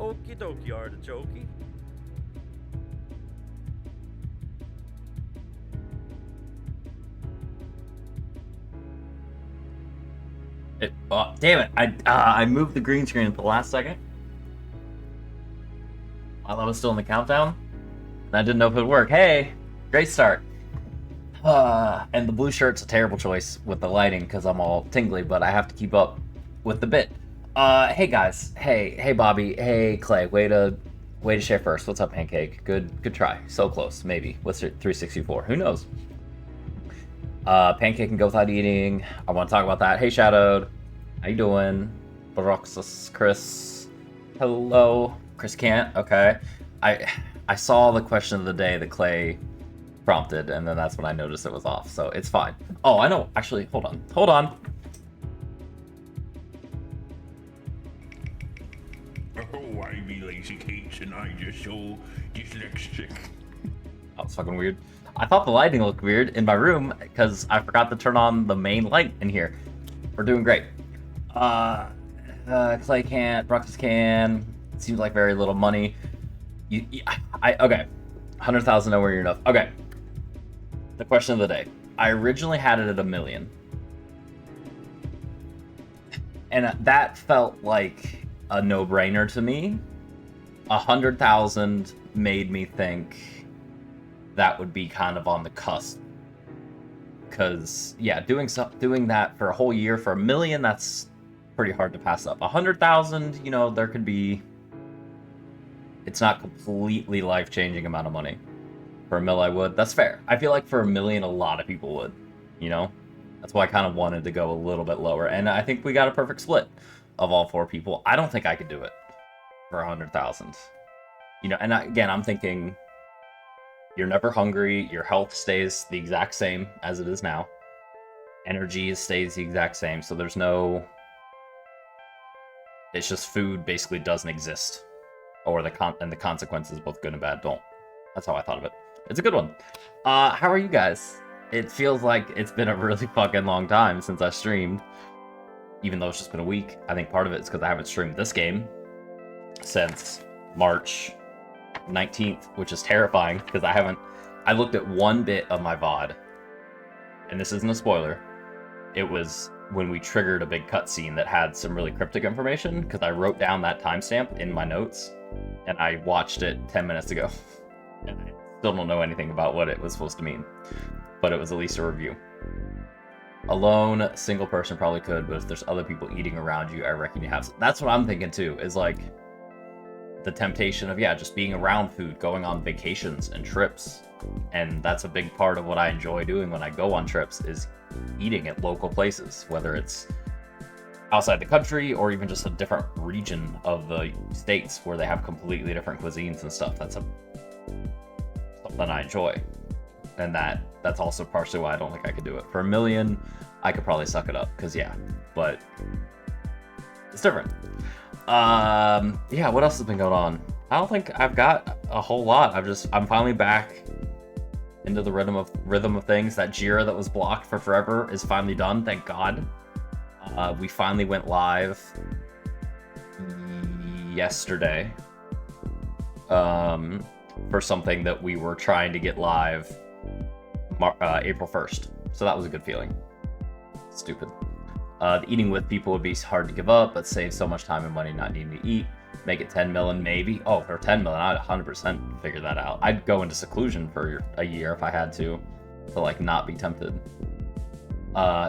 Okie dokie, artichoke. Oh, damn it! I moved the green screen at the last second while I was still in the countdown, and I didn't know if it would work. Hey, great start. And the blue shirt's a terrible choice with the lighting because I'm all tingly, but I have to keep up with the bit. Hey guys. Hey Bobby. Hey Clay. Way to share first. What's up, Pancake? Good try. So close. Maybe. What's your 364? Who knows? Pancake can go without eating. I want to talk about that. Hey Shadowed. How you doing? Baroxus, Chris. Hello. Chris can't. Okay. I saw the question of the day that Clay prompted, and then that's when I noticed it was off. So it's fine. Oh, I know. Actually, hold on. Hold on. Oh, I be lazy Kates and I just so dyslexic. That was fucking weird. I thought the lighting looked weird in my room because I forgot to turn on the main light in here. We're doing great. Clay can't. Bruxus can. Seems like very little money. Okay. 100,000 nowhere near enough. Okay. The question of the day. I originally had it at 1,000,000. And that felt like a no-brainer to me. 100,000 made me think that would be kind of on the cusp. Because, yeah, doing that for a whole year for 1,000,000, that's pretty hard to pass up. 100,000, you know, there could be... It's not completely life-changing amount of money. For a mil, I would. That's fair. I feel like for 1,000,000, a lot of people would, you know? That's why I kind of wanted to go a little bit lower. And I think we got a perfect split of all four people. I don't think I could do it for 100,000. You know, and again, I'm thinking you're never hungry. Your health stays the exact same as it is now. Energy stays the exact same. So there's no... It's just food basically doesn't exist. Or the consequences, both good and bad, don't. That's how I thought of it. It's a good one. How are you guys? It feels like it's been a really fucking long time since I streamed. Even though it's just been a week. I think part of it is because I haven't streamed this game since March 19th, which is terrifying because I looked at one bit of my VOD, and this isn't a spoiler. It was when we triggered a big cutscene that had some really cryptic information because I wrote down that timestamp in my notes, and I watched it 10 minutes ago. And I still don't know anything about what it was supposed to mean, but it was at least a review. Alone, single person probably could, but if there's other people eating around you, I reckon you have. That's what I'm thinking too, is like the temptation of, yeah, just being around food, going on vacations and trips. And that's a big part of what I enjoy doing when I go on trips is eating at local places, whether it's outside the country or even just a different region of the states where they have completely different cuisines and stuff. That's something I enjoy. And that's also partially why I don't think I could do it. For 1,000,000, I could probably suck it up, because yeah, but it's different. Yeah, what else has been going on? I don't think I've got a whole lot. I'm finally back into the rhythm of things. That Jira that was blocked for forever is finally done, thank God. We finally went live yesterday for something that we were trying to get live April 1st. So that was a good feeling. Stupid. The eating with people would be hard to give up, but save so much time and money not needing to eat. Make it 10 million, maybe. Oh, for 10 million, I'd 100% figure that out. I'd go into seclusion for a year if I had to like not be tempted.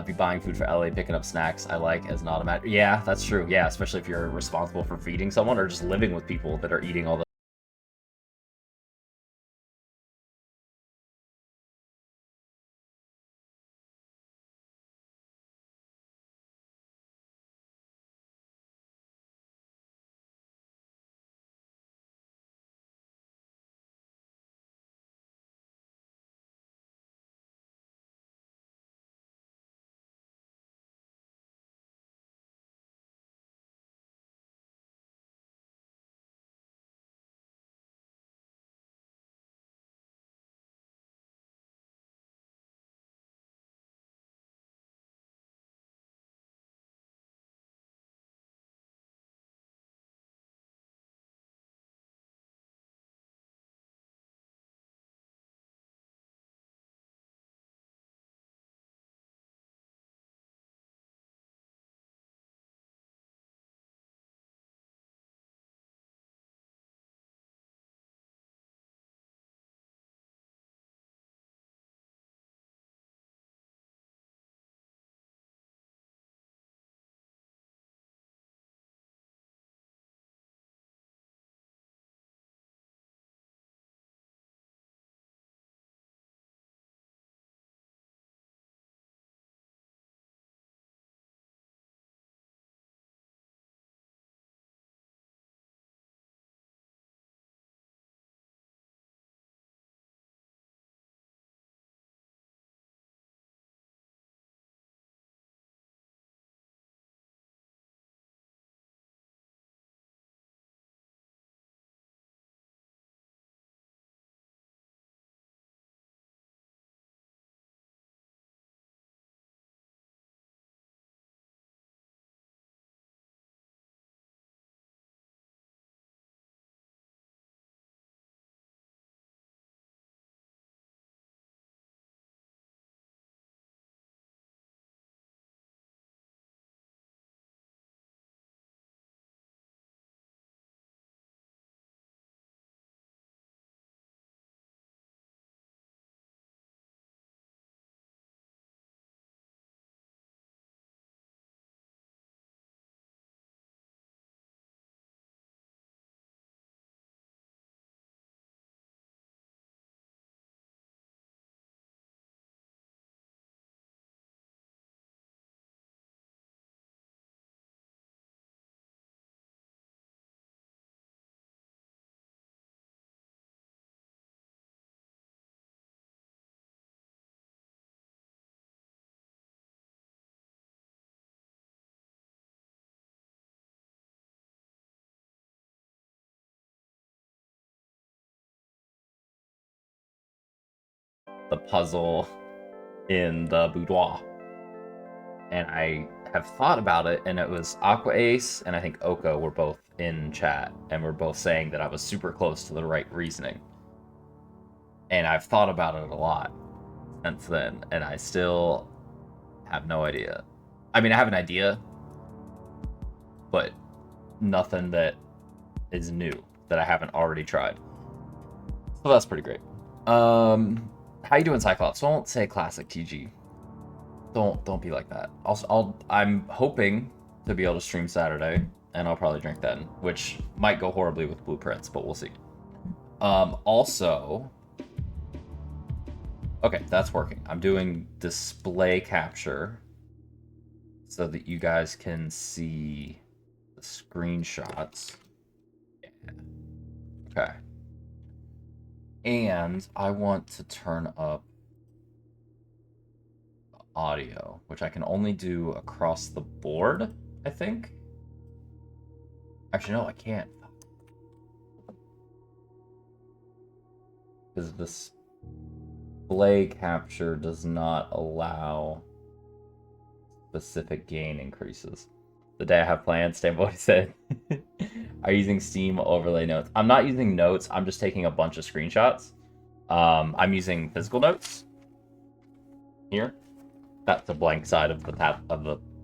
Be buying food for LA, picking up snacks I like as an automatic. Yeah, that's true. Yeah, especially if you're responsible for feeding someone or just living with people that are eating all the the puzzle in the boudoir. And I have thought about it, and it was Aqua Ace and I think Oko were both in chat, and were both saying that I was super close to the right reasoning. And I've thought about it a lot since then, and I still have no idea. I mean, I have an idea, but nothing that is new that I haven't already tried. So that's pretty great. How you doing, Cyclops? Don't say classic TG. Don't be like that. I'm hoping to be able to stream Saturday, and I'll probably drink then, which might go horribly with blueprints, but we'll see. Also, okay, that's working. I'm doing display capture so that you guys can see the screenshots. Yeah. Okay. And I want to turn up audio, which I can only do across the board, I think. Actually, no, I can't. Because this display capture does not allow specific gain increases. The day I have plans, Stanboy said, are you using Steam overlay notes? I'm not using notes, I'm just taking a bunch of screenshots. I'm using physical notes here. That's the blank side of the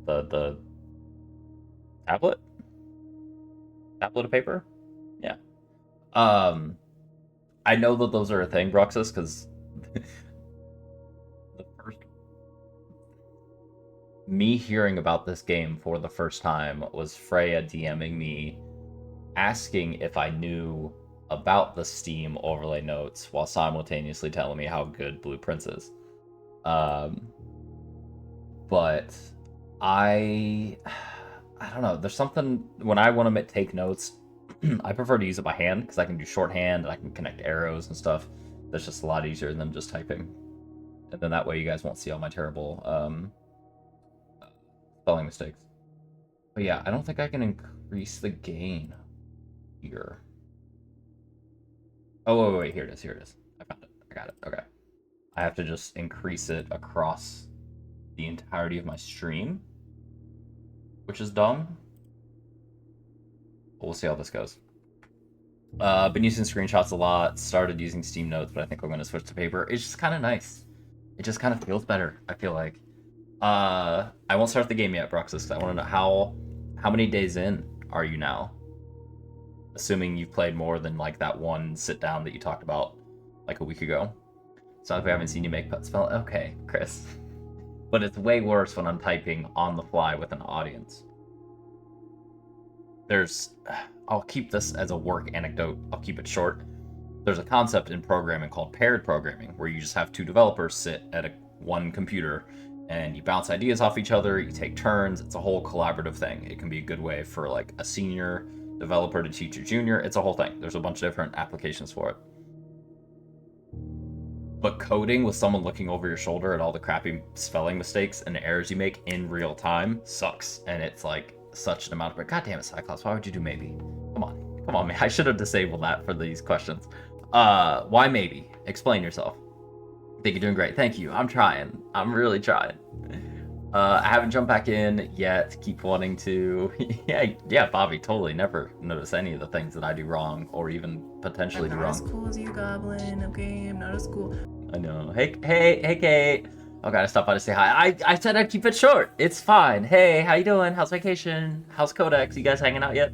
the tablet of paper. Yeah. I know that those are a thing, Bruxus, because the first me hearing about this game for the first time was Freya DMing me asking if I knew about the Steam overlay notes while simultaneously telling me how good Blueprints is. But I don't know. There's something when I want to take notes, I prefer to use it by hand because I can do shorthand and I can connect arrows and stuff. That's just a lot easier than just typing. And then that way you guys won't see all my terrible spelling mistakes. But yeah, I don't think I can increase the gain here. Oh, wait, here it is. Here it is. I found it. I got it. Okay. I have to just increase it across the entirety of my stream, which is dumb. But we'll see how this goes. Been using screenshots a lot, started using Steam Notes, but I think I'm going to switch to paper. It's just kind of nice. It just kind of feels better, I feel like. I won't start the game yet, Bruxus. I want to know how many days in are you now? Assuming you've played more than like that one sit down that you talked about like a week ago. It's not like we haven't seen you make spell. Okay, Chris. But it's way worse when I'm typing on the fly with an audience. I'll keep this as a work anecdote. I'll keep it short. There's a concept in programming called paired programming, where you just have two developers sit at one computer and you bounce ideas off each other, you take turns. It's a whole collaborative thing. It can be a good way for like a senior developer to teach a junior. It's a whole thing. There's a bunch of different applications for it. But coding with someone looking over your shoulder at all the crappy spelling mistakes and the errors you make in real time sucks. And it's like such an amount of... God damn it, Cyclops, why would you do maybe? Come on, man. I should have disabled that for these questions. Why maybe? Explain yourself. I think you're doing great. Thank you. I'm trying. I'm really trying. I haven't jumped back in yet. Keep wanting to. yeah, Bobby, totally. Never notice any of the things that I do wrong or even potentially do wrong. I'm not as cool as you, Goblin. Okay, I'm not as cool. I know. Hey, Kate. Oh, gotta stop by to say hi. I said I'd keep it short. It's fine. Hey, how you doing? How's vacation? How's Codex? You guys hanging out yet?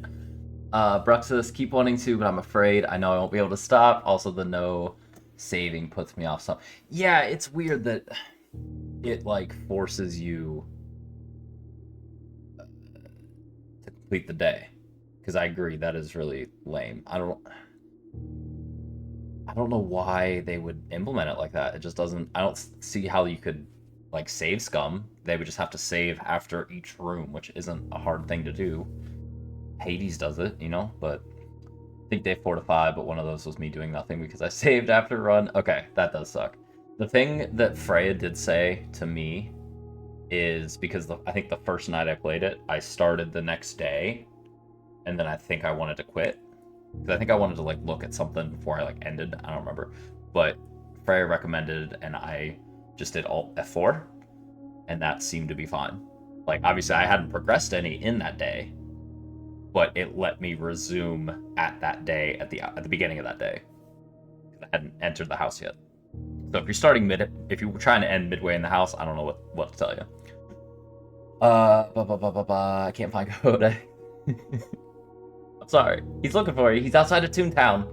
Bruxus, keep wanting to, but I'm afraid. I know I won't be able to stop. Also, the no saving puts me off some. Yeah, it's weird that it like forces you to complete the day. Because I agree, that is really lame. I don't know why they would implement it like that. It just doesn't... I don't see how you could, like, save scum. They would just have to save after each room, which isn't a hard thing to do. Hades does it, you know? But I think day 4 to 5, but one of those was me doing nothing because I saved after run. Okay, that does suck. The thing that Freya did say to me is because I think the first night I played it, I started the next day, and then I think I wanted to quit. Because I think I wanted to like look at something before I like ended. I don't remember. But Freya recommended, and I just did Alt F4, and that seemed to be fine. Like, obviously, I hadn't progressed any in that day, but it let me resume at that day at the beginning of that day. I hadn't entered the house yet. So if you're starting if you were trying to end midway in the house, I don't know what to tell you. I can't find code. I'm sorry. He's looking for you. He's outside of Toontown.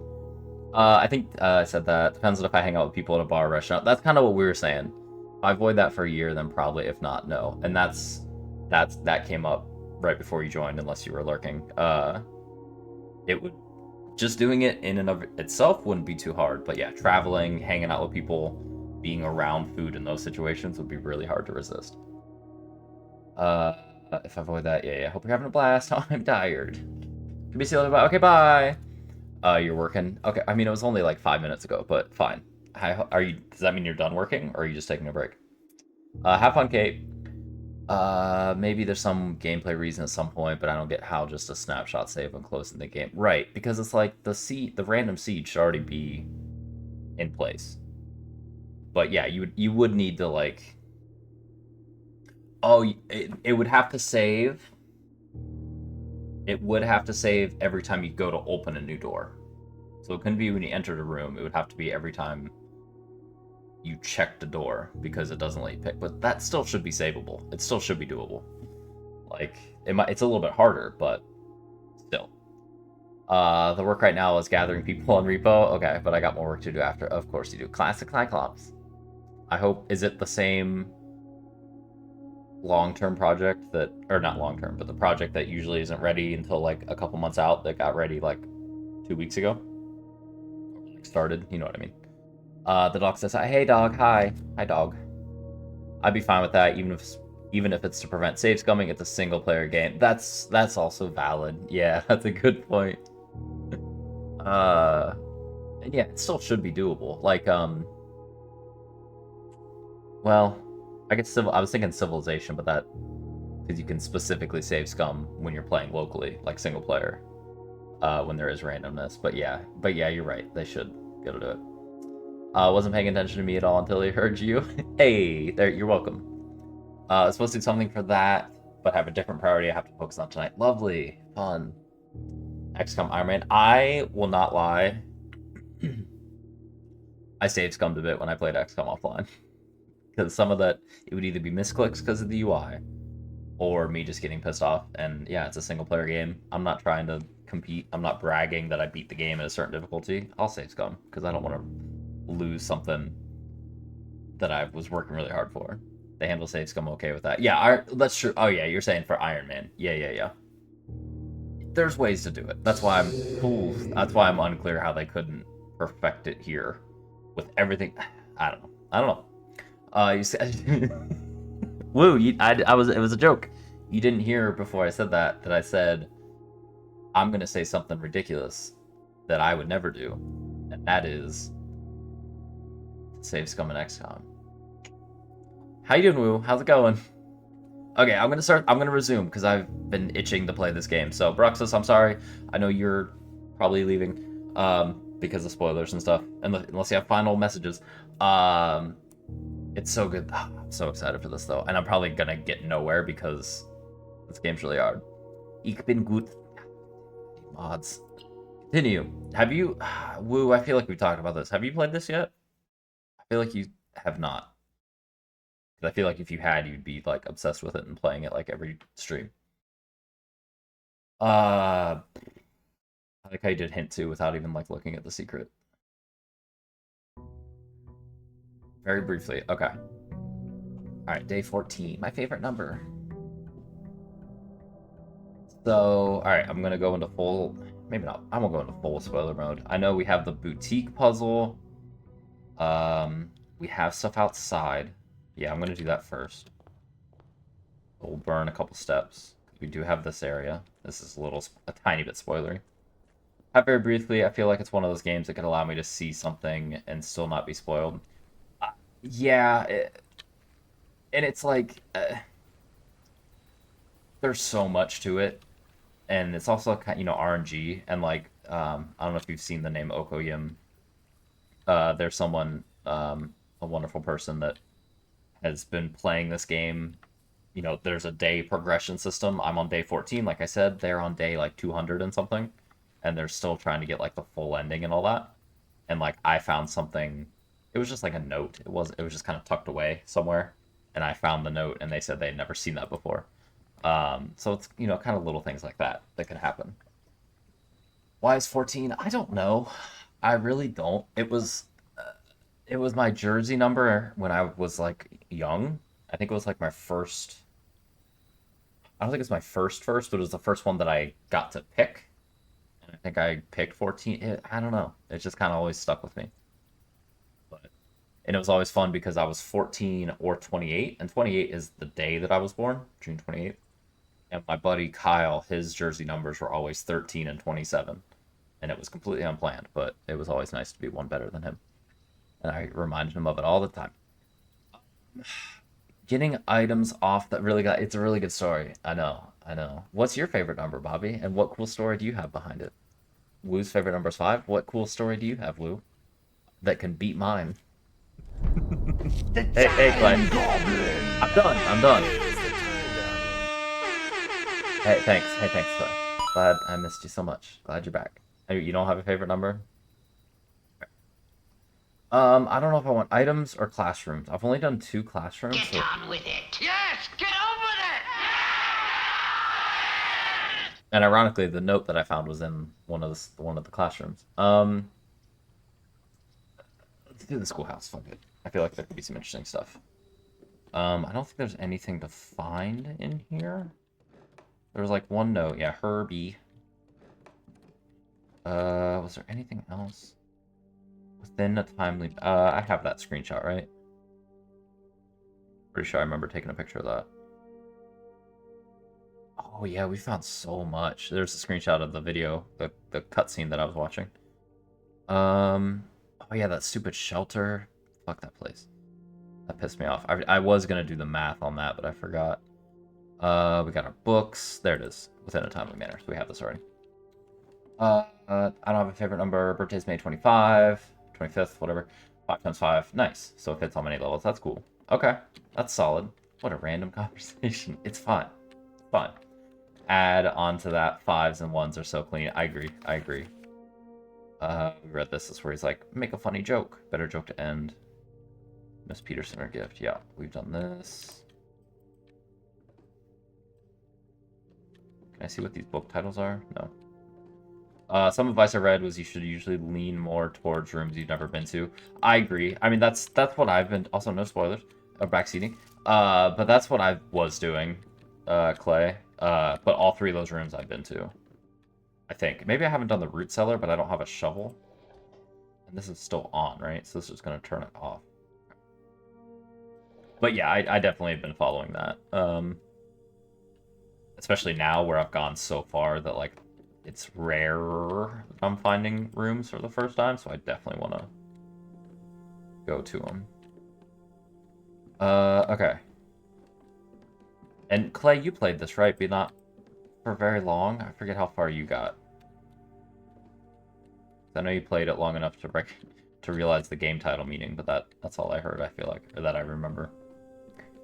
I think I said that. Depends on if I hang out with people at a bar or restaurant. That's kind of what we were saying. If I avoid that for a year, then probably. If not, no. And that came up right before you joined, unless you were lurking. It would just doing it in and of itself wouldn't be too hard. But yeah, traveling, hanging out with people, being around food in those situations would be really hard to resist. If I avoid that, yeah. Hope you're having a blast. Oh, I'm tired. Can be sealed about. Okay, bye. You're working. Okay, I mean it was only like 5 minutes ago, but fine. Are you? Does that mean you're done working, or are you just taking a break? Have fun, Kate. Maybe there's some gameplay reason at some point, but I don't get how just a snapshot save when closing the game. Right, because it's like the random seed should already be in place. But yeah, you would need to like. Oh, it would have to save. It would have to save every time you go to open a new door. So it couldn't be when you entered a room. It would have to be every time you check the door, because it doesn't let you pick. But that still should be savable. It still should be doable. Like, it's a little bit harder, but still. The work right now is gathering people on repo. Okay, but I got more work to do after. Of course you do. Classic Cyclops. I hope, is it the same long-term project that, or not long-term, but the project that usually isn't ready until like a couple months out, that got ready like 2 weeks ago, or like started, you know what I mean. The dog says, hey dog, hi dog. I'd be fine with that, even if it's to prevent save scumming. It's a single player game. That's also valid. Yeah, that's a good point. And yeah, it still should be doable. Like, well, I was thinking Civilization, but that, because you can specifically save scum when you're playing locally, like single player, when there is randomness. But yeah, you're right. They should be able to do it. Wasn't paying attention to me at all until I heard you. Hey, there, you're welcome. I was supposed to do something for that, but have a different priority I have to focus on tonight. Lovely, fun. XCOM Iron Man. I will not lie. I save scummed a bit when I played XCOM offline. Because some of that, it would either be misclicks because of the UI, or me just getting pissed off. And yeah, it's a single player game. I'm not trying to compete. I'm not bragging that I beat the game at a certain difficulty. I'll save scum because I don't want to lose something that I was working really hard for. They handle save scum okay with that. Yeah, that's true. Oh yeah, you're saying for Iron Man. Yeah. There's ways to do it. That's why That's why I'm unclear how they couldn't perfect it here with everything. I don't know. You said, "Woo!" It was a joke. You didn't hear before I said that I said I'm gonna say something ridiculous that I would never do, and that is save scum and XCOM. How you doing, Woo? How's it going? Okay, I'm gonna resume because I've been itching to play this game. So, Bruxus, I'm sorry. I know you're probably leaving because of spoilers and stuff, unless you have final messages. It's so good. Oh, I'm so excited for this though, and I'm probably gonna get nowhere because this game's really hard. Ich bin gut. Mods. Continue. Have you, Woo? I feel like we talked about this. Have you played this yet? I feel like you have not. I feel like if you had, you'd be like obsessed with it and playing it like every stream. I like how you did hint to without even like looking at the secret. Very briefly. Okay. Alright, day 14. My favorite number. So, alright, I'm gonna go into full... Maybe not. I won't go into full spoiler mode. I know we have the boutique puzzle. We have stuff outside. Yeah, I'm gonna do that first. We'll burn a couple steps. We do have this area. This is a tiny bit spoilery. Very briefly, I feel like it's one of those games that could allow me to see something and still not be spoiled. Yeah, and it's like there's so much to it, and it's also RNG, and like I don't know if you've seen the name Okoyim. There's someone a wonderful person that has been playing this game. You know, there's a day progression system. I'm on day 14, like I said. They're on day like 200 and something, and they're still trying to get like the full ending and all that. And like I found something. It was just like a note. It was just kind of tucked away somewhere, and I found the note, and they said they'd never seen that before. So it's, you know, kind of little things like that that can happen. Why is 14? I don't know. I really don't. It was my jersey number when I was like young. I think it was like my first. I don't think it's my first, but it was the first one that I got to pick. And I think I picked 14. I don't know. It just kind of always stuck with me. But and it was always fun because I was 14 or 28, and 28 is the day that I was born, June 28th. And my buddy Kyle, his jersey numbers were always 13 and 27. And it was completely unplanned, but it was always nice to be one better than him. And I reminded him of it all the time. Getting items off that really got it's a really good story. I know, I know. What's your favorite number, Bobby? And what cool story do you have behind it? Woo's favorite number is 5. What cool story do you have, Woo? That can beat mine. Hey, Clay. I'm done. I'm done. Hey, thanks. Hey, thanks, Clay. Glad I missed you so much. Glad you're back. Hey, you don't have a favorite number? I don't know if I want items or classrooms. I've only done 2 classrooms. Get So... on with it. Yes, get on with it. And ironically, the note that I found was in one of the classrooms. Let's do the schoolhouse. Fuck it. I feel like there could be some interesting stuff. I don't think there's anything to find in here. There was like one note. Yeah, Herbie. Was there anything else? Within a timely... I have that screenshot, right? Pretty sure I remember taking a picture of that. Oh yeah, we found so much. There's a screenshot of the video, the cutscene that I was watching. Oh yeah, that stupid shelter. Fuck that place. That pissed me off. I was gonna do the math on that, but I forgot. We got our books. There it is. Within a timely manner. So we have this already. I don't have a favorite number. Birthday's May 25, 25th, whatever. 5 times 5. Nice. So it fits on many levels. That's cool. Okay. That's solid. What a random conversation. It's fun. It's fun. Add on to that 5s and 1s are so clean. I agree. I agree. We read this. This is where he's like, make a funny joke. Better joke to end. Miss Peterson or gift. Yeah, we've done this. Can I see what these book titles are? No. Some advice I read was you should usually lean more towards rooms you've never been to. I agree. I mean, that's what I've been... Also, no spoilers. Backseating. But that's what I was doing, Clay. But all 3 of those rooms I've been to. I think. Maybe I haven't done the root cellar, but I don't have a shovel. And this is still on, right? So this is going to turn it off. But yeah, I definitely have been following that. Especially now where I've gone so far that, like, it's rare that I'm finding rooms for the first time, so I definitely want to go to them. Okay. And Clay, you played this, right? But not for very long. I forget how far you got. I know you played it long enough to realize the game title meaning, but that's all I heard, I feel like, or that I remember.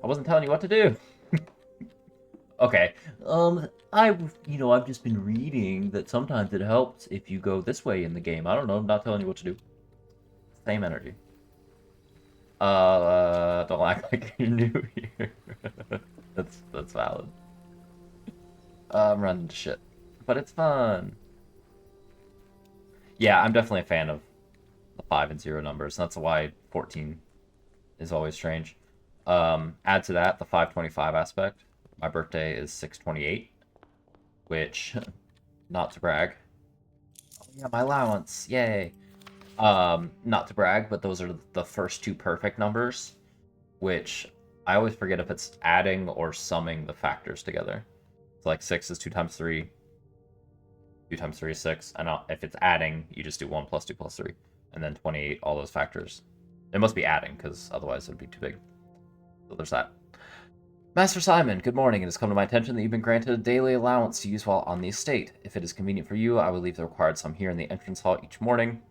I wasn't telling you what to do. Okay. I've just been reading that sometimes it helps if you go this way in the game. I don't know. I'm not telling you what to do. Same energy. Don't act like you're new here. That's valid. I'm running into shit, but it's fun. Yeah, I'm definitely a fan of the 5 and 0 numbers. That's why 14 is always strange. Add to that the 525 aspect. My birthday is 6/28, which, not to brag. Oh yeah, my allowance, yay. Not to brag, but those are the first 2 perfect numbers, which I always forget if it's adding or summing the factors together. So like 6 is 2 times 3. 2 times 3 is 6. And if it's adding, you just do 1 plus 2 plus 3. And then 28, all those factors. It must be adding, because otherwise it would be too big. So there's that. Master Simon, good morning. It has come to my attention that you've been granted a daily allowance to use while on the estate. If it is convenient for you, I will leave the required sum here in the entrance hall each morning.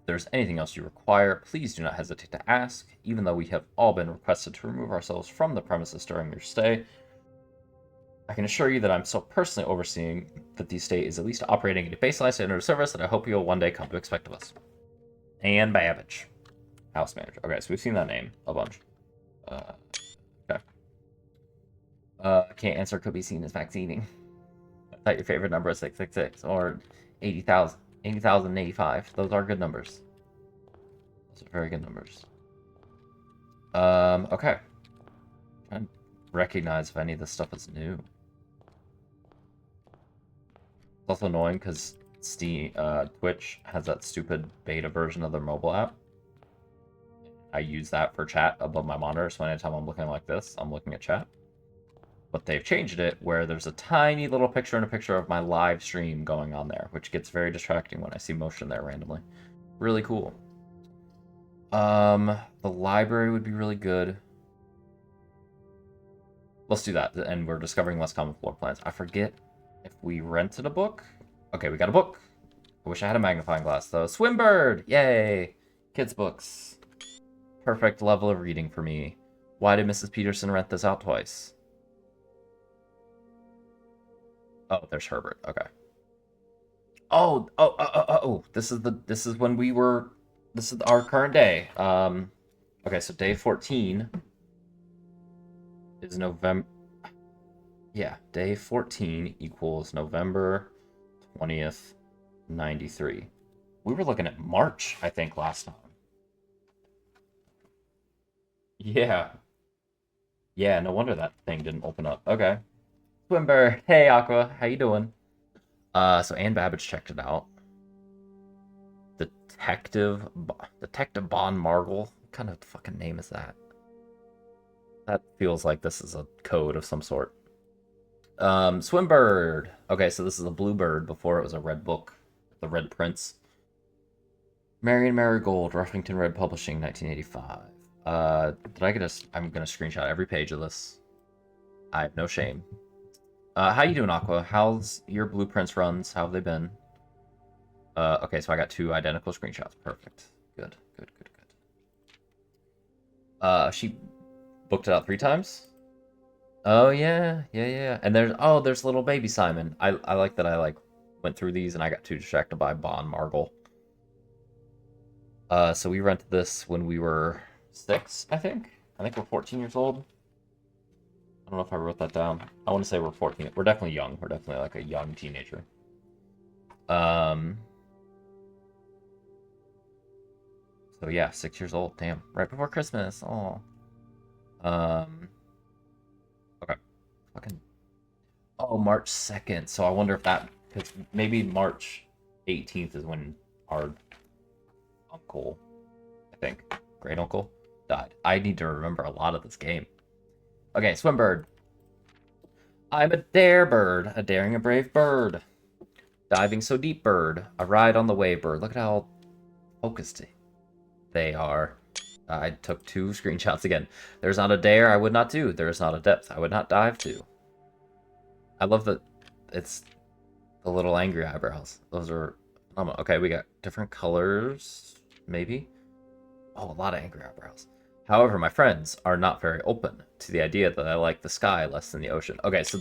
there's anything else you require, please do not hesitate to ask, even though we have all been requested to remove ourselves from the premises during your stay. I can assure you that I'm still personally overseeing that the estate is at least operating at a baseline standard of service that I hope you'll one day come to expect of us. Anne Babbage, house manager. Okay, so we've seen that name a bunch. Okay. Can't answer, could be seen as vaccinating. I thought your favorite number is 666 or 80,000. 80,085. Those are good numbers. Those are very good numbers. Okay. Trying to recognize if any of this stuff is new. It's also annoying because Twitch has that stupid beta version of their mobile app. I use that for chat above my monitor, so anytime I'm looking like this, I'm looking at chat. But they've changed it where there's a tiny little picture and a picture of my live stream going on there, which gets very distracting when I see motion there randomly. Really cool. The library would be really good. Let's do that. And we're discovering less common floor plans. I forget if we rented a book. Okay, we got a book. I wish I had a magnifying glass, though. Swimbird! Yay! Kids' books. Perfect level of reading for me. Why did Mrs. Peterson rent this out twice? Oh, there's Herbert. Okay. Oh. This is when we were. This is our current day. Okay, so day 14 is November. Yeah, day 14 equals November 20th, 93. We were looking at March, I think, last time. Yeah. Yeah, no wonder that thing didn't open up. Okay. Swimber, hey Aqua, how you doing? So Anne Babbage checked it out. Detective Bon Margle. What kind of fucking name is that? That feels like this is a code of some sort. Swimbird. Okay, so this is a blue bird before it was a red book. The Red Prince. Marion Marigold, Ruffington Red Publishing, 1985. Did I get a... I'm gonna screenshot every page of this. I have no shame. How you doing, Aqua? How's your blueprints runs? How have they been? Okay, so I got 2 identical screenshots. Perfect. Good. She booked it out 3 times? Oh, yeah. And there's little baby Simon. I like that I, went through these and I got too distracted by Bon Margle. So we rented this when we were 6, I think. I think we're 14 years old. I don't know if I wrote that down. I want to say we're 14. We're definitely young. We're definitely like a young teenager. So yeah, 6 years old. Damn. Right before Christmas. Oh. Okay. Fucking. Oh, March 2nd. So I wonder if that, because maybe March 18th is when our uncle, I think, great uncle, died. I need to remember a lot of this game. Okay, Swimbird. I'm a dare bird, a daring and brave bird. Diving so deep bird, a ride on the wave bird. Look at how focused they are. I took 2 screenshots again. There's not a dare I would not do. There is not a depth I would not dive to. I love that it's the little angry eyebrows. Those are... Okay, we got different colors, maybe? Oh, a lot of angry eyebrows. However, my friends are not very open to the idea that I like the sky less than the ocean. Okay, so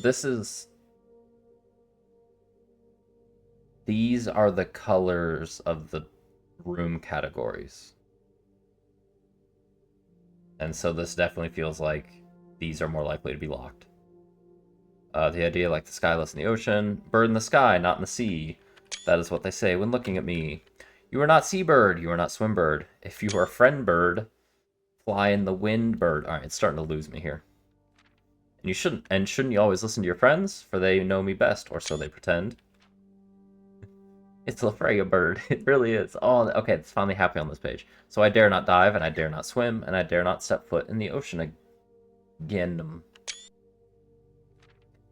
these are the colors of the room categories. And so this definitely feels like these are more likely to be locked. The idea like the sky less than the ocean. Bird in the sky, not in the sea. That is what they say when looking at me. You are not seabird, you are not swimbird. If you are friend bird, fly in the wind bird. Alright, it's starting to lose me here. And shouldn't you always listen to your friends? For they know me best, or so they pretend. It's Lafreya bird. It really is. Oh, okay, it's finally happy on this page. So I dare not dive, and I dare not swim, and I dare not step foot in the ocean again.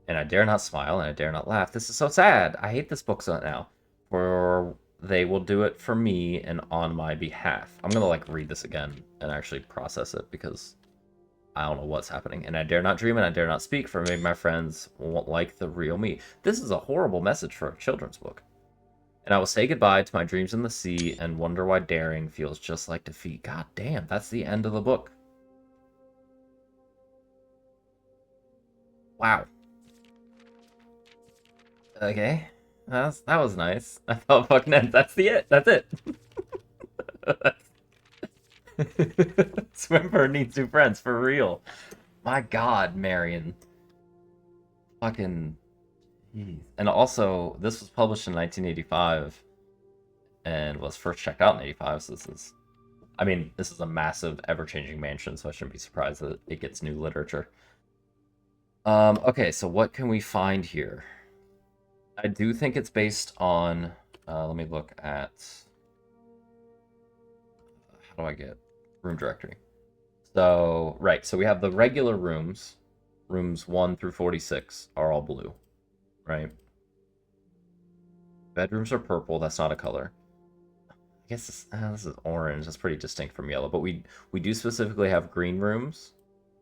And I dare not smile, and I dare not laugh. This is so sad. I hate this book so now. For they will do it for me and on my behalf. I'm gonna read this again and actually process it because I don't know what's happening. And I dare not dream and I dare not speak, for maybe my friends won't like the real me. This is a horrible message for a children's book. And I will say goodbye to my dreams in the sea and wonder why daring feels just like defeat. God damn, that's the end of the book. Wow. Okay. That was nice. I felt fucking end. That's it. That's it. Swinburne needs new friends, for real. My god, Marion. Fucking... Jeez. And also, this was published in 1985 and was first checked out in 85, so this is... I mean, this is a massive, ever-changing mansion, so I shouldn't be surprised that it gets new literature. Okay, so what can we find here? I do think it's based on... let me look at... How do I get room directory? So, right, so we have the regular rooms. Rooms 1 through 46 are all blue, right? Bedrooms are purple, that's not a color. I guess this is orange, that's pretty distinct from yellow, but we do specifically have green rooms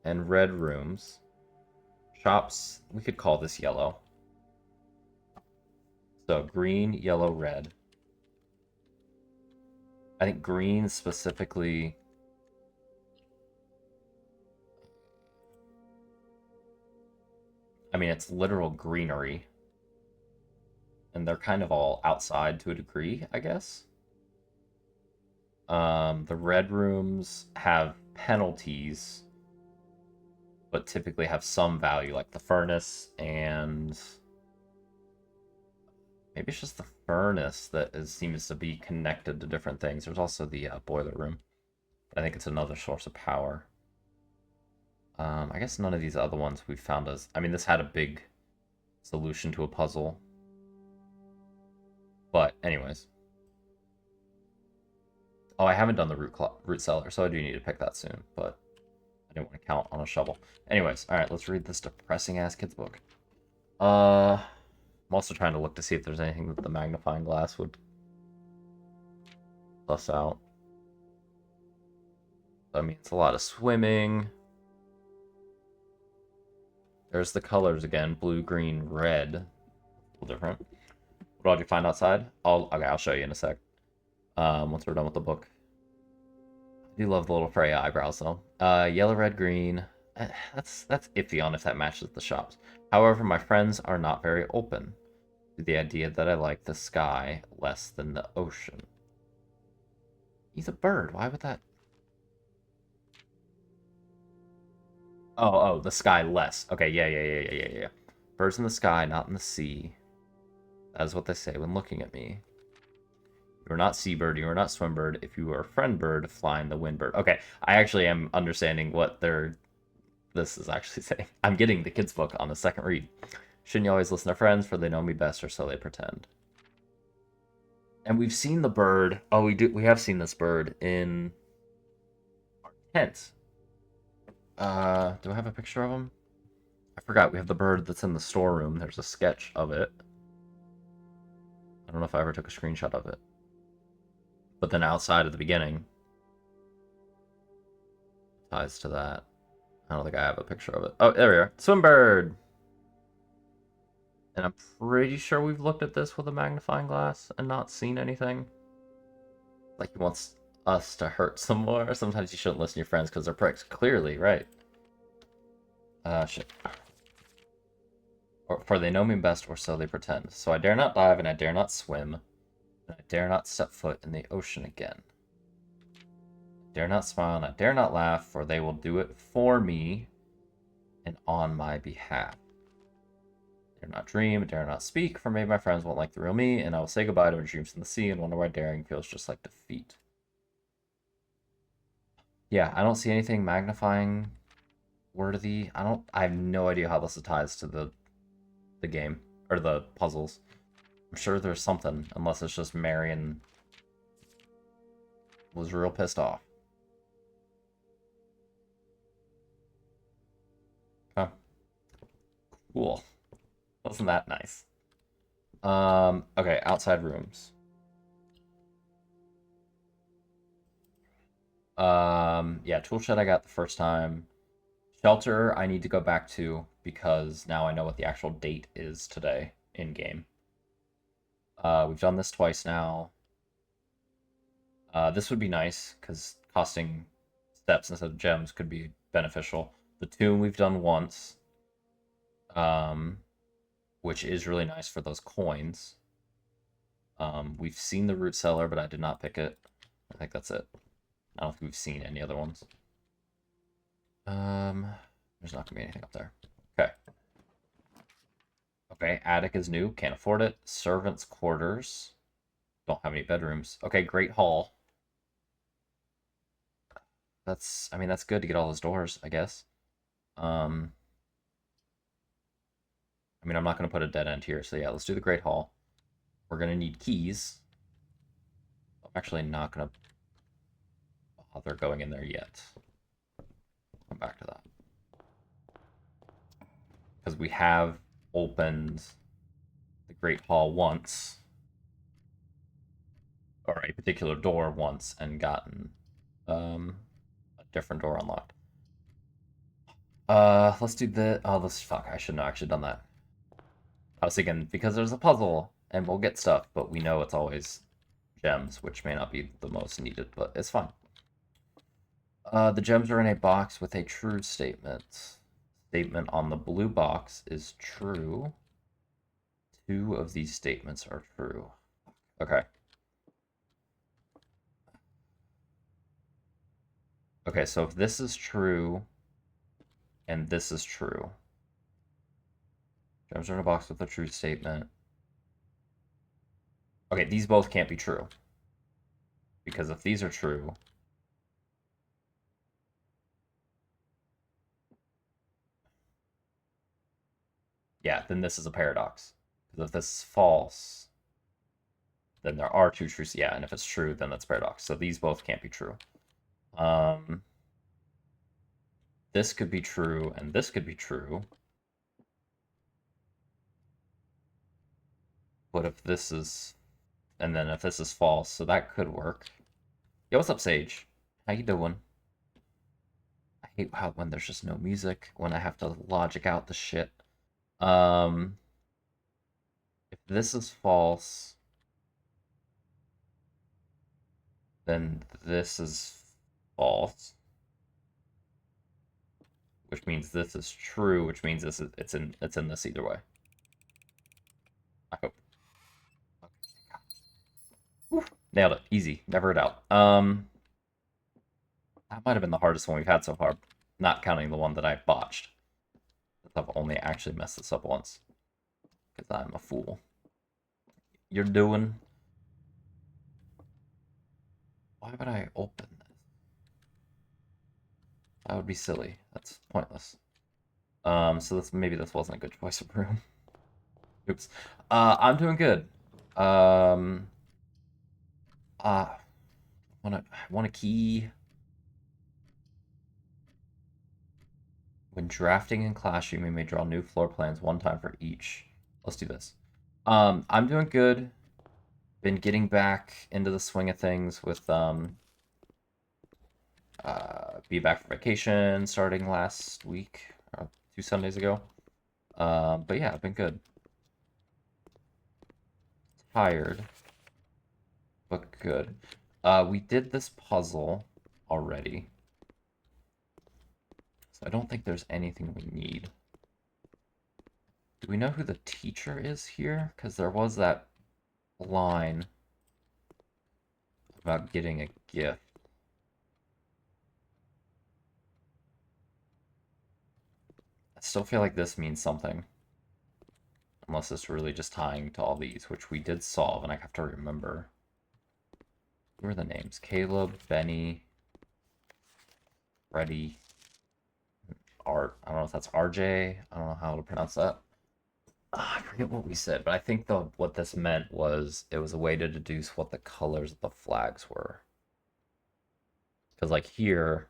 and red rooms. Shops, we could call this yellow. So green, yellow, red. I think green specifically... I mean, it's literal greenery. And they're kind of all outside to a degree, I guess. The red rooms have penalties, but typically have some value, like the furnace, and maybe it's just the furnace that seems to be connected to different things. There's also the boiler room. I think it's another source of power. I guess none of these other ones we found as... I mean, this had a big solution to a puzzle. But, anyways. Oh, I haven't done the root cellar, so I do need to pick that soon, but I didn't want to count on a shovel. Anyways, alright, let's read this depressing-ass kid's book. I'm also trying to look to see if there's anything that the magnifying glass would suss out. I mean, it's a lot of swimming. There's the colors again, blue, green, red. A little different. What did you find outside? Okay, I'll show you in a sec. Once we're done with the book. I do love the little Freya eyebrows though. Yellow, red, green. That's iffy on if that matches the shops. However, my friends are not very open to the idea that I like the sky less than the ocean. He's a bird. Why would that? Oh, the sky less. Okay, yeah. Birds in the sky, not in the sea. That is what they say when looking at me. You are not seabird, you are not swimbird. If you are friend bird, flying the windbird. Okay, I actually am understanding what this is actually saying. I'm getting the kids' book on the second read. Shouldn't you always listen to friends, for they know me best, or so they pretend. And we've seen the bird. Oh, we have seen this bird in our tent. Do I have a picture of him? I forgot. We have the bird that's in the storeroom. There's a sketch of it. I don't know if I ever took a screenshot of it. But then outside at the beginning ties to that. I don't think I have a picture of it. Oh, there we are. Swimbird! And I'm pretty sure we've looked at this with a magnifying glass and not seen anything. Like he wants us to hurt some more. Sometimes you shouldn't listen to your friends because they're pricks. Clearly, right. Shit. Or, for they know me best, or so they pretend. So I dare not dive, and I dare not swim, and I dare not step foot in the ocean again. I dare not smile, and I dare not laugh, for they will do it for me, and on my behalf. I dare not dream, I dare not speak, for maybe my friends won't like the real me, and I will say goodbye to my dreams in the sea, and wonder why daring feels just like defeat. Yeah, I don't see anything magnifying worthy. I have no idea how this ties to the game, or the puzzles. I'm sure there's something, unless it's just Marion was real pissed off. Huh. Cool. Wasn't that nice? Okay, outside rooms. Yeah, tool shed I got the first time. Shelter I need to go back to because now I know what the actual date is today in game. We've done this twice now. This would be nice, because costing steps instead of gems could be beneficial. The tomb we've done once, which is really nice for those coins. We've seen the root cellar, but I did not pick it. I think that's it. I don't think we've seen any other ones. There's not gonna be anything up there. Okay. Okay, attic is new. Can't afford it. Servants' quarters. Don't have any bedrooms. Okay, Great Hall. I mean, that's good to get all those doors, I guess. I mean, I'm not going to put a dead end here, so yeah, let's do the Great Hall. We're going to need keys. I'm actually not going to bother going in there yet. Come back to that. Because we have opened the Great Hall once. Or a particular door once, and gotten a different door unlocked. Let's do the... Oh, fuck, I shouldn't have actually done that. I was thinking, because there's a puzzle, and we'll get stuff, but we know it's always gems, which may not be the most needed, but it's fine. The gems are in a box with a true statement. Statement on the blue box is true. 2 of these statements are true. Okay. Okay, so if this is true, and this is true. Gems are in a box with a true statement. Okay, these both can't be true. Because if these are true... Yeah, then this is a paradox. Because if this is false, then there are 2 truths. Yeah, and if it's true, then that's paradox. So these both can't be true. This could be true, and this could be true. But if this is... And then if this is false, so that could work. Yo, what's up, Sage? How you doing? I hate how when there's just no music, when I have to logic out the shit. If this is false, then this is false. Which means this is true, which means it's in this either way. I hope. Whew, nailed it. Easy. Never a doubt. That might have been the hardest one we've had so far, not counting the one that I botched. I've only actually messed this up once. Because I'm a fool. You're doing... Why would I open this? That would be silly. That's pointless. So maybe this wasn't a good choice of room. Oops. I'm doing good. Want a key. When drafting in Classroom, you may draw new floor plans one time for each. Let's do this. I'm doing good. Been getting back into the swing of things with be back for vacation starting last week, or 2 Sundays ago. But yeah, I've been good. Tired, but good. We did this puzzle already, so I don't think there's anything we need. Do we know who the teacher is here? Because there was that line about getting a gift. I still feel like this means something. Unless it's really just tying to all these, which we did solve, and I have to remember. Who are the names? Caleb, Benny, Freddy, Art. I don't know if that's RJ. I don't know how to pronounce that. I forget what we said, but I think what this meant was it was a way to deduce what the colors of the flags were. Because like here,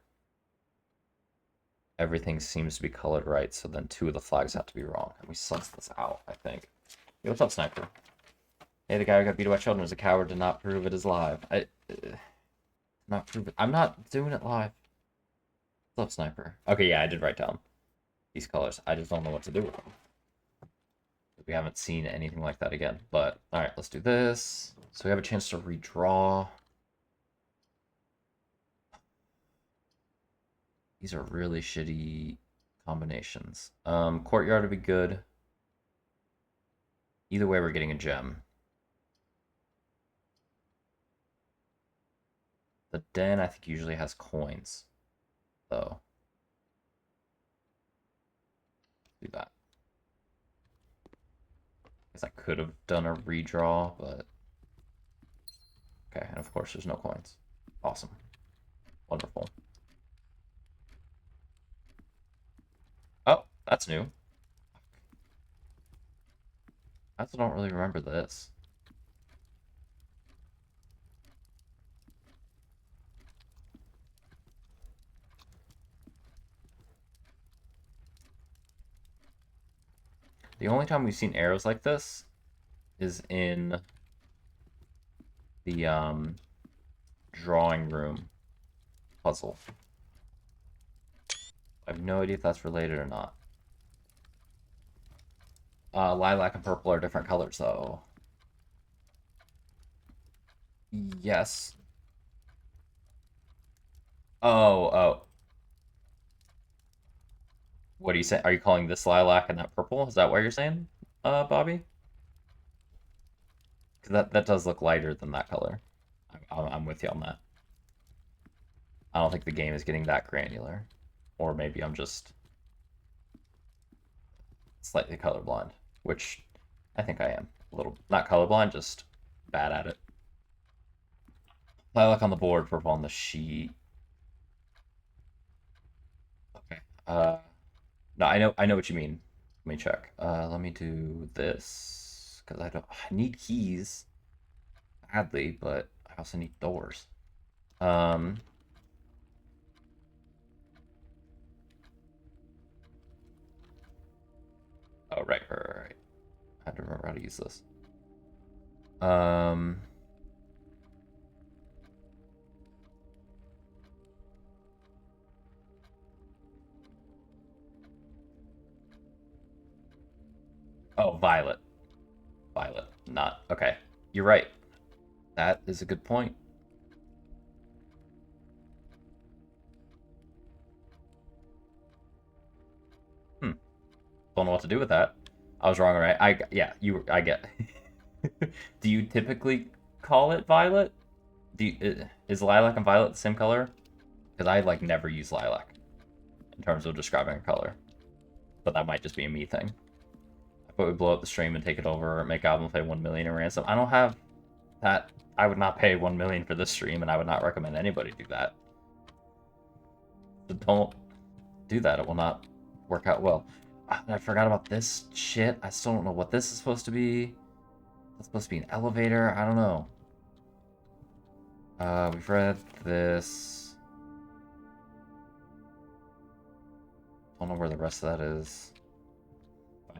everything seems to be colored right, so then 2 of the flags have to be wrong. And we sussed this out, I think. Hey, what's up, Sniper? Hey, the guy who got beat by children is a coward, did not prove it is live. Not prove it. I'm not doing it live. What's up, Sniper? Okay, yeah, I did write down these colors. I just don't know what to do with them. To we haven't seen anything like that again. But all right, let's do this. So we have a chance to redraw. These are really shitty combinations. Courtyard would be good. Either way, we're getting a gem. The den, I think, usually has coins, though. Do that. Guess I could have done a redraw, but... Okay, and of course there's no coins. Awesome. Wonderful. Oh, that's new. I also don't really remember this. The only time we've seen arrows like this is in the drawing room puzzle. I have no idea if that's related or not. Lilac and purple are different colors, though. Yes. Oh. What are you saying? Are you calling this lilac and that purple? Is that what you're saying, Bobby? Because that does look lighter than that color. I'm with you on that. I don't think the game is getting that granular. Or maybe I'm just slightly colorblind, which I think I am. A little, not colorblind, just bad at it. Lilac on the board, purple on the sheet. Okay. No, I know what you mean. Let me check. Let me do this because I need keys badly, but I also need doors. Oh, right. I had to remember how to use this. Oh, violet. Violet. Not. Okay. You're right. That is a good point. Don't know what to do with that. I was wrong, right? I get. Do you typically call it violet? Is lilac and violet the same color? Because I like never use lilac in terms of describing a color, but that might just be a me thing. I thought we'd blow up the stream and take it over, make Goblin pay 1 million in ransom. I don't have that. I would not pay 1 million for this stream, and I would not recommend anybody do that. So don't do that. It will not work out well. I forgot about this shit. I still don't know what this is supposed to be. It's supposed to be an elevator. I don't know. We've read this. Don't know where the rest of that is.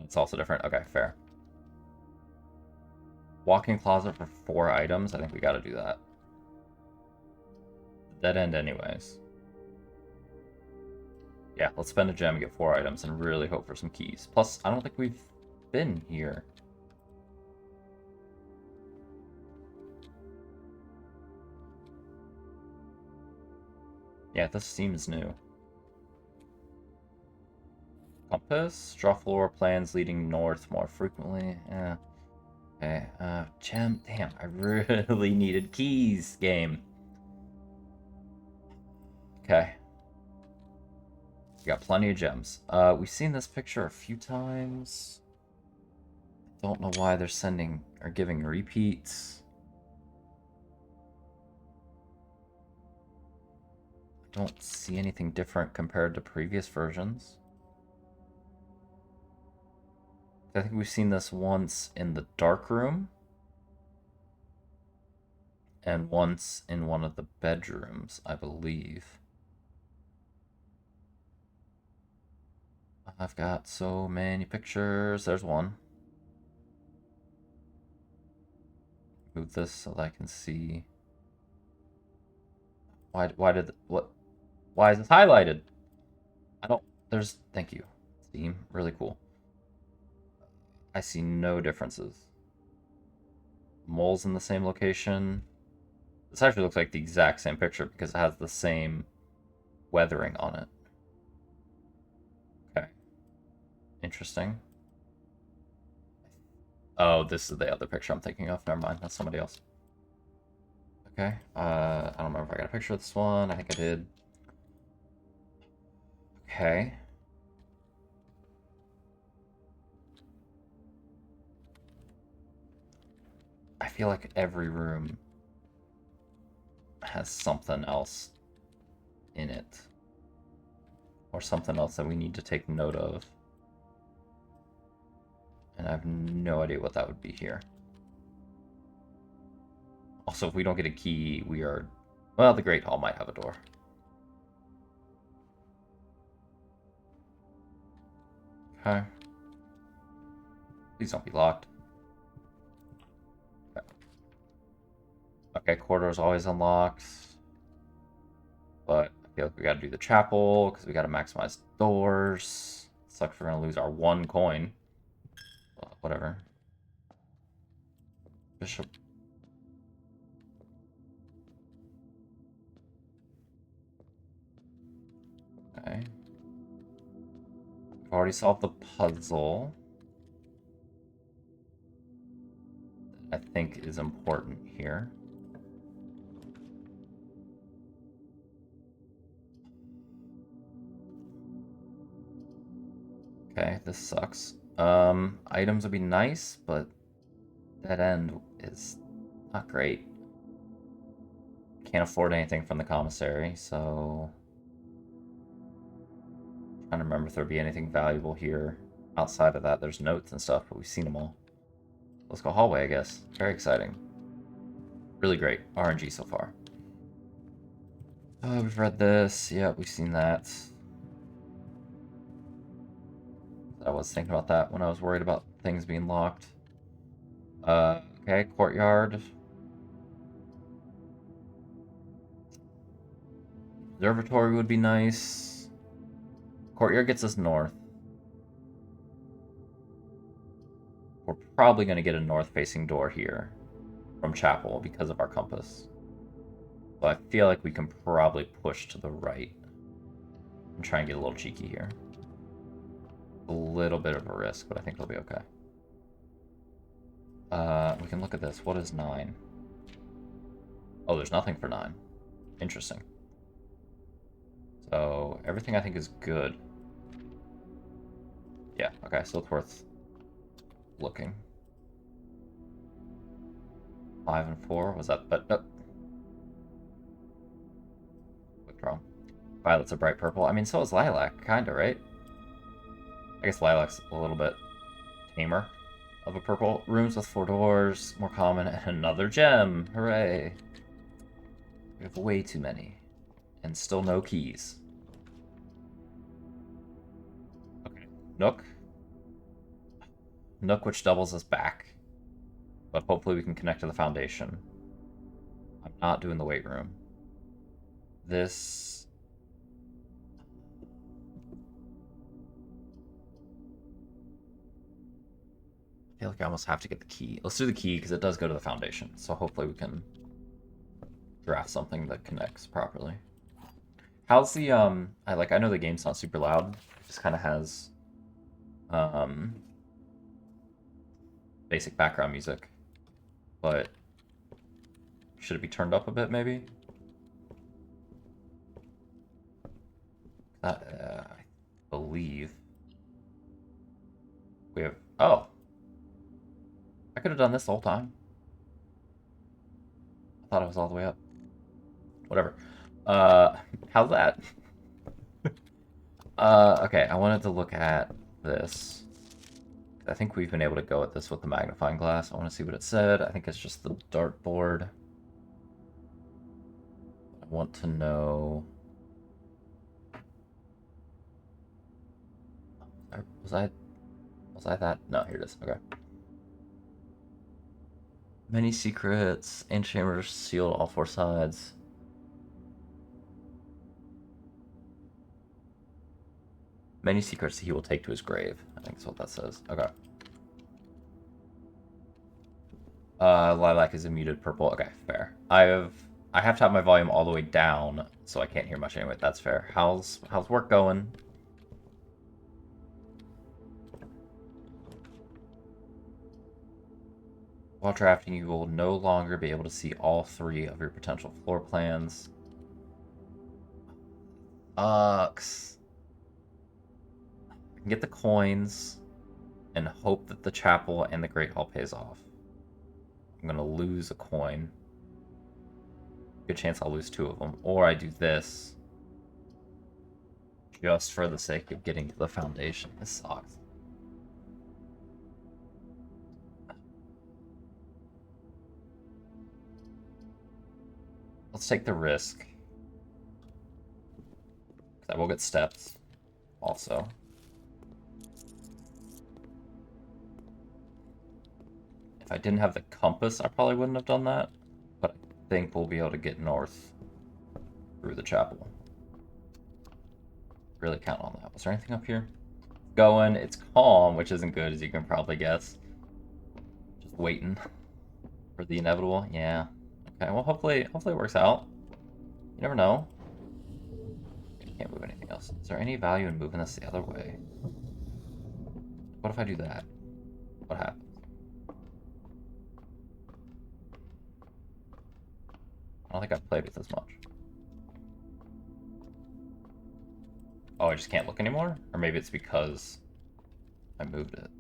It's also different. Okay, fair. Walk-in closet for 4 items. I think we gotta do that. Dead end anyways. Yeah, let's spend a gem and get 4 items and really hope for some keys. Plus, I don't think we've been here. Yeah, this seems new. Compass. Draw floor plans leading north more frequently. Yeah. Okay. Gem. Damn, I really needed keys, game. Okay. We got plenty of gems. We've seen this picture a few times. Don't know why they're sending or giving repeats. I don't see anything different compared to previous versions. I think we've seen this once in the dark room. And once in one of the bedrooms, I believe. I've got so many pictures. There's one. Move this so that I can see. Why is this highlighted? Thank you. Steam, really cool. I see no differences. Mole's in the same location. This actually looks like the exact same picture because it has the same weathering on it. Okay. Interesting. Oh, this is the other picture I'm thinking of. Never mind, that's somebody else. Okay. I don't remember if I got a picture of this one. I think I did. Okay. I feel like every room has something else in it. Or something else that we need to take note of. And I have no idea what that would be here. Also, if we don't get a key, we are... Well, the Great Hall might have a door. Okay. Please don't be locked. Okay, okay, corridor is always unlocked. But I feel like we gotta do the chapel, because we gotta maximize doors. Sucks we're gonna lose our 1 coin. Well, whatever. Bishop. Okay. We've already solved the puzzle. I think is important here. Okay, this sucks. Items would be nice, but that end is not great. Can't afford anything from the commissary, so... Trying to remember if there'd be anything valuable here. Outside of that, there's notes and stuff, but we've seen them all. Let's go hallway, I guess. Very exciting. Really great. RNG so far. We've read this. Yeah, we've seen that. I was thinking about that when I was worried about things being locked. Okay, courtyard. Observatory would be nice. Courtyard gets us north. We're probably going to get a north-facing door here from Chapel because of our compass. So I feel like we can probably push to the right and try and get a little cheeky here. A little bit of a risk, but I think it'll be okay. We can look at this. What is 9? Oh, there's nothing for 9. Interesting. So everything I think is good. Yeah, okay, so it's worth looking. 5 and 4, was that? But nope. Withdraw. Violet's a bright purple. I mean, so is lilac, kinda, right? I guess lilac's a little bit tamer of a purple. Rooms with 4 doors, more common, and another gem. Hooray! We have way too many. And still no keys. Okay, Nook. Nook, which doubles as back. But hopefully we can connect to the foundation. I'm not doing the weight room. This... I feel like I almost have to get the key. Let's do the key because it does go to the foundation. So hopefully we can draft something that connects properly. How's the I know the game's not super loud. It just kind of has basic background music. But should it be turned up a bit maybe? I believe we have... Oh! I could have done this the whole time. I thought I was all the way up. Whatever. How's that? Okay, I wanted to look at this. I think we've been able to go at this with the magnifying glass. I want to see what it said. I think it's just the dartboard. I want to know... Was I that? No, here it is. Okay. Many secrets. Antechambers sealed all 4 sides. Many secrets he will take to his grave. I think that's what that says. Okay. Lilac is a muted purple. Okay, fair. I have to have my volume all the way down, so I can't hear much anyway. That's fair. How's work going? While drafting, you will no longer be able to see all 3 of your potential floor plans. Sucks. I can get the coins and hope that the chapel and the Great Hall pays off. I'm gonna lose a coin. Good chance I'll lose 2 of them. Or I do this just for the sake of getting to the foundation. This sucks. Let's take the risk. I will get steps also. If I didn't have the compass, I probably wouldn't have done that. But I think we'll be able to get north through the chapel. Really count on that. Was there anything up here? Going. It's calm, which isn't good, as you can probably guess. Just waiting for the inevitable. Yeah. Okay, well, hopefully it works out. You never know. Can't move anything else. Is there any value in moving this the other way? What if I do that? What happens? I don't think I've played with this much. Oh, I just can't look anymore? Or maybe it's because I moved it.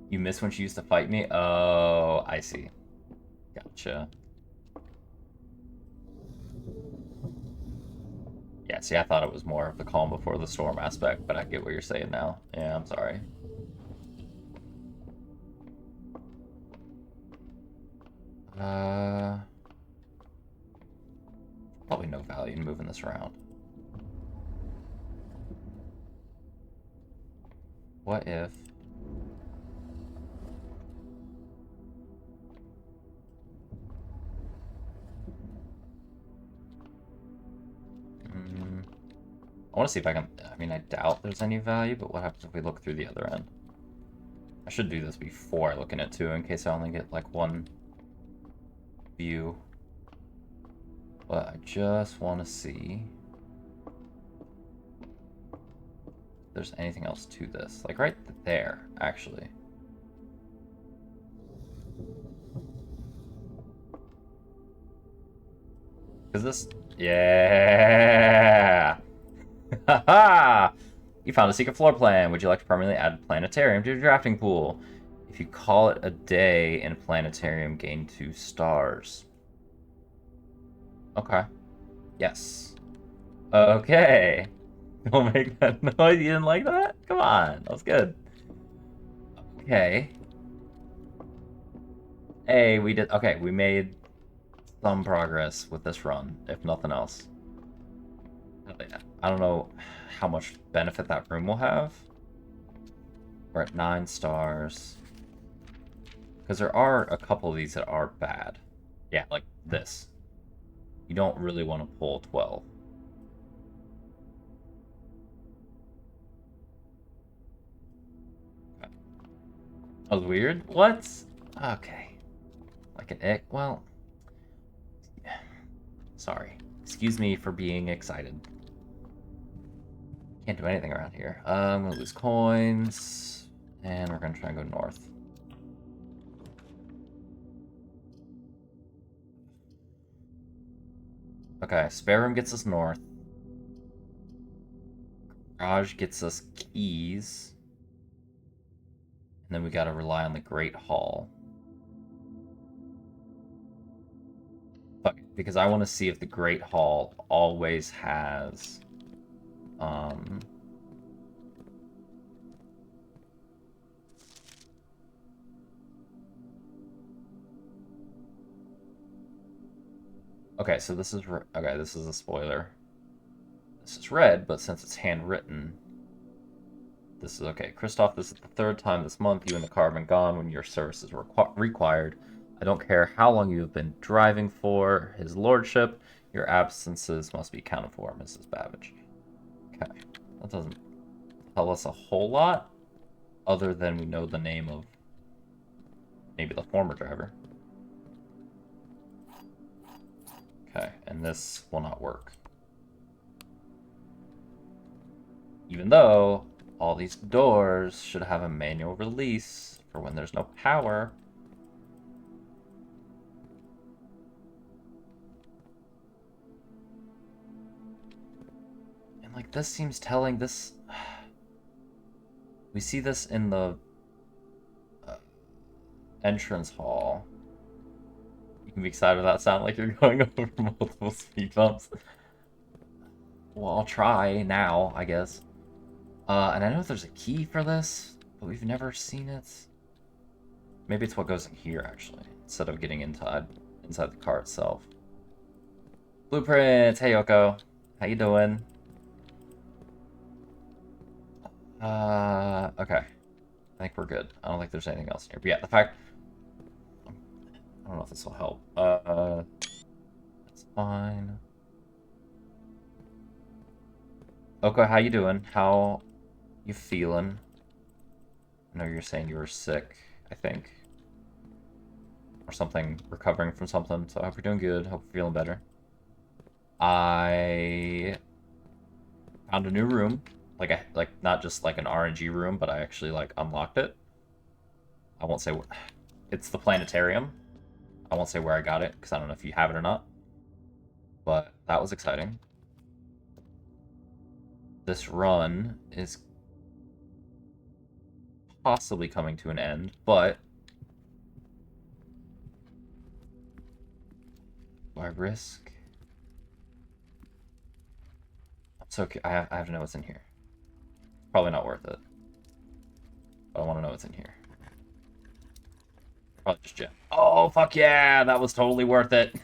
You miss when she used to fight me? Oh, I see. Gotcha. Yeah, see, I thought it was more of the calm before the storm aspect, but I get what you're saying now. Yeah, I'm sorry. Probably no value in moving this around. What if... I want to see if I can... I mean, I doubt there's any value, but what happens if we look through the other end? I should do this before I look in it, too, in case I only get, like, one view. But I just want to see if there's anything else to this. Like, right there, actually. Because this... Yeah! Haha! You found a secret floor plan. Would you like to permanently add a planetarium to your drafting pool? If you call it a day in planetarium, gain 2 stars. Okay. Yes. Okay. Don't make that noise. You didn't like that? Come on. That was good. Okay. Hey, we did... Okay, we made some progress with this run, if nothing else. I don't know how much benefit that room will have. We're at 9 stars. Because there are a couple of these that are bad. Yeah, like this. You don't really want to pull 12. Okay. That was weird. What? Okay. Like an ick? Well... Sorry. Excuse me for being excited. Can't do anything around here. I'm gonna lose coins, and we're gonna try and go north. Okay, spare room gets us north. Garage gets us keys. And then we gotta rely on the Great Hall. Because I want to see if the Great Hall always has... Okay, so this is... Okay, this is a spoiler. This is red, but since it's handwritten... This is okay. Kristoff, this is the 3rd time this month you and the car have been gone when your service is required. I don't care how long you have been driving for, his lordship. Your absences must be accounted for, Mrs. Babbage. Okay. That doesn't tell us a whole lot, other than we know the name of maybe the former driver. Okay, and this will not work. Even though all these doors should have a manual release for when there's no power. And like this seems telling this. We see this in the entrance hall. You can be excited without sound like you're going over multiple speed bumps. Well, I'll try now, I guess. And I know there's a key for this, but we've never seen it. Maybe it's what goes in here, actually, instead of getting inside the car itself. Blueprints! Hey, Yoko. How you doing? Okay. I think we're good. I don't think there's anything else in here. But yeah, the fact... I don't know if this will help. That's fine. Oko, how you doing? How you feeling? I know you're saying you were sick, I think. Or something, recovering from something, so I hope you're doing good. Hope you're feeling better. I found a new room. Like not just like an RNG room, but I actually like unlocked it. I won't say what... It's the planetarium. I won't say where I got it, because I don't know if you have it or not. But that was exciting. This run is possibly coming to an end, but do I risk? It's okay. I have to know what's in here. Probably not worth it, but I want to know what's in here. Probably just gem. Oh fuck yeah! That was totally worth it.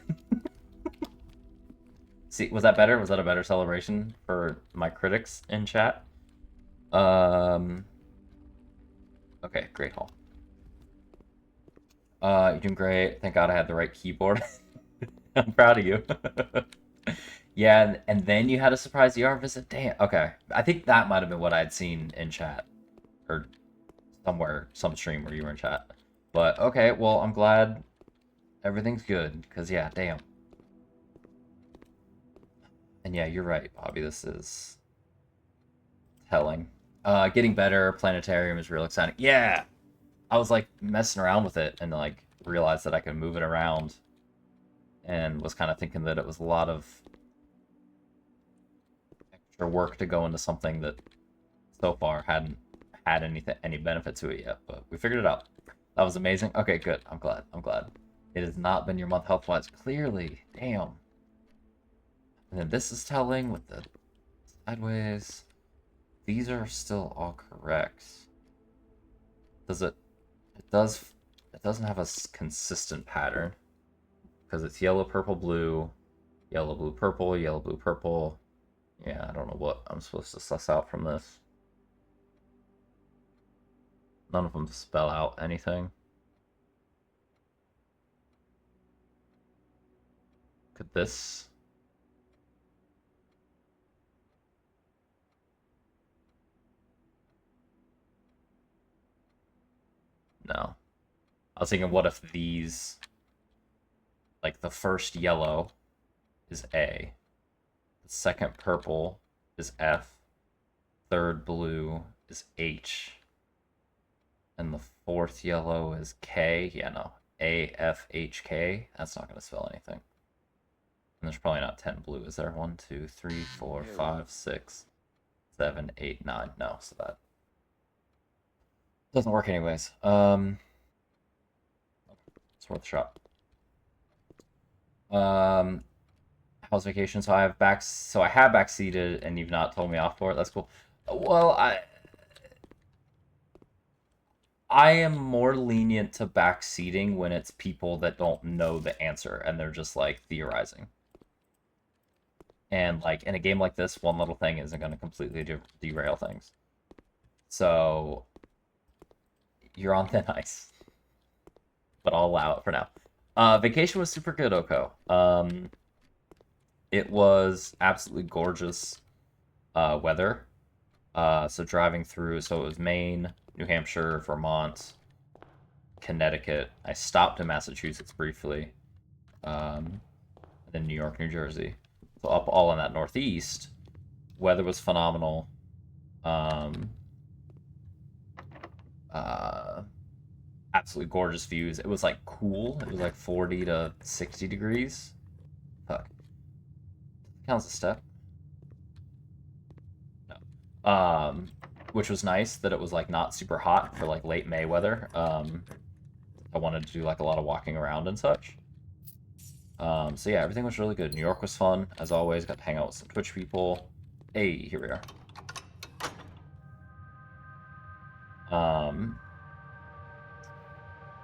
See, was that better? Was that a better celebration for my critics in chat? Okay, great haul. You're doing great. Thank God I had the right keyboard. I'm proud of you. Yeah, and then you had a surprise ER visit. Damn. Okay, I think that might have been what I'd seen in chat, or somewhere, some stream where you were in chat. But okay, well, I'm glad everything's good. Cause yeah, damn. And yeah, you're right, Bobby. This is telling. Getting better. Planetarium is real exciting. Yeah, I was like messing around with it and like realized that I could move it around, and was kind of thinking that it was a lot of extra work to go into something that so far hadn't had any benefit to it yet. But we figured it out. That was amazing. Okay, good. I'm glad. I'm glad. It has not been your month health-wise. Clearly. Damn. And then this is telling with the sideways. These are still all correct. Does it? It does. It doesn't have a consistent pattern because it's yellow, purple, blue, yellow, blue, purple, yellow, blue, purple. Yeah, I don't know what I'm supposed to suss out from this. None of them spell out anything. Could this? No. I was thinking, what if these, like the first yellow is A, the second purple is F, third blue is H, and the fourth yellow is K? Yeah, no. A, F, H, K? That's not going to spell anything. And there's probably not 10 blue, is there? 1, 2, 3, 4, 5, 6, 7, 8, 9. No, so that doesn't work anyways. It's worth a shot. How's vacation? So I have backseated and you've not told me off for it. That's cool. Well, I am more lenient to backseating when it's people that don't know the answer and they're just like theorizing. And like in a game like this, one little thing isn't going to completely derail things. So you're on thin ice, but I'll allow it for now. Vacation was super good, Oko. It was absolutely gorgeous weather. So driving through, so it was Maine, New Hampshire, Vermont, Connecticut. I stopped in Massachusetts briefly. And then New York, New Jersey. So up all in that northeast, weather was phenomenal. Absolutely gorgeous views. It was like cool. It was like 40 to 60 degrees. Fuck. Counts a step. No. Which was nice that it was like not super hot for like late May weather. I wanted to do like a lot of walking around and such. So yeah, everything was really good. New York was fun, as always. Got to hang out with some Twitch people. Hey, here we are.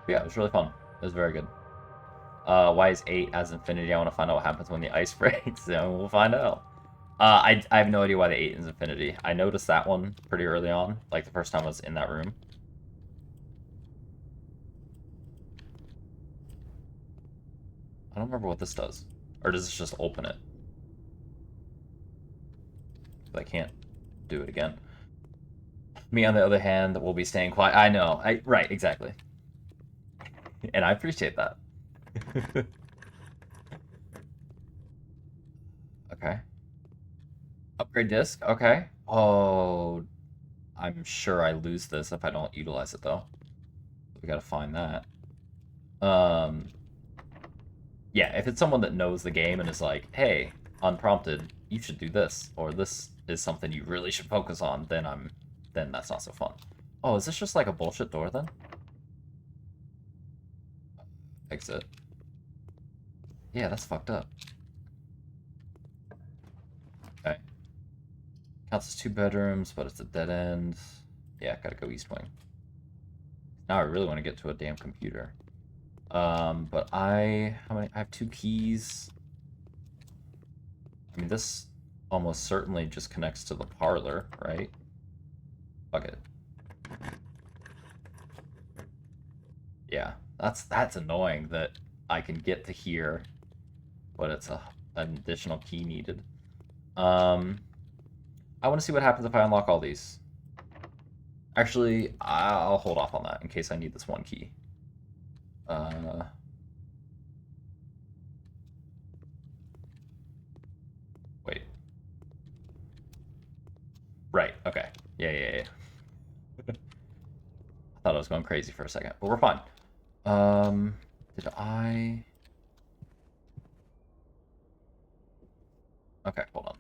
Yeah, it was really fun. It was very good. Why is 8 as infinity? I want to find out what happens when the ice breaks, and we'll find out. I have no idea why the 8 is infinity. I noticed that one pretty early on, like the first time I was in that room. I don't remember what this does. Or does this just open it? I can't do it again. Me, on the other hand, will be staying quiet. I know. Right, exactly. And I appreciate that. Okay. Upgrade disc? Okay. Oh, I'm sure I lose this if I don't utilize it, though. We gotta find that. Yeah, if it's someone that knows the game and is like, hey, unprompted, you should do this, or this is something you really should focus on, then that's not so fun. Oh, is this just like a bullshit door, then? Exit. Yeah, that's fucked up. Okay. Counts as 2 bedrooms, but it's a dead end. Yeah, gotta go east wing. Now I really want to get to a damn computer. But I have 2 keys. I mean, this almost certainly just connects to the parlor, right? Fuck it. Yeah, that's annoying that I can get to here, but it's an additional key needed. I want to see what happens if I unlock all these. Actually, I'll hold off on that in case I need this one key. Wait. Right, okay. Yeah. I thought I was going crazy for a second, but we're fine. Did I... Okay, hold on.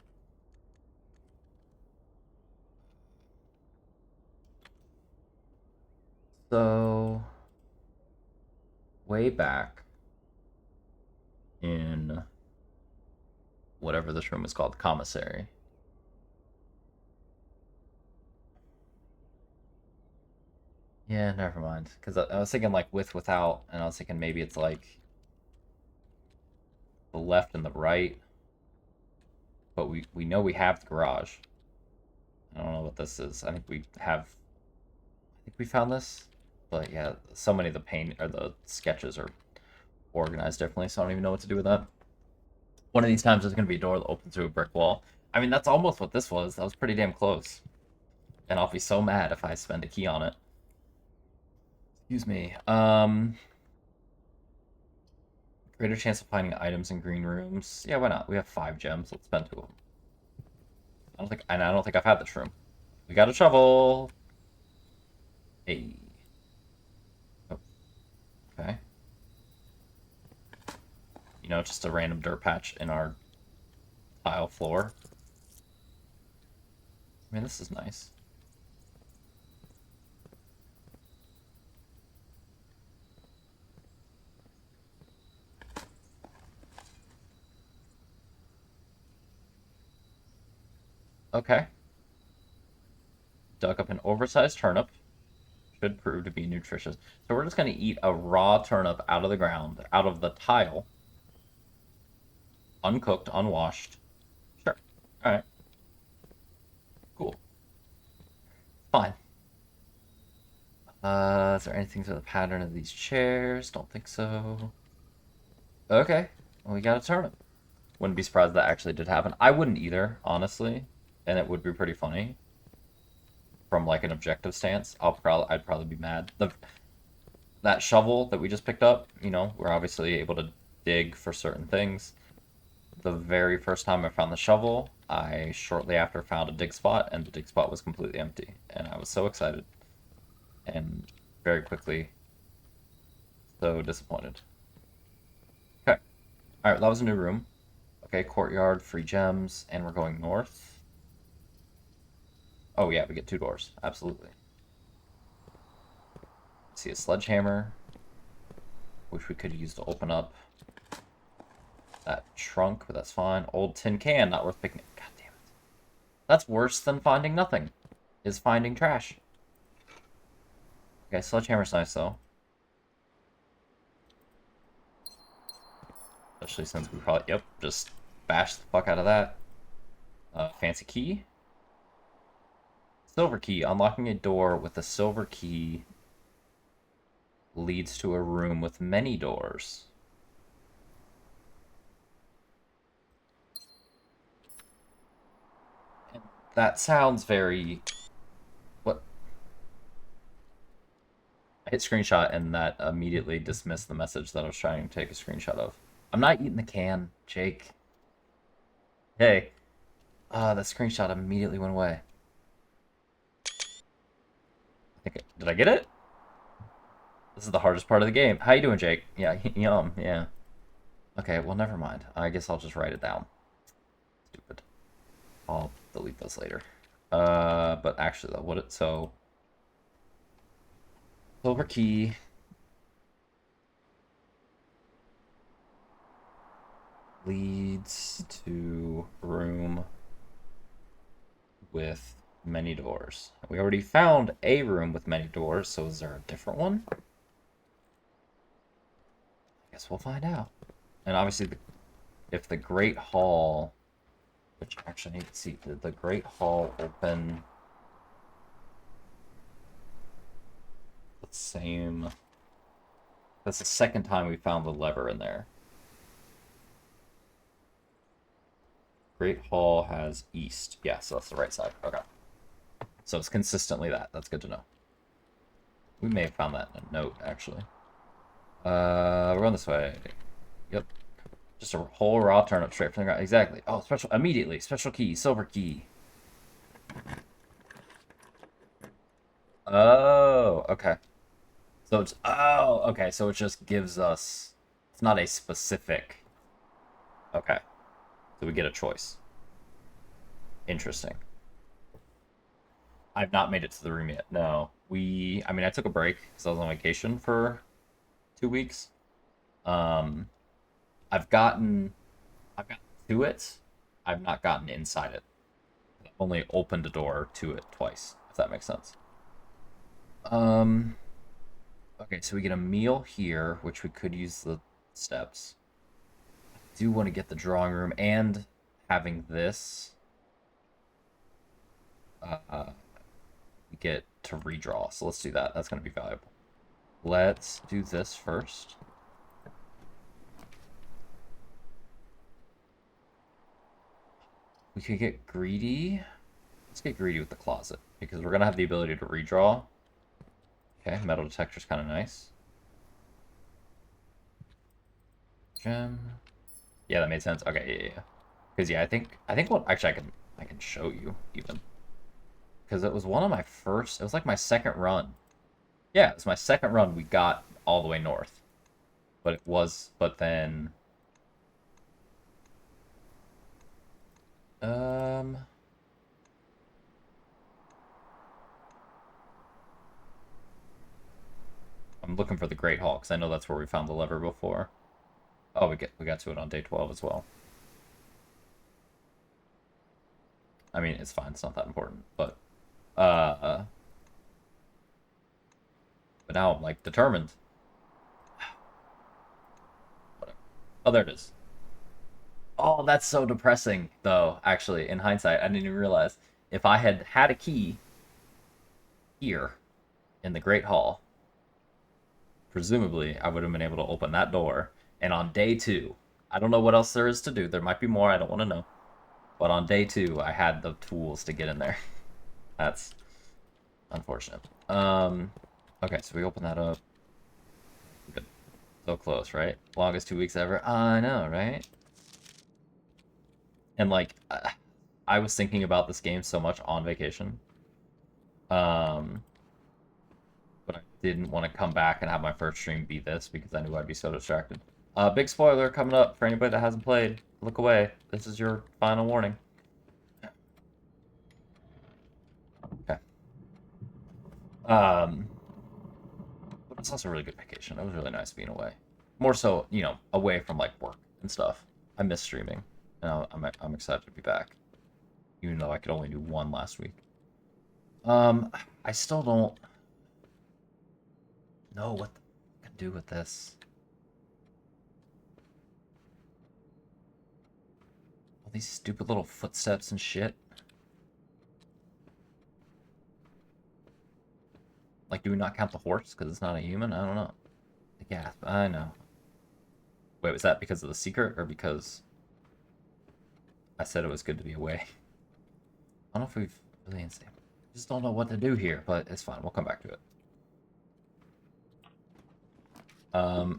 So... way back in whatever this room is called, commissary. Yeah, never mind. Because I was thinking like with, without, and I was thinking maybe it's like the left and the right. But we know we have the garage. I don't know what this is. I think we found this. But yeah, so many of the paint or the sketches are organized differently, so I don't even know what to do with that. One of these times there's going to be a door that opens through a brick wall. I mean, that's almost what this was. That was pretty damn close. And I'll be so mad if I spend a key on it. Excuse me. Greater chance of finding items in green rooms. Yeah, why not? We have 5 gems. Let's spend 2 of them. I don't think I've had this room. We got a shovel. Hey. Oh. Okay. You know, just a random dirt patch in our tile floor. I mean, this is nice. Okay. Dug up an oversized turnip. Should prove to be nutritious. So we're just going to eat a raw turnip out of the ground, out of the tile. Uncooked, unwashed. Sure. Alright. Cool. Fine. Is there anything to the pattern of these chairs? Don't think so. Okay. Well, we got a turnip. Wouldn't be surprised that actually did happen. I wouldn't either, honestly. And it would be pretty funny. From like an objective stance. I'd probably be mad. that shovel that we just picked up, you know, we're obviously able to dig for certain things. The very first time I found the shovel, I shortly after found a dig spot, and the dig spot was completely empty. And I was so excited. And very quickly, so disappointed. Okay. Alright, that was a new room. Okay, courtyard, free gems, and we're going north. Oh yeah, we get 2 doors. Absolutely. See a sledgehammer, which we could use to open up that trunk, but that's fine. Old tin can, not worth picking. God damn it. That's worse than finding nothing, is finding trash. Okay, sledgehammer's nice, though. Especially since we probably, yep, just bash the fuck out of that. Fancy key. Silver key. Unlocking a door with a silver key leads to a room with many doors. And that sounds very... What? I hit screenshot and that immediately dismissed the message that I was trying to take a screenshot of. I'm not eating the can, Jake. Hey. That screenshot immediately went away. Did I get it? This is the hardest part of the game. How you doing, Jake? Yeah, yum, yeah. Okay, well, never mind. I guess I'll just write it down. Stupid. I'll delete those later. But actually, though, so... Silver key. Leads to room with many doors. We already found a room with many doors, so is there a different one? I guess we'll find out. And obviously, if the Great Hall, which actually I need to see, did the Great Hall open the same? That's the second time we found the lever in there. Great Hall has east. Yeah, so that's the right side. Okay. So it's consistently that. That's good to know. We may have found that in a note, actually. We're on this way. Yep. Just a whole raw turnip straight from the ground. Exactly. Oh, special. Immediately. Special key. Silver key. Oh, okay. So it's... Oh, okay. So it just gives us... It's not a specific... Okay. So we get a choice. Interesting. I've not made it to the room yet. No. I mean, I took a break because I was on vacation for 2 weeks. I've gotten to it. I've not gotten inside it. I've only opened a door to it twice, if that makes sense. Okay, so we get a meal here, which we could use the steps. I do want to get the drawing room and having this. We get to redraw, so let's do that. That's going to be valuable. Let's do this first. We could get greedy. Let's get greedy with the closet, because we're going to have the ability to redraw. Okay, metal detector's kind of nice. Gem. Yeah, that made sense. Okay, yeah. Because yeah, I think what actually I can show you even. Because it was one of my first, it was like my second run. Yeah, it was my second run we got all the way north. But then... I'm looking for the Great Hall, because I know that's where we found the lever before. Oh, we got to it on day 12 as well. I mean, it's fine, it's not that important, but now I'm, like, determined. Whatever. Oh, there it is. Oh, that's so depressing, though, actually, in hindsight. I didn't even realize. If I had had a key here in the Great Hall, presumably I would have been able to open that door. And on day 2, I don't know what else there is to do. There might be more, I don't want to know. But on day 2, I had the tools to get in there. That's unfortunate. Okay, so we open that up. So close, right? Longest 2 weeks ever. I know, right? And like, I was thinking about this game so much on vacation. But I didn't want to come back and have my first stream be this because I knew I'd be so distracted. Big spoiler coming up for anybody that hasn't played. Look away. This is your final warning. Okay. But it's also a really good vacation. It was really nice being away. More so, you know, away from like work and stuff. I miss streaming. And I'm excited to be back. Even though I could only do one last week. I still don't know what I can do with this. All these stupid little footsteps and shit. Like, do we not count the horse because it's not a human? I don't know. Yeah, I know. Wait, was that because of the secret or because I said it was good to be away? I don't know if we've really insane. Just don't know what to do here, but it's fine. We'll come back to it.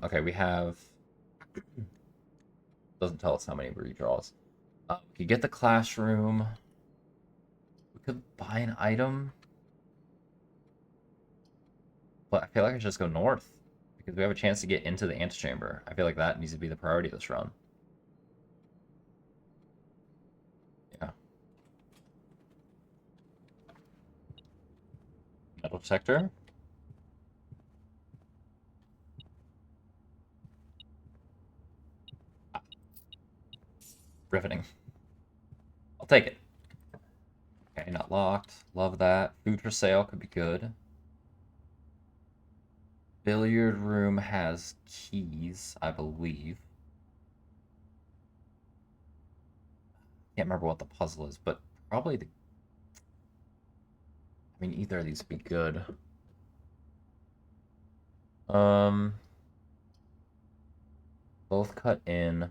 Okay, we have... Doesn't tell us how many redraws. We could get the classroom. We could buy an item. But I feel like I should just go north. Because we have a chance to get into the antechamber. I feel like that needs to be the priority of this run. Yeah. Metal detector. Riveting. I'll take it. Okay, not locked. Love that. Food for sale could be good. Billiard room has keys, I believe. Can't remember what the puzzle is, but probably the... I mean, either of these would be good. Both cut in.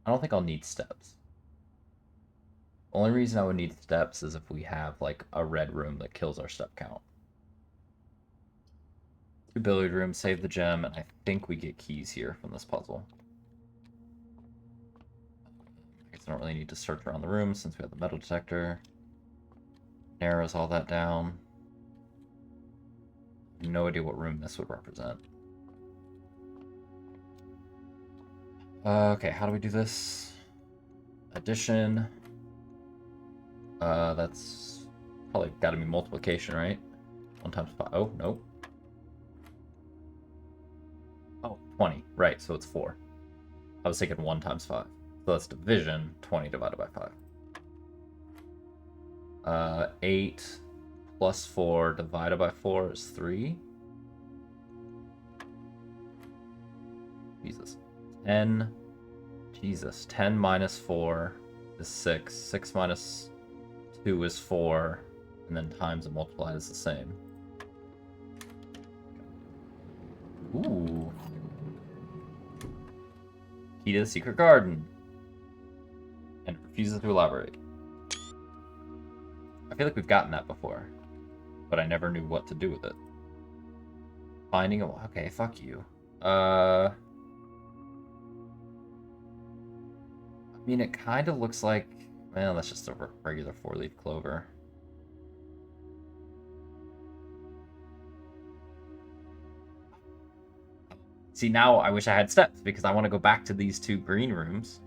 I don't think I'll need steps. Only reason I would need steps is if we have, like, a red room that kills our step count. Two billiard rooms, save the gem, and I think we get keys here from this puzzle. I guess I don't really need to search around the room since we have the metal detector. Narrows all that down. No idea what room this would represent. Okay, how do we do this? Addition. That's probably got to be multiplication, right? 1 times 5. Oh, no. Oh, 20. Right, so it's 4. I was thinking 1 times 5. So that's division. 20 divided by 5. 8 plus 4 divided by 4 is 3. Jesus. 10. Jesus. 10 minus 4 is 6. 6 minus 2 is 4. And then times and multiplied is the same. Ooh. Key to the secret garden. And refuses to elaborate. I feel like we've gotten that before. But I never knew what to do with it. Finding a... Okay, fuck you. I mean, it kind of looks like... Well, that's just a regular 4-leaf clover. See, now I wish I had steps, because I want to go back to these 2 green rooms.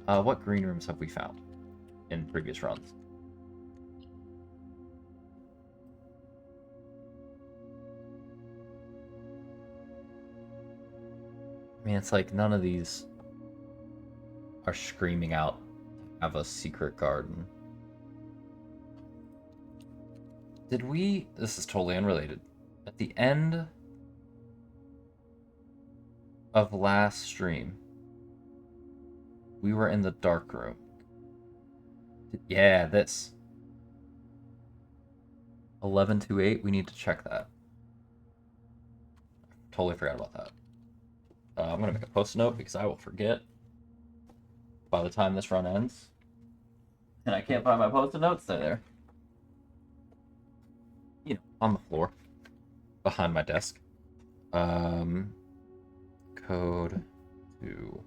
What green rooms have we found in previous runs? I mean, it's like none of these are screaming out to have a secret garden. Did we... This is totally unrelated. At the end of last stream, we were in the dark room. Yeah, this. 1128, we need to check that. Totally forgot about that. I'm going to make a post note because I will forget by the time this run ends. And I can't find my post-it notes. They're there. You know, on the floor. Behind my desk. Code to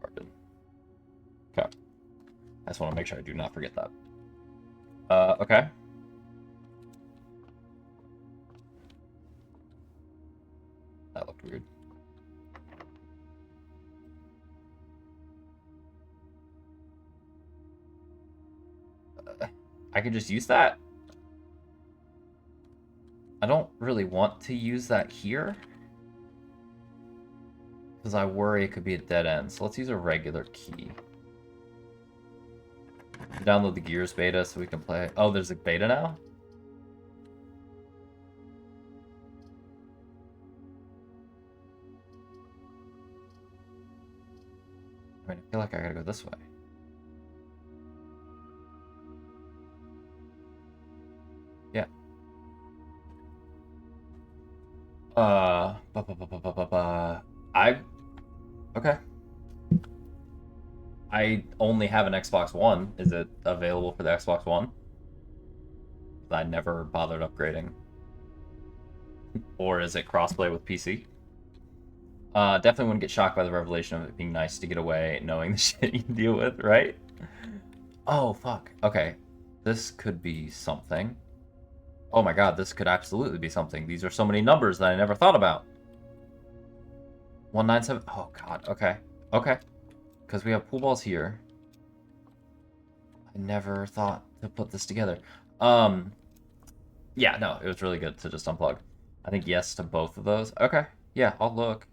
garden. Okay. I just want to make sure I do not forget that. Okay. That looked weird. I could just use that. I don't really want to use that here, because I worry it could be a dead end. So let's use a regular key. Download the Gears beta so we can play. Oh, there's a beta now? I mean, I feel like I gotta go this way. Yeah. Okay. I only have an Xbox One. Is it available for the Xbox One? I never bothered upgrading. Or is it crossplay with PC? Definitely wouldn't get shocked by the revelation of it being nice to get away knowing the shit you deal with, right? Oh, fuck. Okay. This could be something. Oh my god, this could absolutely be something. These are so many numbers that I never thought about. 197. Oh god, okay. Okay. Because we have pool balls here. I never thought to put this together. Yeah, no, it was really good to just unplug. I think yes to both of those. Okay, yeah, I'll look.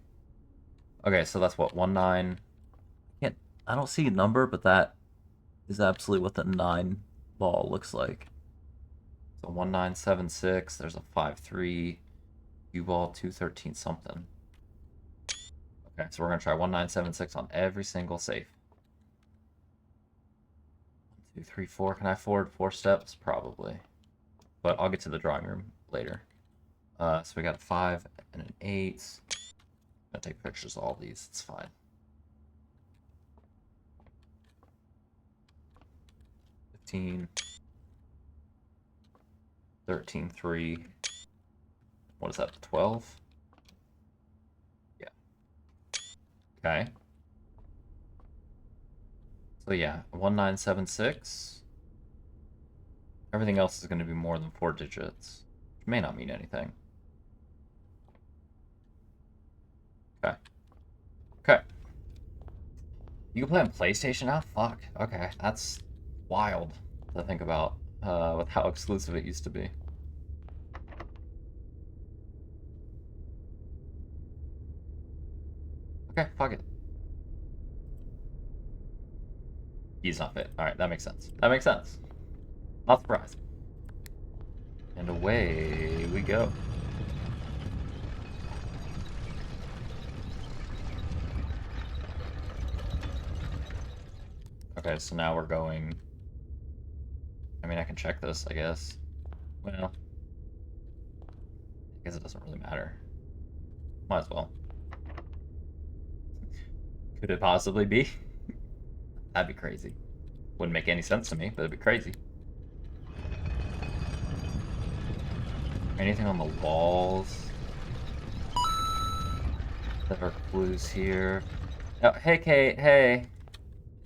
Okay, so that's what, 19. I don't see a number, but that is absolutely what the 9 ball looks like. So 1976, there's a 53, U ball 213 something. Okay, so we're gonna try 1976 on every single safe. 1, 2, 3, 4. Can I afford 4 steps? Probably. But I'll get to the drawing room later. So we got a 5 and an 8. I'm gonna take pictures of all these, it's fine. 15. 13, 3. What is that, 12? Yeah. Okay. So yeah, 1976. Everything else is going to be more than 4 digits, which may not mean anything. Okay. Okay. You can play on PlayStation now? Fuck. Okay, that's wild to think about with how exclusive it used to be. Okay, fuck it. He's not fit. Alright, that makes sense. That makes sense. Not surprised. And away we go. Okay, so now we're going... I mean, I can check this, I guess. Well... I guess it doesn't really matter. Might as well. Could it possibly be? That'd be crazy. Wouldn't make any sense to me, but it'd be crazy. Anything on the walls? There are clues here. Oh, hey, Kate, hey.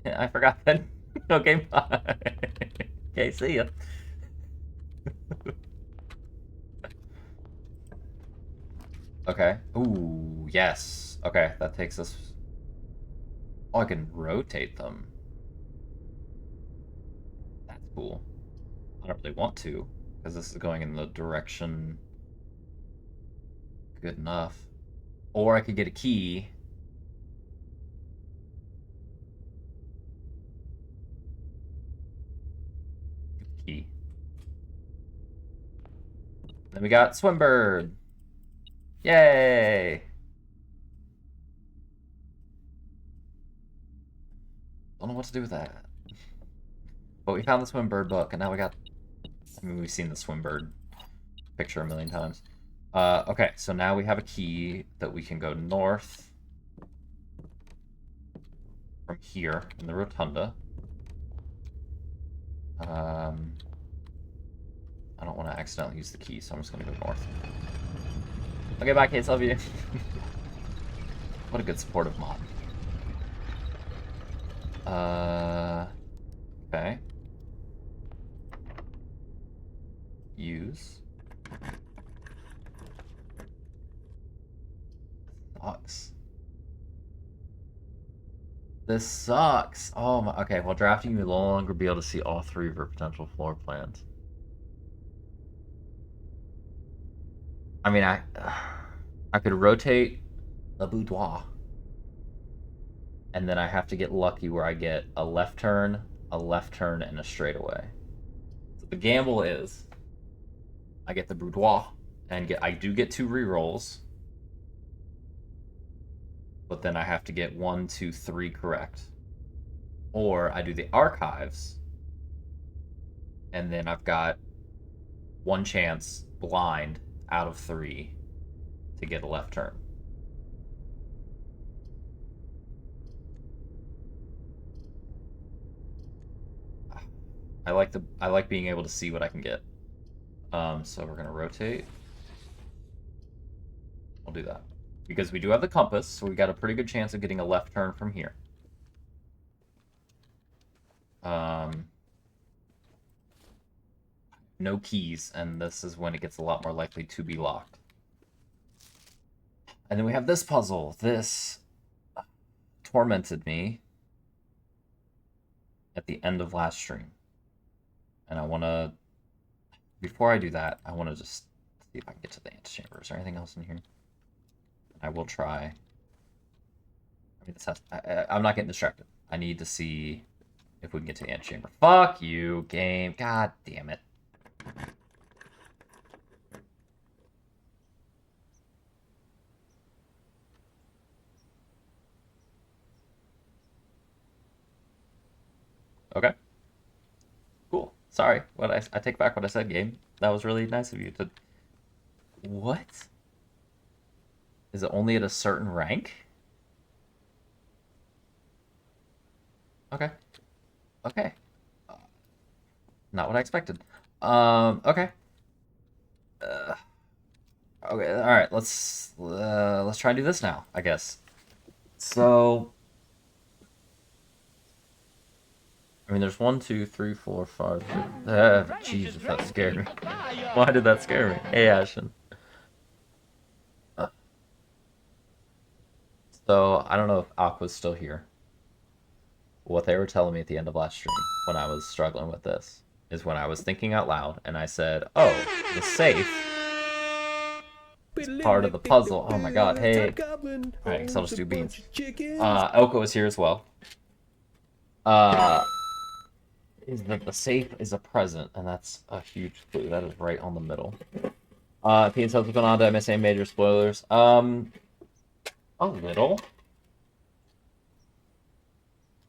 I forgot that. Okay, bye. Okay, see ya. Okay. Ooh, yes. Okay, that takes us... Oh, I can rotate them. That's cool. I don't really want to, because this is going in the direction... Good enough. Or I could get a key. Key. Then we got Swimbird. Yay! Don't know what to do with that. But we found the Swimbird book, and now we got... I mean, we've seen the Swimbird picture a million times. Okay, so now we have a key that we can go north from here in the rotunda. I don't want to accidentally use the key, so I'm just going to go north. Okay, bye, Case. Love you. What a good supportive mod. Okay. Use. Sucks. This sucks. Oh my. Okay, while drafting, you will no longer be able to see all 3 of your potential floor plans. I mean, I could rotate the boudoir. And then I have to get lucky where I get a left turn, and a straightaway. So the gamble is I get the boudoir and I do get 2 rerolls. But then I have to get 1, 2, 3 correct. Or I do the archives, and then I've got 1 chance blind out of 3 to get a left turn. I like being able to see what I can get. So we're gonna rotate. I'll do that. Because we do have the compass, so we got a pretty good chance of getting a left turn from here. No keys, and this is when it gets a lot more likely to be locked. And then we have this puzzle. This tormented me at the end of last stream. And I want to, before I do that, I want to just see if I can get to the antechamber. Is there anything else in here? I will try. I mean, this has, I'm not getting distracted. I need to see if we can get to the antechamber. Fuck you, game. God damn it. Okay. Cool. Sorry. I take back what I said, game. That was really nice of you to... What? Is it only at a certain rank? Okay. Okay. Not what I expected. Okay. Okay, alright, let's try and do this now, I guess. So... I mean, there's 1, 2, 3, 4, 5, 6... Jesus, that scared me. Why did that scare me? Hey, Ashen. So, I don't know if Aqua's still here. What they were telling me at the end of last stream, when I was struggling with this, is when I was thinking out loud, and I said, oh, the safe is part of the puzzle. Oh my god, hey. Alright, so I'll just do beans. Oko is here as well. Is that the safe is a present, and that's a huge clue. That is right on the middle. P and what's going on? Did I miss any major spoilers? A little.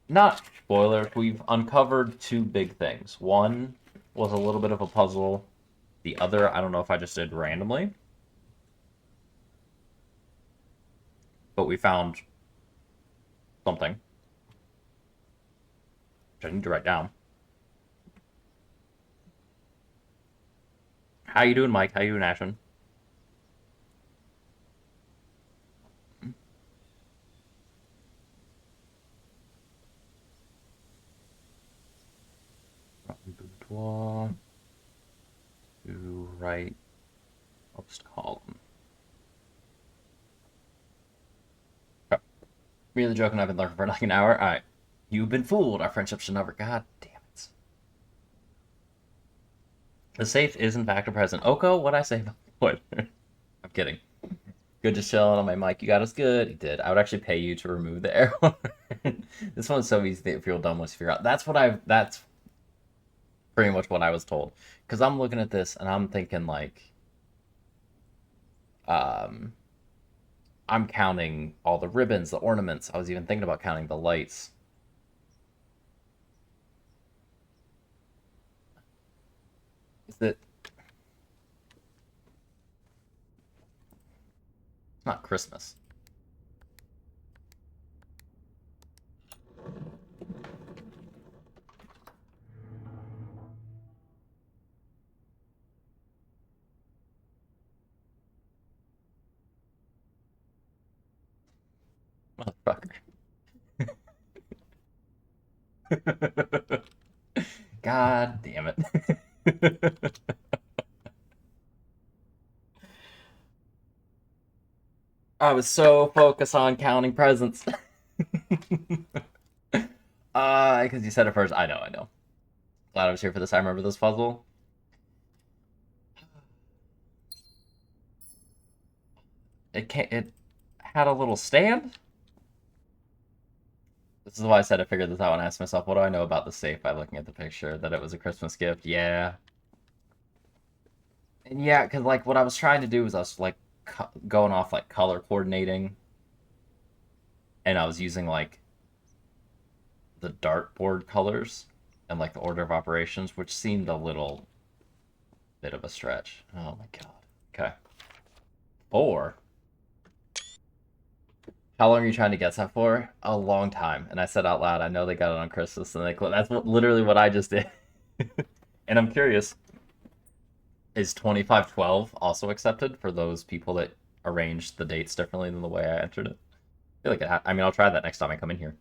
Not spoilers. We've uncovered 2 big things. One was a little bit of a puzzle. The other, I don't know if I just did randomly. But we found something. Which I need to write down. How you doing, Mike? How you doing, Ashen? Boudoir to right post column. Okay. Really joking, I've been lurking for like an hour. Alright. You've been fooled. Our friendship should never. God damn it. The safe is in fact a present. Oko, what'd I say? What? I'm kidding. Good just chilling on my mic. You got us good. He did. I would actually pay you to remove the arrow. This one's so easy that feel dumb once you figure out. That's pretty much what I was told. Because I'm looking at this and I'm thinking like, I'm counting all the ribbons, the ornaments. I was even thinking about counting the lights. Is it? It's not Christmas. God damn it. I was so focused on counting presents. Because you said it first. I know, I know. Glad I was here for this. I remember this puzzle. It had a little stand? This is why I said I figured this out and asked myself, what do I know about the safe by looking at the picture? That it was a Christmas gift? Yeah. And yeah, because, like, what I was trying to do was I was, like, going off, like, color coordinating. And I was using, like, the dartboard colors and, like, the order of operations, which seemed a little bit of a stretch. Oh, my God. Okay. 4. How long are you trying to get that for? A long time. And I said out loud, I know they got it on Christmas, and that's literally what I just did. And I'm curious, is 2512 also accepted for those people that arranged the dates differently than the way I entered it? I feel like I mean, I'll try that next time I come in here.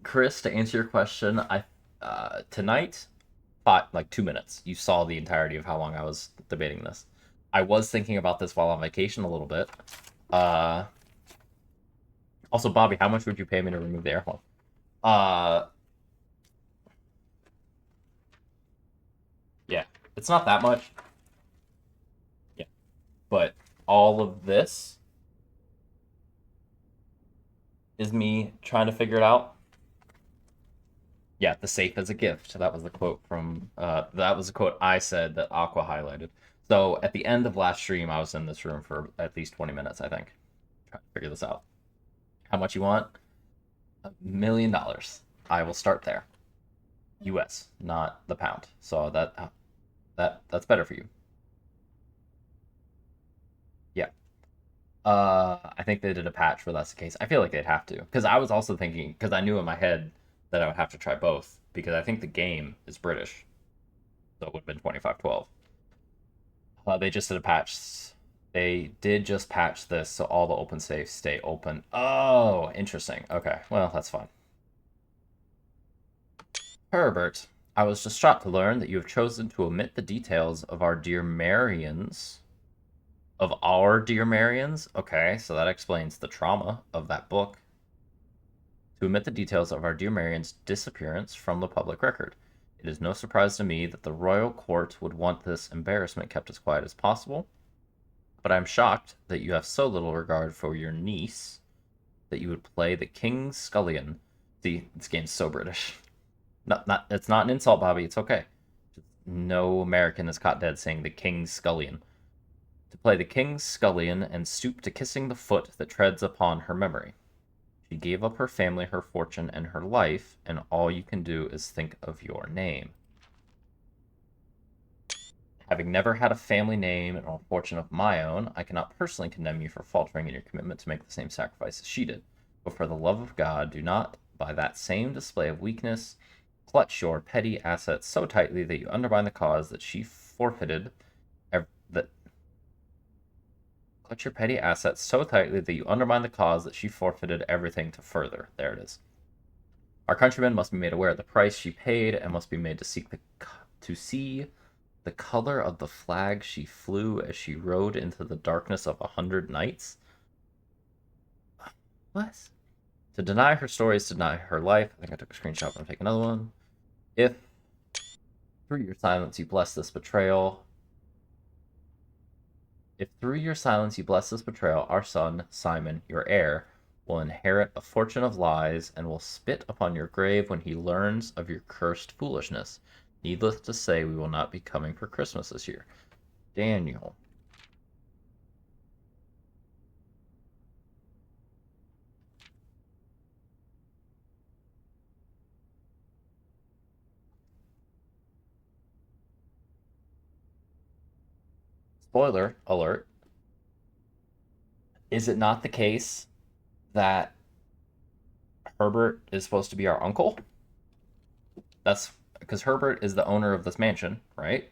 Chris, to answer your question, tonight, like 2 minutes. You saw the entirety of how long I was debating this. I was thinking about this while on vacation a little bit. Also, Bobby, how much would you pay me to remove the air horn? Yeah, it's not that much. Yeah, but all of this is me trying to figure it out. Yeah, the safe as a gift. That was the quote from. That was the quote I said that Aqua highlighted. So at the end of last stream, I was in this room for at least 20 minutes, I think, trying to figure this out. How much you want? $1 million. I will start there. U.S., not the pound. So that's better for you. Yeah. I think they did a patch where that's the case. I feel like they'd have to, because I was also thinking, because I knew in my head that I would have to try both, because I think the game is British, so it would have been 2512. They just did a patch. They did just patch this, so all the open safes stay open. Oh, interesting. Okay, well, that's fine. Herbert, I was just shocked to learn that you have chosen to omit the details of our dear Marians. Of our dear Marians? Okay, so that explains the trauma of that book. To omit the details of our dear Marian's disappearance from the public record. It is no surprise to me that the royal court would want this embarrassment kept as quiet as possible, but I'm shocked that you have so little regard for your niece that you would play the King's Scullion. See, this game's so British. It's not an insult, Bobby. It's okay. No American is caught dead saying the King's Scullion. To play the King's Scullion and stoop to kissing the foot that treads upon her memory. She gave up her family, her fortune, and her life, and all you can do is think of your name. Having never had a family name or fortune of my own, I cannot personally condemn you for faltering in your commitment to make the same sacrifice as she did. But for the love of God, do not, by that same display of weakness, clutch your petty assets so tightly that you undermine the cause that she forfeited. Clutch your petty assets so tightly that you undermine the cause that she forfeited everything to further. There it is. Our countrymen must be made aware of the price she paid and must be made to see the color of the flag she flew as she rode into the darkness of 100 nights. What? To deny her story is to deny her life. I think I took a screenshot, but I'll take another one. If through your silence you bless this betrayal, our son, Simon, your heir, will inherit a fortune of lies and will spit upon your grave when he learns of your cursed foolishness. Needless to say, we will not be coming for Christmas this year. Daniel. Spoiler alert. Is it not the case that Herbert is supposed to be our uncle? That's because Herbert is the owner of this mansion, right?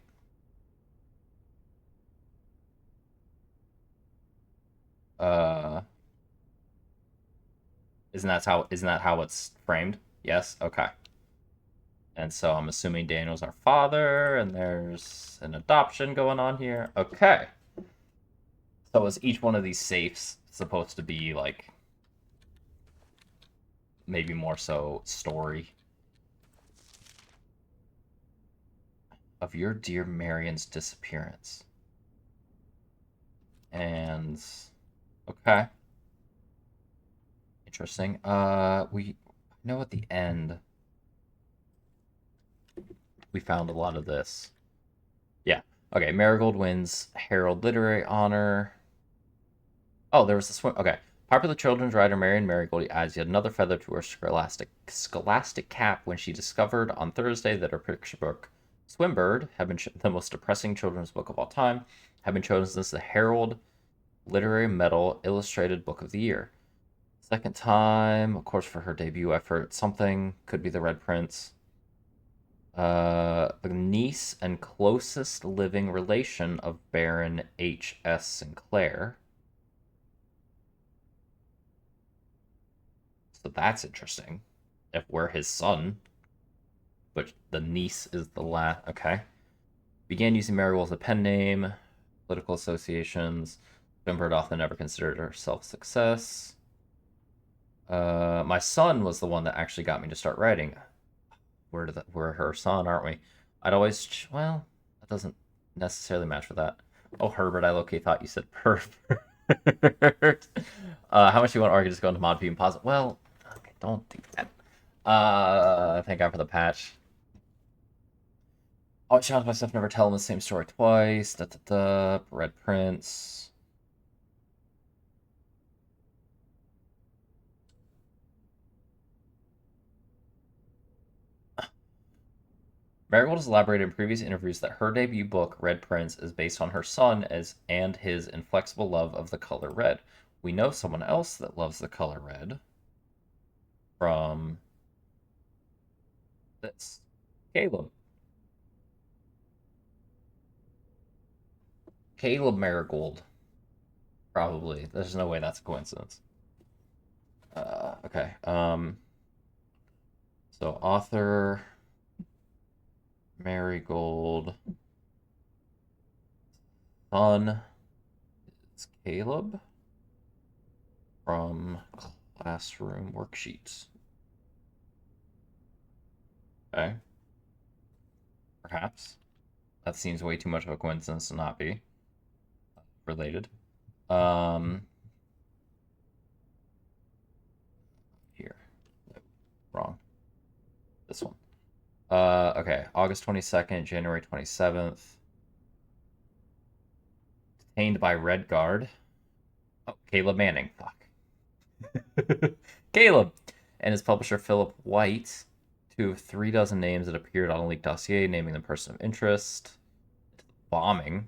Isn't that how it's framed? Yes? Okay. And so I'm assuming Daniel's our father, and there's an adoption going on here. Okay. So is each one of these safes supposed to be, like, maybe more so story? Of your dear Marion's disappearance. And... okay. Interesting. We know at the end we found a lot of this. Yeah. Okay, Marigold wins Herald Literary Honor. Oh, there was this one. Okay. Popular children's writer Marion Marigold adds yet another feather to her scholastic cap when she discovered on Thursday that her picture book, Swimbird, had been the most depressing children's book of all time, had been chosen as the Herald Literary Medal Illustrated Book of the Year. Second time, of course, for her debut effort. Something could be The Red Prince. The niece and closest living relation of Baron H.S. Sinclair. So that's interesting. If we're his son. But the niece is the last. Okay. Began using Marigold as a pen name. Political associations. Swimbird often never considered herself success. My son was the one that actually got me to start writing. We're her son, aren't we? I'd always... well, that doesn't necessarily match with that. Oh, Herbert, I low-key thought you said pervert. How much do you want Argus to go into mod and pause it? Well, okay, don't do that. Thank God for the patch. Always challenge myself, never tell him the same story twice. Red Prince. Marigold has elaborated in previous interviews that her debut book, Red Prince, is based on her son and his inflexible love of the color red. We know someone else that loves the color red from this. Caleb. Caleb Marigold. Probably. There's no way that's a coincidence. Okay. So author... Marigold. Son is Caleb from Classroom Worksheets. Okay. Perhaps. That seems way too much of a coincidence to not be related. Here. Wrong. This one. Okay, August 22nd, January 27th. Detained by Red Guard. Oh, Caleb Manning. Fuck. Caleb and his publisher Philip White, 2 of 3 dozen names that appeared on a leaked dossier naming them person of interest. Bombing.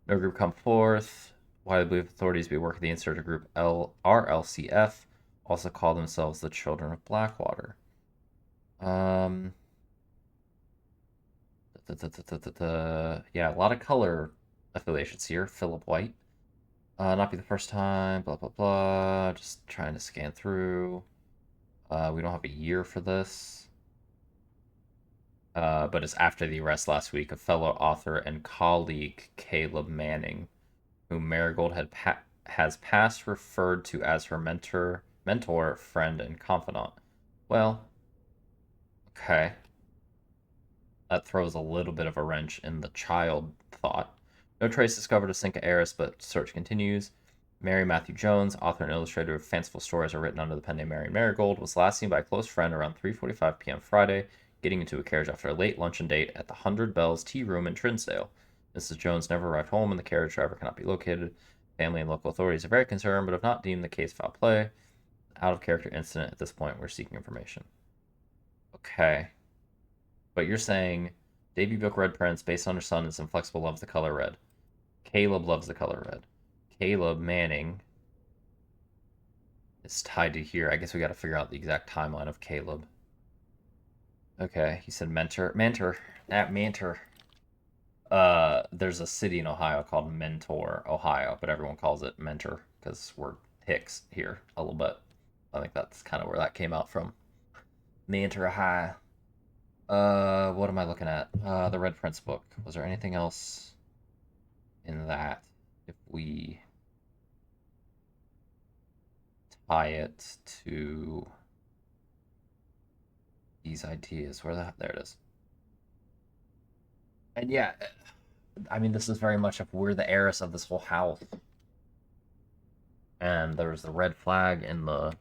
No group come forth. Why they believe authorities be working the insurgent group RLCF, also call themselves the Children of Blackwater. Yeah, a lot of color affiliations here. Philip White. Not be the first time, blah, blah, blah. Just trying to scan through. We don't have a year for this. But it's after the arrest last week of fellow author and colleague Caleb Manning, whom Marigold has past referred to as her mentor, friend, and confidant. Well... okay. That throws a little bit of a wrench in the child thought. No trace discovered of Cinca Eris, but search continues. Mary Matthew Jones, author and illustrator of fanciful stories are written under the pen name Marion Marigold, was last seen by a close friend around 3:45 p.m. Friday, getting into a carriage after a late luncheon date at the 100 Bells Tea Room in Trinsdale. Mrs. Jones never arrived home and the carriage driver cannot be located. Family and local authorities are very concerned, but have not deemed the case foul play. Out of character incident at this point, we're seeking information. Okay. But you're saying debut book Red Prince based on her son is inflexible loves the color red. Caleb loves the color red. Caleb Manning is tied to here. I guess we got to figure out the exact timeline of Caleb. Okay, he said Mentor. There's a city in Ohio called Mentor, Ohio, but everyone calls it Mentor because we're Hicks here a little bit. I think that's kind of where that came out from. Mantra High. What am I looking at? The Red Prince book. Was there anything else in that? If we tie it to these ideas, there it is. And yeah, I mean, this is very much if we're the heiress of this whole house. And there's the red flag in the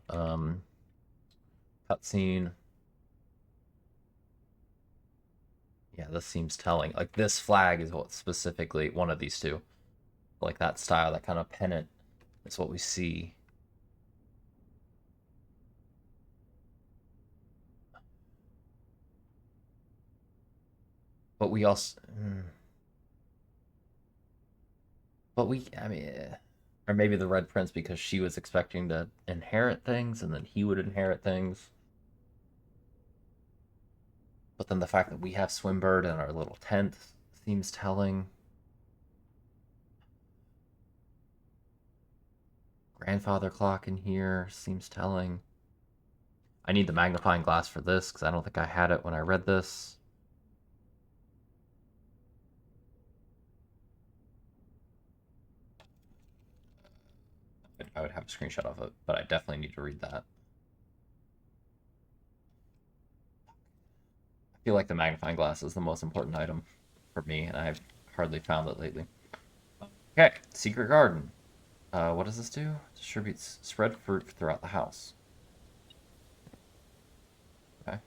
cutscene. Yeah, this seems telling. Like, this flag is what specifically, one of these two. Like, that style, that kind of pennant is what we see. But we also... I mean... Or maybe the Red Prince because she was expecting to inherit things, and then he would inherit things. But then the fact that we have Swimbird in our little tent seems telling. Grandfather clock in here seems telling. I need the magnifying glass for this because I don't think I had it when I read this. I would have a screenshot of it, but I definitely need to read that. I feel like the magnifying glass is the most important item for me, and I've hardly found it lately. Okay, Secret Garden. What does this do? Distributes spread fruit throughout the house. Okay.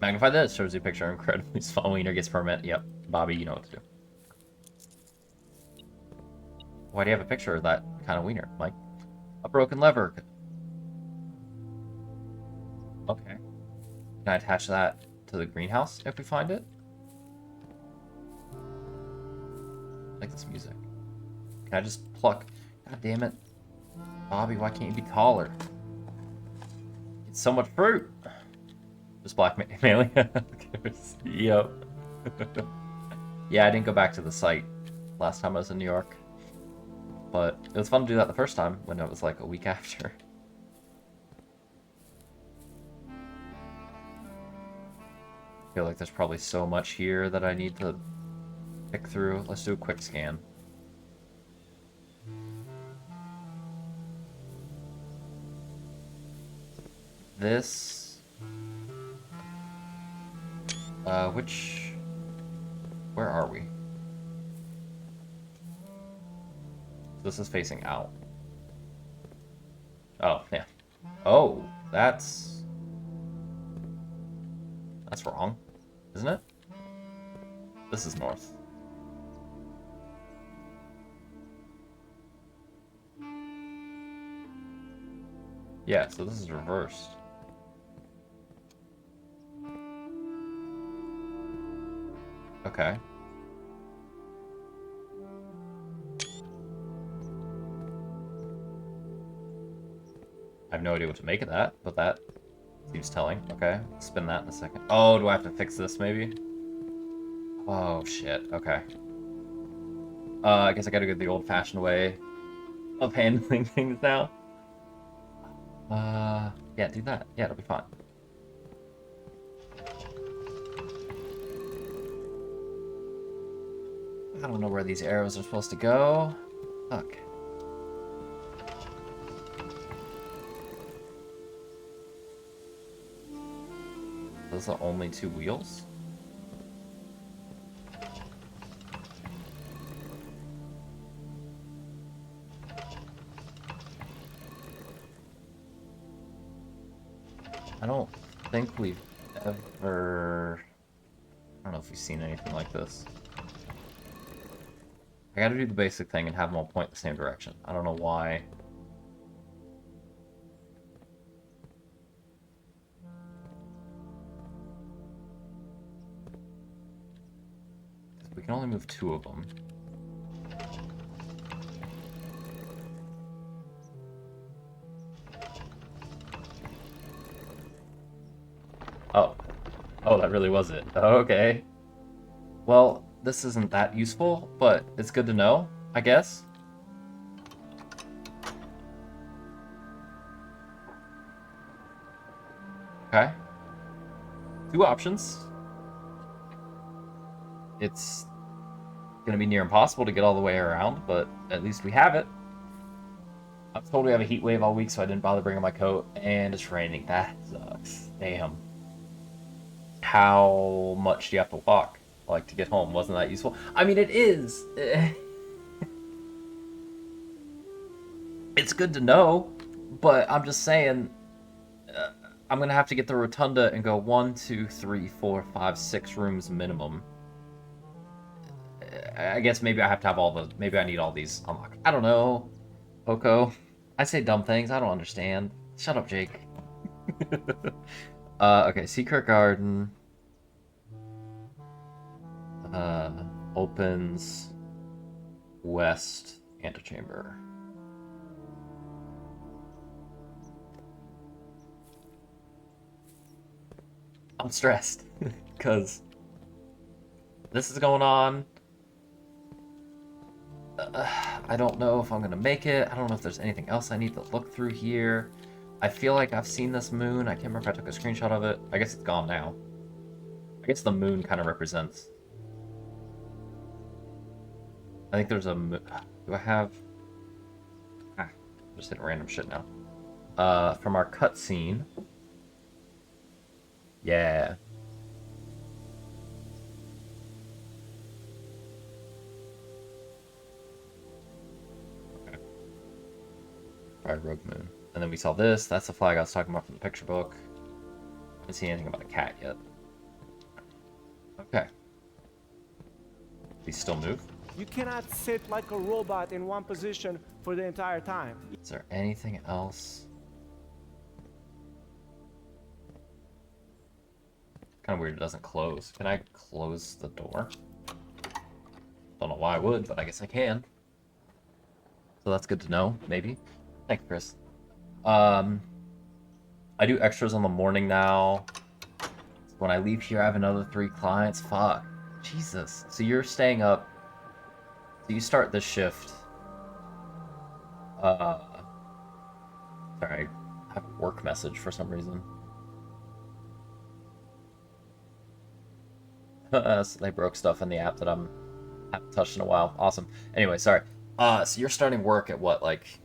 Magnify this. Shows you a picture. Incredibly small wiener gets permit. Yep. Bobby, you know what to do. Why do you have a picture of that kind of wiener, Mike? A broken lever. Okay. Can I attach that to the greenhouse if we find it? I like this music. Can I just pluck? God damn it. Bobby, why can't you be taller? It's so much fruit. Just blackmailing. Yep. Yeah, I didn't go back to the site last time I was in New York. But it was fun to do that the first time when it was like a week after. I feel like there's probably so much here that I need to pick through. Let's do a quick scan. This... Where are we? This is facing out. Oh, yeah. Oh, that's wrong, isn't it? This is north. Yeah, so this is reversed. Okay. I have no idea what to make of that, but that seems telling. Okay, spin that in a second. Oh, do I have to fix this maybe? Oh, shit. Okay. I guess I gotta go the old-fashioned way of handling things now. Yeah, do that. Yeah, it'll be fine. I don't know where these arrows are supposed to go. Fuck. Those are only 2 wheels? I don't think we've ever... I don't know if we've seen anything like this. I gotta do the basic thing and have them all point the same direction. I don't know why. We can only move 2 of them. Oh. Oh, that really was it. Okay. Well, this isn't that useful, but it's good to know. I guess. Okay. 2 options. It's gonna be near impossible to get all the way around, but at least we have it. I was told we have a heat wave all week, so I didn't bother bringing my coat, and it's raining. That sucks. Damn. How much do you have to walk, like, to get home? Wasn't that useful? I mean, it is. It's good to know, but I'm just saying, I'm gonna have to get the rotunda and go 1, 2, 3, 4, 5, 6 rooms minimum. I guess maybe I have to have all the. Maybe I need all these unlocked. I don't know. Poco, I say dumb things. I don't understand. Shut up, Jake. Okay, Secret Garden. Opens west antechamber. I'm stressed because this is going on. I don't know if I'm gonna make it. I don't know if there's anything else I need to look through here. I feel like I've seen this moon. I can't remember if I took a screenshot of it. I guess it's gone now. I guess the moon kind of represents. I think there's a. Do I have? I'm just hitting random shit now. From our cutscene. Yeah. Okay. Alright, Rogue Moon. And then we saw this. That's the flag I was talking about from the picture book. Didn't see anything about a cat yet. Okay. We still move? You cannot sit like a robot in one position for the entire time. Is there anything else? Kind of weird it doesn't close. Can I close the door? Don't know why I would, but I guess I can. So that's good to know, maybe. Thanks, Chris. I do extras on the morning now. When I leave here, I have another 3 clients. Fuck. Jesus. So you're staying up. So you start this shift. Sorry, I have a work message for some reason. So they broke stuff in the app that I haven't touched in a while. Awesome. Anyway, sorry. So you're starting work at what, like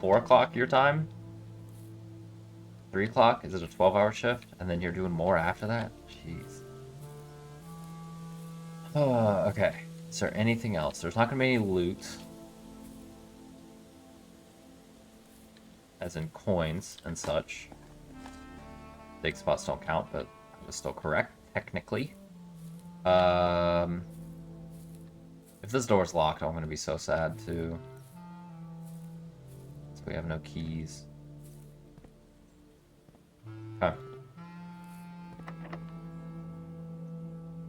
4 o'clock your time? 3 o'clock? Is it a 12-hour shift? And then you're doing more after that? Jeez. Okay. Is there anything else? There's not gonna be any loot. As in coins and such. Big spots don't count, but I was still correct, technically. If this door's locked, I'm gonna be so sad too. So we have no keys. Okay.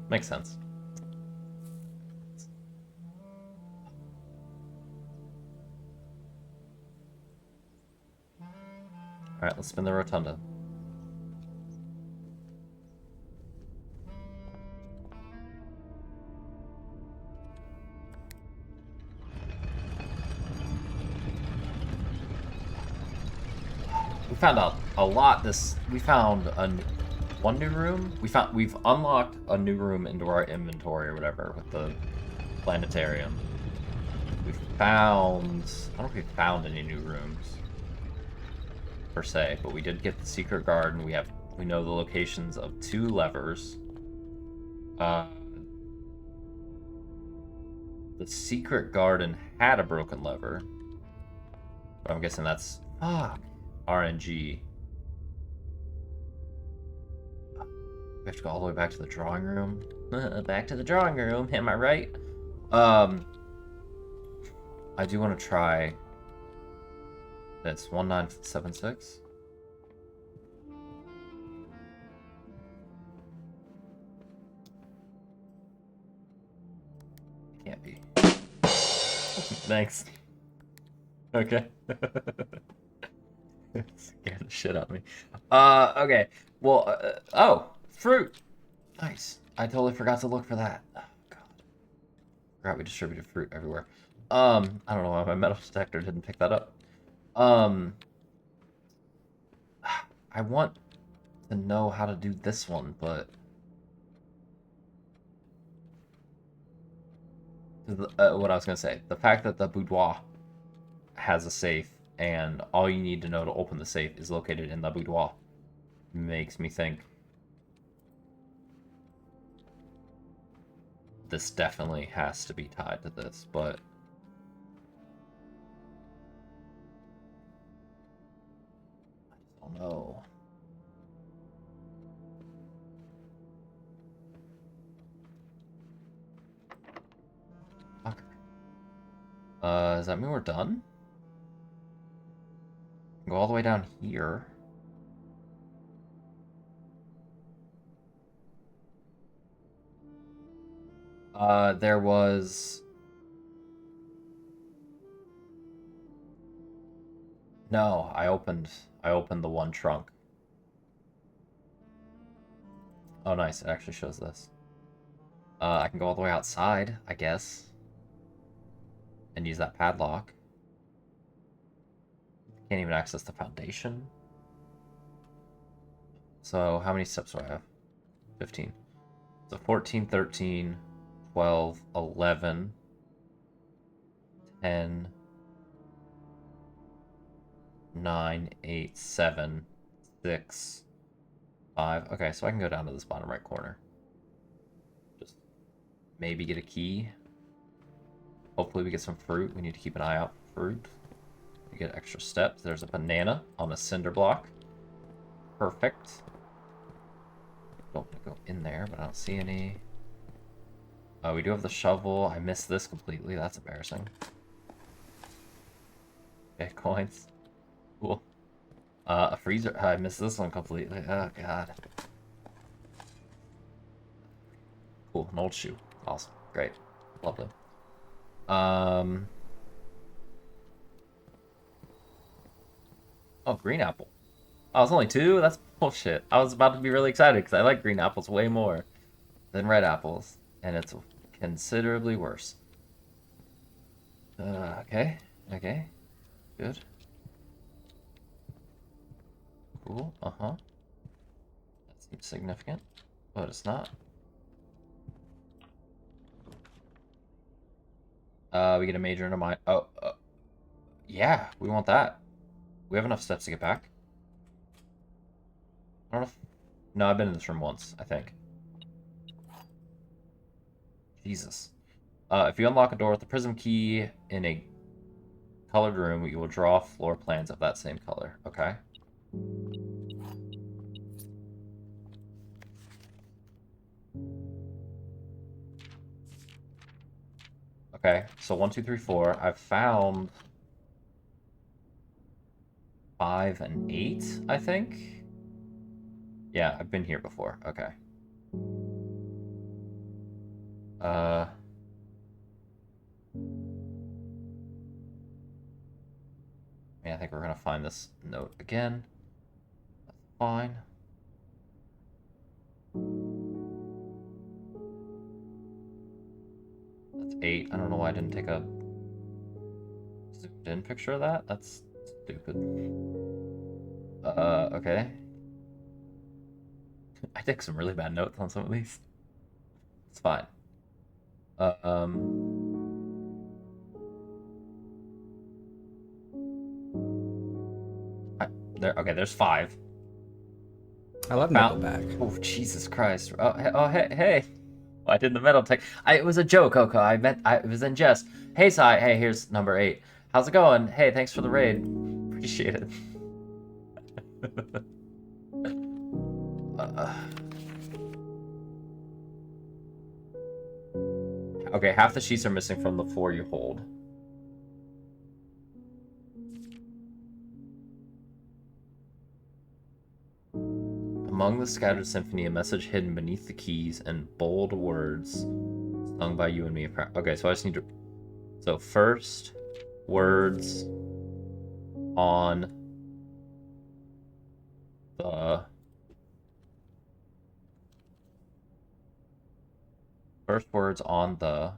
Makes sense. Alright, let's spin the rotunda. We found out a lot this. We found one new room. We've unlocked a new room into our inventory or whatever with the planetarium. We found. I don't know if we found any new rooms per se, but we did get the secret garden. We know the locations of 2 levers. The secret garden had a broken lever, but I'm guessing that's RNG. We have to go all the way back to the drawing room. Back to the drawing room, am I right? I do want to try this 1976. Can't be. Thanks. Okay. Scared the shit out of me. Okay. Well, oh, fruit. Nice. I totally forgot to look for that. Oh, God. Forgot we distributed fruit everywhere. I don't know why my metal detector didn't pick that up. I want to know how to do this one, but what I was gonna say, the fact that the boudoir has a safe and all you need to know to open the safe is located in the boudoir makes me think this definitely has to be tied to this, but I don't know. Okay. Does that mean we're done? Go all the way down here. There was... No, I opened the one trunk. Oh, nice. It actually shows this. I can go all the way outside, I guess. And use that padlock. Can't even access the foundation. So, how many steps do I have? 15. So, 14, 13, 12, 11, 10, 9, 8, 7, 6, 5. Okay, so I can go down to this bottom right corner. Just maybe get a key. Hopefully we get some fruit. We need to keep an eye out for fruit. We get extra steps. There's a banana on a cinder block. Perfect. Don't want to go in there, but I don't see any. We do have the shovel. I missed this completely. That's embarrassing. Okay, coins. Cool. A freezer. I missed this one completely. Oh, God. Cool. An old shoe. Awesome. Great. Lovely. Oh, green apple. Oh, it's only 2? That's bullshit. I was about to be really excited because I like green apples way more than red apples. And it's considerably worse. Okay. Okay. Good. Cool. Uh-huh. That seems significant, but it's not. We get a major and a minor. Oh, yeah, we want that. We have enough steps to get back. I don't know if... No, I've been in this room once, I think. Jesus. If you unlock a door with the prism key in a colored room, you will draw floor plans of that same color. Okay. Okay, so 1, 2, 3, 4. I've found 5 and 8, I think. Yeah, I've been here before. Okay. Yeah, I think we're gonna find this note again. That's fine. That's 8. I don't know why I didn't take a zoomed in picture of that. That's stupid. Okay. I took some really bad notes on some of these. It's fine. Okay, there's 5. I love Nickelback. Oh, Jesus Christ. Hey. I did the metal tech. It was a joke, Oko. It was in jest. Hey, Sai. Hey, here's number 8. How's it going? Hey, thanks for the raid. Appreciate it. Okay, half the sheets are missing from the 4 you hold. Among the scattered symphony, a message hidden beneath the keys and bold words sung by you and me. Okay, so I just need to... So first, words on the... First words on the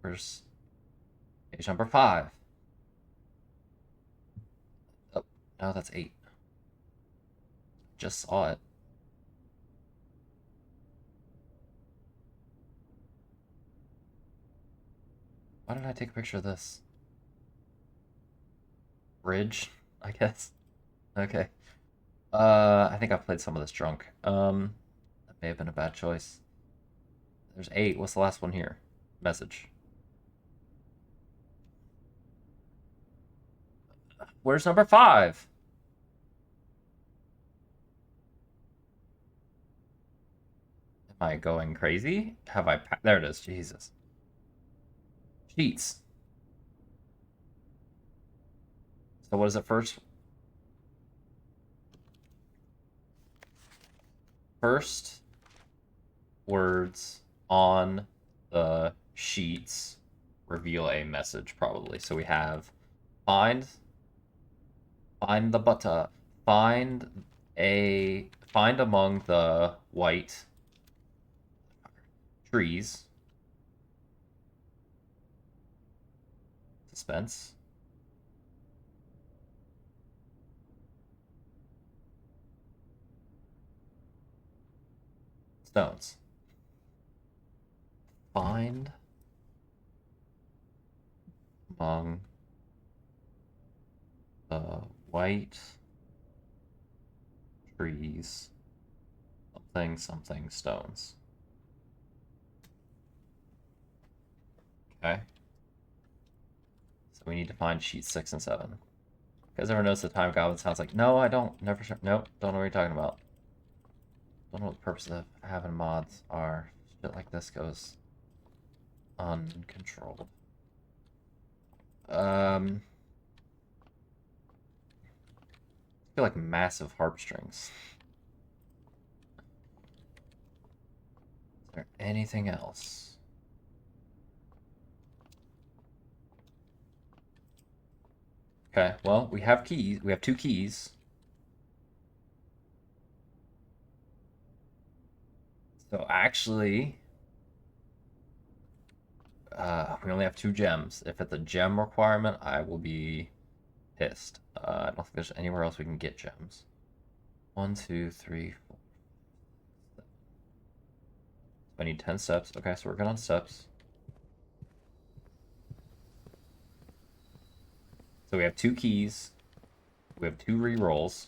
Where's page number 5? Oh, no, that's 8. Just saw it. Why did I take a picture of this? Bridge, I guess. Okay. I think I've played some of this drunk. That may have been a bad choice. There's 8. What's the last one here? Message. Where's number 5? Am I going crazy? Have I... There it is. Jesus. Cheats. So what is it first? First words on the sheets reveal a message, probably. So we have find the butter, find among the white trees. Suspense. Stones. Find among the white trees something stones. Okay. So we need to find sheets 6 and 7. You guys ever notice the time goblin sounds like, no, I don't. Never sure. Nope. Don't know what you're talking about. Don't know what the purpose of having mods are. Shit like this goes uncontrolled. I feel like massive harp strings. Is there anything else? Okay, well, we have keys. We have 2 keys. So actually, we only have 2 gems. If it's a gem requirement, I will be pissed. I don't think there's anywhere else we can get gems. 1, 2, 3, 4. So I need 10 steps. Okay, so we're good on steps. So we have 2 keys. We have 2 re-rolls.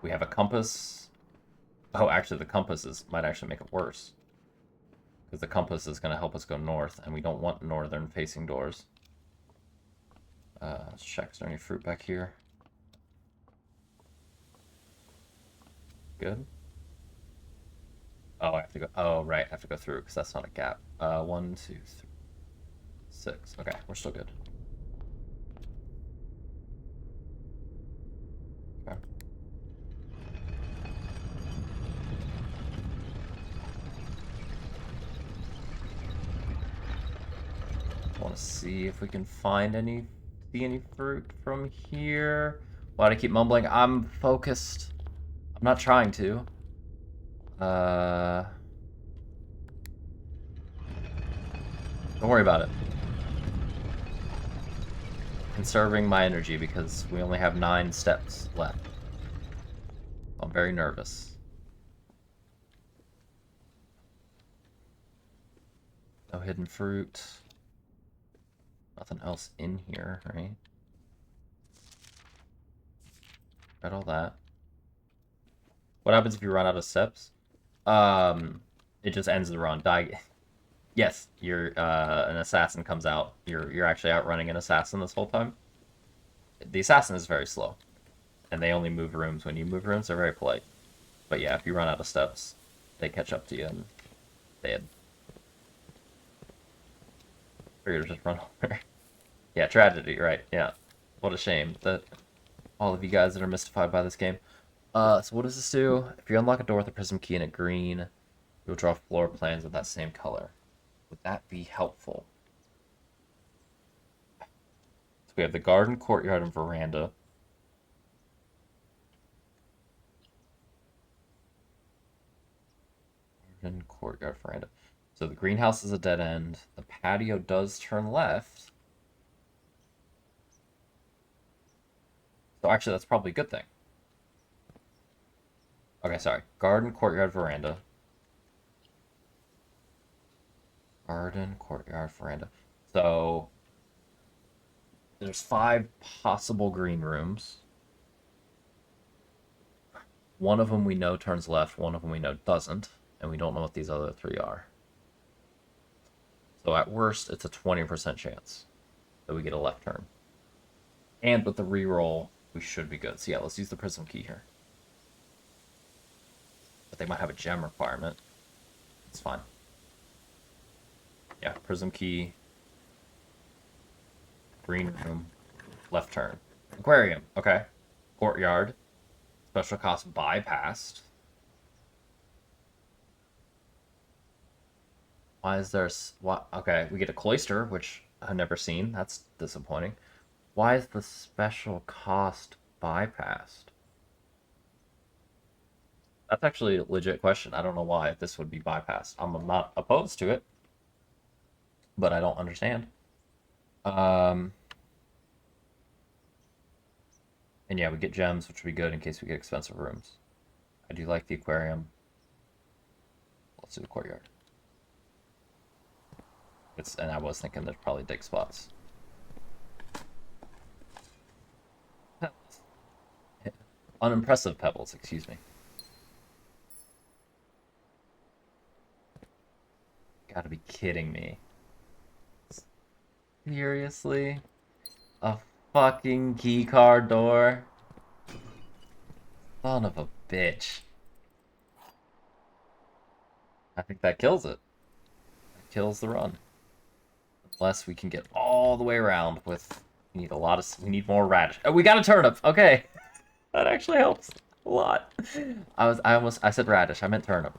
We have a compass. Oh, actually, the compasses might actually make it worse. Because the compass is going to help us go north, and we don't want northern-facing doors. Let's check. Is there any fruit back here? Good. Oh, I have to go. Oh, right. I have to go through because that's not a gap. 1, 2, 3, 6. Okay, we're still good. Okay. I want to see if we can find any fruit from here. Why do I keep mumbling? I'm focused. I'm not trying to. Don't worry about it. Conserving my energy because we only have 9 steps left. I'm very nervous. No hidden fruit. Nothing else in here, right? Read all that. What happens if you run out of steps? It just ends the run. Die. Yes, you're an assassin comes out. You're actually outrunning an assassin this whole time. The assassin is very slow, and they only move rooms when you move rooms. They're very polite. But yeah, if you run out of steps, they catch up to you and dead. Figured to just run over. Yeah, tragedy, right? Yeah, what a shame that all of you guys that are mystified by this game. So what does this do? If you unlock a door with a prism key and a green, you'll draw floor plans of that same color. Would that be helpful? So we have the garden, courtyard, and veranda. Garden, courtyard, veranda. So the greenhouse is a dead end. The patio does turn left. So actually, that's probably a good thing. Okay, sorry. Garden, courtyard, veranda. Garden, courtyard, veranda. So there's 5 possible green rooms. One of them we know turns left, one of them we know doesn't, and we don't know what these other 3 are. So at worst, it's a 20% chance that we get a left turn. And with the reroll, we should be good. So yeah, let's use the prism key here. But they might have a gem requirement. It's fine. Yeah, prism key. Green room. Left turn. Aquarium. Okay. Courtyard. Special cost bypassed. Why is there... What? Okay, we get a cloister, which I've never seen. That's disappointing. Why is the special cost bypassed? That's actually a legit question. I don't know why this would be bypassed. I'm not opposed to it, but I don't understand. And yeah, we get gems, which would be good in case we get expensive rooms. I do like the aquarium. Let's do the courtyard. And I was thinking there's probably dig spots. Unimpressive pebbles, excuse me. Gotta be kidding me. Seriously? A fucking keycard door? Son of a bitch. I think that kills it. That kills the run. Unless we can get all the way around with... We need a lot of... We need more radish. Oh, we got a turnip! Okay! That actually helps a lot. I said radish. I meant turnip.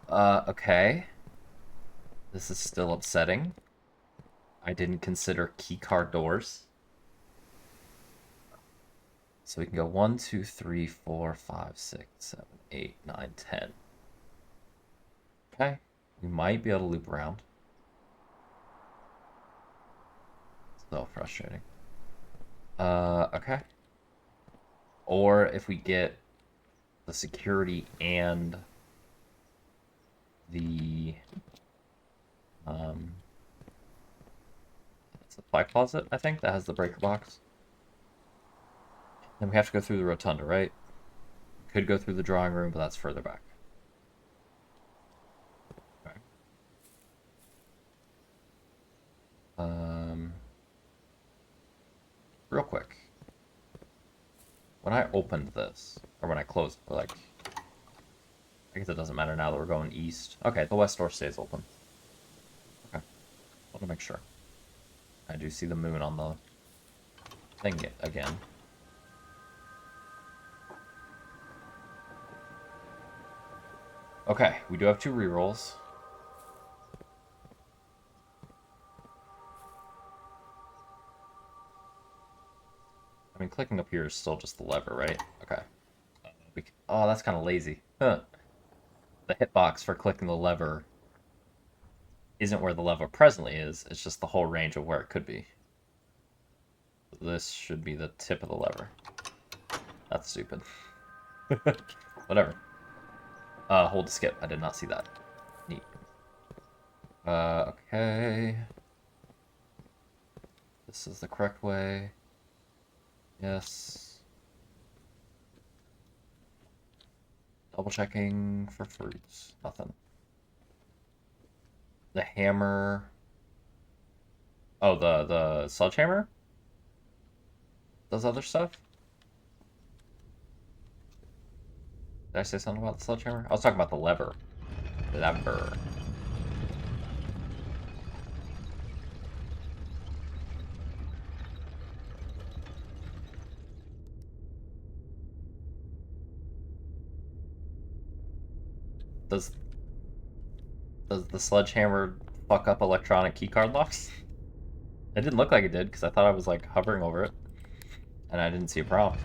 Okay. This is still upsetting. I didn't consider keycard doors. So we can go 1, 2, 3, 4, 5, 6, 7, 8, 9, 10. Okay. We might be able to loop around. So frustrating. Okay. Or if we get the security and the supply closet, I think, that has the breaker box. Then we have to go through the rotunda, right? Could go through the drawing room, but that's further back. Okay. Real quick. When I opened this, or when I closed it, like, I guess it doesn't matter now that we're going east. Okay, the west door stays open. Okay, want to make sure. I do see the moon on the thing again. Okay, we do have 2 rerolls. I mean, clicking up here is still just the lever, right? Okay. Oh, that's kind of lazy. Huh. The hitbox for clicking the lever isn't where the lever presently is. It's just the whole range of where it could be. This should be the tip of the lever. That's stupid. Whatever. Hold to skip. I did not see that. Neat. Okay. This is the correct way. Yes. Double checking for fruits. Nothing. The hammer. Oh, the sledgehammer? Does other stuff? Did I say something about the sledgehammer? I was talking about the lever. The lever. Does the sledgehammer fuck up electronic keycard locks? It didn't look like it did, because I thought I was, like, hovering over it. And I didn't see a problem.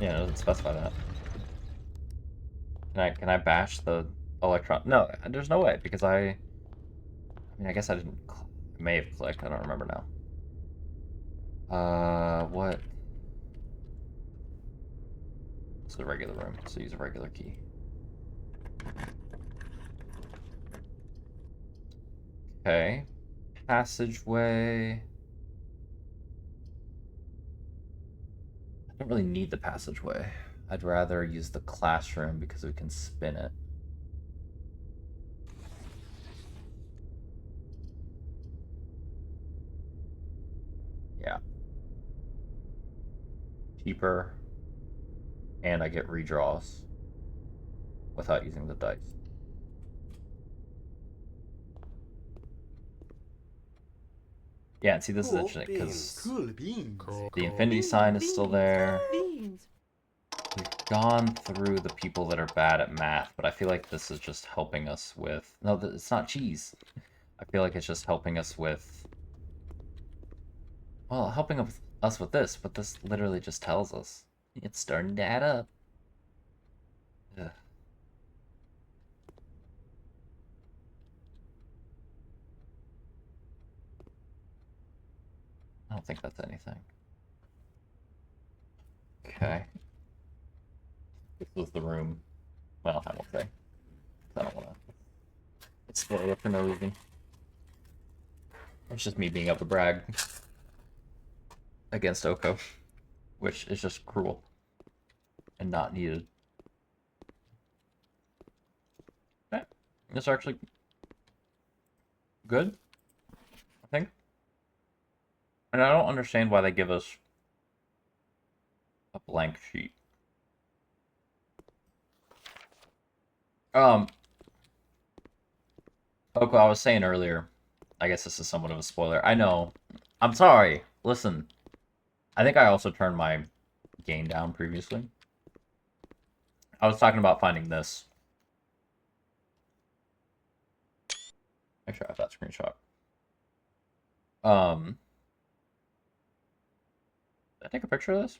Yeah, it doesn't specify that. Can I bash the electron? No, there's no way because I mean, I guess I didn't. I may have clicked. I don't remember now. What? It's the regular room, so use a regular key. Okay. Passageway. I don't really need the passageway. I'd rather use the classroom because we can spin it. Yeah. Cheaper. And I get redraws without using the dice. Yeah, and see, this is interesting because the infinity sign is still there. We've gone through the people that are bad at math, but I feel like this is just helping us with... No, it's not cheese. I feel like it's just helping us with... Well, helping us with this, but this literally just tells us. It's starting to add up. Ugh. I don't think that's anything. Okay. This was the room. Well, I won't say. I don't want to spoil it for no reason. It's just me being able to brag against Oko, which is just cruel and not needed. Okay. It's actually good, I think. And I don't understand why they give us a blank sheet. Oko, I was saying earlier, I guess this is somewhat of a spoiler. I know. I'm sorry. Listen. I think I also turned my gain down previously. I was talking about finding this. Make sure I have that screenshot. Did I take a picture of this?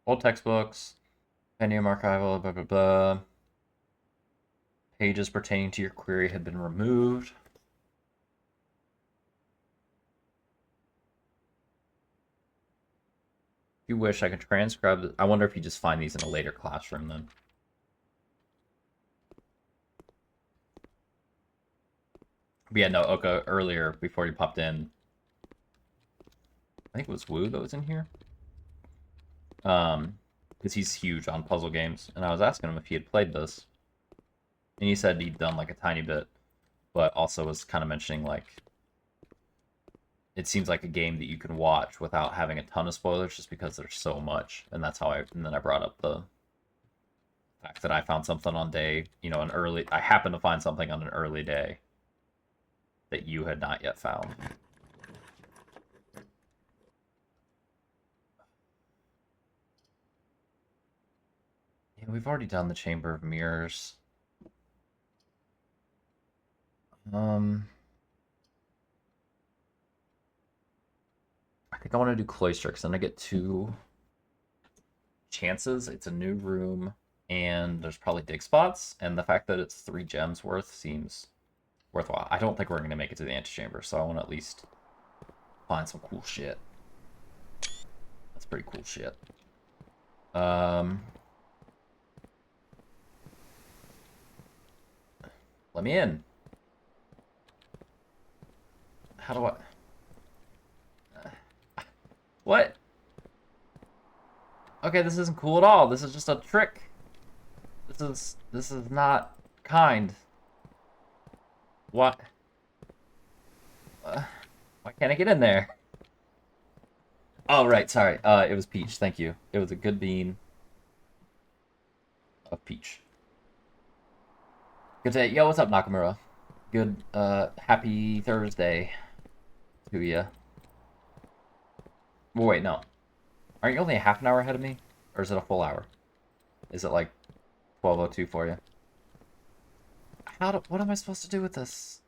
Old textbooks, Pentium archival, blah blah blah. Pages pertaining to your query had been removed. If you wish, I can transcribe it. I wonder if you just find these in a later classroom then. But yeah, no, Oka, earlier, before you popped in, I think it was Wu that was in here. Because he's huge on puzzle games. And I was asking him if he had played this. And he said he'd done like a tiny bit. But also was kind of mentioning like, it seems like a game that you can watch without having a ton of spoilers just because there's so much. And that's how and then I brought up the fact that I found something on day, I happened to find something on an early day that you had not yet found. Yeah, we've already done the Chamber of Mirrors. I think I want to do Cloister because then I get 2 chances. It's a new room, and there's probably dig spots, and the fact that it's 3 gems worth seems worthwhile. I don't think we're going to make it to the antechamber, so I want to at least find some cool shit. That's pretty cool shit. Let me in. How do I... What? Okay, this isn't cool at all. This is just a trick. This is not kind. What? Why can't I get in there? Oh, right, sorry. It was Peach, thank you. It was a good bean of Peach. Good day. Yo, what's up, Nakamura? Good, happy Thursday to ya. Well, wait, no. Aren't you only a half an hour ahead of me? Or is it a full hour? Is it like 12:02 for you? What am I supposed to do with this?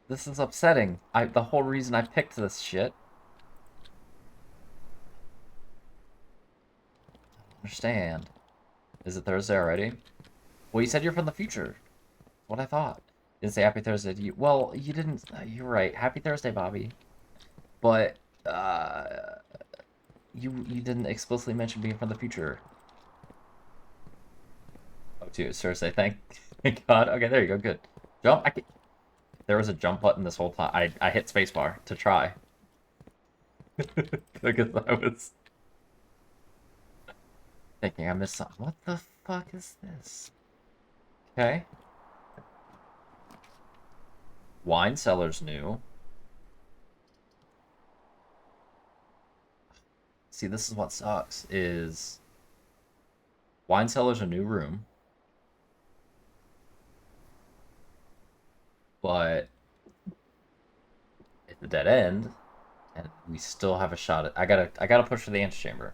This is upsetting. The whole reason I picked this shit understand. Is it Thursday already? Well, you said you're from the future. What I thought. Didn't say Happy Thursday to you. Well, you didn't. You're right. Happy Thursday, Bobby. But you didn't explicitly mention being from the future. Oh, too. It's Thursday. Thank God. Okay, there you go. Good. Jump. There was a jump button this whole time. I hit spacebar to try. Because I was thinking I missed something. What the fuck is this? Okay. Wine cellar's new. See, this is what sucks, is wine cellar's a new room. But it's a dead end, and we still have a shot at... I gotta push for the antechamber.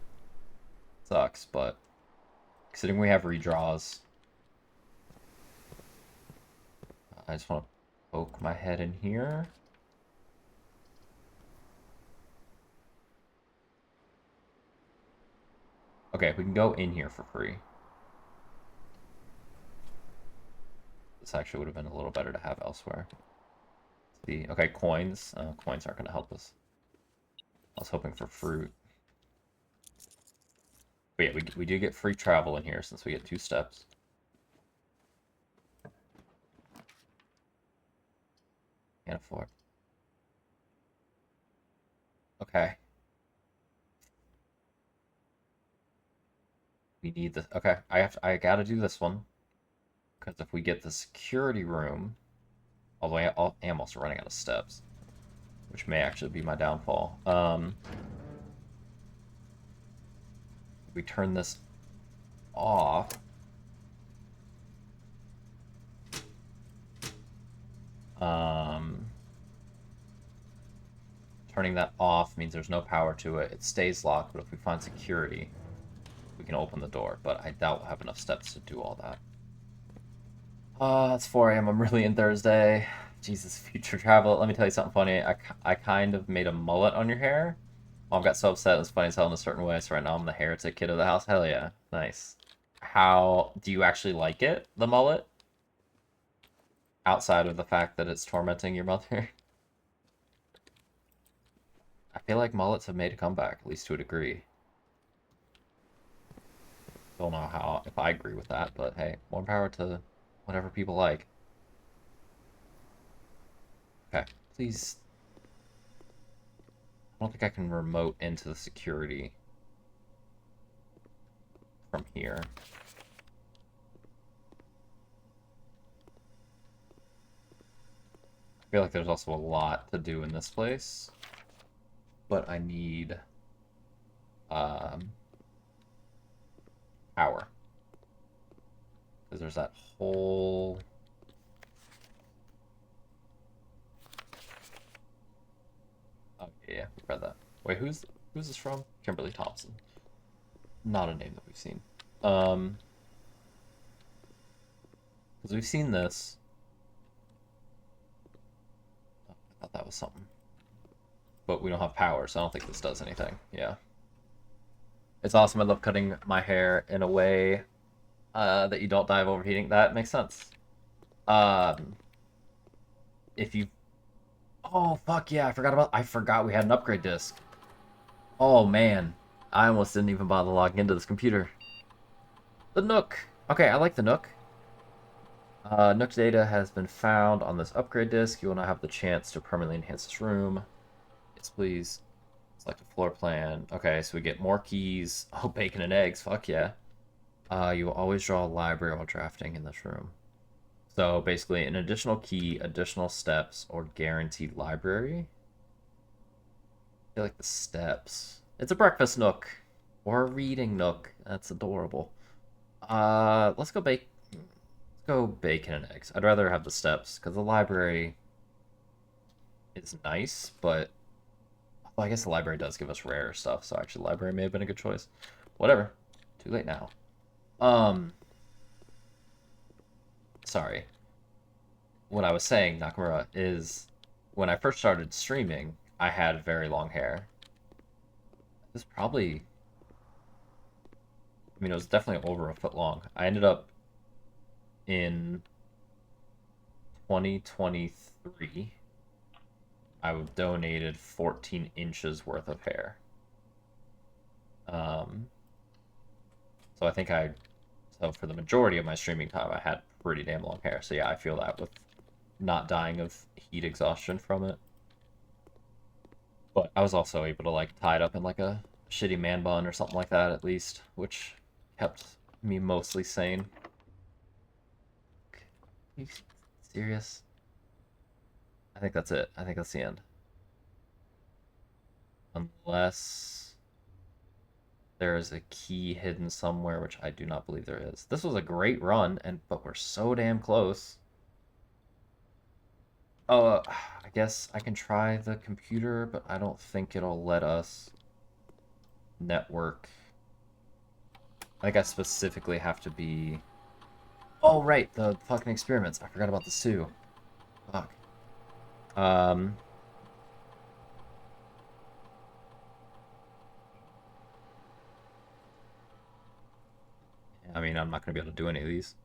Sucks, but considering we have redraws, I just want to poke my head in here. Okay, we can go in here for free. This actually would have been a little better to have elsewhere. Let's see. Okay, coins. Coins aren't going to help us. I was hoping for fruit. But yeah, we do get free travel in here since we get 2 steps. Can't afford. Okay. We need this. Okay, I gotta do this one. Because if we get the security room, although I am also running out of steps, which may actually be my downfall. We turn this off. Turning that off means there's no power to it. It stays locked, but if we find security, we can open the door. But I doubt we'll have enough steps to do all that. It's 4 a.m. I'm really in Thursday. Jesus, future travel. Let me tell you something funny. I kind of made a mullet on your hair. Mom got so upset. It was funny as hell in a certain way. So right now I'm the heretic kid of the house. Hell yeah. Nice. How do you actually like it, the mullet? Outside of the fact that it's tormenting your mother? I feel like mullets have made a comeback, at least to a degree. Don't know how, if I agree with that, but hey, more power to whatever people like. Okay, please. I don't think I can remote into the security from here. I feel like there's also a lot to do in this place, but I need power, because there's that whole yeah, we read that. Wait, who's this from? Kimberly Thompson. Not a name that we've seen. Because we've seen this. Oh, I thought that was something. But we don't have power, so I don't think this does anything. Yeah. It's awesome. I love cutting my hair in a way that you don't die of overheating. That makes sense. If you... Oh, fuck yeah, I forgot we had an upgrade disc. Oh, man. I almost didn't even bother logging into this computer. The Nook. Okay, I like the Nook. Nook data has been found on this upgrade disk. You will now have the chance to permanently enhance this room. Yes, please. Select a floor plan. Okay, so we get more keys. Oh, bacon and eggs. Fuck yeah. You will always draw a library while drafting in this room. So basically, an additional key, additional steps, or guaranteed library. I feel like the steps. It's a breakfast nook. Or a reading nook. That's adorable. Let's go bacon and eggs. I'd rather have the steps, because the library is nice, but... Well, I guess the library does give us rare stuff, so actually the library may have been a good choice. Whatever. Too late now. Sorry. What I was saying, Nakamura, is when I first started streaming, I had very long hair. This probably... I mean, it was definitely over a foot long. I ended up in 2023, I donated 14 inches worth of hair. So I think so for the majority of my streaming time, I had pretty damn long hair. So yeah, I feel that with not dying of heat exhaustion from it. But I was also able to like tie it up in like a shitty man bun or something like that at least, which kept me mostly sane. Are you serious? I think that's it. I think that's the end. Unless there is a key hidden somewhere, which I do not believe there is. This was a great run, but we're so damn close. Oh, I guess I can try the computer, but I don't think it'll let us network. I think I specifically have to be... Oh, right, the fucking experiments. I forgot about the Sioux. Fuck. I mean, I'm not going to be able to do any of these.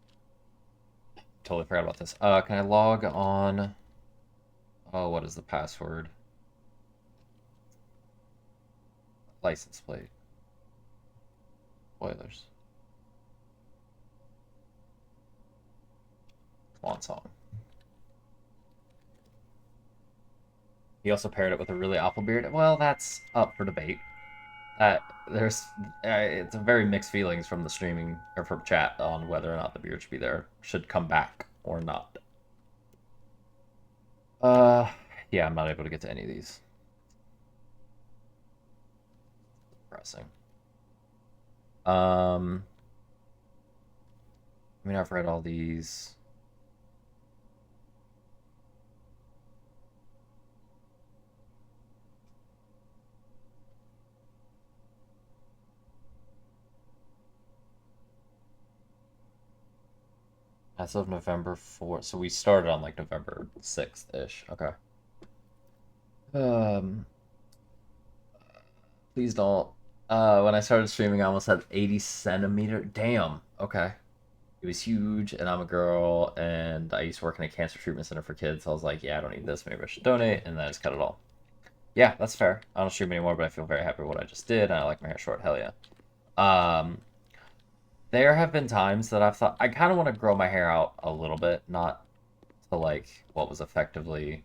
Totally forgot about this. Can I log on... Oh, what is the password? License plate. Spoilers. Swan song. He also paired it with a really awful beard. Well, that's up for debate. It's a very mixed feelings from the streaming or from chat on whether or not the beard should come back or not. Yeah, I'm not able to get to any of these. Depressing. I mean, I've read all these. As of November 4th. So we started on like November 6th-ish. Okay. Please don't. When I started streaming, I almost had 80 centimeter. Damn. Okay. It was huge, and I'm a girl, and I used to work in a cancer treatment center for kids. So I was like, yeah, I don't need this. Maybe I should donate, and then I just cut it all. Yeah, that's fair. I don't stream anymore, but I feel very happy with what I just did, and I like my hair short. Hell yeah. There have been times that I've thought I kind of want to grow my hair out a little bit, not to like what was effectively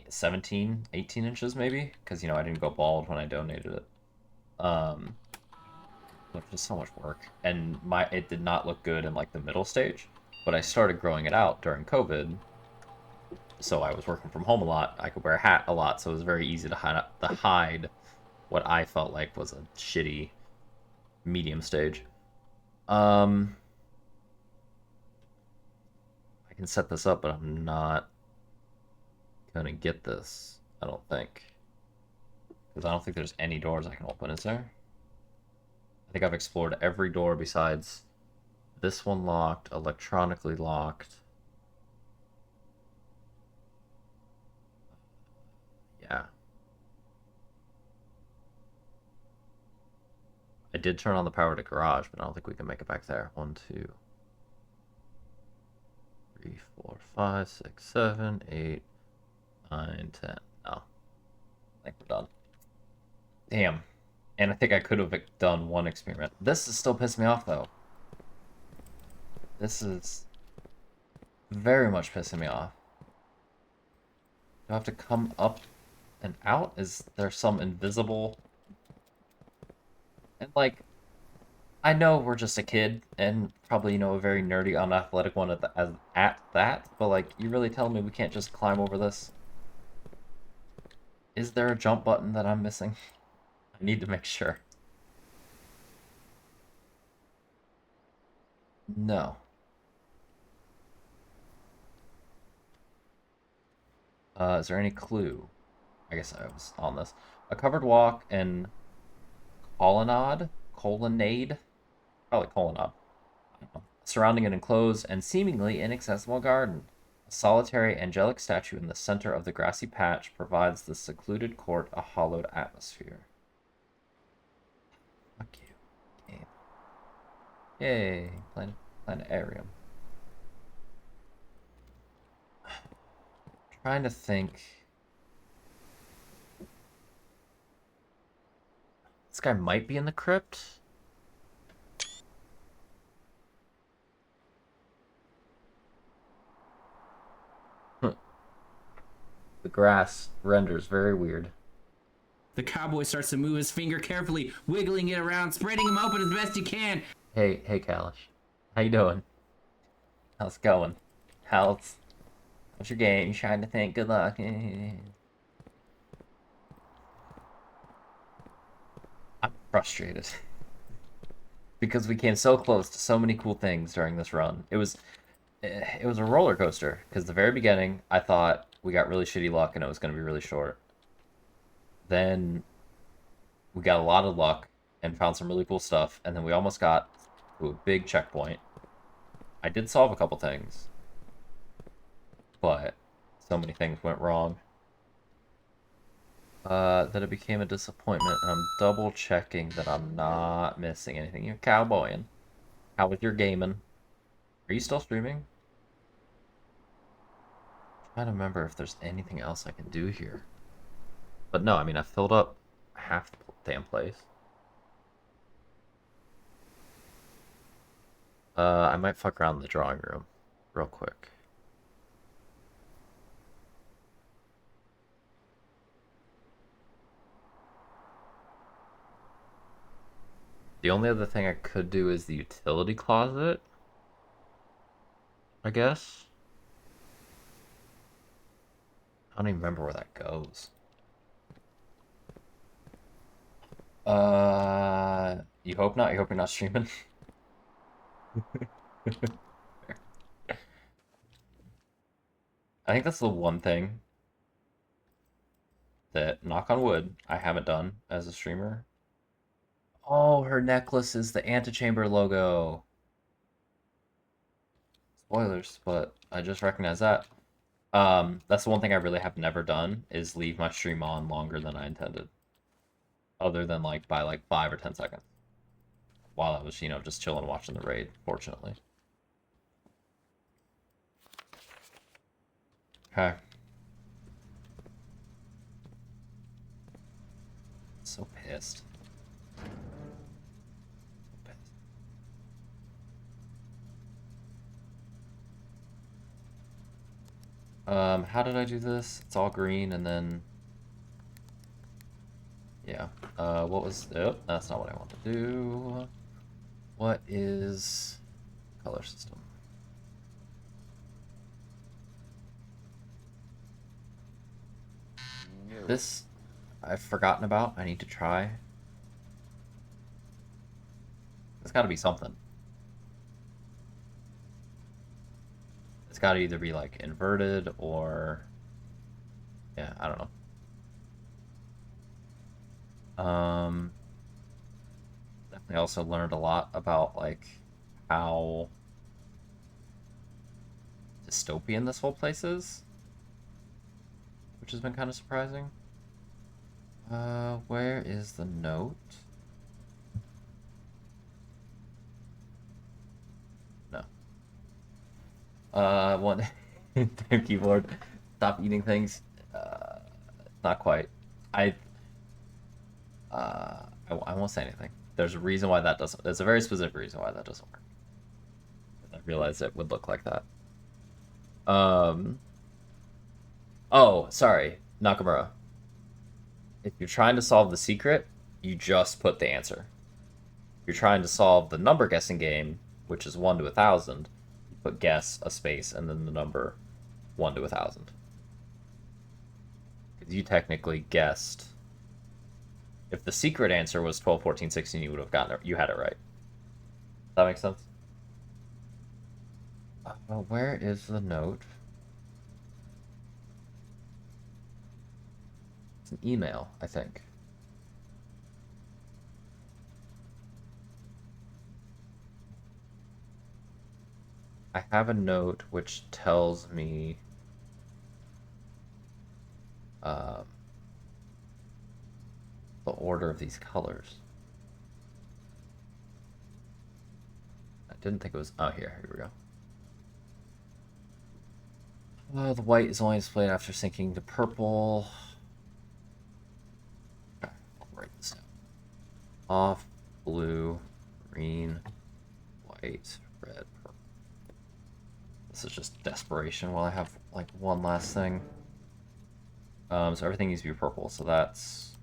17, 18 inches maybe, because I didn't go bald when I donated it. Which was so much work, and it did not look good in like the middle stage, but I started growing it out during COVID, so I was working from home a lot. I could wear a hat a lot, so it was very easy to hide what I felt like was a shitty medium stage. I can set this up, but I'm not gonna get this, I don't think, because I don't think there's any doors I can open, is there? I think I've explored every door besides this one locked, electronically locked. Yeah. I did turn on the power to garage, but I don't think we can make it back there. 1, 2, 3, 4, 5, 6, 7, 8, 9, 10. No. I think we're done. Damn. And I think I could have done one experiment. This is still pissing me off, though. This is very much pissing me off. Do I have to come up and out? Is there some invisible... And, like, I know we're just a kid, and probably, a very nerdy, unathletic one at that, but, like, you really telling me we can't just climb over this? Is there a jump button that I'm missing? I need to make sure. No. Is there any clue? I guess I was on this. A covered walk and colonnade? Probably colonnade. Surrounding an enclosed and seemingly inaccessible garden. A solitary angelic statue in the center of the grassy patch provides the secluded court a hallowed atmosphere. Yay, planetarium. Trying to think. This guy might be in the crypt. The grass renders very weird. The cowboy starts to move his finger carefully, wiggling it around, spreading him open as best he can. Hey, Kalish. How you doing? How's it going? How's your game? You trying to think? Good luck. I'm frustrated. Because we came so close to so many cool things during this run. It was a roller coaster. Because the very beginning, I thought we got really shitty luck and it was going to be really short. Then we got a lot of luck and found some really cool stuff. And then we almost got to a big checkpoint. I did solve a couple things. But so many things went wrong. That it became a disappointment. And I'm double checking that I'm not missing anything. You're cowboying. How was your gaming? Are you still streaming? I'm trying to remember if there's anything else I can do here. But no, I mean, I filled up half the damn place. I might fuck around in the drawing room real quick. The only other thing I could do is the utility closet, I guess. I don't even remember where that goes. You hope not? You hope you're not streaming? I think that's the one thing that, knock on wood, I haven't done as a streamer. Oh, her necklace is the Antechamber logo. Spoilers, but I just recognize that. That's the one thing I really have never done, is leave my stream on longer than I intended. Other than by 5 or 10 seconds. While I was, just chilling watching the raid, fortunately. Okay. So pissed. How did I do this? It's all green and then... Yeah. What was... Oh, that's not what I want to do. What is... color system? This I've forgotten about. I need to try. It's got to be something. It's got to either be inverted or... Yeah, I don't know. Definitely also learned a lot about how dystopian this whole place is, which has been kind of surprising. Where is the note? No. One damn keyboard. Stop eating things. Not quite. I won't say anything. There's a reason why that doesn't. There's a very specific reason why that doesn't work. I realized it would look like that. Oh, sorry, Nakamura. If you're trying to solve the secret, you just put the answer. If you're trying to solve the number guessing game, which is 1 to 1,000, you put guess, a space, and then the number 1 to 1,000. Because you technically guessed. If the secret answer was 12, 14, 16, you would have gotten it. You had it right. Does that make sense? Where is the note? It's an email, I think. I have a note which tells me the order of these colors. didn't think it was... Oh, here we go. The white is only displayed after syncing to purple. Okay, I'll write this down. Off, blue, green, white, red, purple. This is just desperation while I have, like, one last thing. So everything needs to be purple, so that's...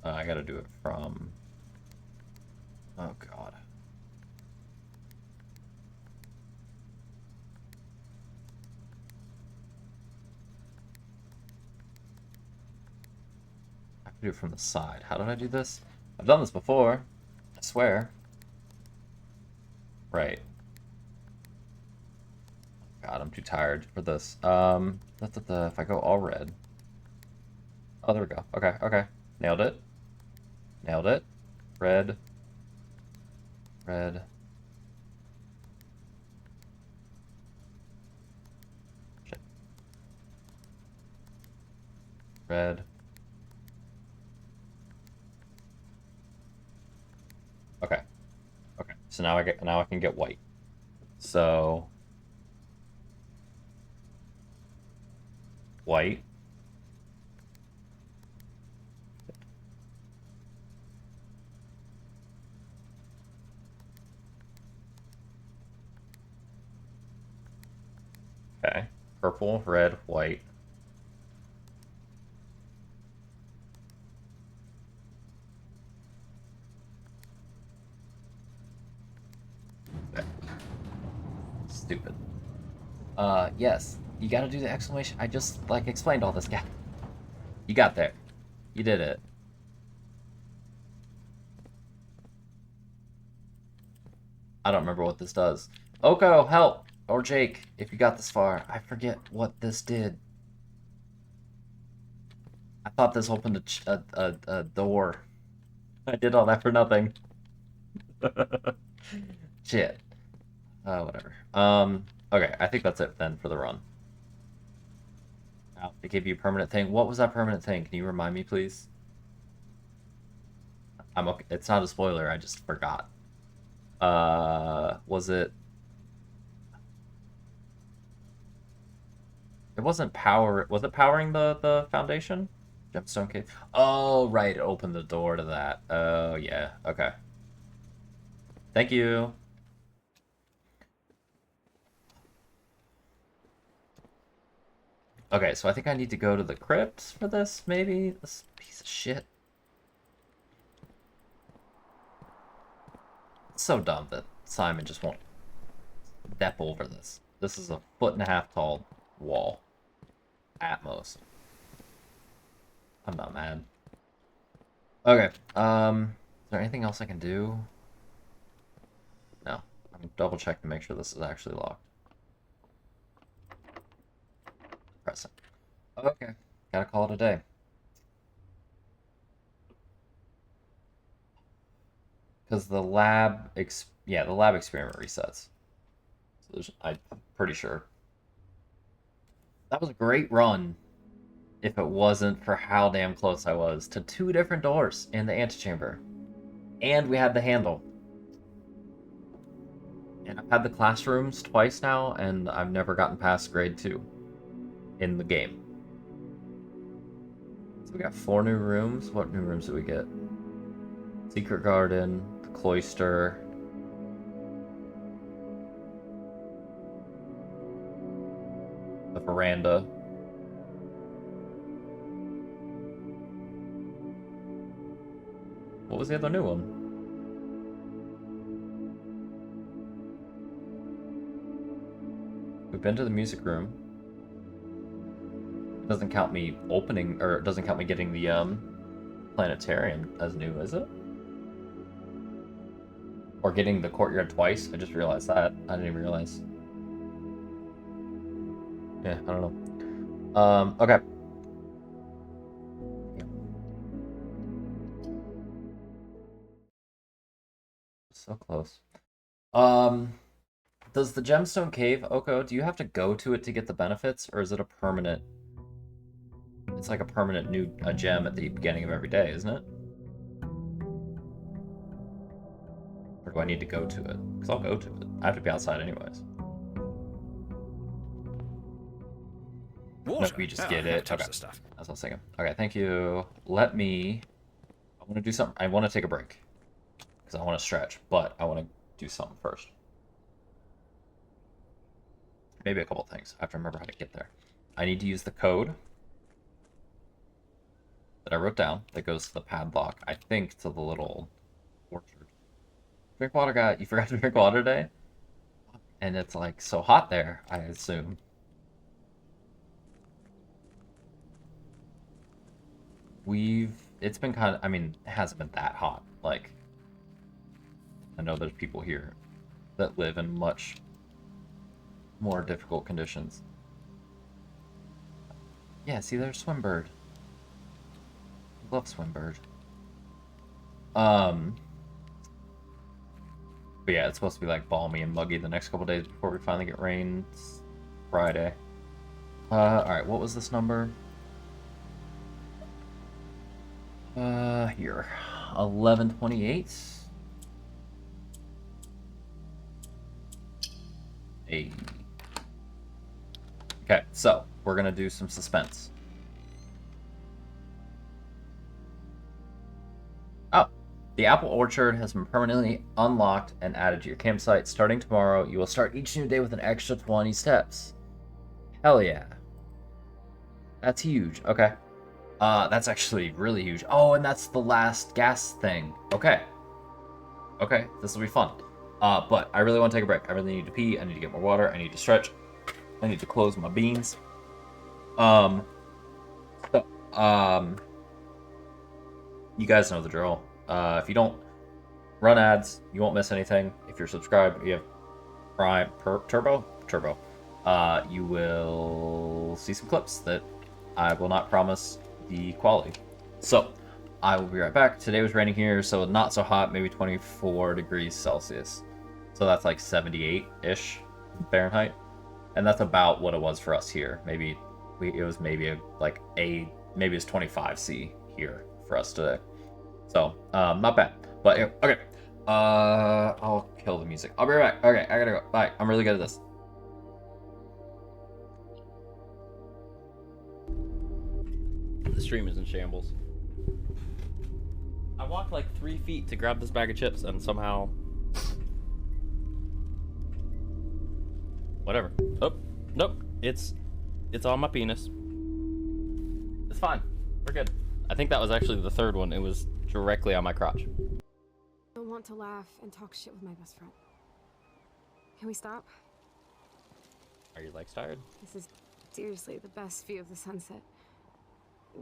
I gotta do it from... Oh, God. I have to do it from the side. How did I do this? I've done this before. I swear. Right. God, I'm too tired for this. If I go all red. Oh, there we go. Okay. Nailed it. Nailed it. Red. Red. Shit. Red. Okay. Okay. So now I can get white. So white. Okay. Purple, red, white. Okay. Stupid. Yes. You gotta do the exclamation. I just, like, explained all this, guy. You got there. You did it. I don't remember what this does. Oko, help! Or Jake, if you got this far. I forget what this did. I thought this opened a door. I did all that for nothing. Shit. Whatever. Okay, I think that's it then for the run. Now, they gave you a permanent thing. What was that permanent thing? Can you remind me, please? I'm okay. It's not a spoiler, I just forgot. Was it... It wasn't power... Was it powering the foundation? Gemstone cave? Oh, right. It opened the door to that. Oh, yeah. Okay. Thank you. Okay, so I think I need to go to the crypts for this, maybe? This piece of shit. It's so dumb that Simon just won't step over this. This is a 1.5 foot tall wall. At most. I'm not mad. Okay, is there anything else I can do? No. I'm double check to make sure this is actually locked. Press it. Okay, gotta call it a day. Because the lab, the lab experiment resets. So I'm pretty sure. That was a great run. If it wasn't for how damn close I was to 2 different doors in the antechamber. And we had the handle. And I've had the classrooms twice now, and I've never gotten past grade 2 in the game. So we got 4 new rooms. What new rooms did we get? Secret garden, the cloister. The veranda. What was the other new one? We've been to the music room. It doesn't count me opening, or it doesn't count me getting the planetarium as new, is it? Or getting the courtyard twice? I just realized that. I didn't even realize. Yeah, I don't know. Okay. So close. Does the gemstone cave, Oko, do you have to go to it to get the benefits, or is it a permanent It's like a permanent new gem at the beginning of every day, isn't it? Or do I need to go to it? Because I'll go to it. I have to be outside anyways. Water. No, we just Oh, get I it. touch Okay. the stuff. That's what I was thinking. Okay, thank you. I want to do something. I want to take a break. Because I want to stretch. But I want to do something first. Maybe a couple things. I have to remember how to get there. I need to use the code that I wrote down that goes to the padlock. I think to the little orchard. Drink water, guy. You forgot to drink water today? And it's like so hot there, I assume. It's been kind of, I mean, it hasn't been that hot. Like, I know there's people here that live in much more difficult conditions. Yeah, see, there's Swimbird. Love Swimbird. But yeah, it's supposed to be like balmy and muggy the next couple days before we finally get rain. It's Friday. Alright, what was this number? Here. 1128. Hey. Okay, so we're gonna do some suspense. Oh, the apple orchard has been permanently unlocked and added to your campsite. Starting tomorrow, you will start each new day with an extra 20 steps. Hell yeah. That's huge. Okay. That's actually really huge. Oh, and that's the last gas thing. Okay. Okay, this will be fun. But I really want to take a break. I really need to pee. I need to get more water. I need to stretch. I need to close my beans. You guys know the drill. If you don't run ads, you won't miss anything. If you're subscribed, you have Prime Turbo, you will see some clips that I will not promise the quality. So, I will be right back. Today was raining here, so not so hot, maybe 24 degrees Celsius. So that's like 78-ish Fahrenheit. And that's about what it was for us here. Maybe it was maybe it's 25 C here for us today. So, not bad. But okay. I'll kill the music. I'll be right back. Okay, I gotta go. Bye. I'm really good at this. The stream is in shambles. I walked like 3 feet to grab this bag of chips and somehow... Whatever. Oh, nope. It's on my penis. It's fine. We're good. I think that was actually the third one. It was directly on my crotch. I want to laugh and talk shit with my best friend. Can we stop? Are your legs tired? This is seriously the best view of the sunset.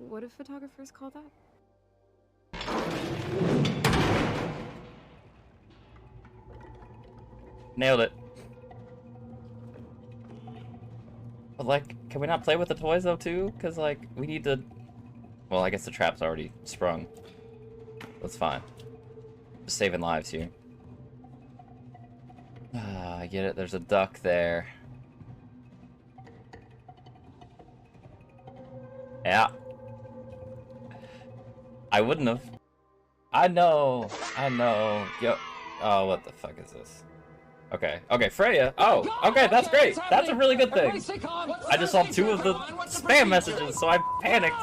What do photographers call that? Nailed it. But like, can we not play with the toys though too? Cause like, we need to... Well, I guess the trap's already sprung. That's fine. Just saving lives here. Ah, I get it. There's a duck there. Yeah. I wouldn't have. I know. Yo. Oh, what the fuck is this? Okay. Okay, Freya. Oh, okay, that's great. That's a really good thing. I just saw 2 of the spam messages, so I panicked.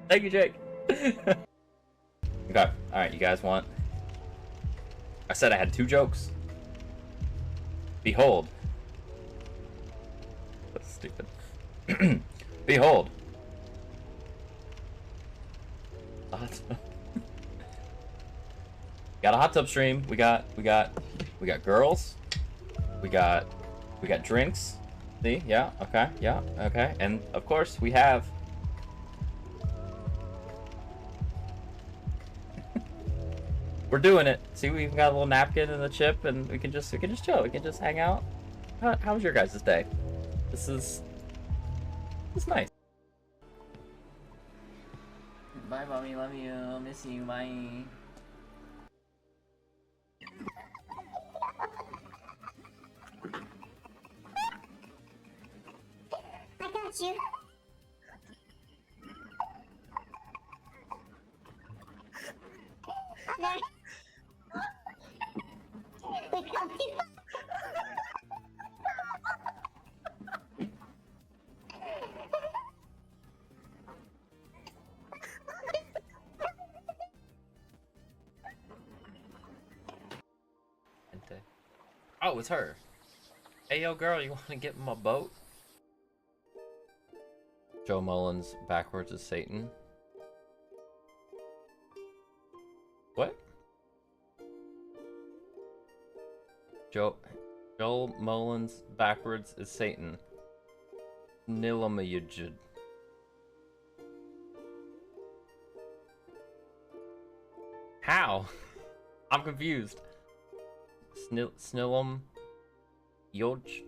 Thank you, Jake. Okay. Alright, you guys want... I said I had 2 jokes. Behold. That's stupid. Behold. Got a hot tub stream. We got girls. We got drinks. See? Yeah. Okay. Yeah. Okay. And of course we have. We're doing it. See, we even got a little napkin and a chip, and we can just chill. We can just hang out. How was your guys' day? This is nice. Bye, mommy. Love you. Miss you. Bye. I got you. Oh, it's her. Hey, yo, girl, you want to get in my boat? Joe Mullins backwards is Satan. What? Joel Mullins backwards is Satan. Nilamayujud. How? I'm confused. Snillam Yoj.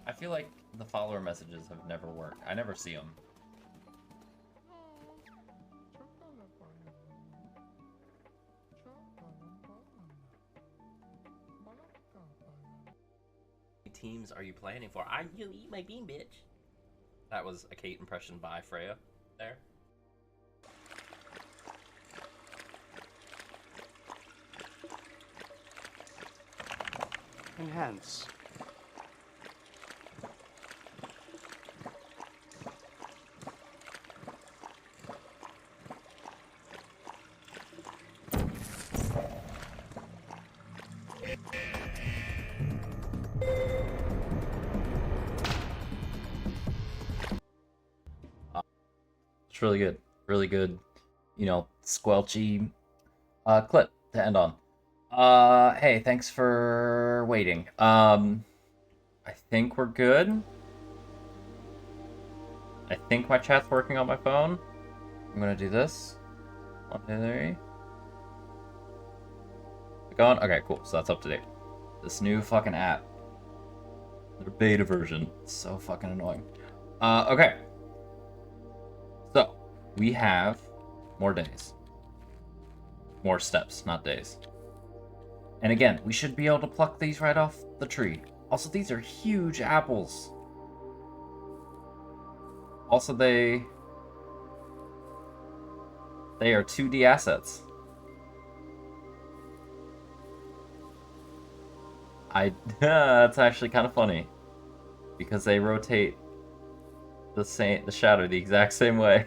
I feel like the follower messages have never worked. I never see them. Teams are you planning for? I knew eat my bean, bitch. That was a Kate impression by Freya there. Enhance. It's really good, you know, squelchy clip to end on. Hey, thanks for waiting. I think we're good. I think my chat's working on my phone. I'm gonna do this. 1, 2, 3. Going? Okay, cool. So that's up to date. This new fucking app. The beta version. It's so fucking annoying. Okay. So, we have more days. More steps, not days. And again, we should be able to pluck these right off the tree. Also, these are huge apples. Also, they are 2D assets. That's actually kind of funny. Because they rotate the shadow the exact same way.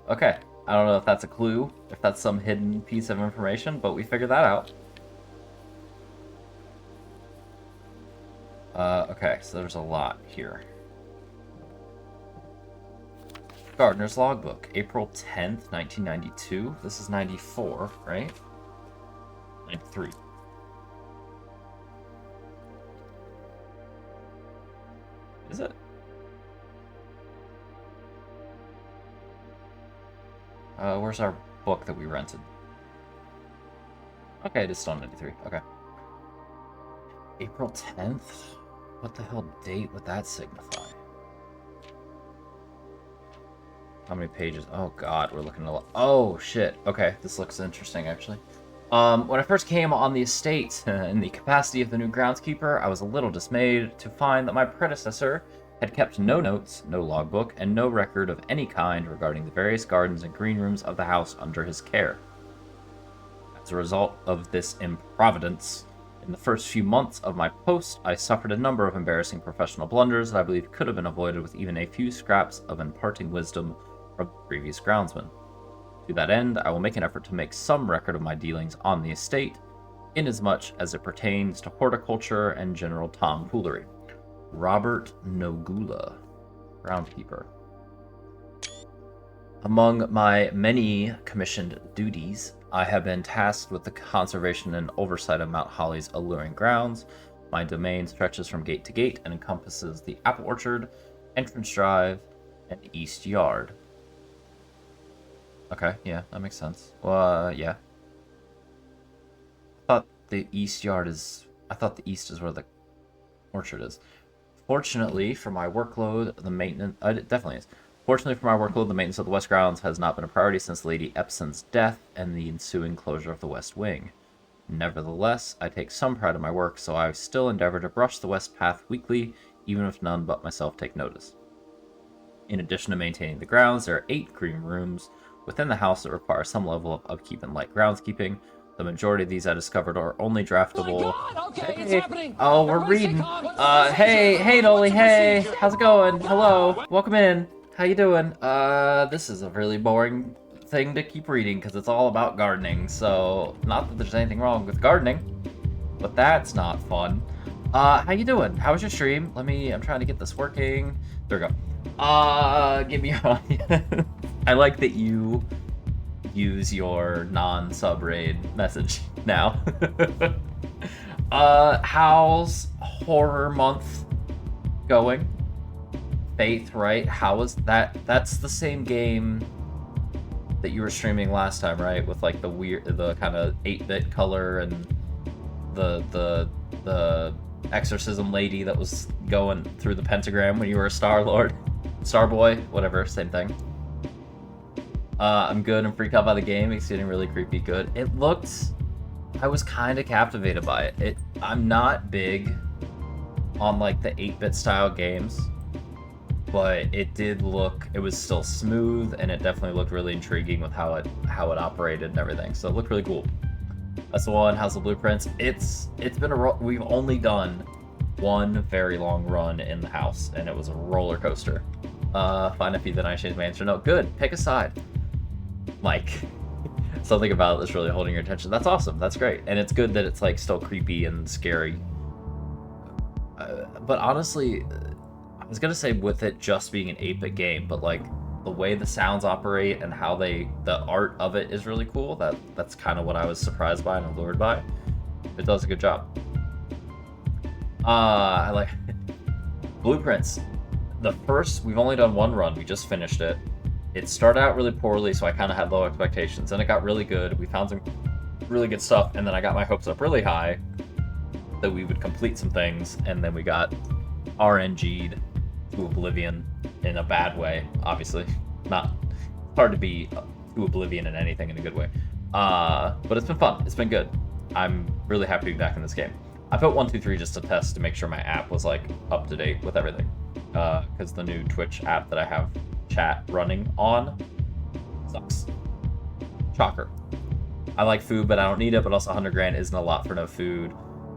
Okay, I don't know if that's a clue, if that's some hidden piece of information, but we figured that out. Okay, so there's a lot here. Gardner's Logbook, April 10th, 1992. This is 94, right? 93. Is it? Where's our book that we rented? Okay, it is still 93. Okay. April 10th? What the hell date would that signify? How many pages? Oh god, we're looking at a lot. Oh shit. Okay, this looks interesting actually. When I first came on the estate in the capacity of the new groundskeeper, I was a little dismayed to find that my predecessor had kept no notes, no logbook, and no record of any kind regarding the various gardens and green rooms of the house under his care. As a result of this improvidence, in the first few months of my post, I suffered a number of embarrassing professional blunders that I believe could have been avoided with even a few scraps of imparting wisdom from the previous groundsman. To that end, I will make an effort to make some record of my dealings on the estate, inasmuch as it pertains to horticulture and general tomfoolery. Robert Nogula, groundskeeper. Among my many commissioned duties, I have been tasked with the conservation and oversight of Mount Holly's alluring grounds. My domain stretches from gate to gate and encompasses the apple orchard, entrance drive, and east yard. Okay, yeah, that makes sense. Yeah. I thought the east is where the orchard is. Fortunately for my workload, the maintenance... it definitely is. Fortunately for my workload, the maintenance of the West Grounds has not been a priority since Lady Epson's death and the ensuing closure of the West Wing. Nevertheless, I take some pride in my work, so I still endeavor to brush the West Path weekly, even if none but myself take notice. In addition to maintaining the grounds, there are 8 green rooms within the house that require some level of upkeep and light groundskeeping. The majority of these I discovered are only draftable. Oh, we're reading. Hey, Noli, hey, how's it going? Hello, welcome in. How you doing? This is a really boring thing to keep reading because it's all about gardening. So, not that there's anything wrong with gardening. but that's not fun. How you doing? How was your stream? I'm trying to get this working. There we go. Give me your audience. I like that you use your non-sub raid message now. How's horror month going? Faith, right? How is that? That's the same game that you were streaming last time, right? With like the kind of 8-bit color and the exorcism lady that was going through the pentagram when you were a Star-Lord. Starboy, whatever, same thing. I'm good and freaked out by the game. It's getting really creepy good. It looked... I was kind of captivated by it. I'm not big on like the 8-bit style games, but it did look... It was still smooth, and it definitely looked really intriguing with how it operated and everything. So it looked really cool. That's the one. House of Blueprints. It's been we've only done one very long run in the house, and it was a roller coaster. Find a few that I changed my answer. No, good. Pick a side. Like, something about it that's really holding your attention. That's awesome. That's great. And it's good that it's like still creepy and scary. But honestly, I was gonna say with it just being an 8-bit game, but like the way the sounds operate and how the art of it is really cool. That's kind of what I was surprised by and allured by. It does a good job. I like Blueprints. We've only done one run. We just finished it. It started out really poorly, so I kind of had low expectations. Then it got really good. We found some really good stuff, and then I got my hopes up really high that we would complete some things, and then we got RNG'd to oblivion in a bad way, obviously. Not hard to be to oblivion in anything in a good way. But it's been fun. It's been good. I'm really happy to be back in this game. I put 1, 2, 3 just to test to make sure my app was like up to date with everything. Because the new Twitch app that I have chat running on sucks. Shocker. I like food, but I don't need it. But also 100 grand isn't a lot for no food.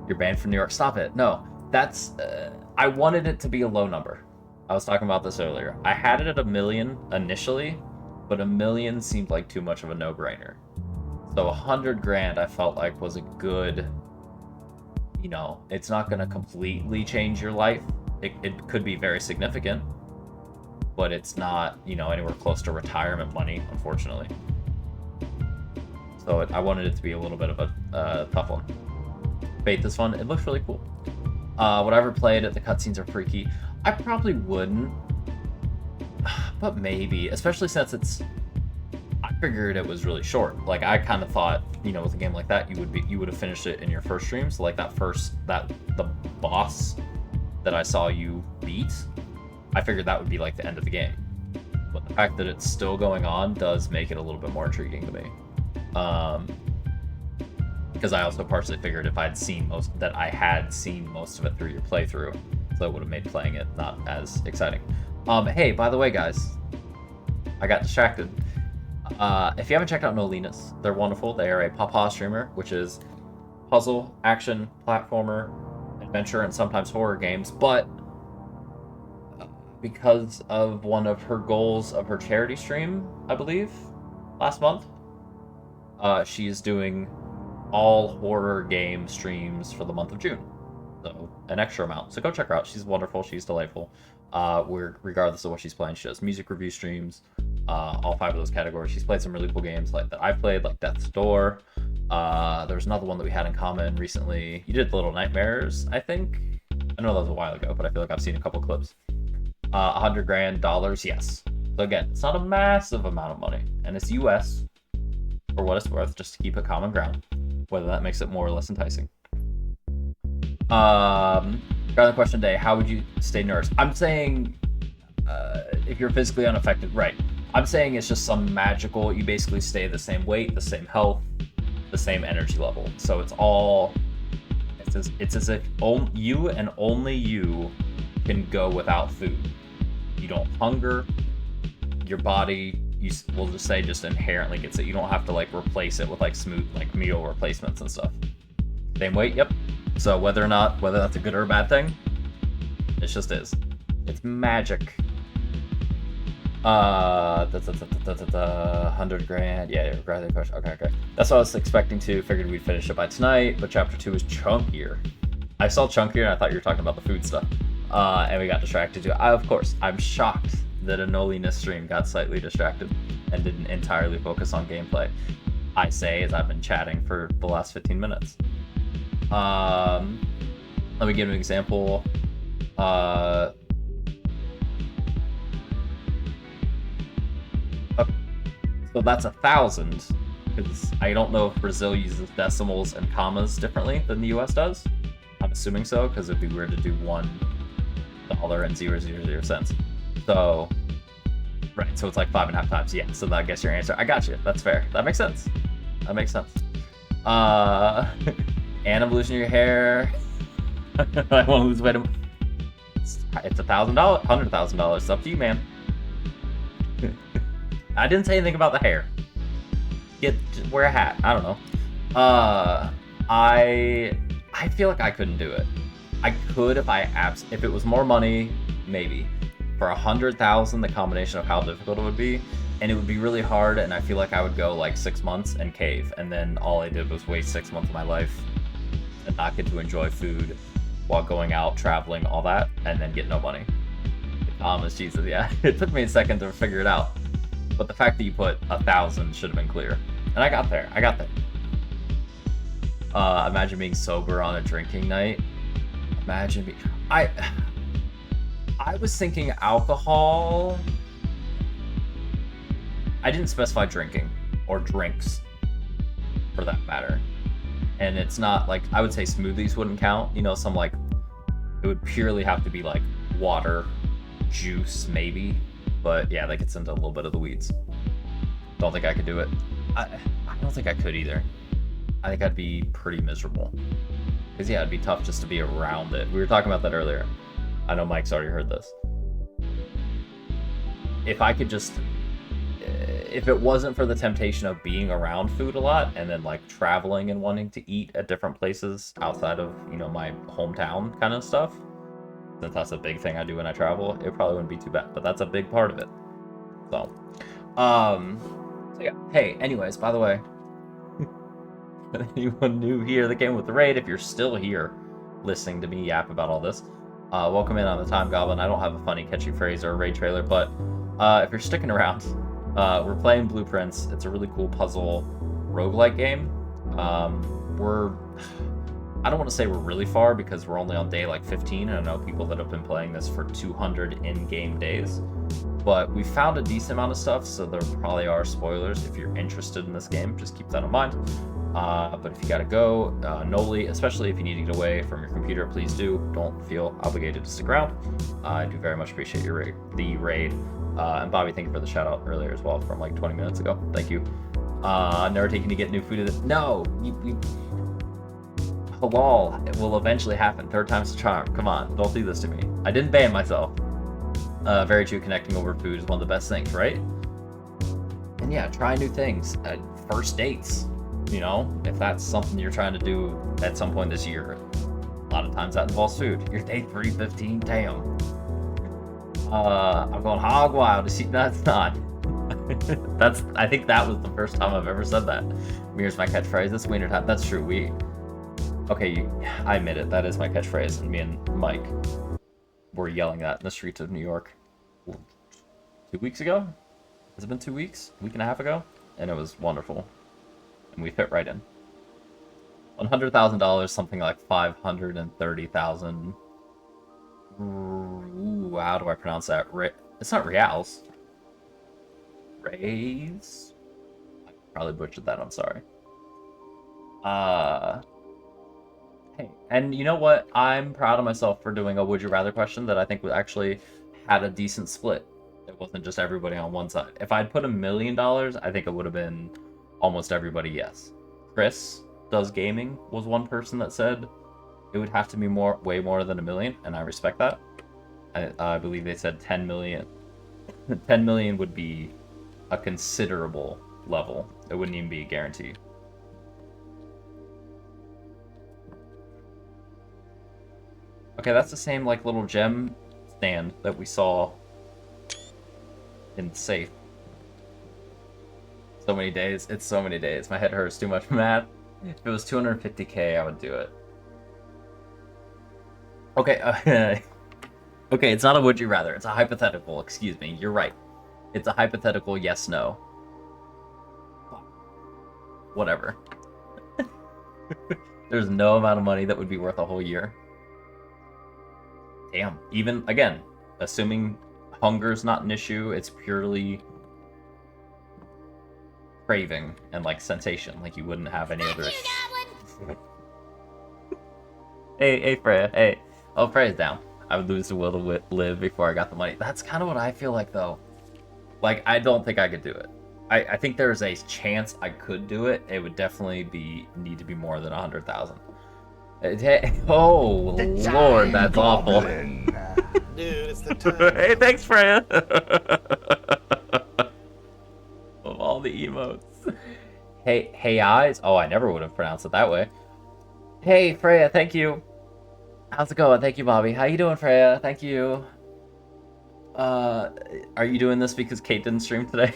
You're banned from New York. Stop it. No, that's. I wanted it to be a low number. I was talking about this earlier. I had it at 1 million initially, but 1 million seemed like too much of a no-brainer. So 100 grand I felt like was a good. You know, it's not going to completely change your life. It could be very significant, but it's not, you know, anywhere close to retirement money, unfortunately. So I wanted it to be a little bit of a tough one. Faith is fun. It looks really cool. Would I ever play it? The cutscenes are freaky. I probably wouldn't, but maybe, especially since I figured it was really short. Like I kind of thought, you know, with a game like that, you would have finished it in your first stream. So like the boss that I saw you beat, I figured that would be like the end of the game. But the fact that it's still going on does make it a little bit more intriguing to me. Because I also partially figured if I had seen most of it through your playthrough, so it would have made playing it not as exciting. Hey, by the way, guys, I got distracted. If you haven't checked out Nolinas, they're wonderful. They are a Papa streamer, which is puzzle, action, platformer, adventure, and sometimes horror games. But because of one of her goals of her charity stream, I believe, last month, she is doing all horror game streams for the month of June. So an extra amount. So go check her out. She's wonderful. She's delightful. Regardless of what she's playing, she does music review streams. All 5 of those categories. She's played some really cool games like that I've played, like Death's Door. There's another one that we had in common recently. You did Little Nightmares, I think. I know that was a while ago, but I feel like I've seen a couple clips. 100 grand dollars, yes. So again, it's not a massive amount of money, and it's US for what it's worth, just to keep it common ground. Whether that makes it more or less enticing. Regarding the question today, how would you stay nourished? I'm saying if you're physically unaffected, right. I'm saying it's just some magical, you basically stay the same weight, the same health, the same energy level. So it's as if you and only you can go without food. You don't hunger, your body, we'll just say, just inherently gets it. You don't have to like replace it with like smooth, like meal replacements and stuff. Same weight, yep. So whether that's a good or a bad thing, it just is. It's magic. 100 grand. Yeah, rather question. Okay. That's what I was expecting to. Figured we'd finish it by tonight, but chapter 2 is chunkier. I saw chunkier and I thought you were talking about the food stuff. And we got distracted too. Of course, I'm shocked that a Noliness stream got slightly distracted and didn't entirely focus on gameplay. I say as I've been chatting for the last 15 minutes. Let me give an example. So that's 1,000, because I don't know if Brazil uses decimals and commas differently than the US does. I'm assuming so, because it'd be weird to do $1 and 000 cents. So, right, so it's like 5.5 times. Yeah, so I guess your answer. I got you. That's fair. That makes sense. And I'm losing your hair. I want to lose weight. It's $1,000, $100,000. It's up to you, man. I didn't say anything about the hair. Wear a hat. I don't know. I feel like I couldn't do it. I could if if it was more money, maybe. For 100,000, the combination of how difficult it would be, and it would be really hard. And I feel like I would go like 6 months and cave, and then all I did was waste 6 months of my life and not get to enjoy food while going out, traveling, all that, and then get no money. Thomas, Jesus, yeah. It took me a second to figure it out. But the fact that you put 1,000 should have been clear. And I got there. Imagine being sober on a drinking night. I was thinking alcohol. I didn't specify drinking or drinks for that matter. And it's not like, I would say smoothies wouldn't count. You know, some like, it would purely have to be like water, juice, maybe. But yeah, that gets into a little bit of the weeds. Don't think I could do it. I don't think I could either. I think I'd be pretty miserable. Because yeah, it'd be tough just to be around it. We were talking about that earlier. I know Mike's already heard this. If I could just... If it wasn't for the temptation of being around food a lot and then like traveling and wanting to eat at different places outside of, you know, my hometown kind of stuff, since that's a big thing I do when I travel, it probably wouldn't be too bad, but that's a big part of it. So yeah. Hey, anyways, by the way, anyone new here that came with the raid, if you're still here listening to me yap about all this, welcome in on the Time Goblin. I don't have a funny catchy phrase or a raid trailer, but if you're sticking around, we're playing Blueprints. It's a really cool puzzle roguelike game. I don't want to say we're really far because we're only on day like 15, and I know people that have been playing this for 200 in-game days. But we found a decent amount of stuff, so there probably are spoilers if you're interested in this game. Just keep that in mind. But if you gotta go, Noli, especially if you need to get away from your computer, please do. Don't feel obligated to stick around. I do very much appreciate your raid. And Bobby, thank you for the shout out earlier as well from like 20 minutes ago. Thank you. Never taking to get new food. No, halal. It will eventually happen. 3rd time's the charm. Come on, don't do this to me. I didn't ban myself. Very true. Connecting over food is one of the best things, right? And yeah, try new things. First dates. You know, if that's something you're trying to do at some point this year, a lot of times that involves food. Your day 315, damn. I'm going hog wild to see that's not. I think that was the first time I've ever said that. Here's my catchphrase. This winter time. That's true. I admit it. That is my catchphrase. And me and Mike were yelling that in the streets of New York 2 weeks ago. Has it been 2 weeks? A week and a half ago? And it was wonderful. And we fit right in. $100,000, something like 530,000. Ooh, how do I pronounce that? It's not reals. Rays? I probably butchered that, I'm sorry. Hey, and you know what? I'm proud of myself for doing a would you rather question that I think actually had a decent split. It wasn't just everybody on one side. If I'd put $1 million, I think it would have been almost everybody yes. Chris Does Gaming was one person that said it would have to be way more than $1 million, and I respect that. I believe they said 10 million. 10 million would be a considerable level. It wouldn't even be a guarantee. Okay, that's the same like little gem stand that we saw in the safe. So many days. It's so many days. My head hurts too much from math. If it was 250k, I would do it. Okay, okay, it's not a would you rather. It's a hypothetical. Excuse me. You're right. It's a hypothetical yes, no. Whatever. There's no amount of money that would be worth a whole year. Damn. Even, again, assuming hunger's not an issue, it's purely craving and, like, sensation. Like, you wouldn't have any other... Hey, Freya. Hey. Oh, Freya's down. I would lose the will to live before I got the money. That's kind of what I feel like, though. Like, I don't think I could do it. I think there's a chance I could do it. It would definitely need to be more than 100,000. Oh, Lord, that's awful. Dude, it's the time. Hey, thanks, Freya. Of all the emotes. Hey, eyes. Oh, I never would have pronounced it that way. Hey, Freya, thank you. How's it going? Thank you, Bobby. How you doing, Freya? Thank you. Are you doing this because Kate didn't stream today?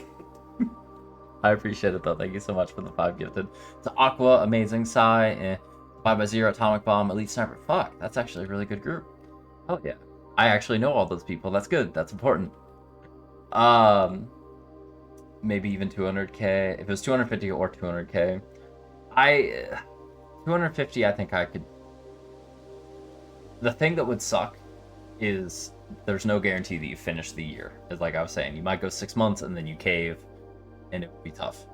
I appreciate it, though. Thank you so much for the 5 gifted. To Aqua, Amazing Sai, 5x0, Atomic Bomb, Elite Sniper. Fuck, that's actually a really good group. Oh, yeah. I actually know all those people. That's good. That's important. Maybe even 200k. If it was 250 or 200k. 250, I think I could... The thing that would suck is there's no guarantee that you finish the year. It's like I was saying, you might go 6 months and then you cave, and it would be tough.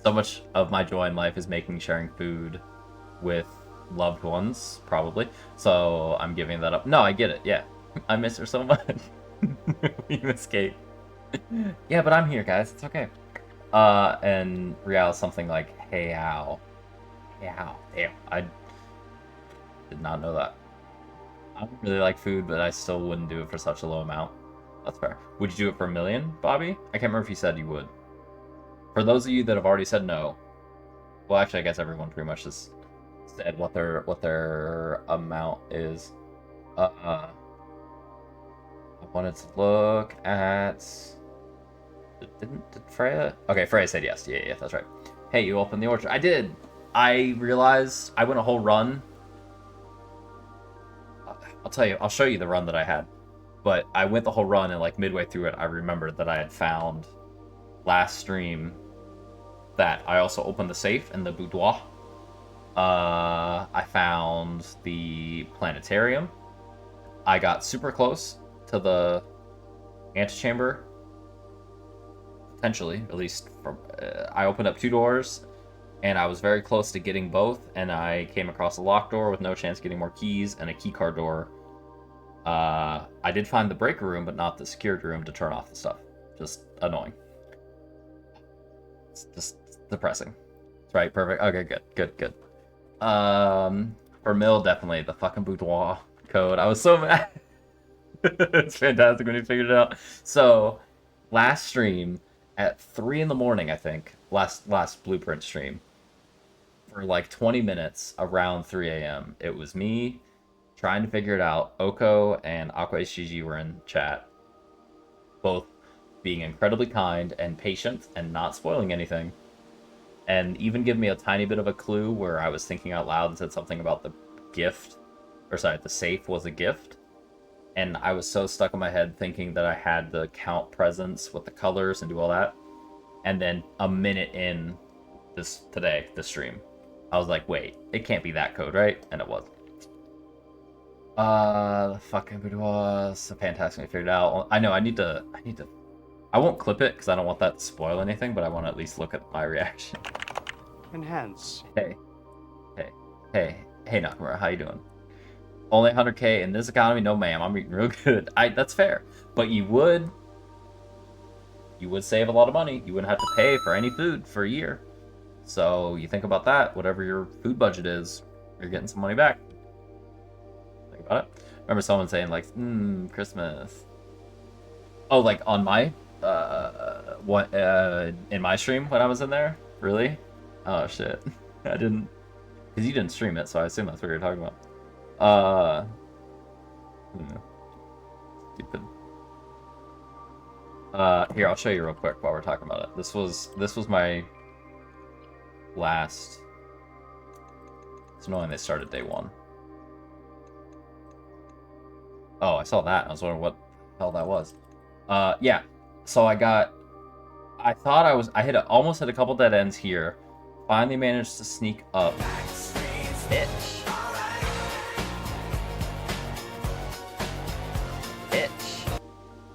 So much of my joy in life is sharing food with loved ones, probably. So I'm giving that up. No, I get it. Yeah, I miss her so much. We miss Kate. Yeah, but I'm here, guys. It's okay. And Rial is something like, hey, how? Hey, how? Damn, I did not know that. I don't really like food, but I still wouldn't do it for such a low amount. That's fair. Would you do it for $1 million, Bobby? I can't remember if you said you would. For those of you that have already said no, well, actually, I guess everyone pretty much has said what their amount is. I wanted to look at. Did Freya? Okay, Freya said yes. Yeah, that's right. Hey, you opened the orchard. I did. I realized I went a whole run. I'll tell you. I'll show you the run that I had. But I went the whole run, and like midway through it, I remembered that I had found last stream that I also opened the safe in the boudoir. I found the planetarium. I got super close to the antechamber. Potentially, at least. I opened up 2 doors, and I was very close to getting both, and I came across a locked door with no chance of getting more keys, and a keycard door. I did find the breaker room, but not the secured room to turn off the stuff. Just annoying. It's just depressing. That's right, perfect. Okay, good. For Mill, definitely the fucking boudoir code. I was so mad. It's fantastic when you figured it out. So, last stream at 3 in the morning, I think, last Blueprint stream, for like 20 minutes around 3 a.m. It was me trying to figure it out. Oko and Aqua HGG were in chat, both being incredibly kind and patient and not spoiling anything, and even give me a tiny bit of a clue where I was thinking out loud and said something about the safe was a gift. And I was so stuck in my head thinking that I had to count presents with the colors and do all that. And then a minute in this stream, I was like, wait, it can't be that code, right? And it was. The fucking boudoir is fantastic. I figured it out. I know I need to. I won't clip it because I don't want that to spoil anything, but I want to at least look at my reaction. Enhance. Hey, Nakamura, how you doing? Only 100k in this economy? No, ma'am. I'm eating real good. That's fair. But you would save a lot of money. You wouldn't have to pay for any food for a year. So you think about that. Whatever your food budget is, you're getting some money back. Think about it. Remember someone saying like, Christmas. Oh, like on my in my stream when I was in there? Really? Oh shit. I didn't, because you didn't stream it, so I assume that's what you're talking about. Stupid. Here, I'll show you real quick while we're talking about it. This was my last. It's annoying they started day 1. Oh, I saw that. I was wondering what the hell that was. Yeah. So I almost hit a couple dead ends here. Finally managed to sneak up. Bitch.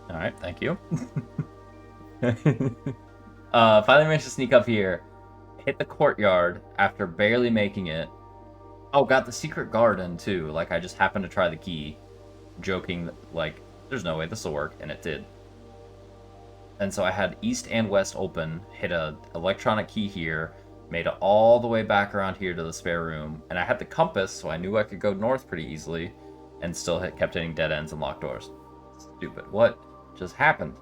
Alright, thank you. Finally managed to sneak up here. Hit the courtyard after barely making it. Oh, got the secret garden too. Like, I just happened to try the key. Joking, like, there's no way this will work, and it did. And so I had east and west open, hit a electronic key here, made it all the way back around here to the spare room, and I had the compass, so I knew I could go north pretty easily, and still kept hitting dead ends and locked doors. Stupid. What just happened?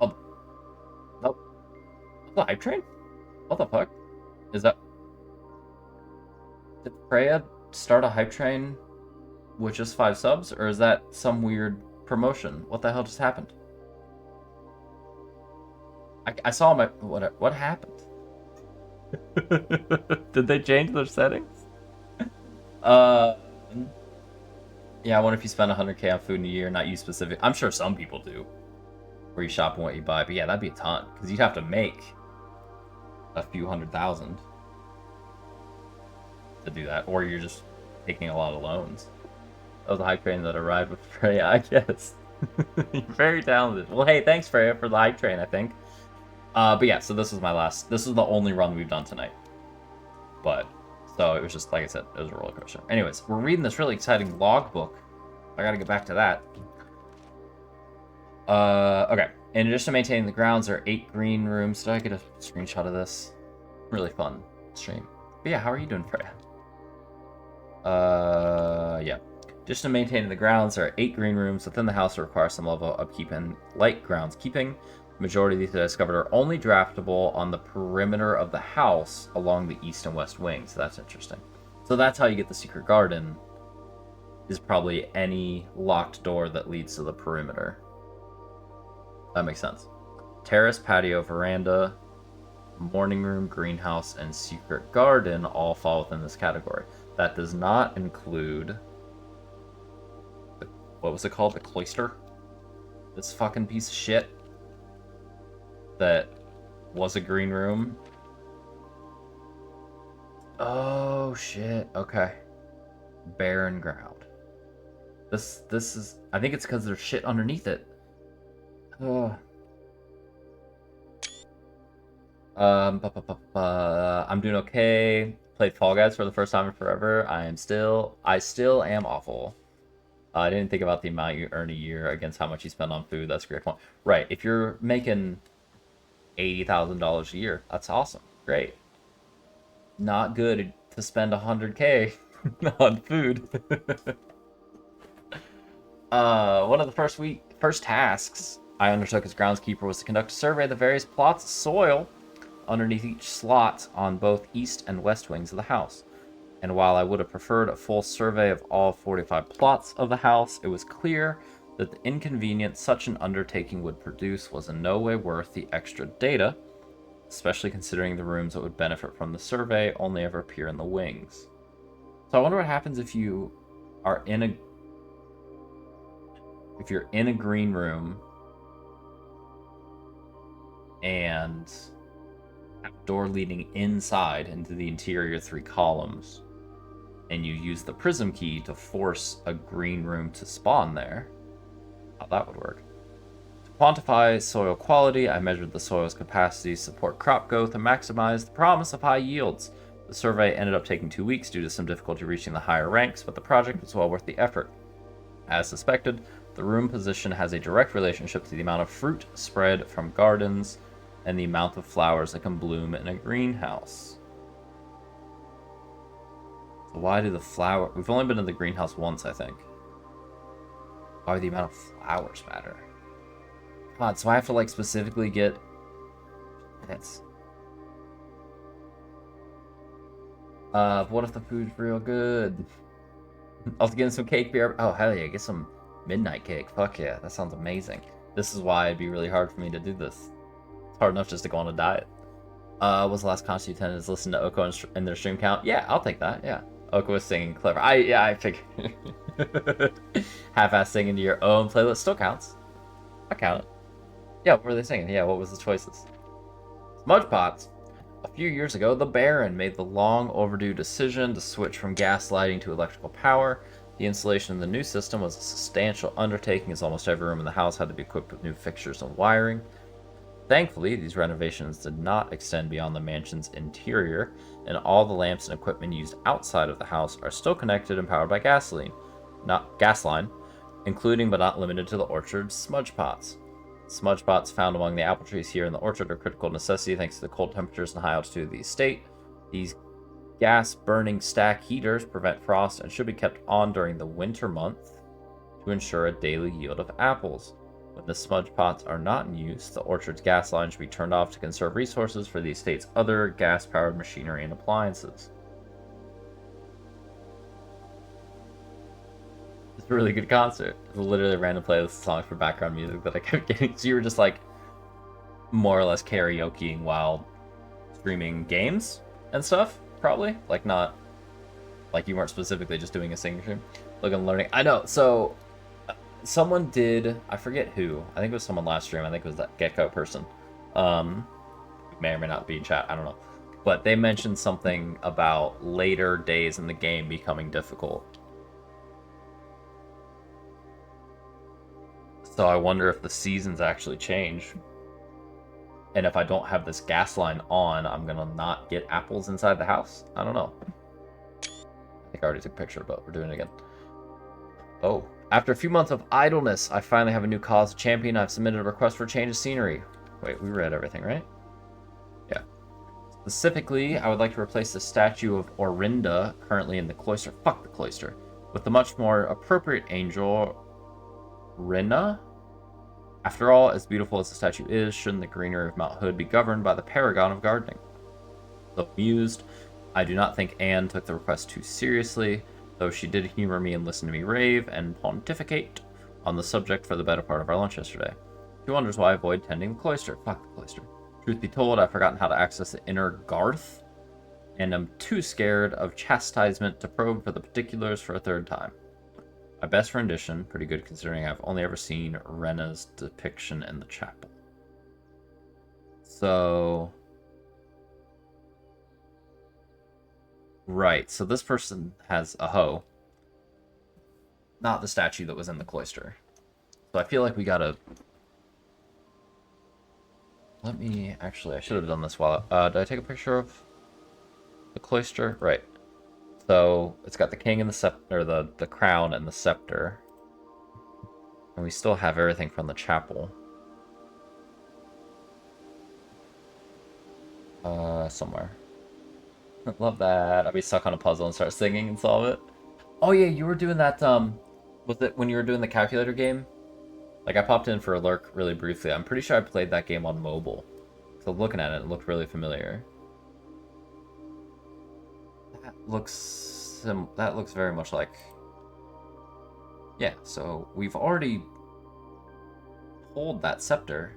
Oh. Nope. The hype train? What the fuck? Is that... Did Freya start a hype train with just 5 subs, or is that some weird promotion? What the hell just happened? I saw my... What happened? Did they change their settings? Yeah, I wonder if you spend 100k on food in a year, not you specific. I'm sure some people do. Where you shop and what you buy. But yeah, that'd be a ton. Because you'd have to make a few 100,000 to do that. Or you're just taking a lot of loans. That was a hype train that arrived with Freya, I guess. You're very talented. Well, hey, thanks, Freya, for the hype train, I think. But yeah, so this is my last... This is the only run we've done tonight. But... So it was just, like I said, it was a roller coaster. Anyways, we're reading this really exciting logbook. I gotta get back to that. Okay. In addition to maintaining the grounds, there are 8 green rooms. Did I get a screenshot of this? Really fun stream. But yeah, how are you doing, Freya? Yeah. In addition to maintaining the grounds, there are 8 green rooms within the house that require some level of upkeep and light groundskeeping. The majority of these I discovered are only draftable on the perimeter of the house along the east and west wings. So that's interesting. So that's how you get the secret garden, is probably any locked door that leads to the perimeter. That makes sense. Terrace, patio, veranda, morning room, greenhouse, and secret garden all fall within this category. That does not include... What was it called? The cloister? This fucking piece of shit. That was a green room. Oh shit. Okay. Barren ground. This is... I think it's because there's shit underneath it. I'm doing okay. Played Fall Guys for the first time in forever. I still am awful. I didn't think about the amount you earn a year against how much you spend on food. That's a great point. Right. If you're making $80,000 a year, that's awesome. Great. Not good to spend 100k on food. One of the first tasks I undertook as groundskeeper was to conduct a survey of the various plots of soil underneath each slot on both east and west wings of the house. And while I would have preferred a full survey of all 45 plots of the house, it was clear that the inconvenience such an undertaking would produce was in no way worth the extra data, especially considering the rooms that would benefit from the survey only ever appear in the wings. So I wonder what happens if you are in a... If you're in a green room and have a door leading inside into the interior 3 columns, and you use the prism key to force a green room to spawn there, how that would work. To quantify soil quality, I measured the soil's capacity to support crop growth and maximize the promise of high yields. The survey ended up taking 2 weeks due to some difficulty reaching the higher ranks, but the project was well worth the effort. As suspected, the room position has a direct relationship to the amount of fruit spread from gardens and the amount of flowers that can bloom in a greenhouse. So why do the flower... We've only been in the greenhouse once, I think. Why would the amount of flowers matter? God, so I have to, like, specifically get... That's... What if the food's real good? I'll get some cake beer... Oh, hell yeah, get some Midnight cake. Fuck yeah, that sounds amazing. This is why it'd be really hard for me to do this. It's hard enough just to go on a diet. Was the last concert you attended? Is listen to Oko in their stream count? Yeah, I'll take that. Yeah, Oko was singing clever. I figured. Half-ass singing to your own playlist still counts. I count it. Yeah, what were they singing? Yeah, what was the choices? Smudge Pots. A few years ago, the Baron made the long overdue decision to switch from gas lighting to electrical power. The installation of the new system was a substantial undertaking, as almost every room in the house had to be equipped with new fixtures and wiring. Thankfully, these renovations did not extend beyond the mansion's interior, and all the lamps and equipment used outside of the house are still connected and powered by gas line, including but not limited to the orchard's smudge pots. Smudge pots found among the apple trees here in the orchard are critical necessity thanks to the cold temperatures and high altitude of the estate. These gas-burning stack heaters prevent frost and should be kept on during the winter months to ensure a daily yield of apples. When the smudge pots are not in use, the orchard's gas line should be turned off to conserve resources for the estate's other gas-powered machinery and appliances. It's a really good concert. It's literally a random playlist of songs for background music that I kept getting. So you were just like more or less karaokeing while streaming games and stuff, probably? Like not like you weren't specifically just doing a singing stream. Looking and learning. I know, so someone did, I forget who. I think it was someone last stream. I think it was that Gecko person. Who may or may not be in chat. I don't know. But they mentioned something about later days in the game becoming difficult. So I wonder if the seasons actually change. And if I don't have this gas line on, I'm gonna not get apples inside the house? I don't know. I think I already took a picture, but we're doing it again. Oh. After a few months of idleness, I finally have a new cause to champion. I've submitted a request for a change of scenery. Wait, we read everything, right? Yeah. Specifically, I would like to replace the statue of Orinda, currently in the cloister. Fuck the cloister. With the much more appropriate angel, Rinna? After all, as beautiful as the statue is, shouldn't the greenery of Mount Hood be governed by the paragon of gardening? Though amused, I do not think Anne took the request too seriously, though she did humor me and listen to me rave and pontificate on the subject for the better part of our lunch yesterday. She wonders why I avoid tending the cloister. Fuck the cloister. Truth be told, I've forgotten how to access the inner garth, and am too scared of chastisement to probe for the particulars for a third time. My best rendition, pretty good considering I've only ever seen Renna's depiction in the chapel. So... Right, so this person has a hoe. Not the statue that was in the cloister. So I feel like we gotta... Let me... Actually, I should have done this while... did I take a picture of the cloister? Right. So it's got the king and the scepter, the crown and the scepter. And we still have everything from the chapel. Somewhere. Love that. I'll be stuck on a puzzle and start singing and solve it. Oh yeah, you were doing that, was it when you were doing the calculator game? Like, I popped in for a lurk really briefly. I'm pretty sure I played that game on mobile. So looking at it, it looked really familiar. That looks very much like... Yeah, so we've already pulled that scepter.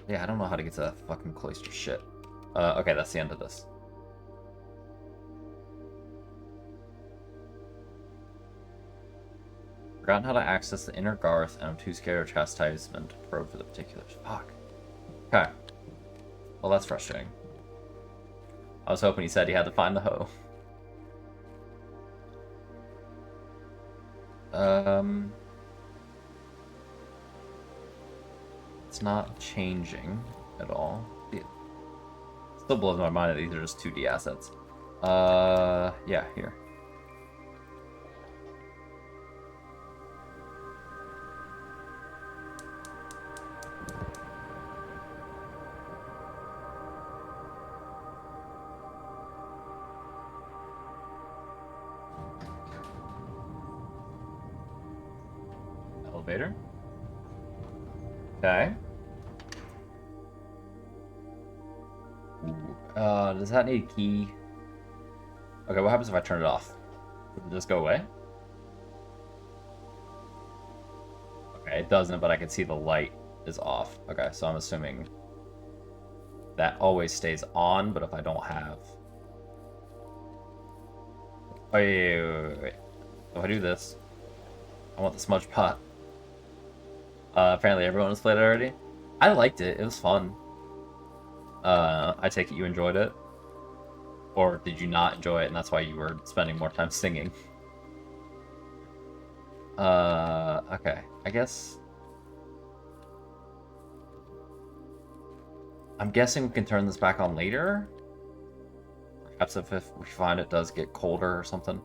Yeah, I don't know how to get to that fucking cloister shit. Okay, that's the end of this. Forgotten how to access the inner garth, and I'm too scared of chastisement to probe for the particulars. Fuck. Okay. Well, that's frustrating. I was hoping he said he had to find the hoe. It's not changing at all. It still blows my mind that these are just 2D assets. Yeah, here. Elevator. Okay. Does that need a key? Okay, what happens if I turn it off? Does it just go away? Okay, it doesn't, but I can see the light is off. Okay, so I'm assuming that always stays on, but if I don't have... Oh, wait. If I do this, I want the smudge pot. Apparently everyone has played it already. I liked it. It was fun. I take it you enjoyed it? Or did you not enjoy it and that's why you were spending more time singing? Okay. I guess... I'm guessing we can turn this back on later? Perhaps if we find it does get colder or something.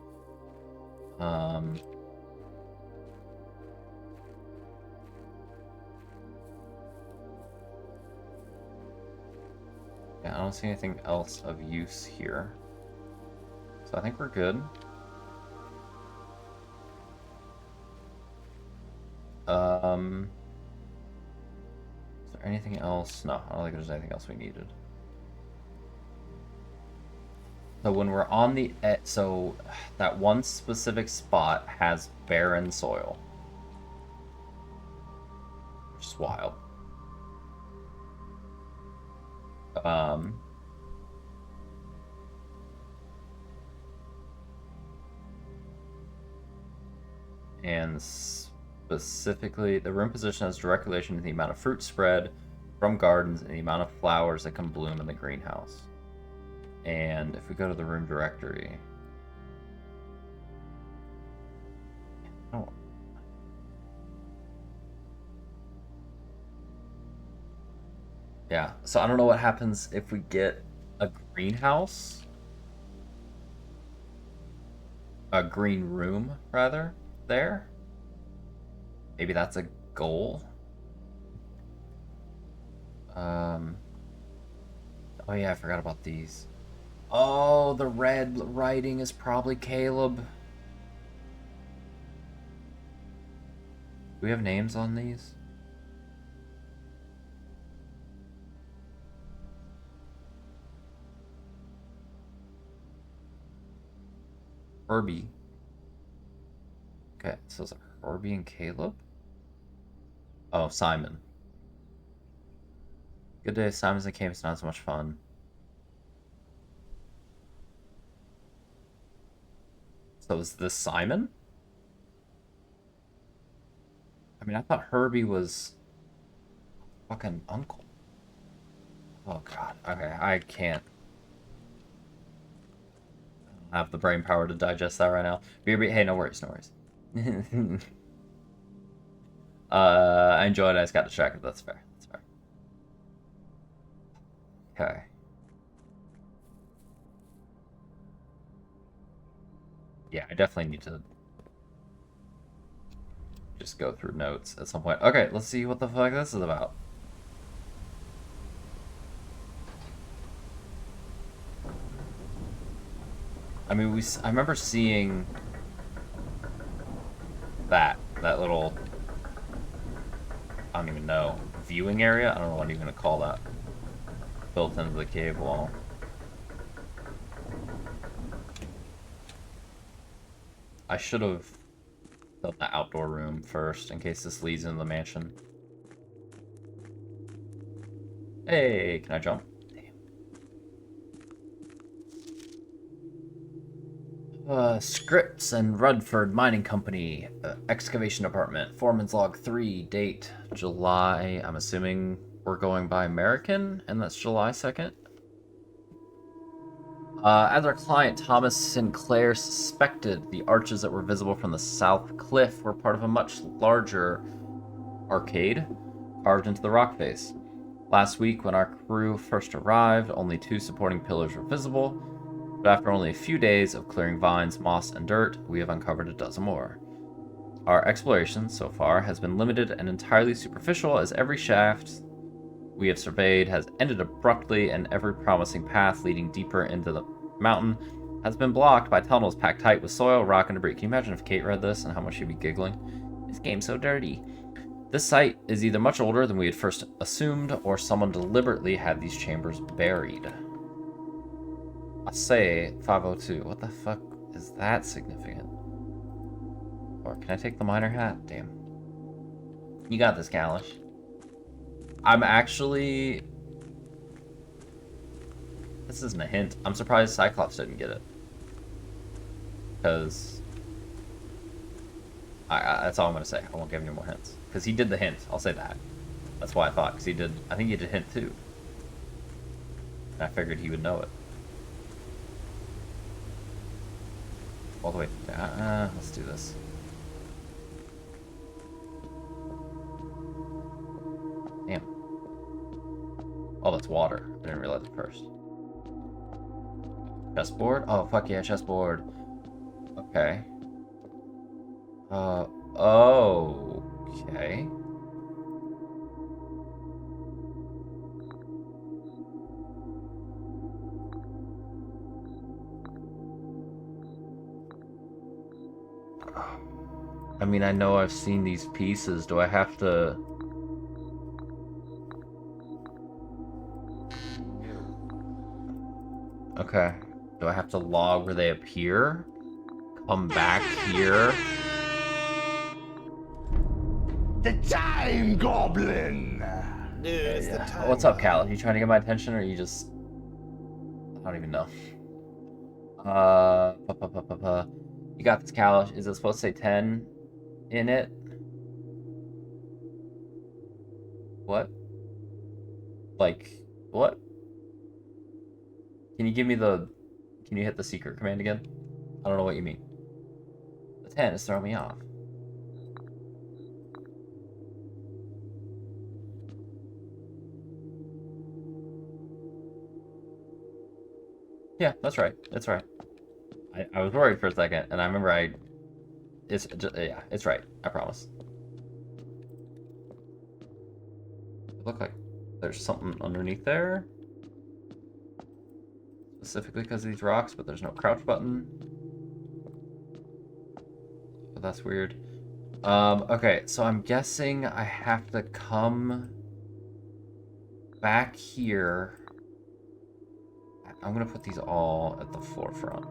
Yeah, I don't see anything else of use here. So I think we're good. Is there anything else? No, I don't think there's anything else we needed. So when we're on the so that one specific spot has barren soil, which is wild. And specifically, the room position has direct relation to the amount of fruit spread from gardens and the amount of flowers that can bloom in the greenhouse. And if we go to the room directory, oh, yeah. So I don't know what happens if we get a greenhouse, a green room rather there. Maybe that's a goal. Oh yeah, I forgot about these. Oh, the red writing is probably Caleb. Do we have names on these? Herbie. Okay, so is it Herbie and Caleb? Oh, Simon. Good day, Simon's in camp. It's not so much fun. So is this Simon? I mean, I thought Herbie was fucking uncle. Oh god. Okay, I can't. I don't have the brain power to digest that right now. Hey, no worries, no worries. I enjoyed it. I just got distracted. That's fair. That's fair. Okay. Yeah, I definitely need to just go through notes at some point. Okay, let's see what the fuck this is about. I mean, I remember seeing that little, I don't even know, viewing area? I don't know what you're gonna call that. Built into the cave wall. I should have built the outdoor room first in case this leads into the mansion. Hey, can I jump? Scripts and Rudford Mining Company, excavation department, foreman's log 3, date July. I'm assuming we're going by American, and that's July 2nd. As our client Thomas Sinclair suspected, the arches that were visible from the south cliff were part of a much larger arcade carved into the rock face. Last week, when our crew first arrived, only 2 supporting pillars were visible. But after only a few days of clearing vines, moss, and dirt, we have uncovered a dozen more. Our exploration so far has been limited and entirely superficial, as every shaft we have surveyed has ended abruptly, and every promising path leading deeper into the mountain has been blocked by tunnels packed tight with soil, rock, and debris. Can you imagine if Kate read this and how much she'd be giggling? This game's so dirty. This site is either much older than we had first assumed, or someone deliberately had these chambers buried. I say 502. What the fuck is that significant? Or can I take the miner hat? Damn. You got this, Kalish. I'm actually... This isn't a hint. I'm surprised Cyclops didn't get it. Because... that's all I'm going to say. I won't give any more hints. Because he did the hint. I'll say that. That's why I thought. Because he did... I think he did hint too. And I figured he would know it. All the way... let's do this. Damn. Oh, that's water. I didn't realize it first. Chessboard? Oh, fuck yeah, chessboard. Okay. Okay. I mean, I know I've seen these pieces. Do I have to... Okay. Do I have to log where they appear? Come back here? The Time Goblin! Dude, it's the Time What's up, Cal? Are you trying to get my attention, or are you just... I don't even know. You got this, Cal. Is it supposed to say 10 in it? What? Like, what? Can you give me the... Can you hit the secret command again? I don't know what you mean. The 10 is throwing me off. Yeah, that's right. That's right. I was worried for a second, and I remember it's just, yeah, it's right. I promise. It looked like there's something underneath there. Specifically because of these rocks, but there's no crouch button. But that's weird. Okay, so I'm guessing I have to come back here. I'm gonna put these all at the forefront.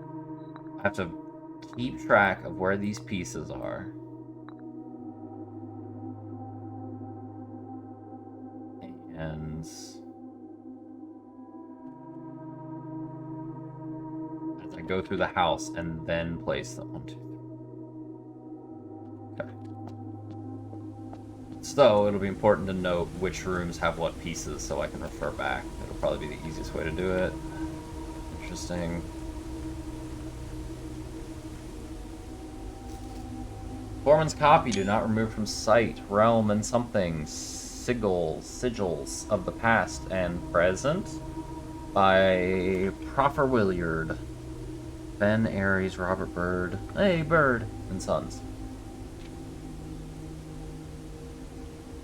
I have to keep track of where these pieces are. And as I go through the house and then place them. 1, 2, 3. Okay. So it'll be important to note which rooms have what pieces so I can refer back. It'll probably be the easiest way to do it. Interesting. Foreman's copy, do not remove from sight, realm, and something. Sigils of the past and present by Proffer Williard. Ben Aries, Robert Bird. Hey, Bird and Sons.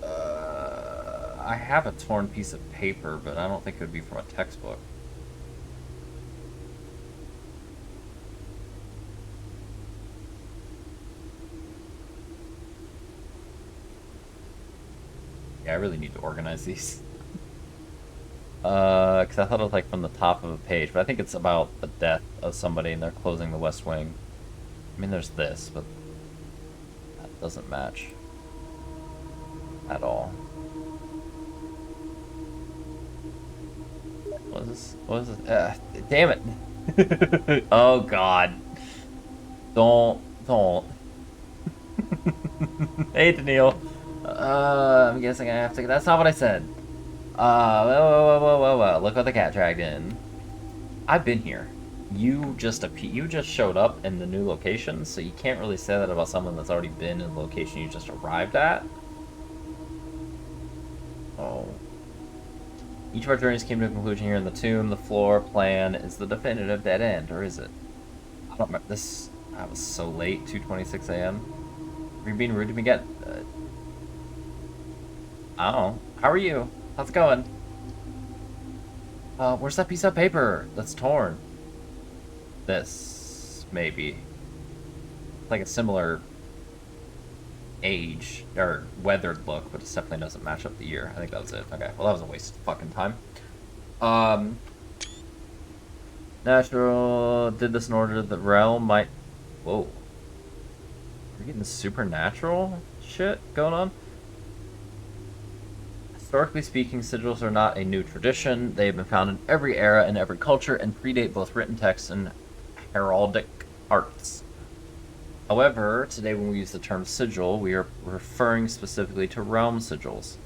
I have a torn piece of paper, but I don't think it would be from a textbook. Yeah, I really need to organize these. Because I thought it was like from the top of a page, but I think it's about the death of somebody and they're closing the West Wing. I mean, there's this, but that doesn't match at all. What is this? What is this? Damn it! Oh God! Don't. Hey, Daniil. I'm guessing I have to. That's not what I said. Whoa. Look what the cat dragged in. I've been here. You just showed up in the new location, so you can't really say that about someone that's already been in the location you just arrived at. Oh. Each of our journeys came to a conclusion here in the tomb. The floor plan is the definitive dead end, or is it? I don't remember. This. I was so late. 2:26 a.m. Are you being rude to me again? I don't know. How are you? How's it going? Where's that piece of paper that's torn? This, maybe. It's like a similar age, or weathered look, but it definitely doesn't match up the year. I think that was it. Okay, well that was a waste of fucking time. Natural did this in order that the realm might... Whoa. We're getting supernatural shit going on? Historically speaking, sigils are not a new tradition. They have been found in every era and every culture and predate both written texts and heraldic arts. However, today when we use the term sigil, we are referring specifically to realm sigils,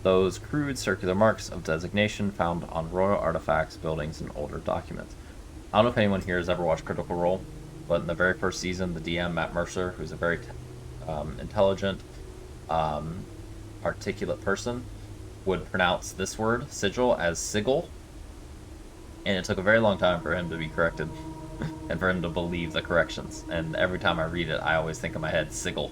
those crude circular marks of designation found on royal artifacts, buildings, and older documents. I don't know if anyone here has ever watched Critical Role, but in the very first season, the DM, Matt Mercer, who's a very intelligent, articulate person, would pronounce this word, sigil, as sigil, and it took a very long time for him to be corrected and for him to believe the corrections. And every time I read it, I always think in my head, sigil.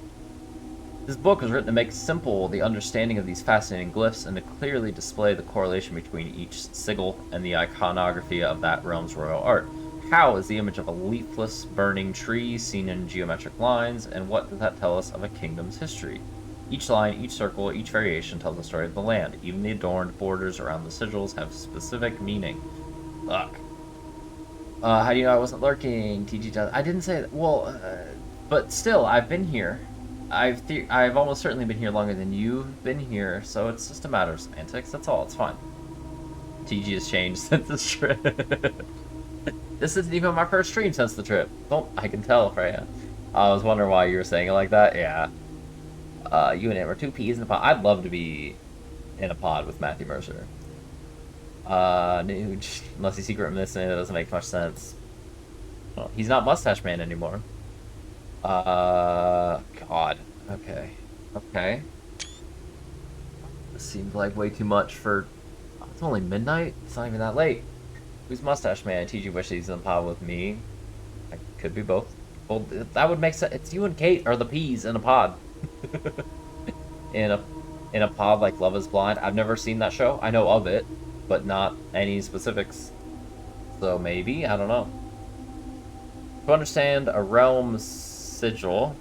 This book was written to make simple the understanding of these fascinating glyphs and to clearly display the correlation between each sigil and the iconography of that realm's royal art. How is the image of a leafless, burning tree seen in geometric lines, and what does that tell us of a kingdom's history? Each line, each circle, each variation tells the story of the land. Even the adorned borders around the sigils have specific meaning. Fuck. How do you know I wasn't lurking? TG does. I didn't say that. Well, but still, I've been here. I've almost certainly been here longer than you've been here, so it's just a matter of semantics. That's all. It's fine. TG has changed since this trip. This isn't even my first stream since the trip. Oh, I can tell, Freya. I was wondering why you were saying it like that. Yeah. You and it were two peas in a pod. I'd love to be in a pod with Matthew Mercer. Nuge. Unless he's secret reminiscent, it doesn't make much sense. Well, he's not Mustache Man anymore. God. Okay. Okay. This seems like way too much for... Oh, it's only midnight? It's not even that late. Who's Mustache Man? TG wishes he's in a pod with me. I could be both. Well, that would make sense. It's you and Kate are the peas in a pod. in a pod like Love is Blind. I've never seen that show. I know of it, but not any specifics. So maybe? I don't know. To understand a realm's sigil,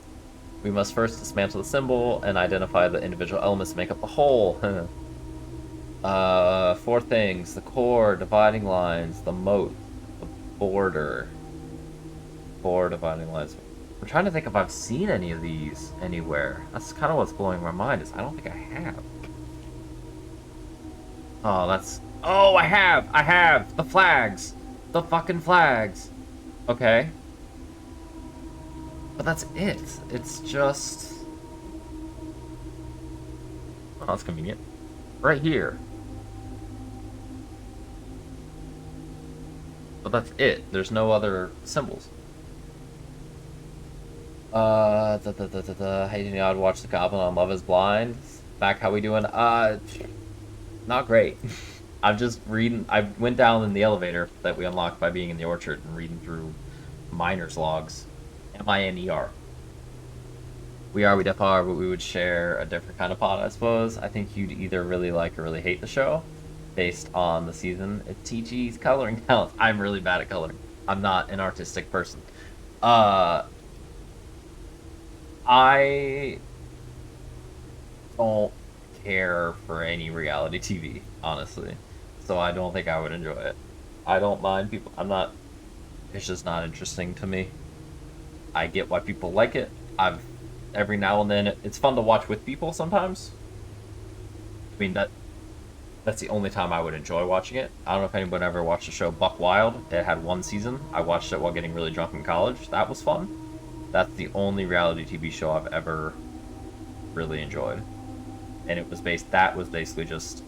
we must first dismantle the symbol and identify the individual elements to make up the whole. 4 things: the core, dividing lines, the moat, the border. 4 dividing lines. I'm trying to think if I've seen any of these anywhere. That's kind of what's blowing my mind, is I don't think I have. Oh, that's... Oh, I have! I have! The flags! The fucking flags! Okay. But that's it. It's just... Oh, that's convenient. Right here. But that's it. There's no other symbols. Hey, you know, I'd watch the Goblin on Love is Blind. Back, how we doing? Not great. I'm just reading... I went down in the elevator that we unlocked by being in the orchard and reading through Miner's logs. M-I-N-E-R. We def are, but we would share a different kind of pod, I suppose. I think you'd either really like or really hate the show, based on the season. It's TG's coloring talent. I'm really bad at coloring. I'm not an artistic person. I don't care for any reality TV, honestly. So I don't think I would enjoy it. I don't mind people. It's just not interesting to me. I get why people like it. Every now and then, it's fun to watch with people sometimes. I mean, that's the only time I would enjoy watching it. I don't know if anyone ever watched the show Buck Wild. It had 1 season. I watched it while getting really drunk in college. That was fun. That's the only reality TV show I've ever really enjoyed. And that was basically just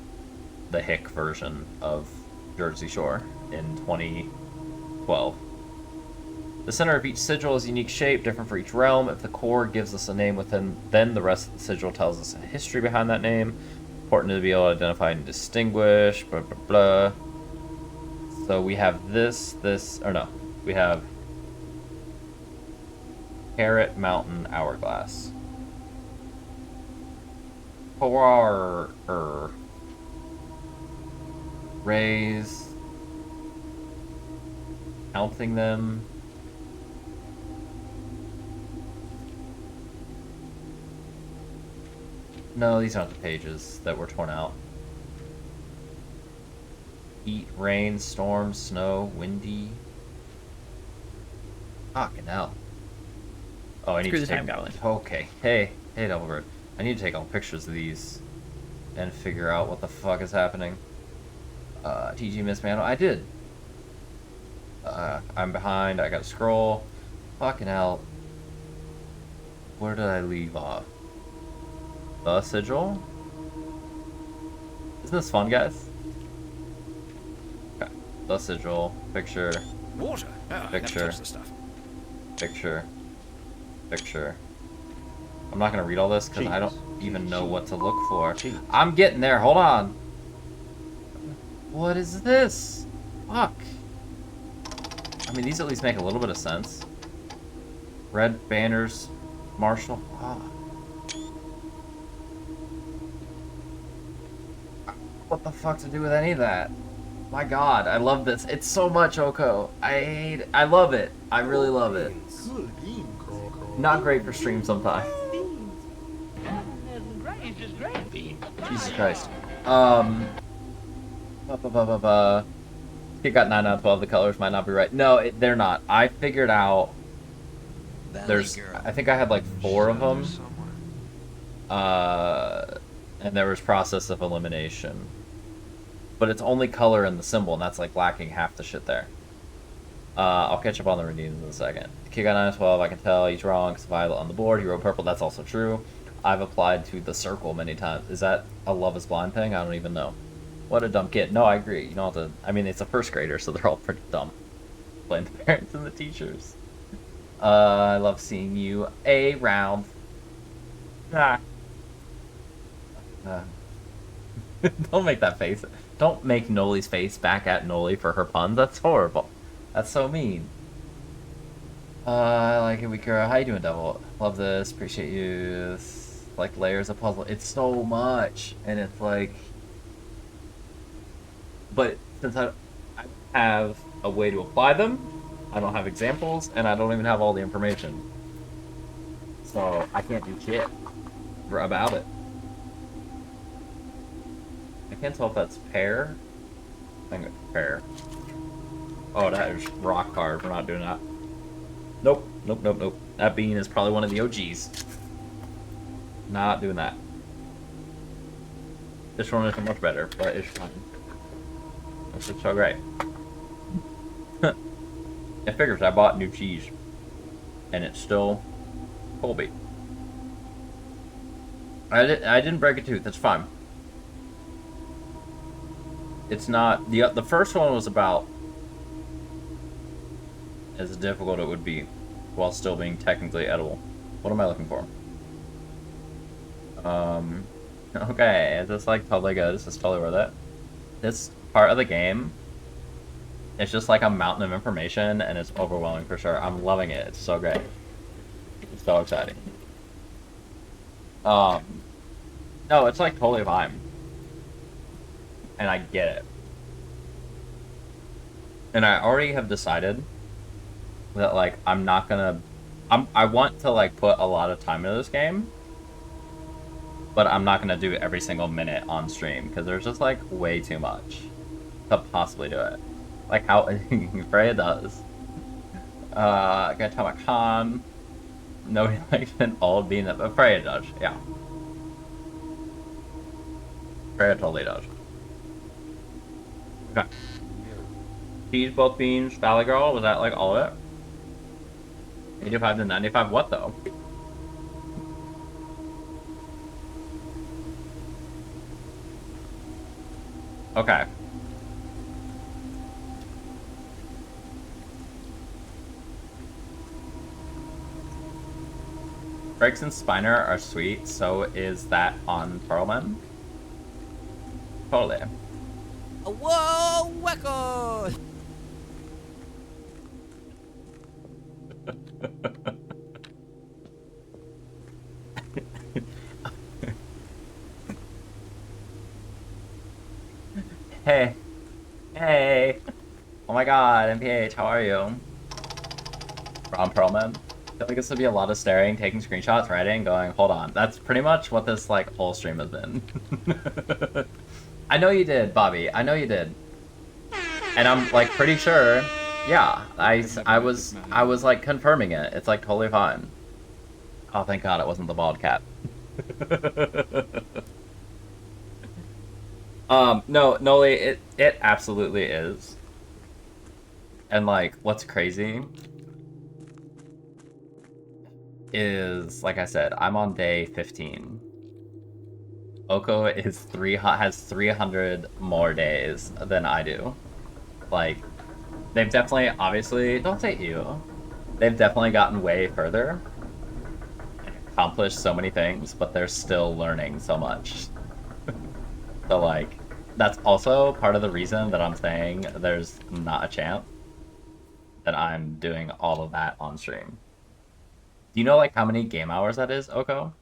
the hick version of Jersey Shore in 2012. The center of each sigil is a unique shape, different for each realm. If the core gives us a name within, then the rest of the sigil tells us a history behind that name. Important to be able to identify and distinguish, blah, blah, blah. So we have we have Carrot Mountain Hourglass. Rays. Counting them. No, these aren't the pages that were torn out. Heat, rain, storm, snow, windy. Fucking hell. Oh, I need to take... Time Goblin. Okay. Hey, Devilbird. I need to take all pictures of these and figure out what the fuck is happening. TG mismantle. I did. I'm behind. I gotta scroll. Fucking hell. Where did I leave off? The sigil? Isn't this fun, guys? Okay. The sigil. Picture. Water. Picture. Picture. Picture. I'm not gonna read all this because I don't even know what to look for. I'm getting there. Hold on. What is this? Fuck. I mean, these at least make a little bit of sense. Red banners. Marshall. Ah. What the fuck to do with any of that? My god, I love this. It's so much Oko. I love it. I really love it. Not great for stream sometimes. Jesus Christ. It got 9 out of 12. The colors might not be right. No, they're not. I figured out. I think I had like 4 of them. And there was process of elimination. But it's only color in the symbol, and that's like lacking half the shit there. I'll catch up on the redeems in a second. The kid got 9 out of 12. I can tell he's wrong because Violet on the board. He wrote purple. That's also true. I've applied to the circle many times. Is that a Love is Blind thing? I don't even know. What a dumb kid. No, I agree. You don't have to. I mean, it's a first grader, so they're all pretty dumb. Blame the parents and the teachers. I love seeing you around. Ah. Don't make that face. Don't make Noli's face back at Noli for her puns. That's horrible. That's so mean. I like it, Wikira. How you doing, Devil? Love this. Appreciate you. It's like layers of puzzle. It's so much, and it's like. But since I have a way to apply them, I don't have examples, and I don't even have all the information. So I can't do shit about it. I can't tell if that's pear. I think it's pear. Oh, that is rock hard. We're not doing that. Nope. Nope, nope, nope. That bean is probably one of the OGs. Not doing that. This one isn't much better, but it's fine. This is so great. It figures I bought new cheese. And it's still Colby. I didn't break a tooth. It's fine. It's not... The first one was about as difficult it would be while still being technically edible. What am I looking for? Okay, is this like totally good? Is this totally worth it? This part of the game, it's just like a mountain of information, and it's overwhelming for sure. I'm loving it. It's so great. It's so exciting. No, it's like totally fine. And I get it. And I already have decided that, like, I'm not gonna... I want to, like, put a lot of time into this game, but I'm not gonna do every single minute on stream, because there's just, like, way too much to possibly do it. Like how Freya does. Gotta tell my con. Nobody likes an old bean that, but Freya does, yeah. Freya totally does. Okay. Cheese, both beans, Valley Girl, was that like all of it? 85 to 95, what though? Okay. Breaks and Spiner are sweet, so is that on Pearlman? Totally. Whoa, wacko! Hey. Hey. Oh my god, MPH, how are you? Ron Perlman. I feel like this would be a lot of staring, taking screenshots, writing, going, hold on. That's pretty much what this, like, whole stream has been. I know you did, Bobby. I know you did. And I'm, like, pretty sure, yeah, I was, like, confirming it. It's, like, totally fine. Oh, thank God it wasn't the bald cat. No, Noli, it absolutely is. And like, what's crazy is, like I said, I'm on day 15. Oko is has 300 more days than I do. Like, they've definitely, obviously, don't say you. They've definitely gotten way further and accomplished so many things, but they're still learning so much. So like, that's also part of the reason that I'm saying there's not a chance that I'm doing all of that on stream. Do you know like how many game hours that is, Oko?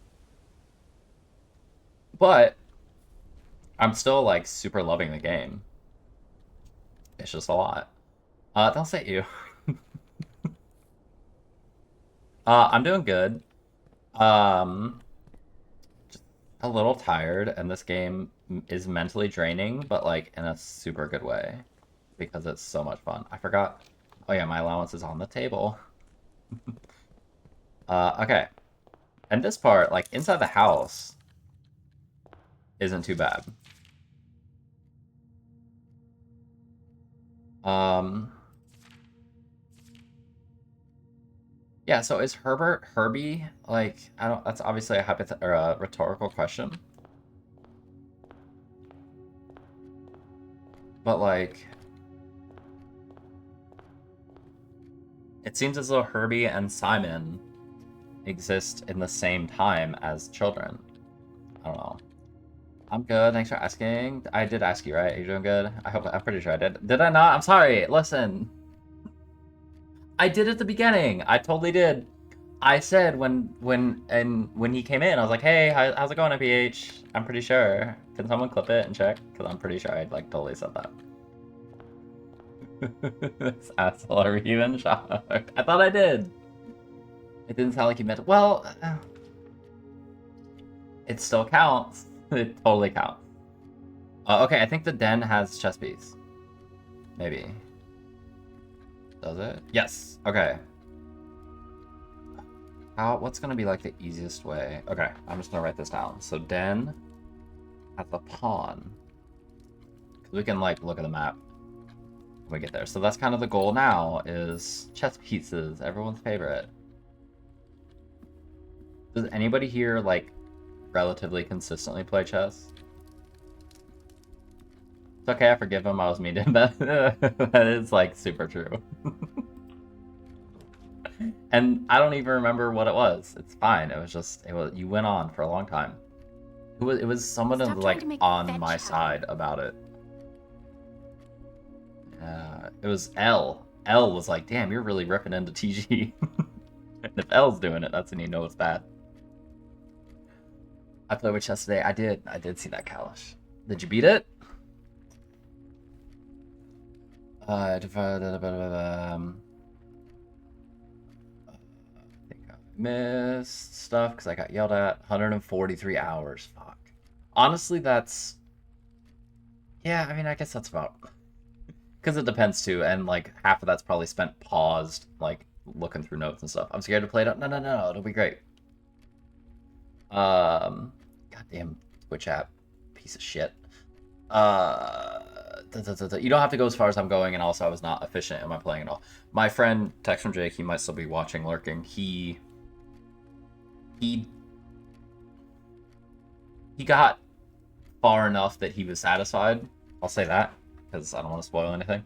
But I'm still like super loving the game. It's just a lot. Don't say you. I'm doing good. Just a little tired, and this game is mentally draining, but like in a super good way because it's so much fun. I forgot. Oh yeah, my allowance is on the table. Okay. And this part, like inside the house, isn't too bad. Yeah, so is Herbie, like, I don't, that's obviously a rhetorical question. But like, it seems as though Herbie and Simon exist in the same time as children. I don't know. I'm good, thanks for asking. I did ask you, right? Are you doing good? I'm pretty sure I did. Did I not? I'm sorry, listen. I did at the beginning. I totally did. I said when he came in, I was like, hey, how's it going, MPH? I'm pretty sure. Can someone clip it and check? Because I'm pretty sure I like totally said that. This asshole, are we even shocked? I thought I did. It didn't sound like you meant. Well, it still counts. It totally counts. Okay, I think the den has chess piece. Maybe. Does it? Yes. Okay. What's gonna be like the easiest way? Okay, I'm just gonna write this down. So den at the pawn. Cause we can like look at the map when we get there. So that's kind of the goal now, is chess pieces, everyone's favorite. Does anybody here like relatively consistently play chess? It's okay, I forgive him, I was mean to him. That is like super true. And I don't even remember what it was. It's fine. It was you went on for a long time. It was someone who was like on my side about it. It was L. L was like, damn, you're really ripping into TG. And if L's doing it, that's when you know it's bad. I played with chess today. I did see that, Kalish. Did you beat it? I think I missed stuff because I got yelled at. 143 hours. Fuck. Honestly, that's... Yeah, I mean, I guess that's about... Because it depends, too. And, like, half of that's probably spent paused, like, looking through notes and stuff. I'm scared to play it up. No. It'll be great. Goddamn Twitch app. Piece of shit. You don't have to go as far as I'm going, and also I was not efficient in my playing at all. My friend, text from Jake, he might still be watching, lurking. He got far enough that he was satisfied. I'll say that, because I don't want to spoil anything.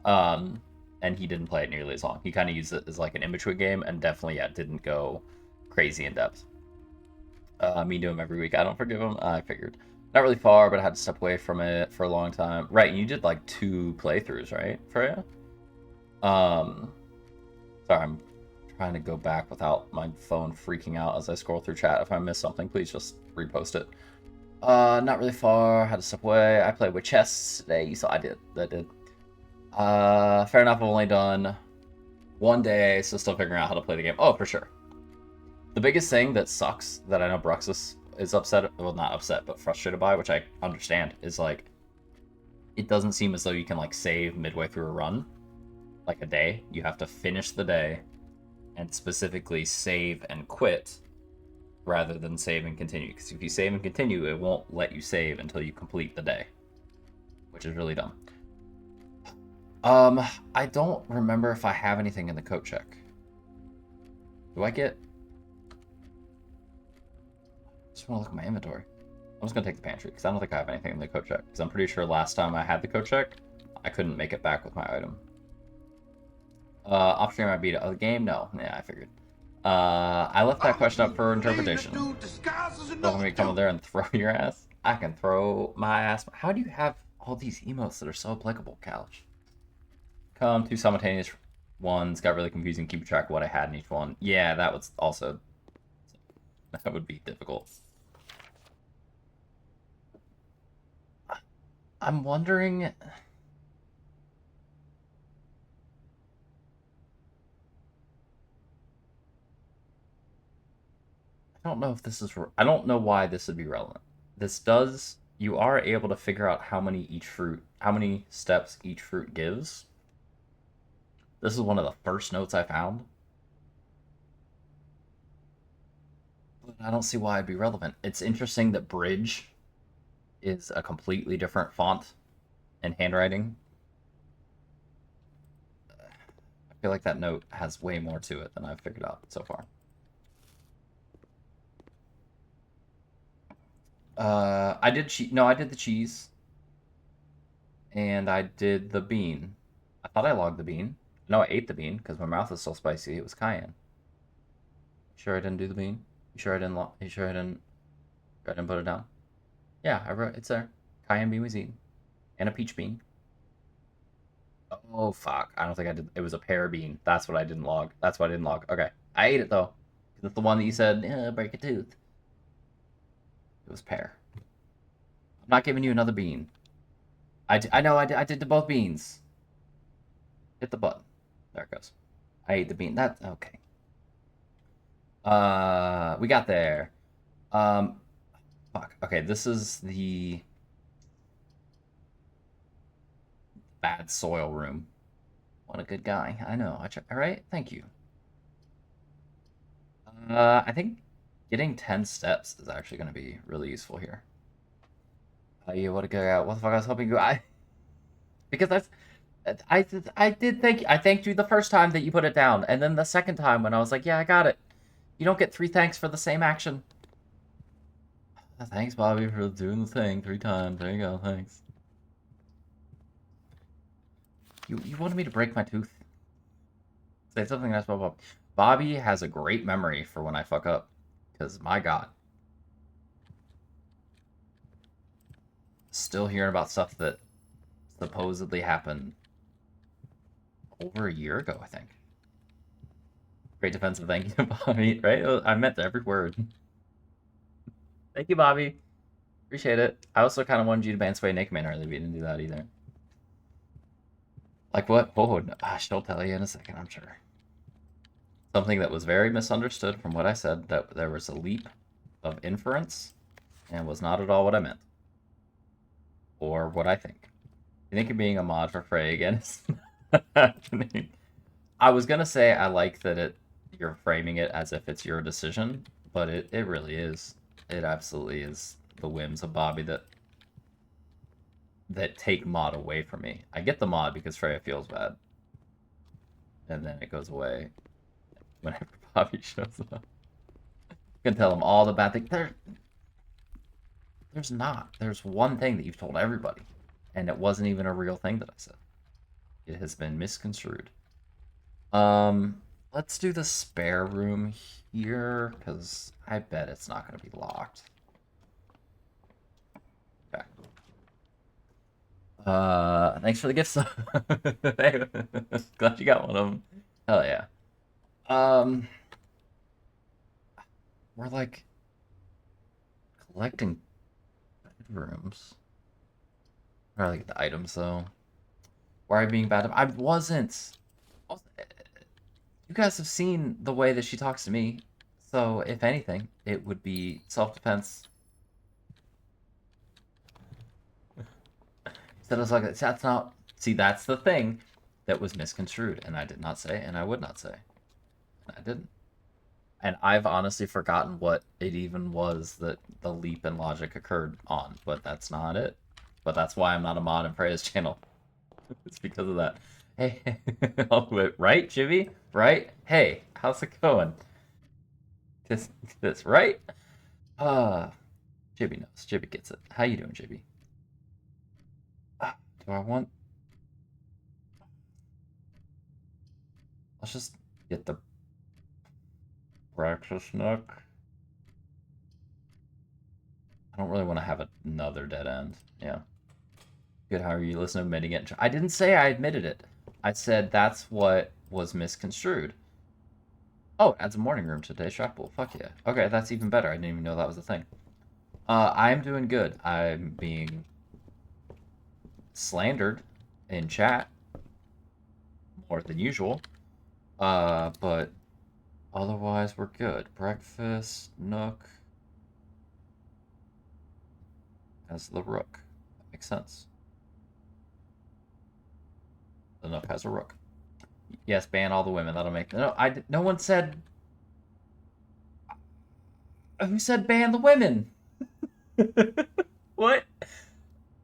And he didn't play it nearly as long. He kind of used it as like an in-between game, and definitely, yeah, didn't go crazy in depth. Me do him every week. I don't forgive him. I figured. Not really far, but I had to step away from it for a long time. Right, you did like 2 playthroughs, right, Freya? Sorry, I'm trying to go back without my phone freaking out as I scroll through chat. If I miss something, please just repost it. Not really far. Had to step away. I played with chess today, so I did. Fair enough, I've only done 1 day, so still figuring out how to play the game. Oh, for sure. The biggest thing that sucks that I know Bruxus is upset, well, not upset, but frustrated by, which I understand, is like, it doesn't seem as though you can like save midway through a run, like a day. You have to finish the day and specifically save and quit rather than save and continue. Because if you save and continue, it won't let you save until you complete the day. which is really dumb. I don't remember if I have anything in the coat check. Do I get... I just want to look at my inventory. I'm just going to take the pantry, because I don't think I have anything in the coat check. Because I'm pretty sure last time I had the coat check, I couldn't make it back with my item. Off-stream I beat a game? No. Yeah, I figured. I left that question up for interpretation. Don't want me to come in there and throw your ass? I can throw my ass. How do you have all these emotes that are so applicable, Couch? Come, 2 simultaneous ones. Got really confusing keeping track of what I had in each one. Yeah, that was also... That would be difficult. I'm wondering... I don't know if this is... I don't know why this would be relevant. This does... You are able to figure out how many steps each fruit gives. This is one of the first notes I found. But I don't see why it'd be relevant. It's interesting that Bridge is a completely different font and handwriting. I feel like that note has way more to it than I've figured out so far. I did the cheese. And I did the bean. I thought I logged the bean. No, I ate the bean because my mouth is so spicy. It was cayenne. Sure I didn't do the bean? You sure I didn't put it down? Yeah, I wrote it's there. Cayenne bean was eaten. And a peach bean. Oh fuck. I don't think I did. It was a pear bean. That's what I didn't log. That's what I didn't log. Okay. I ate it though. Because it's the one that you said, break a tooth. It was pear. I'm not giving you another bean. I know I did both beans. Hit the button. There it goes. I ate the bean. That's okay. We got there. Fuck. Okay, this is the bad soil room. What a good guy. I know. All right. Thank you. I think getting 10 steps is actually going to be really useful here. Yeah, what a good guy. What the fuck I was hoping you... Because I did thank you. I thanked you the first time that you put it down. And then the second time when I was like, yeah, I got it. You don't get 3 thanks for the same action. Thanks, Bobby, for doing the thing 3 times. There you go. Thanks. You wanted me to break my tooth? Say something nice about Bobby. Bobby has a great memory for when I fuck up. Because, my God. Still hearing about stuff that supposedly happened over a year ago, I think. Great defensive thank you, Bobby. Right? I meant every word. Thank you, Bobby. Appreciate it. I also kind of wanted you to ban Sway Naked Man earlier, but you didn't do that either. Like what? Oh, gosh, she'll tell you in a second, I'm sure. Something that was very misunderstood from what I said, that there was a leap of inference and was not at all what I meant. Or what I think. You think you're being a mod for Frey again? It's not happening. I was gonna say I like that you're framing it as if it's your decision, but it really is. It absolutely is the whims of Bobby that take mod away from me. I get the mod because Freya feels bad. And then it goes away whenever Bobby shows up. You can tell him all the bad things. There's not. There's one thing that you've told everybody. And it wasn't even a real thing that I said. It has been misconstrued. Let's do the spare room here, because I bet it's not going to be locked. Okay. Thanks for the gifts. Glad you got one of them. Hell yeah. We're like collecting bedrooms. Where do I get the items though? Why are you being bad? I wasn't. You guys have seen the way that she talks to me, so if anything, it would be self-defense. Instead of like, that's not. See, that's the thing that was misconstrued, and I did not say, and I would not say. I didn't. And I've honestly forgotten what it even was that the leap in logic occurred on, but that's not it. But that's why I'm not a mod in Freya's channel. It's because of that. Hey, oh, wait, right, Chibi? Right? Hey, how's it going? This, right? Chibi knows. Chibi gets it. How you doing, Chibi? Do I want... Let's just get the breakfast nook. I don't really want to have another dead end. Yeah. Good, how are you? Listen to admitting it. I didn't say I admitted it. I said that's what was misconstrued. Oh, adds a morning room today. Shoppool. Fuck yeah. Okay, that's even better. I didn't even know that was a thing. I'm doing good. I'm being slandered in chat more than usual. But otherwise we're good. Breakfast, Nook. As the rook. That makes sense. The Nook has a rook. Yes, ban all the women. That'll make... No one said... Who said ban the women? What?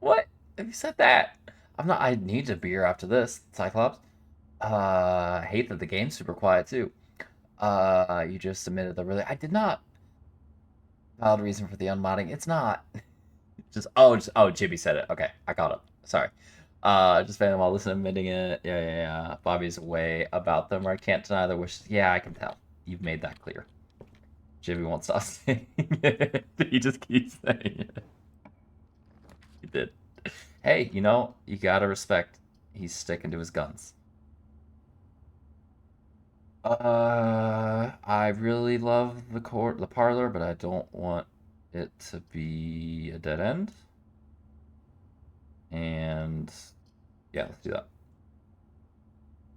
What? Who said that? I need a beer after this, Cyclops. I hate that the game's super quiet, too. You just submitted the really... I did not. Valid reason for the unmodding. It's not. Oh, Chibi said it. Okay, I caught up. Sorry. Just fan them while listening, admitting it. Yeah. Bobby's way about them, or I can't deny their wishes. Yeah, I can tell. You've made that clear. Chibi won't stop saying it. He just keeps saying it. He did. Hey, you gotta respect. He's sticking to his guns. I really love the parlor, but I don't want it to be a dead end. And yeah, let's do that.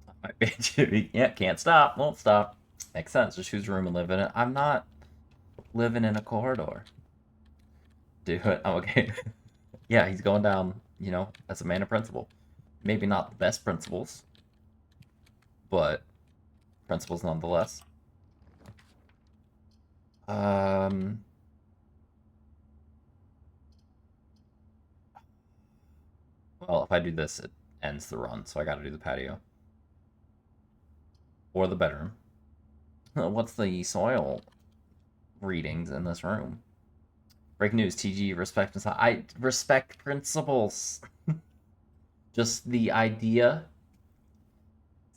I might ban Chibi. Yeah, can't stop, won't stop. Makes sense. Just choose a room and live in it. I'm not living in a corridor. Do it. I'm okay. Yeah, he's going down, as a man of principle. Maybe not the best principles, but principles nonetheless. Well, if I do this, it ends the run, so I gotta do the patio. Or the bedroom. What's the soil readings in this room? Breaking news, TG, respect and I respect principles. Just the idea.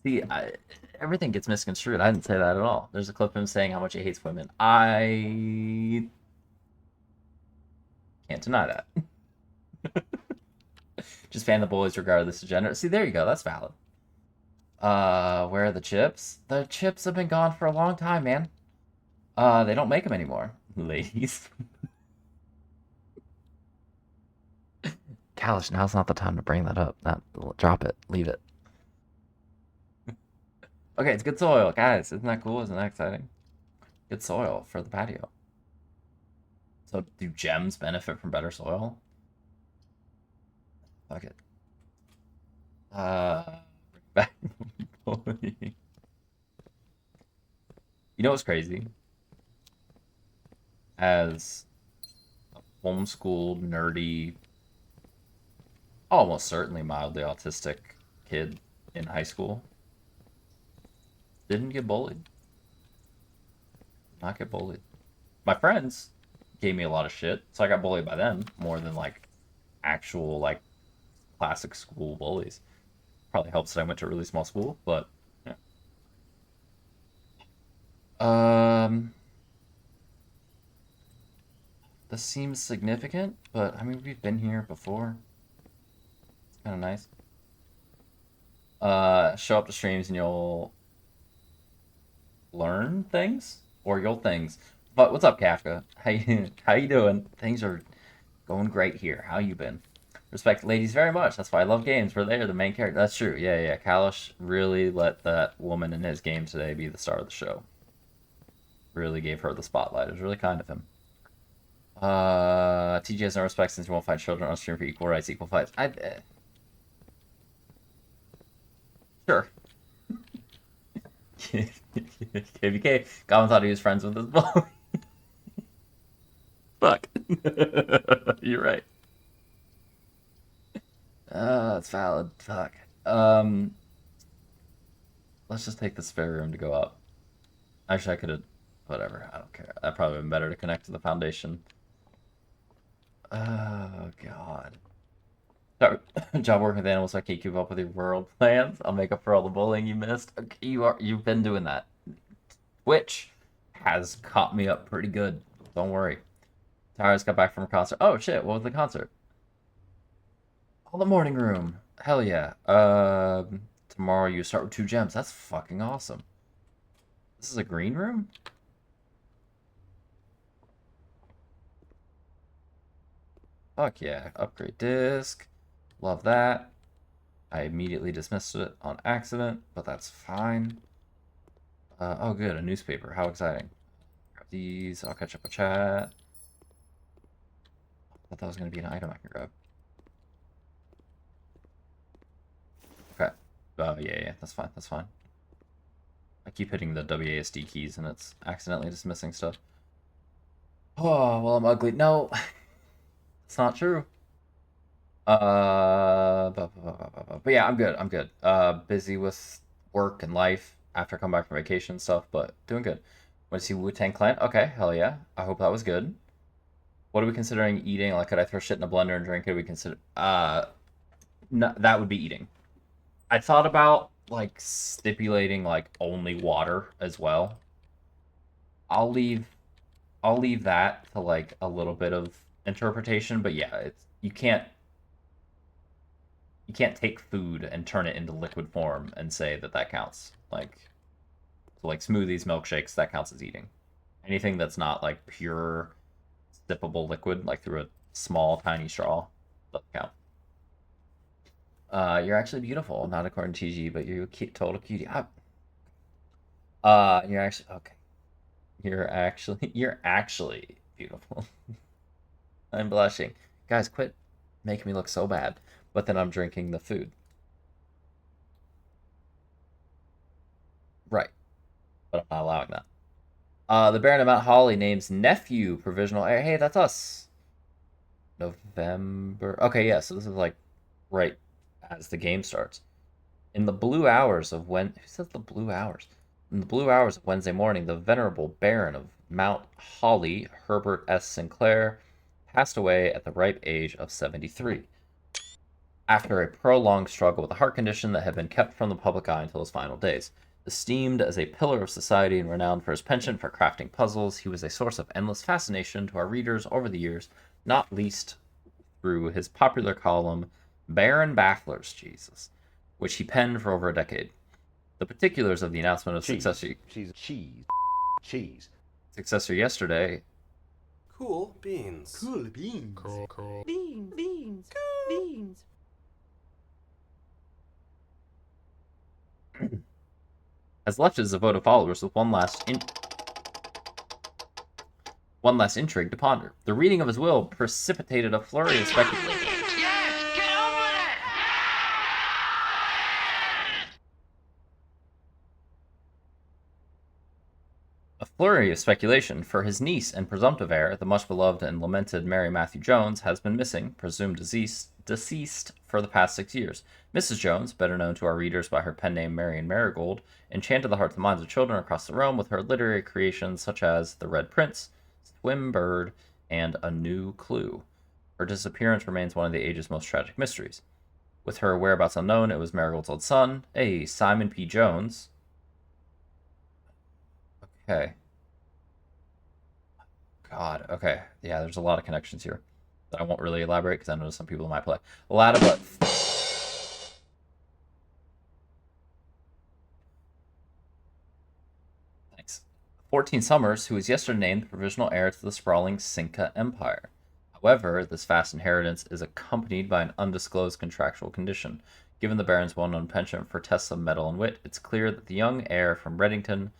See, everything gets misconstrued. I didn't say that at all. There's a clip of him saying how much he hates women. I can't deny that. Just fan the boys regardless of gender. See, there you go. That's valid. Where are the chips? The chips have been gone for a long time, man. They don't make them anymore. Ladies. Kalish, now's not the time to bring that up. Drop it. Leave it. Okay, it's good soil. Guys, isn't that cool? Isn't that exciting? Good soil for the patio. So, do gems benefit from better soil? Fuck it. Back. You know what's crazy? As a homeschooled, nerdy, almost certainly mildly autistic kid in high school, didn't get bullied. Not get bullied. My friends gave me a lot of shit, so I got bullied by them more than actual classic school bullies. Probably helps that I went to a really small school, but yeah. This seems significant, but I mean we've been here before. It's kind of nice. Show up to streams and you'll learn things or you'll things. But what's up, Kafka? How you doing? Things are going great here. How you been? Respect ladies very much. That's why I love games where they're the main character. That's true. Yeah. Kalish really let that woman in his game today be the star of the show. Really gave her the spotlight. It was really kind of him. TJ has no respect since you won't find children on stream for equal rights, equal fights. Sure. KVK. Goblin thought he was friends with his bully. Fuck. You're right. That's valid. Fuck. Let's just take the spare room to go up. Actually, I could have... Whatever, I don't care. That probably been better to connect to the foundation. Oh, God. Sorry. Job working with animals so I can't keep up with your world plans. I'll make up for all the bullying you missed. Okay, you've been doing that. Twitch has caught me up pretty good. Don't worry. Tara just got back from a concert. Oh, shit, what was the concert? Oh, the morning room. Hell yeah. Tomorrow you start with 2 gems. That's fucking awesome. This is a green room? Fuck yeah. Upgrade disc. Love that. I immediately dismissed it on accident, but that's fine. Oh good, a newspaper. How exciting. Grab these. I'll catch up with chat. I thought that was going to be an item I can grab. Okay. Yeah, that's fine. That's fine. I keep hitting the WASD keys and it's accidentally dismissing stuff. Oh, well, I'm ugly. No. It's not true. But yeah, I'm good. I'm good. Busy with work and life after I come back from vacation and stuff, but doing good. Want to see Wu-Tang Clan? Okay, hell yeah. I hope that was good. What are we considering eating? Like, could I throw shit in a blender and drink it? We consider... No, that would be eating. I thought about, like, stipulating, like, only water as well. I'll leave that to, like, a little bit of interpretation, but yeah, it's you can't take food and turn it into liquid form and say that counts. Like, so like smoothies, milkshakes, that counts as eating. Anything that's not like pure sippable liquid, like through a small tiny straw, doesn't count. You're actually beautiful, not according to TG, but you're a total cutie. You're actually okay. You're actually beautiful. I'm blushing. Guys, quit making me look so bad. But then I'm drinking the food. Right. But I'm not allowing that. The Baron of Mount Holly names nephew provisional heir. Hey, that's us. November. Okay, yeah, so this is like right as the game starts. In the blue hours of Who says the blue hours? In the blue hours of Wednesday morning, the venerable Baron of Mount Holly, Herbert S. Sinclair, passed away at the ripe age of 73. After a prolonged struggle with a heart condition that had been kept from the public eye until his final days. Esteemed as a pillar of society and renowned for his penchant for crafting puzzles, he was a source of endless fascination to our readers over the years, not least through his popular column, Baron Baffler's Jesus, which he penned for over a decade. The particulars of the announcement of successor yesterday. Cool beans. Cool beans. Cool. Beans. Has left his devoted followers with one last intrigue to ponder. The reading of his will precipitated a flurry of speculation. Yes, get on with it! A flurry of speculation, for his niece and presumptive heir, the much beloved and lamented Mary Matthew Jones, has been missing, presumed deceased for the past 6 years. Mrs. Jones, better known to our readers by her pen name Marion Marigold, enchanted the hearts and minds of children across the realm with her literary creations such as The Red Prince, Swim Bird, and A New Clue. Her disappearance remains one of the age's most tragic mysteries. With her whereabouts unknown, it was Marigold's old son, Simon P. Jones. Okay. God, okay. Yeah, there's a lot of connections here that I won't really elaborate because I know some people might play. Thanks. 14 Summers, who was yesterday named the provisional heir to the sprawling Cinca Empire. However, this vast inheritance is accompanied by an undisclosed contractual condition. Given the Baron's well-known penchant for tests of mettle and wit, it's clear that the young heir from Reddington...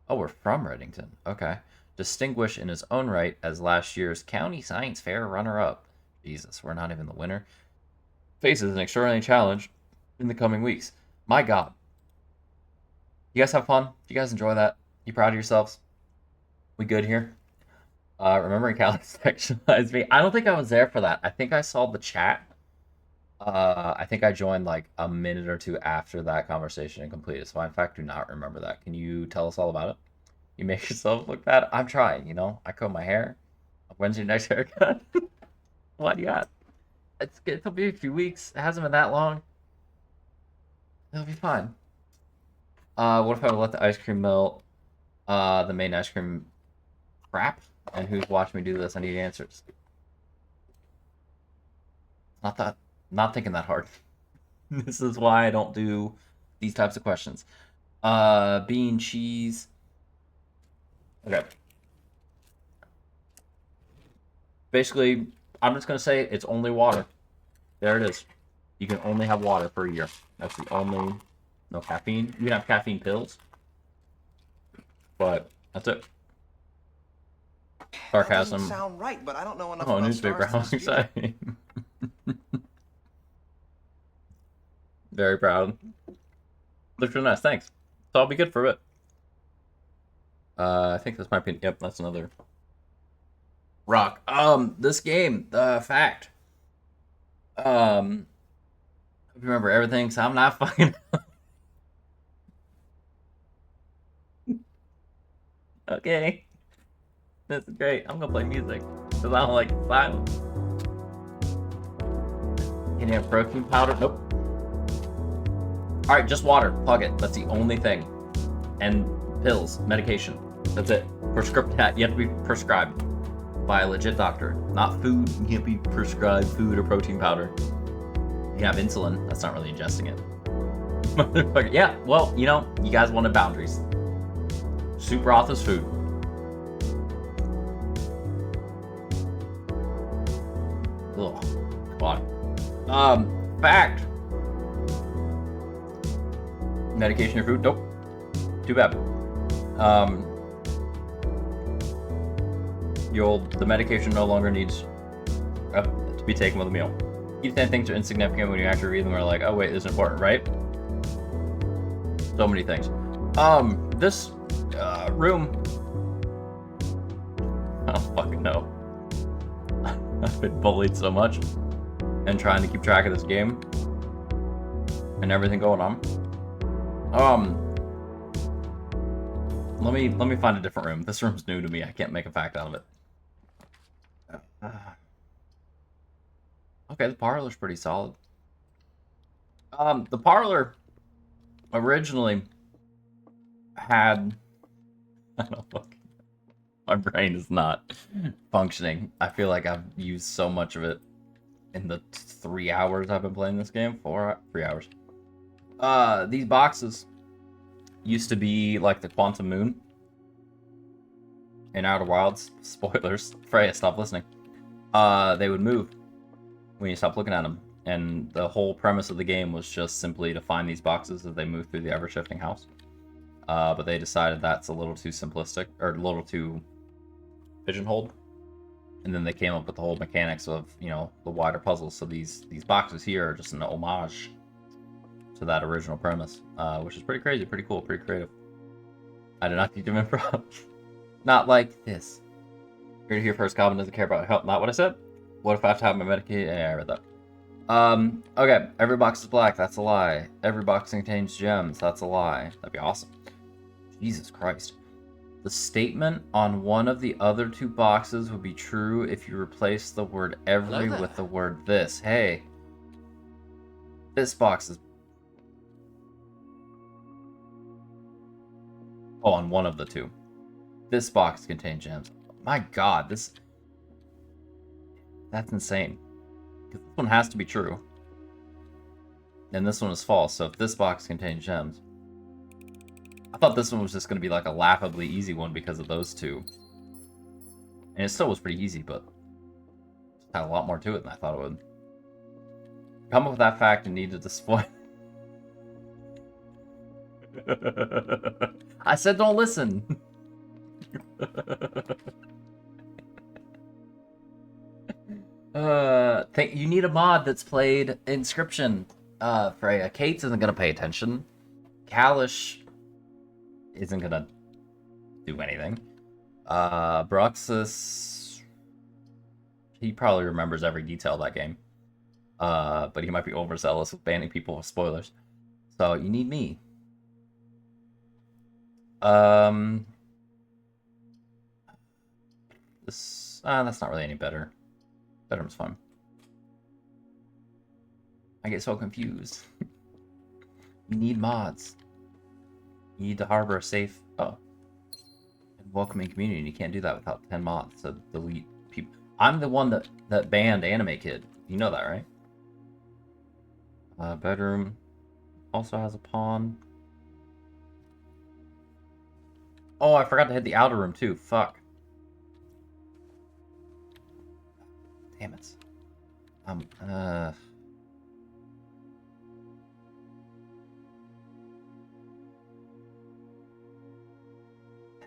Oh, we're from Reddington. Okay. Distinguished in his own right as last year's County Science Fair runner-up. Jesus, we're not even the winner. Faces an extraordinary challenge in the coming weeks. My God. You guys have fun? You guys enjoy that? You proud of yourselves? We good here? Remembering Callie sexualized me. I don't think I was there for that. I think I saw the chat. I think I joined like a minute or two after that conversation and completed, so I in fact do not remember that. Can you tell us all about it? You make yourself look bad? I'm trying, you know? I comb my hair. When's your next haircut? What do you got? It'll be a few weeks. It hasn't been that long. It'll be fine. What if I would let the ice cream melt? The main ice cream crap? And who's watching me do this? I need answers. Not thinking that hard. This is why I don't do these types of questions. Bean, cheese. Okay. Basically, I'm just gonna say it's only water. There it is. You can only have water for a year. That's the only... No caffeine. You can have caffeine pills. But, that's it. Sarcasm. That doesn't sound right, but I don't know enough Oh, about newspaper. stars How to dispute it. exciting. Very proud. Looks really nice, thanks. So I'll be good for a bit. I think this might be... Yep, that's another... rock. This game, the fact. Hope you remember everything, so I'm not fucking... Okay. This is great. I'm gonna play music. Because I don't like silence. Can you have protein powder? Nope. Alright, just water. Plug it. That's the only thing. And pills. Medication. That's it. Prescribed. You have to be prescribed by a legit doctor. Not food. You can't be prescribed food or protein powder. You can have insulin. That's not really ingesting it. Motherfucker. Yeah, well, you know, you guys wanted boundaries. Soup broth is food. Ugh. Come on. Fact. Medication or food? Nope. Too bad. The medication no longer needs to be taken with a meal. These 10 things are insignificant when you actually read them are like, oh wait, this is important, right? So many things. This room. I don't fucking know. I've been bullied so much and trying to keep track of this game and everything going on. Let me find a different room. This room's new to me. I can't make a fact out of it. Okay, the parlor's pretty solid. The parlor originally had... I don't know. My brain is not functioning. I feel like I've used so much of it in the 3 hours I've been playing this game. 3 hours. These boxes used to be like the Quantum Moon in Outer Wilds. Spoilers. Freya, stop listening. They would move when you stop looking at them. And the whole premise of the game was just simply to find these boxes as they move through the ever-shifting house. But they decided that's a little too simplistic, or a little too pigeonholed. And then they came up with the whole mechanics of, you know, the wider puzzles. So these boxes here are just an homage to that original premise, which is pretty crazy, pretty cool, pretty creative. I did not teach them improv. Not like this. Here to hear first, Goblin doesn't care about help. Not what I said. What if I have to have my medication? Yeah, I read that. Okay. Every box is black. That's a lie. Every box contains gems. That's a lie. That'd be awesome. Jesus Christ. The statement on one of the other two boxes would be true if you replace the word every with the word this. Hey. This box is... Oh, on one of the two. This box contains gems. My god, this... That's insane. Because this one has to be true. And this one is false, so if this box contains gems... I thought this one was just going to be like a laughably easy one because of those two. And it still was pretty easy, but... It had a lot more to it than I thought it would. Come up with that fact and need to display... I said don't listen! You need a mod that's played Inscription, Freya. Kate's isn't gonna pay attention. Kalish isn't gonna do anything. Bruxus, he probably remembers every detail of that game. But he might be overzealous with banning people with spoilers. So you need me. This that's not really any better. Bedroom's fun. I get so confused. You need mods. You need to harbor a safe and welcoming community. And you can't do that without 10 mods to delete people. I'm the one that banned Anime Kid. You know that, right? Bedroom also has a pawn. Oh, I forgot to hit the outer room too. Fuck. Damn it.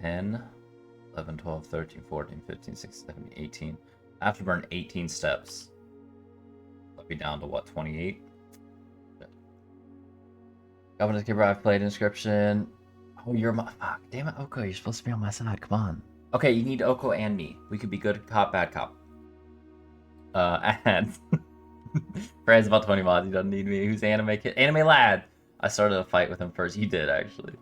10, 11, 12, 13, 14, 15, 16, 17, 18. I have to burn 18 steps. That'll be down to what, 28? Governor's Keeper, I've played Inscription. Oh, you're my... Fuck, damn it, Oko, you're supposed to be on my side, come on. Okay, you need Oko and me. We could be good cop, bad cop. And... Brad's about 20 mods, he doesn't need me. Who's Anime Kid? Anime Lad! I started a fight with him first. You did, actually.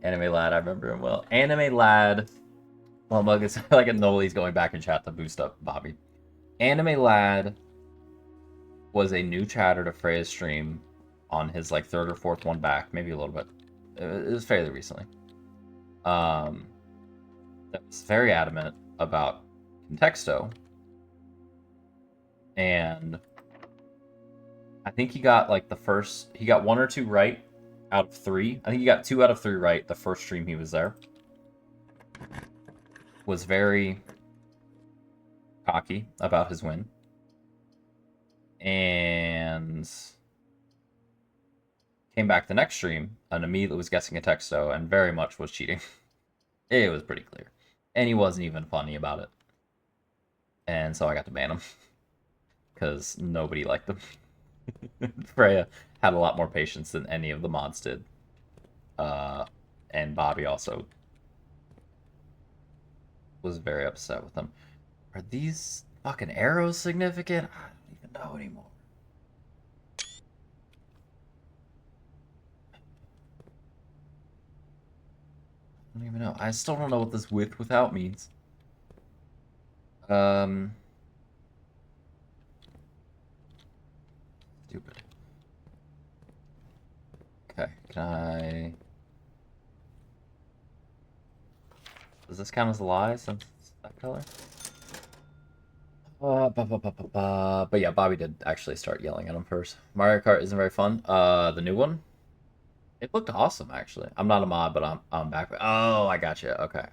Anime Lad, I remember him well. Anime Lad... Well, Mug, it's like a Noli's going back in chat to boost up Bobby. Anime Lad was a new chatter to Freya's stream on his like third or fourth one back, maybe a little bit. It was fairly recently. That was very adamant about Contexto. And I think he got like he got 1 or 2 right out of 3. I think he got 2 out of 3 right the first stream he was there. Was very cocky about his win. And came back the next stream and immediately was guessing a texto and very much was cheating. It was pretty clear. And he wasn't even funny about it. And so I got to ban him. Because nobody liked him. Freya had a lot more patience than any of the mods did. And Bobby also was very upset with him. Are these fucking arrows significant? I don't even know anymore. I don't even know. I still don't know what this with without means. Stupid. Okay, can I... Does this count as a lie since it's that color? But yeah, Bobby did actually start yelling at him first. Mario Kart isn't very fun. The new one? It looked awesome, actually. I'm not a mod, but I'm back. Oh, I gotcha. Okay.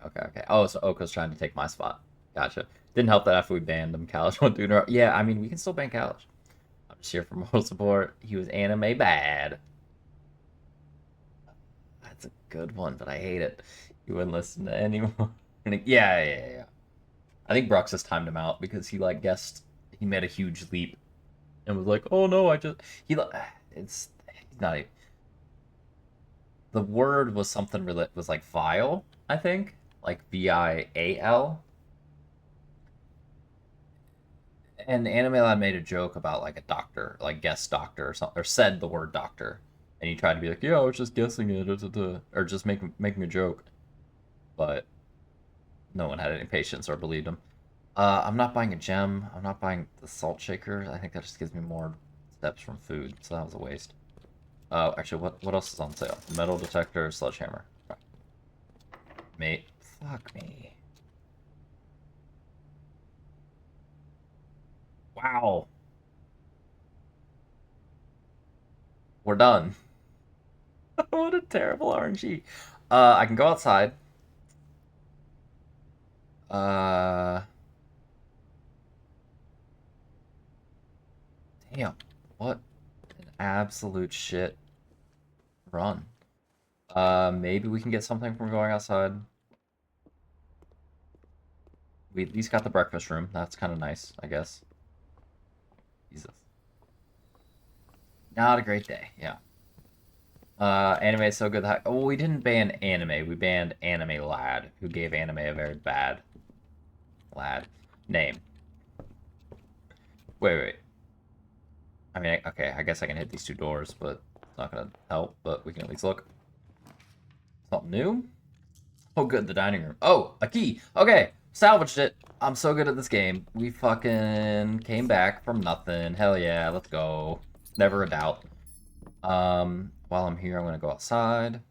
Oh, so Oko's trying to take my spot. Gotcha. Didn't help that after we banned him, Kalish went through. Yeah, I mean, we can still ban Kalish. I'm just here for moral support. He was anime bad. That's a good one, but I hate it. He wouldn't listen to anyone. Yeah. I think Bruxus timed him out because he like guessed he made a huge leap and was like, "Oh no, it's not even." The word was something was like vile, I think, like VIAL. And Anime Lad made a joke about like a doctor, like guest doctor or something, or said the word doctor, and he tried to be like, "Yeah, I was just guessing it," or just making a joke. But no one had any patience or believed him. I'm not buying a gem. I'm not buying the salt shaker. I think that just gives me more steps from food, so that was a waste. Actually, what else is on sale? Metal detector, sledgehammer. Right. Mate, fuck me. Wow. We're done. What a terrible RNG. I can go outside. Damn, what an absolute shit run. Maybe we can get something from going outside. We at least got the breakfast room. That's kind of nice, I guess. Jesus. Not a great day, yeah. Anime is so good that... Oh, we didn't ban anime. We banned Anime Lad, who gave anime a very bad name. Wait. I mean, okay, I guess I can hit these two doors, but it's not gonna help, but we can at least look. Something new? Oh, good, the dining room. Oh, a key. Okay, salvaged it. I'm so good at this game. We fucking came back from nothing. Hell yeah, let's go. Never a doubt. While I'm here, I'm gonna go outside.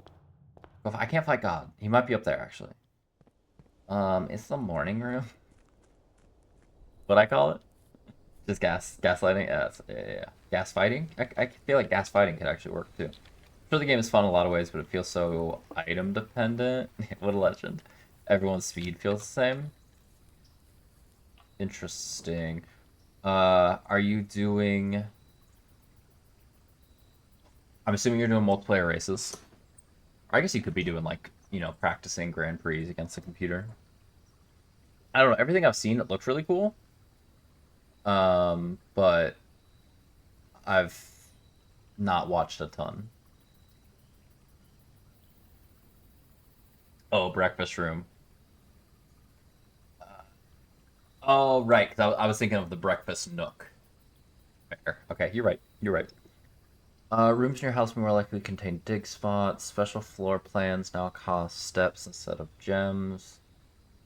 I can't fight God. He might be up there, actually. It's the morning room. What I call it? Just gaslighting? Yeah. Gas fighting? I feel like gas fighting could actually work, too. I'm sure the game is fun in a lot of ways, but it feels so item dependent. What a legend. Everyone's speed feels the same. Interesting. Are you doing... I'm assuming you're doing multiplayer races. I guess you could be doing, like, you know, practicing Grand Prix against the computer. I don't know. Everything I've seen, it looks really cool. But I've not watched a ton. Oh, breakfast room. Oh, right. 'Cause I was thinking of the breakfast nook. Fair. Okay, you're right. You're right. Rooms in your house more likely contain dig spots. Special floor plans now cost steps instead of gems.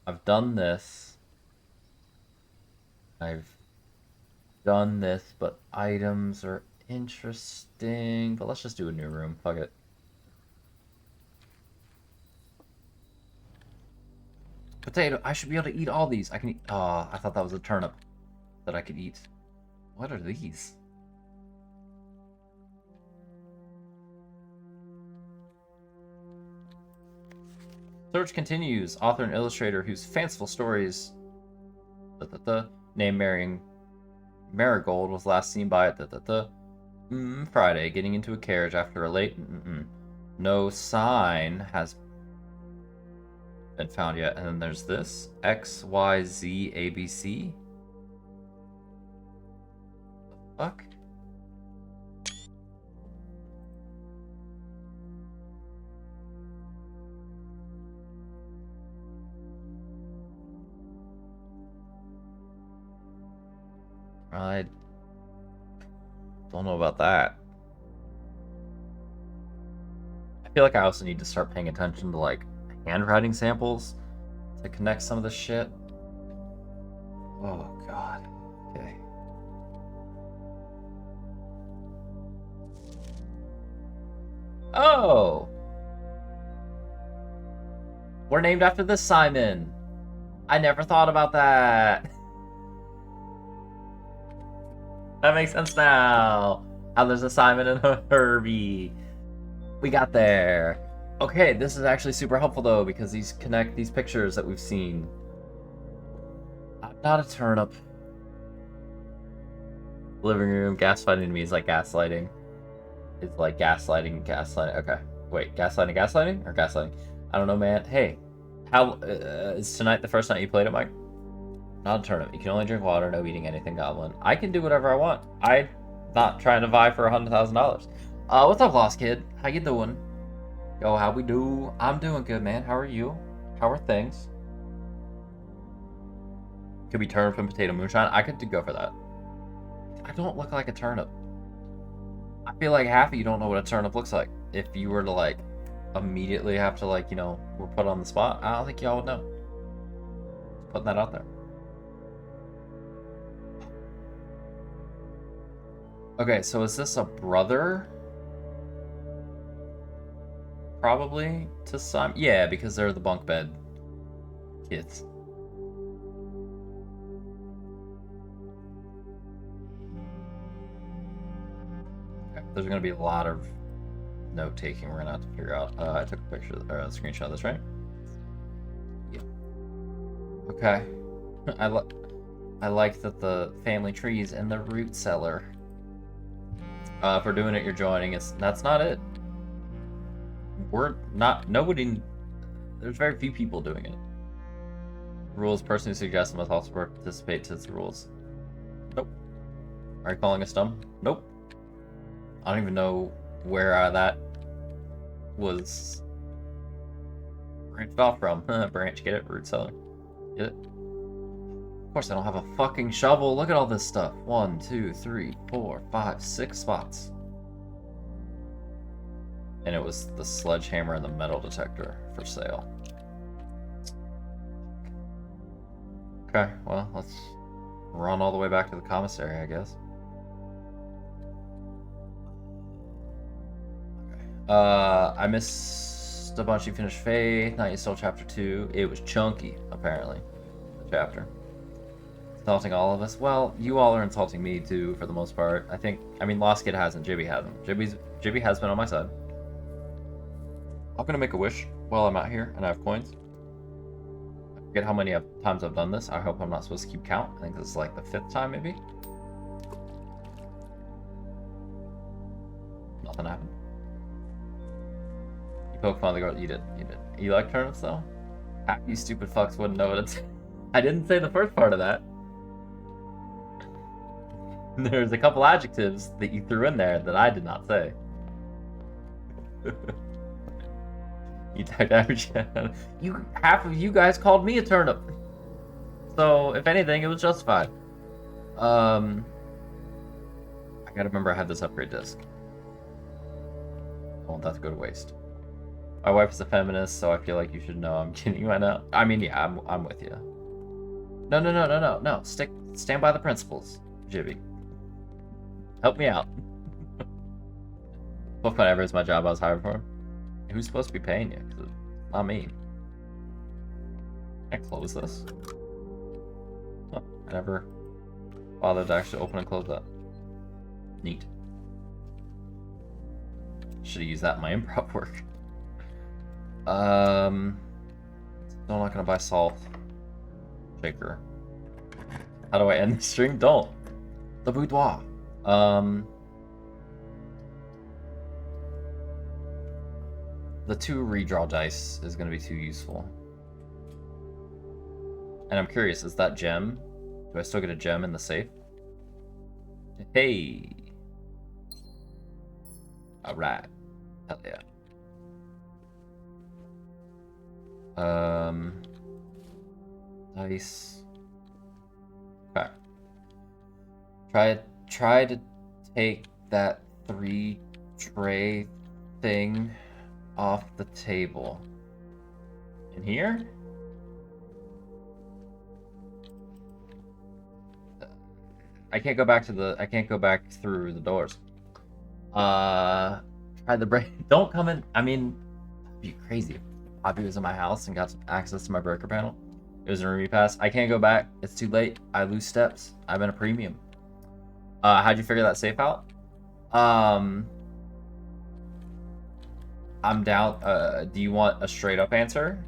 I've done this. I've done this, but items are interesting. But let's just do a new room. Fuck it. Potato. I should be able to eat all these. I can eat. Oh, I thought that was a turnip that I could eat. What are these? Search continues. Author and illustrator whose fanciful stories named Marigold was last seen by Friday, getting into a carriage after a late no sign has been found yet. And then there's this XYZ ABC. The fuck? I don't know about that. I feel like I also need to start paying attention to, like, handwriting samples to connect some of this shit. Oh, God. Okay. Oh! We're named after the Simon. I never thought about that. That makes sense now. How there's a Simon and a Herbie. We got there. Okay, this is actually super helpful though, because these connect these pictures that we've seen. I'm not a turnip. Living room, gaslighting to me is like gaslighting. It's like gaslighting. Okay. Wait, gaslighting? Or gaslighting? I don't know, man. Hey, how is tonight the first night you played it, Mike? Not a turnip. You can only drink water, no eating anything, Goblin. I can do whatever I want. I'm not trying to vie for $100,000. What's up, Lost Kid? How you doing? Yo, how we do? I'm doing good, man. How are you? How are things? Could be turnip and potato moonshine. I could go for that. I don't look like a turnip. I feel like half of you don't know what a turnip looks like. If you were to, like, immediately have to, like, you know, we're put on the spot, I don't think y'all would know. Just putting that out there. Okay, so is this a brother? Probably to Simon. Yeah, because they're the bunk bed kids. Okay, there's gonna be a lot of note taking. We're gonna have to figure out. I took a picture or a screenshot of this, right? Yeah. Okay. I like that the family trees in the root cellar. For doing it, you're joining. That's not it. There's very few people doing it. Rules, person who suggests must also participate to the rules. Nope. Are you calling us dumb? Nope. I don't even know where that was branched off from. Branch, get it? Root cellar. Get it? Of course I don't have a fucking shovel. Look at all this stuff. 1, 2, 3, 4, 5, 6 spots. And it was the sledgehammer and the metal detector for sale. Okay, well, let's run all the way back to the commissary, I guess. I missed a bunch. You finished Faith. Night You Stole Chapter 2. It was chunky, apparently. The chapter. Insulting all of us. Well, you all are insulting me too, for the most part. I mean, Lost Kid hasn't. Jibby hasn't. Jibby has been on my side. I'm gonna make a wish while I'm out here and I have coins. I forget how many times I've done this. I hope I'm not supposed to keep count. I think this is like the 5th time, maybe. Nothing happened. Poke fun of the girl. You did. You like turnips though? Half you stupid fucks wouldn't know what it's. I didn't say the first part of that. There's a couple adjectives that you threw in there that I did not say. You typed average. Half of you guys called me a turnip. So if anything, it was justified. I gotta remember I had this upgrade disc. I want that to go to waste. My wife is a feminist, so I feel like you should know I'm kidding right now. I mean, yeah, I'm with you. No. Stand by the principles, Jibby. Help me out. Whatever is my job I was hired for. Who's supposed to be paying you? 'Cause it's not me. Can I close this? Oh, I never bothered to actually open and close that. Neat. Should have used that in my improv work. Still not gonna buy salt shaker. How do I end the stream? Don't. The boudoir. The 2 redraw dice is gonna be too useful. And I'm curious, is that gem? Do I still get a gem in the safe? Hey. Alright. Hell yeah. Dice. Okay. Try to take that 3 tray thing off the table. In here? I can't go back through the doors. Try the break. Don't come in. I mean, that'd be crazy. Bobby was in my house and got access to my breaker panel. It was a room pass. I can't go back. It's too late. I lose steps. I'm in a premium. How'd you figure that safe out? I'm down. Do you want a straight up answer?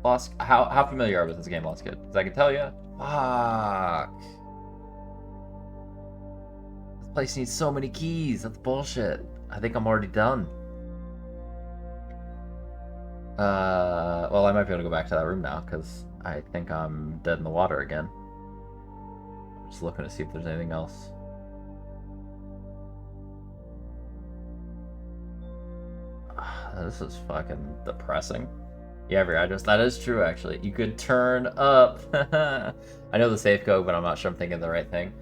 Lost. How familiar are you with this game, Lost Kid? Because I can tell you. Fuck. This place needs so many keys. That's bullshit. I think I'm already done. Well, I might be able to go back to that room now because I think I'm dead in the water again. I'm just looking to see if there's anything else. This is fucking depressing. You have your address. That is true, actually. You could turn up. I know the safe code, but I'm not sure I'm thinking the right thing.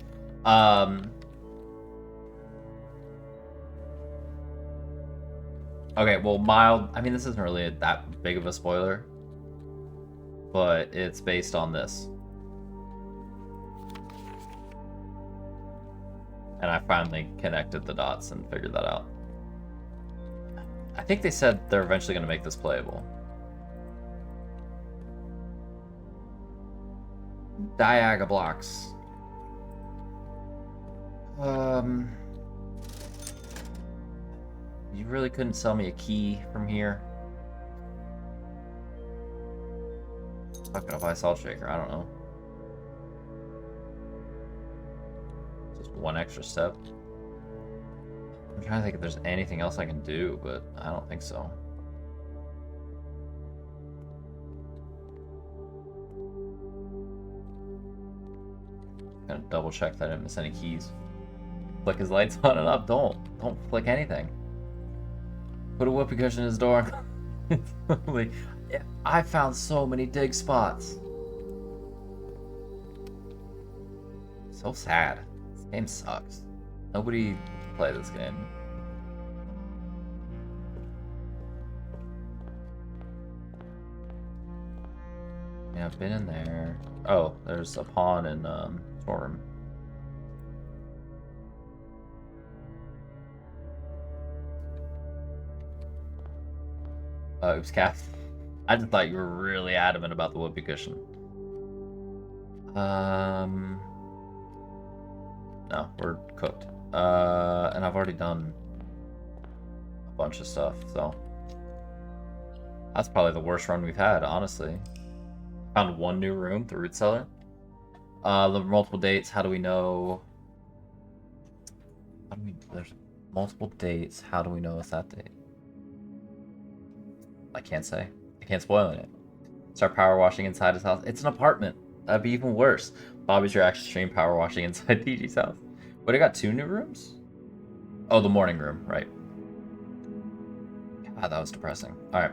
Okay, well, mild. I mean, this isn't really that big of a spoiler, but it's based on this. And I finally connected the dots and figured that out. I think they said they're eventually going to make this playable. Diaga blocks. You really couldn't sell me a key from here? I'm not gonna buy a salt shaker, I don't know. Just one extra step. I'm trying to think if there's anything else I can do, but I don't think so. Gonna double check that I didn't miss any keys. Flick his lights on and up. Don't flick anything. Put a whoopee cushion in his door. I found so many dig spots. So sad. This game sucks. Nobody play this game. Yeah, I've been in there. Oh, there's a pawn in storeroom. Oops, Kath. I just thought you were really adamant about the whoopee cushion. No, we're cooked. And I've already done a bunch of stuff, so that's probably the worst run we've had, honestly. Found one new room, the root cellar. The multiple dates. How do we know? There's multiple dates. How do we know it's that date? I can't say. I can't spoil it. Start power washing inside his house. It's an apartment. That'd be even worse. Bobby's reaction stream power washing inside DG's house. But I got 2 new rooms? Oh, the morning room, right. God, that was depressing. Alright.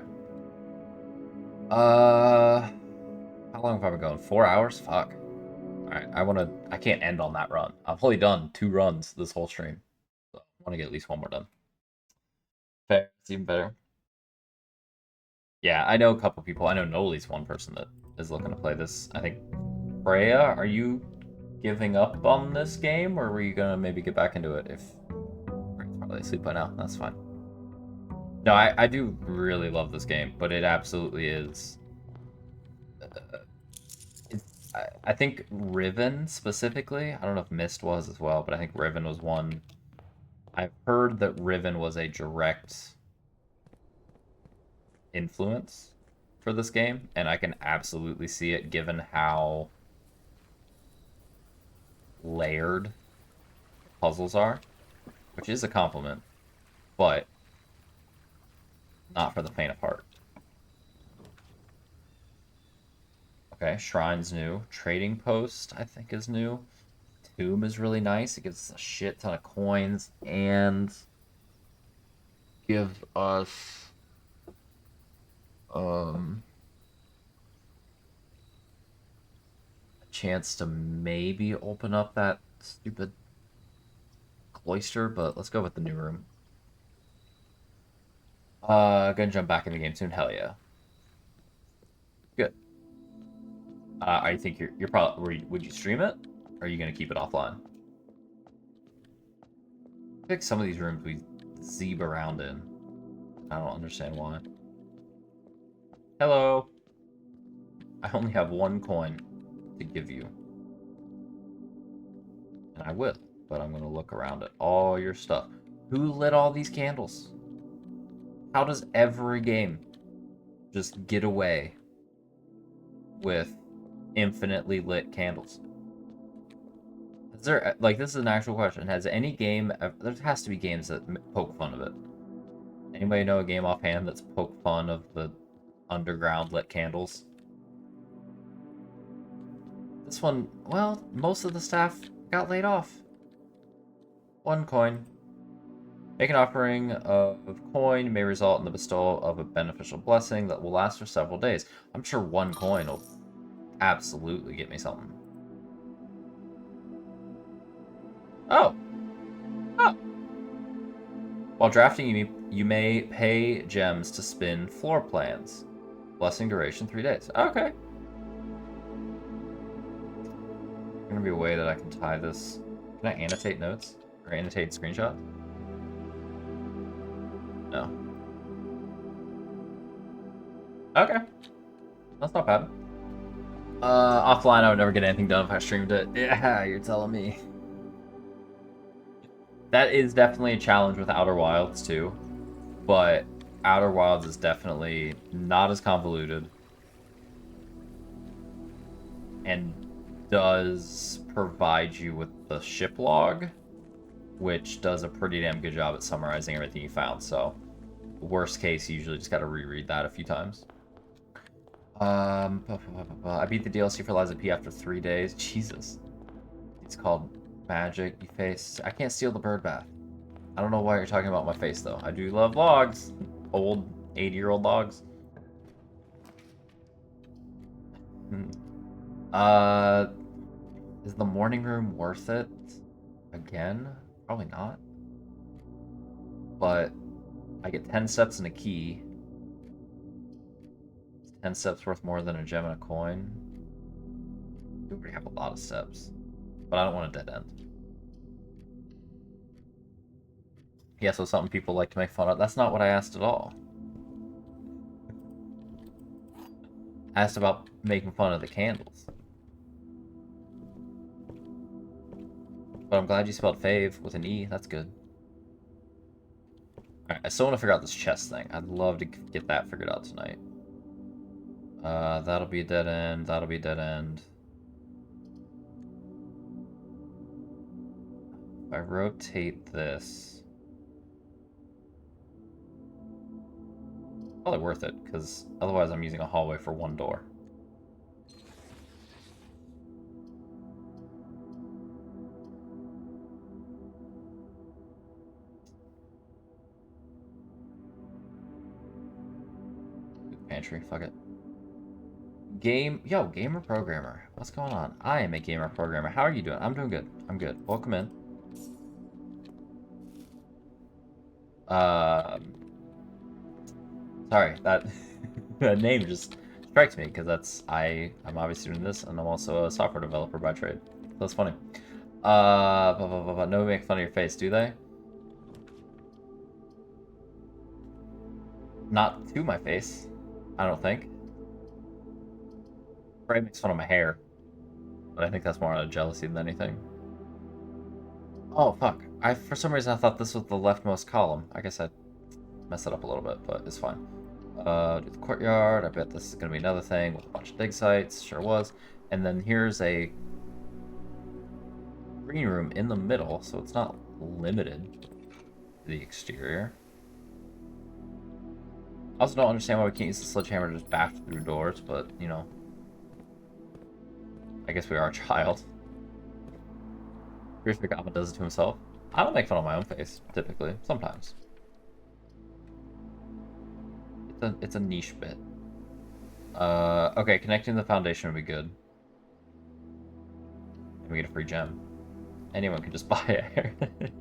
How long have I been going? 4 hours? Fuck. Alright, I can't end on that run. I've only done 2 runs this whole stream. So I want to get at least 1 more done. Fair. It's even better. Yeah, I know a couple people. I know Noli's one person that is looking to play this. I think Freya, are you giving up on this game, or were you gonna maybe get back into it? If Freya's probably asleep by now, that's fine. No, I do really love this game, but it absolutely is. I think Riven specifically. I don't know if Mist was as well, but I think Riven was one. I've heard that Riven was a direct influence for this game, and I can absolutely see it given how layered puzzles are, which is a compliment, but not for the faint of heart. Okay, Shrine's new. Trading Post, I think, is new. Tomb is really nice. It gives us a shit ton of coins and gives us a chance to maybe open up that stupid cloister, but let's go with the new room. Gonna jump back in the game soon. Hell yeah. Good. I think you're probably. Would you stream it, or are you gonna keep it offline? I think some of these rooms we zeeb around in. I don't understand why. Hello. I only have 1 coin to give you, and I will. But I'm gonna look around at all your stuff. Who lit all these candles? How does every game just get away with infinitely lit candles? Is there, like, this is an actual question. Has any game, there has to be games that poke fun of it. Anybody know a game offhand that's poked fun of the underground lit candles? This one, well, most of the staff got laid off. 1 coin. Make an offering of coin may result in the bestowal of a beneficial blessing that will last for several days. I'm sure 1 coin will absolutely get me something. Oh. Oh. While drafting, you may pay gems to spin floor plans. Blessing duration 3 days. Okay. There's gonna be a way that I can tie this. Can I annotate notes? Or annotate screenshots? No. Okay. That's not bad. Offline I would never get anything done if I streamed it. Yeah, you're telling me. That is definitely a challenge with Outer Wilds too. But Outer Wilds is definitely not as convoluted. And does provide you with the ship log, which does a pretty damn good job at summarizing everything you found. So, worst case, you usually just gotta reread that a few times. I beat the DLC for Liza P after 3 days. Jesus. It's called Magic. You face. I can't steal the bird bath. I don't know why you're talking about my face, though. I do love logs. Old, 80-year-old logs. Is the morning room worth it? Again? Probably not. But I get 10 steps and a key. 10 steps worth more than a gem and a coin. We already have a lot of steps. But I don't want a dead end. Yeah, so something people like to make fun of. That's not what I asked at all. I asked about making fun of the candles. But I'm glad you spelled fave with an E. That's good. Alright, I still want to figure out this chest thing. I'd love to get that figured out tonight. That'll be a dead end. That'll be a dead end. If I rotate this... Probably worth it, because otherwise I'm using a hallway for one door. Pantry, fuck it. Yo, gamer programmer. What's going on? I am a gamer programmer. How are you doing? I'm doing good. I'm good. Welcome in. Sorry, that that name just strikes me because that's I'm obviously doing this, and I'm also a software developer by trade. So that's funny. No make fun of your face, do they? Not to my face, I don't think. Ray makes fun of my hair, but I think that's more out of jealousy than anything. Oh fuck! For some reason I thought this was the leftmost column. I guess I messed it up a little bit, but it's fine. Do the courtyard. I bet this is gonna be another thing with a bunch of dig sites. Sure was. And then here's a green room in the middle, so it's not limited to the exterior. I also don't understand why we can't use the sledgehammer to just bash through doors, but you know, I guess we are a child. Here's the Goblin does it to himself. I don't make fun of my own face, typically. Sometimes. It's a niche bit. Okay, connecting the foundation would be good. And we get a free gem. Anyone can just buy it.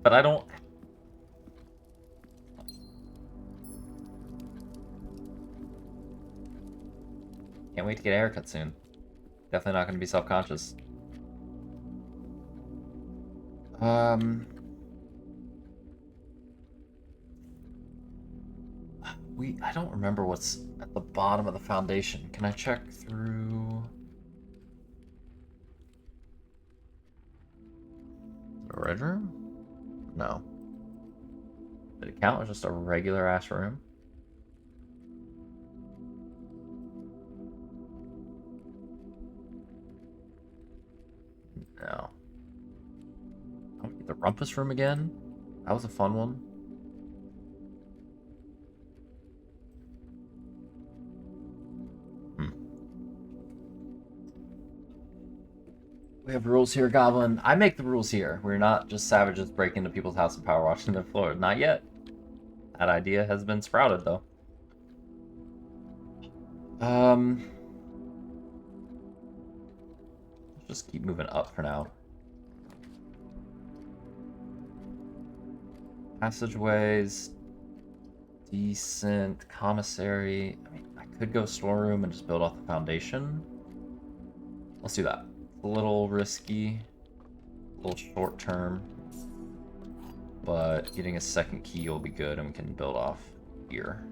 But I don't... Can't wait to get a haircut soon. Definitely not going to be self-conscious. I don't remember what's at the bottom of the foundation. Can I check through... A red room? No. Did it count as just a regular ass room? No. The Rumpus room again? That was a fun one. We have rules here, Goblin. I make the rules here. We're not just savages breaking into people's house and power washing their floor. Not yet. That idea has been sprouted, though. Let's just keep moving up for now. Passageways. Decent. Commissary. I mean, I could go storeroom and just build off the foundation. Let's do that. A little risky, a little short term, but getting a second key will be good and we can build off here.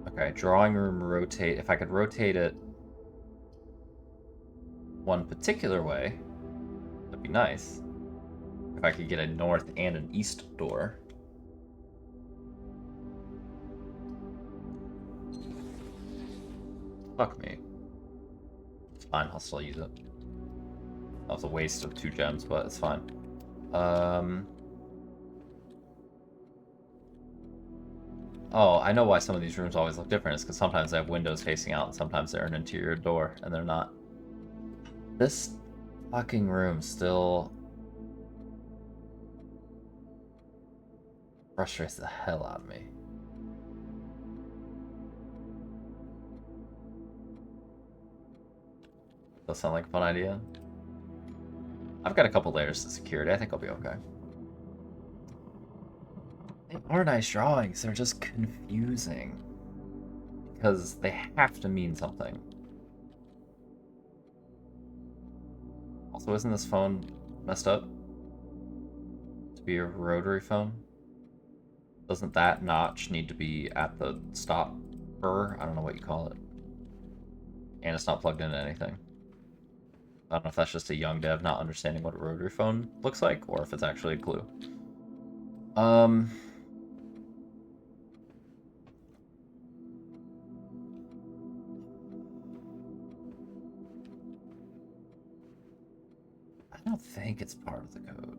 Okay, drawing room rotate. If I could rotate it one particular way, that'd be nice. If I could get a north and an east door. Fuck me. It's fine, I'll still use it. That was a waste of 2 gems, but it's fine. Oh, I know why some of these rooms always look different. It's because sometimes they have windows facing out and sometimes they're an interior door, and they're not. This fucking room still... Frustrates the hell out of me. Does sound like a fun idea? I've got a couple layers of security. I think I'll be okay. They are nice drawings. They're just confusing. Because they have to mean something. Also, isn't this phone messed up? To be a rotary phone? Doesn't that notch need to be at the stopper? I don't know what you call it. And it's not plugged into anything. I don't know if that's just a young dev not understanding what a rotary phone looks like, or if it's actually a clue. I don't think it's part of the code.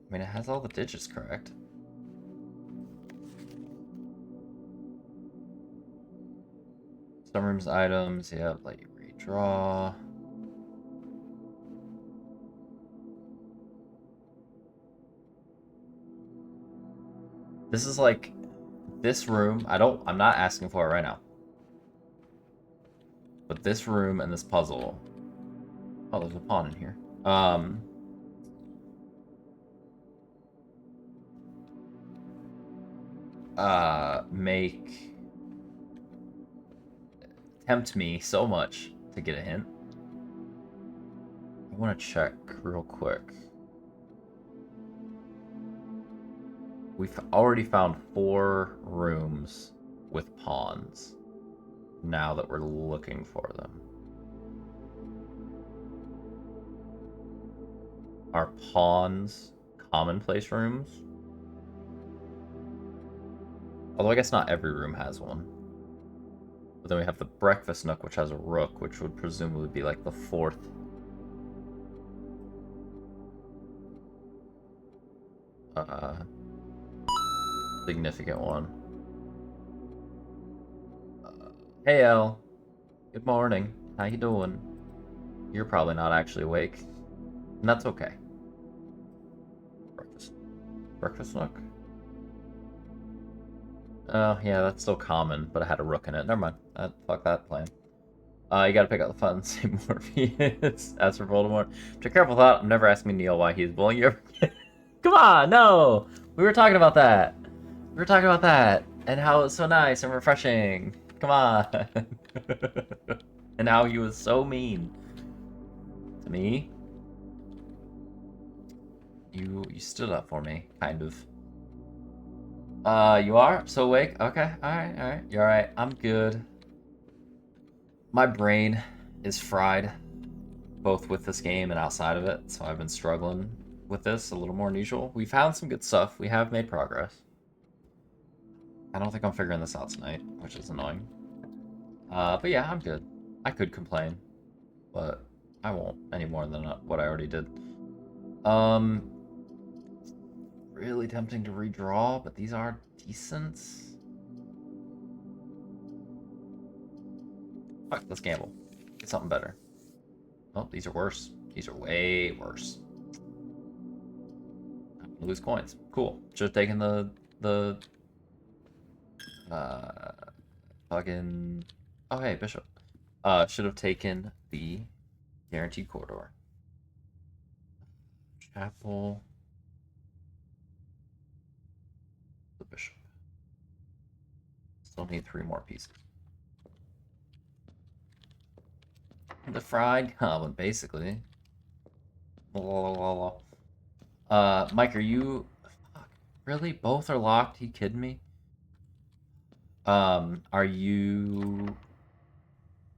I mean, it has all the digits correct. Some rooms items, yep, let you redraw. This is like, this room, I'm not asking for it right now. But this room and this puzzle, oh, there's a pawn in here. Tempt me so much to get a hint. I want to check real quick. We've already found 4 rooms with pawns now that we're looking for them. Are pawns commonplace rooms? Although I guess not every room has one. But then we have the breakfast nook, which has a rook, which would presumably be like the 4th. Significant one. Hey, Elle. Good morning. How you doing? You're probably not actually awake. And that's okay. Breakfast nook? Oh, yeah, that's still common, but I had a rook in it. Never mind. Fuck that plan. You gotta pick up the fun, say Morpheus. As for Voldemort, be careful with that. I'm never asking Neil why he's bullying you. Come on, no! We were talking about that. We were talking about that. And how it's so nice and refreshing. Come on. And how he was so mean. To me. You stood up for me, kind of. You are? So awake? Okay, alright. You're alright. I'm good. My brain is fried, both with this game and outside of it, so I've been struggling with this a little more than usual. We found some good stuff. We have made progress. I don't think I'm figuring this out tonight, which is annoying. But yeah, I'm good. I could complain, but I won't any more than what I already did. Really tempting to redraw, but these are decent. Fuck, let's gamble. Get something better. Oh, these are worse. These are way worse. Lose coins. Cool. Should have taken the fucking, oh hey, Bishop. Should have taken the guaranteed corridor. Chapel. The Bishop. Still need 3 more pieces. The fried goblin, basically. Mike, are you... Fuck, really? Both are locked? Are you kidding me? Are you...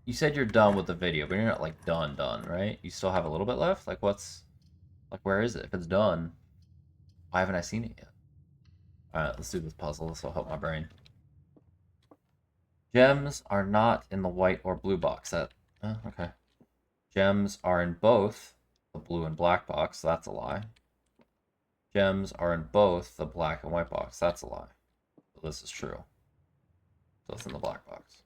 You said you're done with the video, but you're not, like, done, right? You still have a little bit left? Like, what's... Like, where is it? If it's done, why haven't I seen it yet? Alright, let's do this puzzle. This will help my brain. Gems are not in the white or blue box. Okay. Gems are in both the blue and black box. So that's a lie. Gems are in both the black and white box. That's a lie. So this is true. So it's in the black box.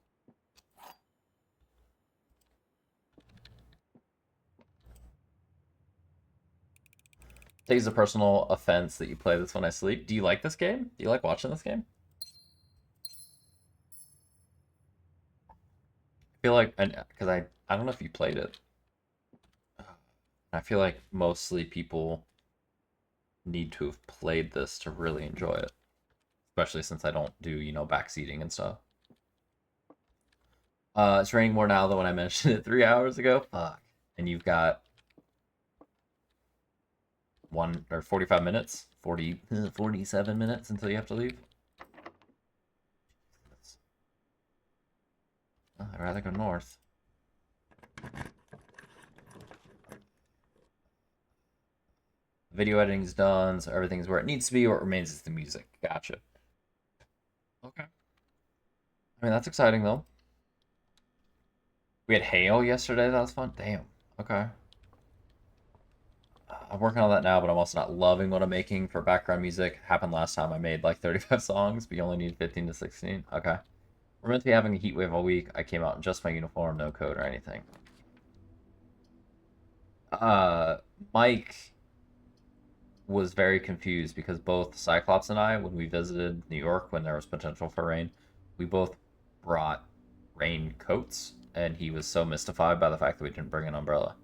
Takes a personal offense that you play this when I sleep. Do you like this game? Do you like watching this game? I feel like, because I don't know if you played it. I feel like mostly people need to have played this to really enjoy it. Especially since I don't do, you know, backseating and stuff. It's raining more now than when I mentioned it 3 hours ago. Fuck. And you've got 45 minutes, 47 minutes until you have to leave. Oh, I'd rather go north. Video editing's done, so everything's where it needs to be. What remains is the music. Gotcha. Okay. I mean, that's exciting, though. We had hail yesterday. That was fun. Damn. Okay. I'm working on that now, but I'm also not loving what I'm making for background music. Happened last time. I made like 35 songs, but you only need 15 to 16. Okay. We're meant to be having a heat wave all week. I came out in just my uniform, no coat or anything. Mike was very confused because both Cyclops and I, when we visited New York when there was potential for rain, we both brought rain coats, and he was so mystified by the fact that we didn't bring an umbrella.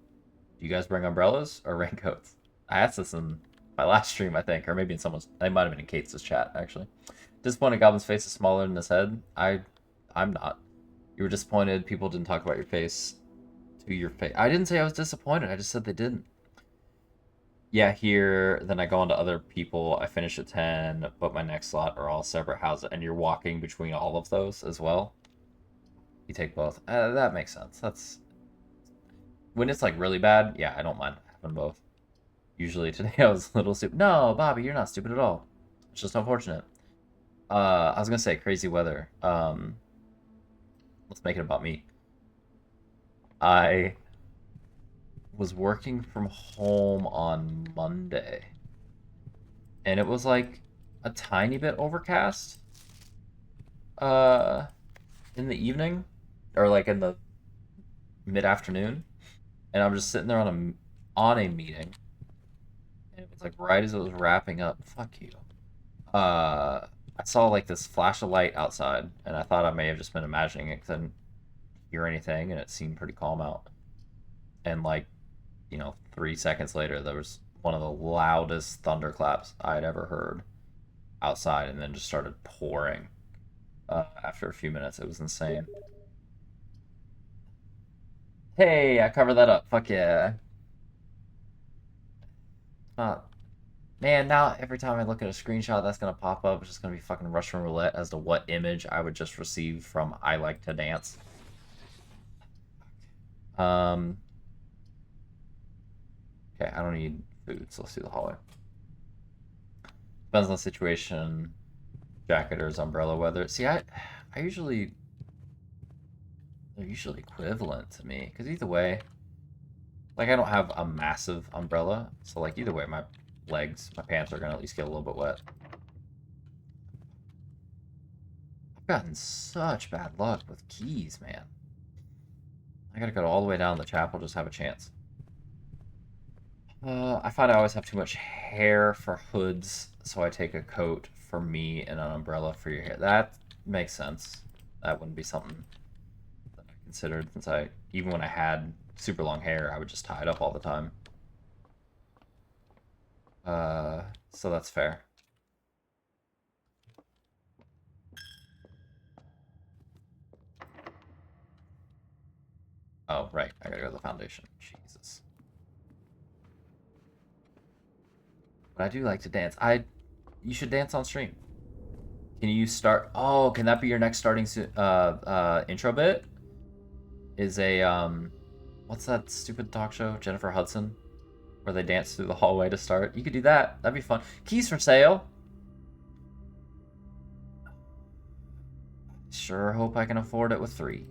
Do you guys bring umbrellas or raincoats? I asked this in my last stream, I think, or maybe in someone's. It might have been in Kate's chat, actually. Disappointed Goblin's face is smaller than his head. I'm not. You were disappointed people didn't talk about your face to your face. I didn't say I was disappointed. I just said they didn't. Yeah, here. Then I go on to other people. I finish at 10, but my next slot are all separate houses, and you're walking between all of those as well. You take both. That makes sense. That's when it's like really bad. Yeah, I don't mind having both. Usually today I was a little stupid. No, Bobby, you're not stupid at all. It's just unfortunate. I was gonna say crazy weather. Let's make it about me. I was working from home on Monday, and it was like a tiny bit overcast in the evening, or like in the mid-afternoon, and I'm just sitting there on a meeting, and it was like right as it was wrapping up. Fuck you. I saw like this flash of light outside, and I thought I may have just been imagining it because I didn't hear anything, and it seemed pretty calm out. And like, you know, 3 seconds later, there was one of the loudest thunderclaps I had ever heard outside, and then just started pouring after a few minutes. It was insane. Hey, I covered that up. Fuck yeah. Man, now every time I look at a screenshot that's gonna pop up, it's just gonna be fucking Russian roulette as to what image I would just receive from I Like to Dance. Okay, I don't need food, so let's do the hallway. Depends on the situation. Jacketers, umbrella weather. See, I usually... They're usually equivalent to me, because either way... Like, I don't have a massive umbrella, so like either way, my legs, my pants are gonna at least get a little bit wet. I've gotten such bad luck with keys, man. I gotta go all the way down to the chapel just to have a chance. I find I always have too much hair for hoods, so I take a coat for me and an umbrella for your hair. That makes sense. That wouldn't be something that I considered, since even when I had super long hair, I would just tie it up all the time. So that's fair. Oh, right. I gotta go to the foundation. Jesus. But I do like to dance. You should dance on stream. Can you start? Oh, can that be your next starting intro bit? Is a what's that stupid talk show? Jennifer Hudson, where they dance through the hallway to start. You could do that. That'd be fun. Keys for sale. Sure hope I can afford it with 3.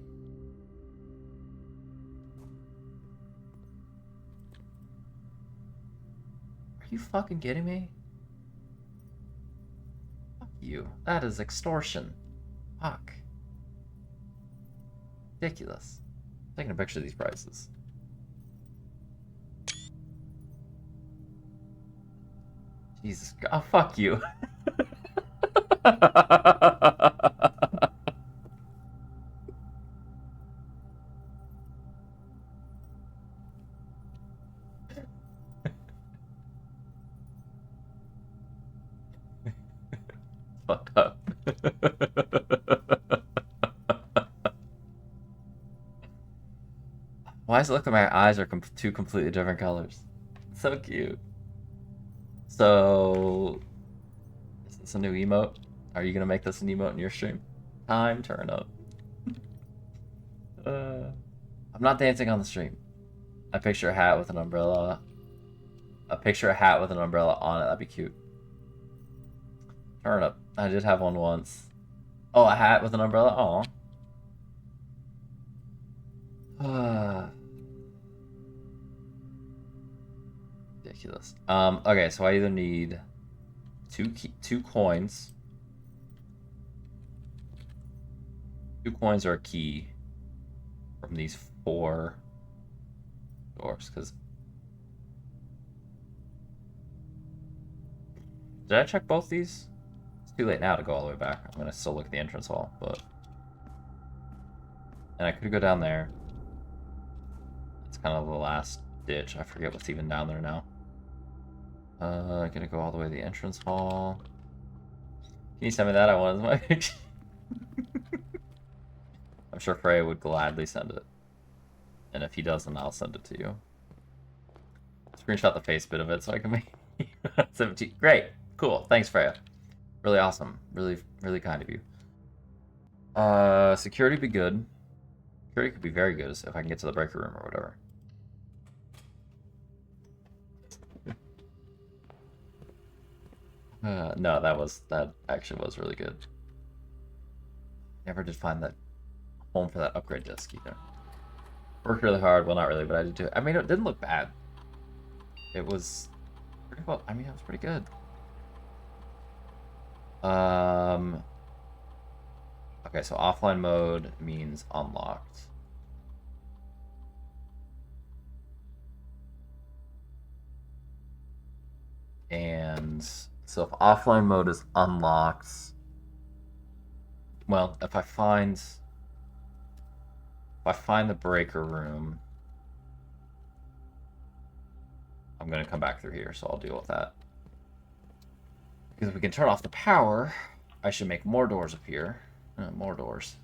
Are you fucking kidding me? Fuck you. That is extortion. Fuck. Ridiculous. Taking a picture of these prices. Jesus God, oh, fuck you. Fucked up. Why does it look like my eyes are two completely different colors? So cute. So, is this a new emote? Are you gonna make this an emote in your stream? Time turn up. I'm not dancing on the stream. I picture a hat with an umbrella. A picture a hat with an umbrella on it. That'd be cute. Turn up. I did have one once. Oh, a hat with an umbrella? Aw. Ridiculous. Okay, so I either need two coins. 2 coins are a key from these 4 doors, because... Did I check both these? It's too late now to go all the way back. I'm gonna still look at the entrance hall, but... And I could go down there. It's kind of the last ditch. I forget what's even down there now. Gonna go all the way to the entrance hall. Can you send me that? I want my picture. I'm sure Freya would gladly send it. And if he doesn't, I'll send it to you. Screenshot the face bit of it so I can make 17. Great. Cool. Thanks, Freya. Really awesome. Really, really kind of you. Security be good. Security could be very good if I can get to the breaker room or whatever. No, that actually was really good. Never did find that home for that upgrade disc either. Worked really hard. Well, not really, but I did too. I mean, it didn't look bad. It was pretty well. I mean, it was pretty good. Okay, so offline mode means unlocked. And so if offline mode is unlocked, well, if I find the breaker room, I'm gonna come back through here, so I'll deal with that. Because if we can turn off the power, I should make more doors appear. More doors.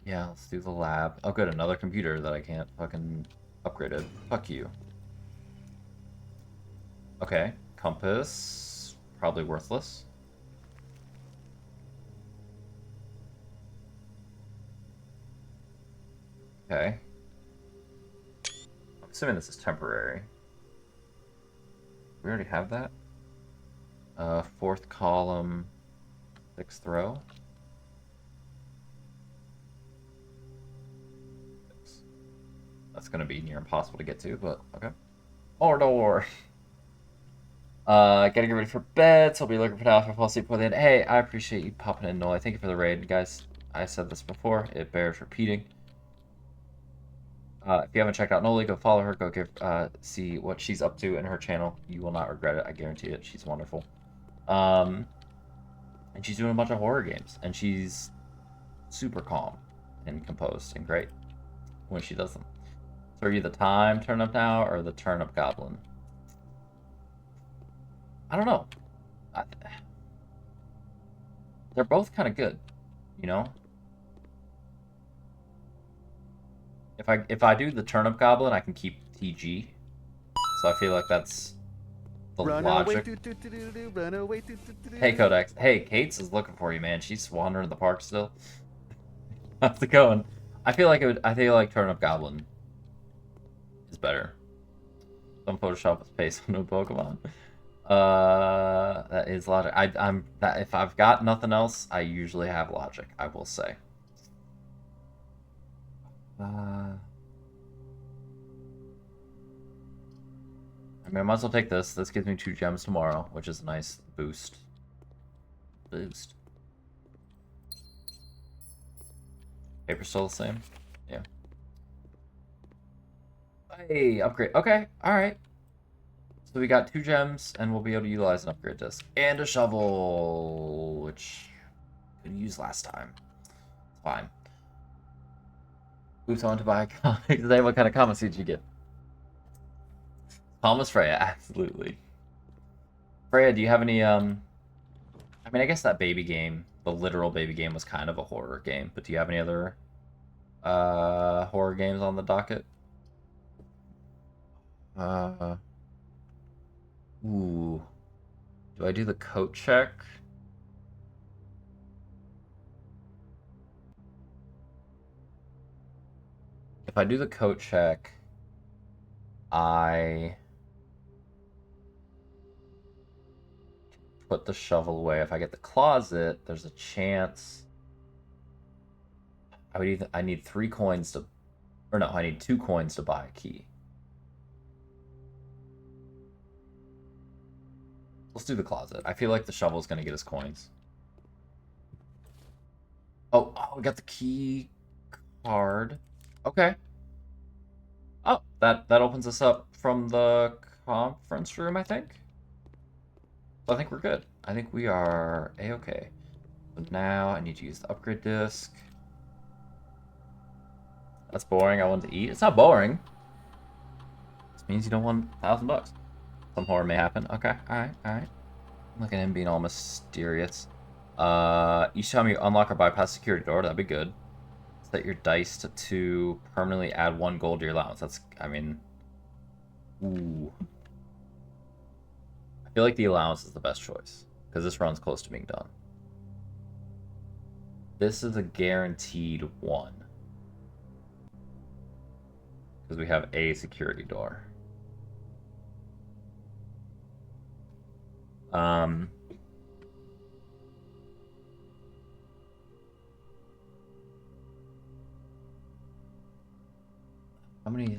Yeah, let's do the lab. Oh, good, another computer that I can't fucking upgrade it. Fuck you. Okay, compass. Probably worthless. Okay. I'm assuming this is temporary. We already have that. 4th column, 6th row. That's gonna be near impossible to get to, but okay. More door. Getting ready for bed, so I'll be looking for now if I fall asleep with it. Hey, I appreciate you popping in, Noel. Thank you for the raid, guys. I said this before, it bears repeating. If you haven't checked out Noli, go follow her, go see what she's up to in her channel. You will not regret it, I guarantee it. She's wonderful. And she's doing a bunch of horror games, and she's super calm and composed and great when she does them. So are you the time turnip now or the turnip goblin? I don't know. They're both kind of good, you know? If I do the turnip goblin, I can keep TG. So I feel like that's the logic. Hey Codex. Hey, Kate's is looking for you, man. She's wandering the park still. How's it going? I feel like turnip goblin is better. Some Photoshop with space on no Pokemon. That is logic. If I've got nothing else, I usually have logic, I will say. I mean, I might as well take this. This gives me 2 gems tomorrow, which is a nice boost. Paper's still the same? Yeah. Hey, upgrade. Okay, alright. So we got 2 gems, and we'll be able to utilize an upgrade disc. And a shovel, which we couldn't use last time. It's fine. Who's on to buy a comic today? What kind of comics did you get? Thomas Freya, absolutely. Freya, do you have any, I mean, I guess that baby game, the literal baby game, was kind of a horror game, but do you have any other, horror games on the docket? Ooh. Do I do the coat check? If I do the coat check, I put the shovel away. If I get the closet, there's a chance. I need 3 coins to, or no, I need 2 coins to buy a key. Let's do the closet. I feel like the shovel's gonna get us coins. Oh, we got the key card. Okay. Oh, that opens us up from the conference room, I think. So I think we're good. I think we are a-okay. But now I need to use the upgrade disc. That's boring. I want to eat. It's not boring. This means you don't want $1,000. Some horror may happen. Okay, alright. Look at him being all mysterious. Each time you unlock or bypass a security door, that'd be good. Set your dice to 2, permanently add 1 gold to your allowance. That's, I mean... Ooh. I feel like the allowance is the best choice, because this run's close to being done. This is a guaranteed 1. Because we have a security door.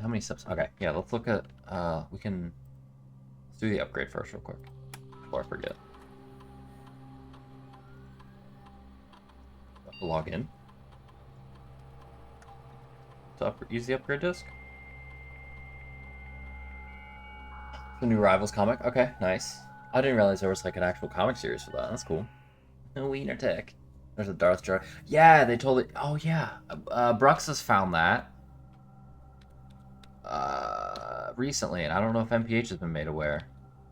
How many steps? Okay, yeah, let's look at, let's do the upgrade first real quick, before I forget. Log in. To use the upgrade disc. The new Rivals comic, okay, nice. I didn't realize there was like an actual comic series for that. That's cool. No Wiener Tech. There's a Darth Jar. Yeah, they totally. Oh yeah, Brux has found that recently, and I don't know if MPH has been made aware.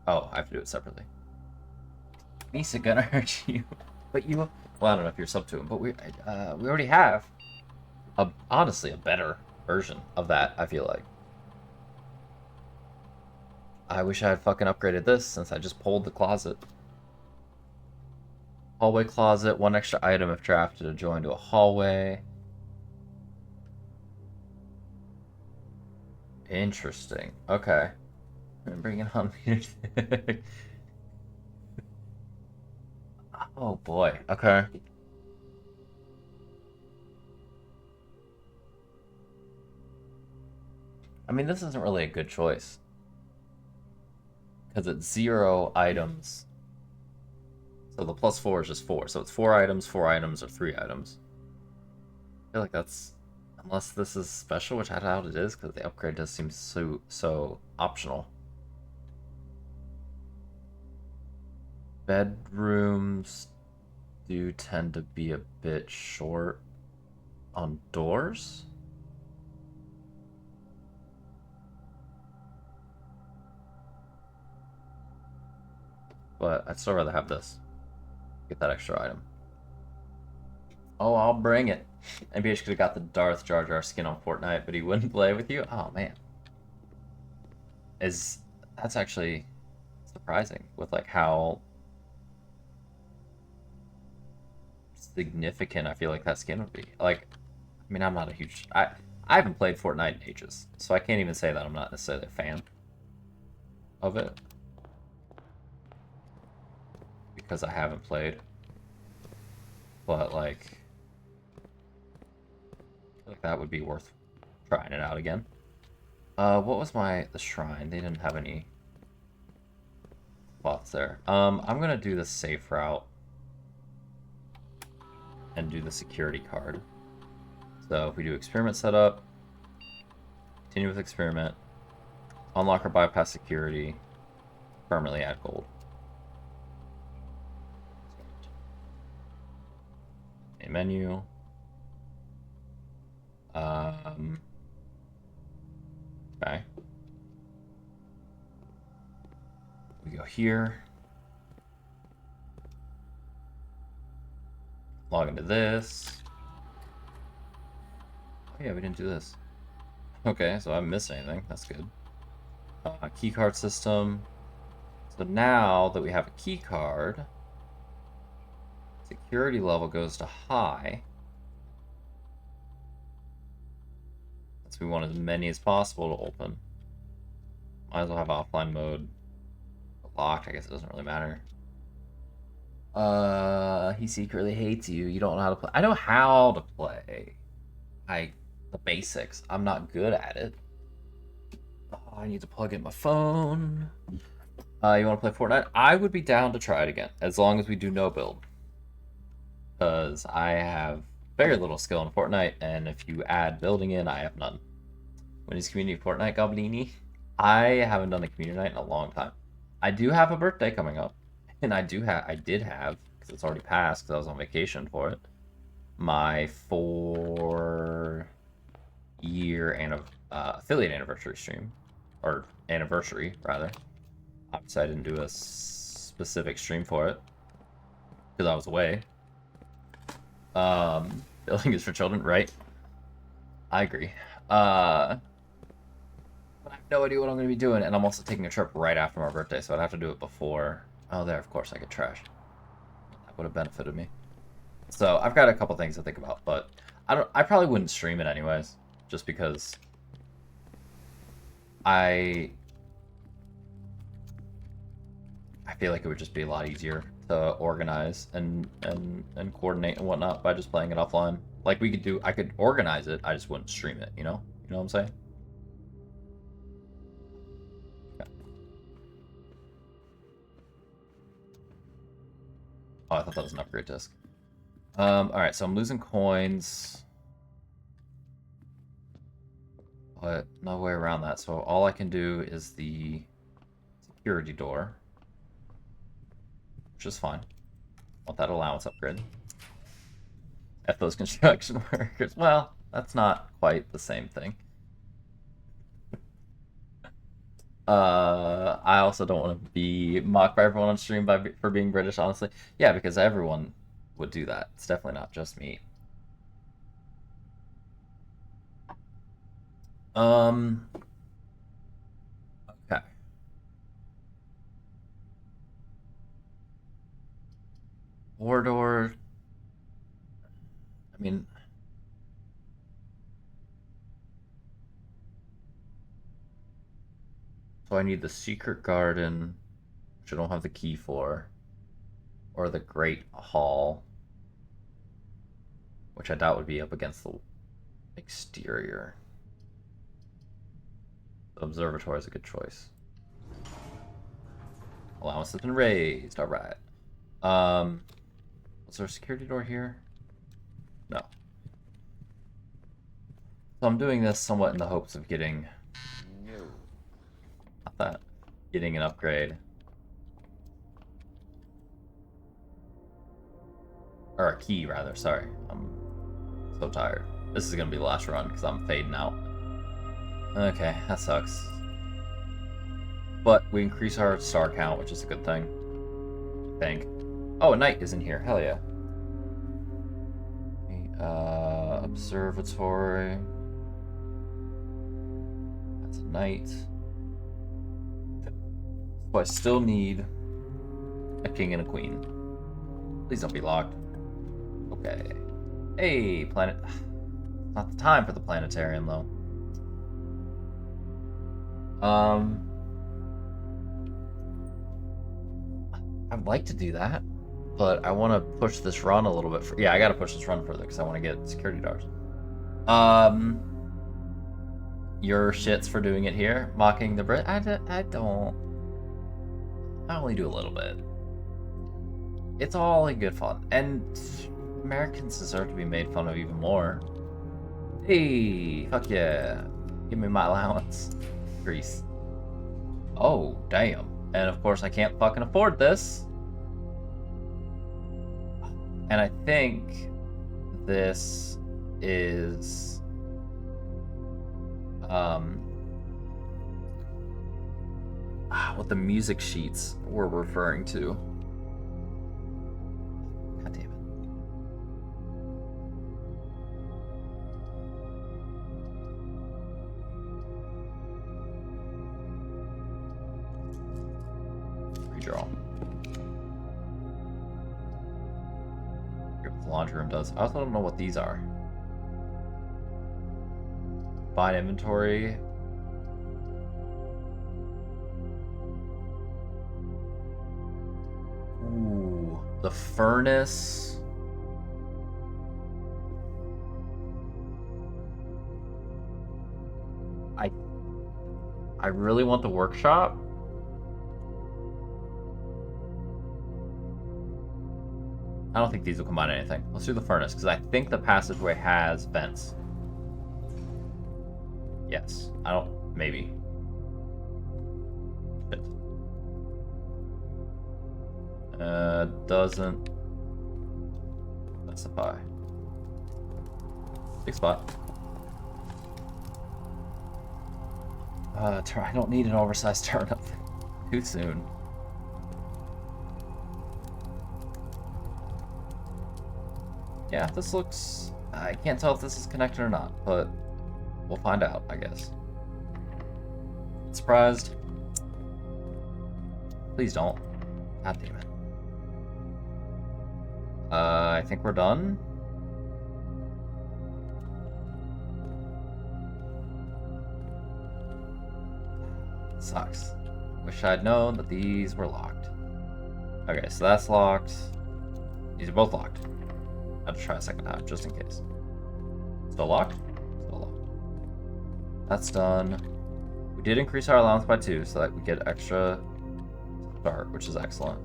Oh, I have to do it separately. Misa gonna hurt you, but you. Well, I don't know if you're sub to him, but we already have honestly a better version of that. I feel like. I wish I had fucking upgraded this since I just pulled the closet. Hallway closet, 1 extra item if drafted to join to a hallway. Interesting. Okay. I'm bringing on music. Oh boy. Okay. I mean, this isn't really a good choice. Because it's 0 items. So the +4 is just 4. So it's 4 items, 4 items, or 3 items. I feel like that's... Unless this is special, which I doubt it is, because the upgrade does seem so optional. Bedrooms do tend to be a bit short on doors. But I'd still rather have this. Get that extra item. Oh, I'll bring it. MPH could have got the Darth Jar Jar skin on Fortnite, but he wouldn't play with you? Oh, man. That's actually surprising with, like, how significant I feel like that skin would be. Like, I mean, I'm not a huge... I haven't played Fortnite in ages, so I can't even say that I'm not necessarily a fan of it. Because I haven't played. But, like... I feel like that would be worth trying it out again. What was the shrine? They didn't have any spots there. I'm gonna do the safe route. And do the security card. So if we do experiment setup, continue with experiment, Unlock or bypass security. Permanently add gold. A menu. Okay. We go here. Log into this. Oh yeah, we didn't do this. Okay, so I haven't missed anything. That's good. Keycard system. So now that we have a key card, security level goes to high. So we want as many as possible to open. Might as well have offline mode locked. I guess it doesn't really matter. He secretly hates you. You don't know how to play. I know how to play. The basics. I'm not good at it. Oh, I need to plug in my phone. You want to play Fortnite? I would be down to try it again, as long as we do no build. Because I have very little skill in Fortnite, and if you add building in, I have none. When is community Fortnite, Goblini? I haven't done a community night in a long time. I do have a birthday coming up, and I did have, because it's already passed, because I was on vacation for it, my 4-year affiliate anniversary stream, or anniversary rather. Obviously, I didn't do a specific stream for it because I was away. Building is for children, right? I agree. But I have no idea what I'm going to be doing, and I'm also taking a trip right after my birthday, so I'd have to do it before. Oh, there, of course, I get trash. That would have benefited me. So I've got a couple things to think about, but I probably wouldn't stream it anyways, just because I feel like it would just be a lot easier to organize and coordinate and whatnot by just playing it offline. Like I could organize it, I just wouldn't stream it, you know? You know what I'm saying? Okay. Oh, I thought that was an upgrade disc. Alright, so I'm losing coins. But no way around that, so all I can do is the security door. Which is fine. Want that allowance upgrade. F those construction workers. Well, that's not quite the same thing. I also don't want to be mocked by everyone on stream for being British, honestly. Yeah, because everyone would do that. It's definitely not just me. Okay. Corridor. I mean, so I need the secret garden, which I don't have the key for, or the Great Hall, which I doubt would be up against the exterior. The observatory is a good choice. Allowance has been raised. All right. Was there a security door here? No. So I'm doing this somewhat in the hopes of getting... Not that. Getting an upgrade. Or a key, rather. Sorry. I'm so tired. This is going to be the last run because I'm fading out. Okay, that sucks. But we increase our star count, which is a good thing. I think. Oh, a knight is in here. Hell yeah. Observatory. That's a knight. So I still need a king and a queen. Please don't be locked. Okay. Hey, planet. Not the time for the planetarium, though. I'd like to do that, but I want to push this run a little bit. Yeah, I got to push this run further because I want to get security doors. Your shits for doing it here, mocking the Brit. I don't. I only do a little bit. It's all in good fun, and Americans deserve to be made fun of even more. Hey, fuck yeah! Give me my allowance, Greece. Oh, damn. And of course I can't fucking afford this. And I think this is what the music sheets were referring to. God damn it. Redraw. What the laundry room does. I also don't know what these are. Bind inventory. Ooh, the furnace. I really want the workshop. I don't think these will combine anything. Let's do the furnace, because I think the passageway has vents. Yes. I don't... Maybe. Shit. Doesn't... specify. Big spot. I don't need an oversized turnip. Too soon. Yeah, this looks... I can't tell if this is connected or not, but we'll find out, I guess. Surprised? Please don't. God damn it. I think we're done. Sucks. Wish I'd known that these were locked. Okay, so that's locked. These are both locked. I have to try a second time, just in case. Still locked? Still locked. That's done. We did increase our allowance by 2, so that we get extra start, which is excellent.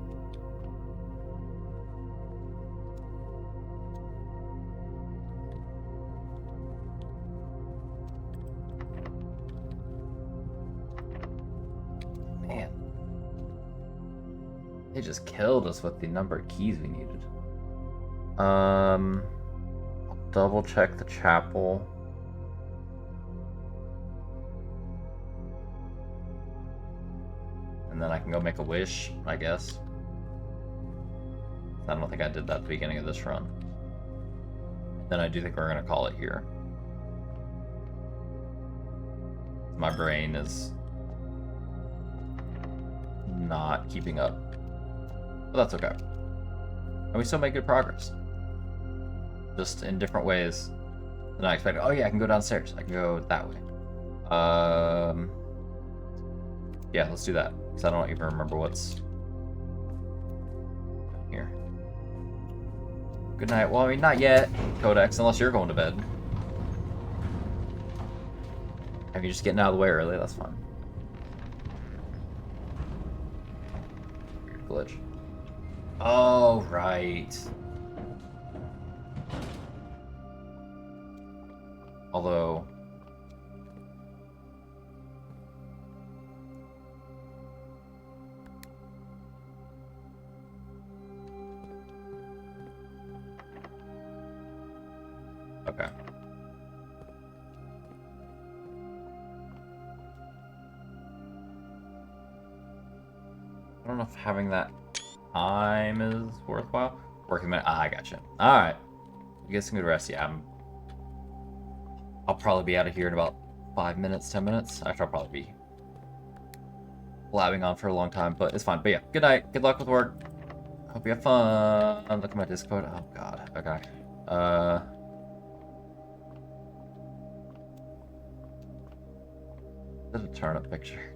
Man. They just killed us with the number of keys we needed. I'll double check the chapel. And then I can go make a wish, I guess. I don't think I did that at the beginning of this run. Then I do think we're gonna call it here. My brain is not keeping up. But that's okay. And we still make good progress. Just in different ways than I expected. Oh yeah, I can go downstairs. I can go that way. Yeah, let's do that. Because I don't even remember what's down here. Good night. Well, I mean, not yet, Codex, unless you're going to bed. If you're just getting out of the way early, that's fine. Weird glitch. Oh, right. Although... Okay. I don't know if having that time is worthwhile. Working minute. Ah, I gotcha. Alright. Get some good rest. Yeah, I'll probably be out of here in about 5 minutes, 10 minutes. Actually, I'll probably be blabbing on for a long time, but it's fine. But yeah, good night. Good luck with work. Hope you have fun. Look at my Discord. Oh, God. Okay. Is it a turnip picture?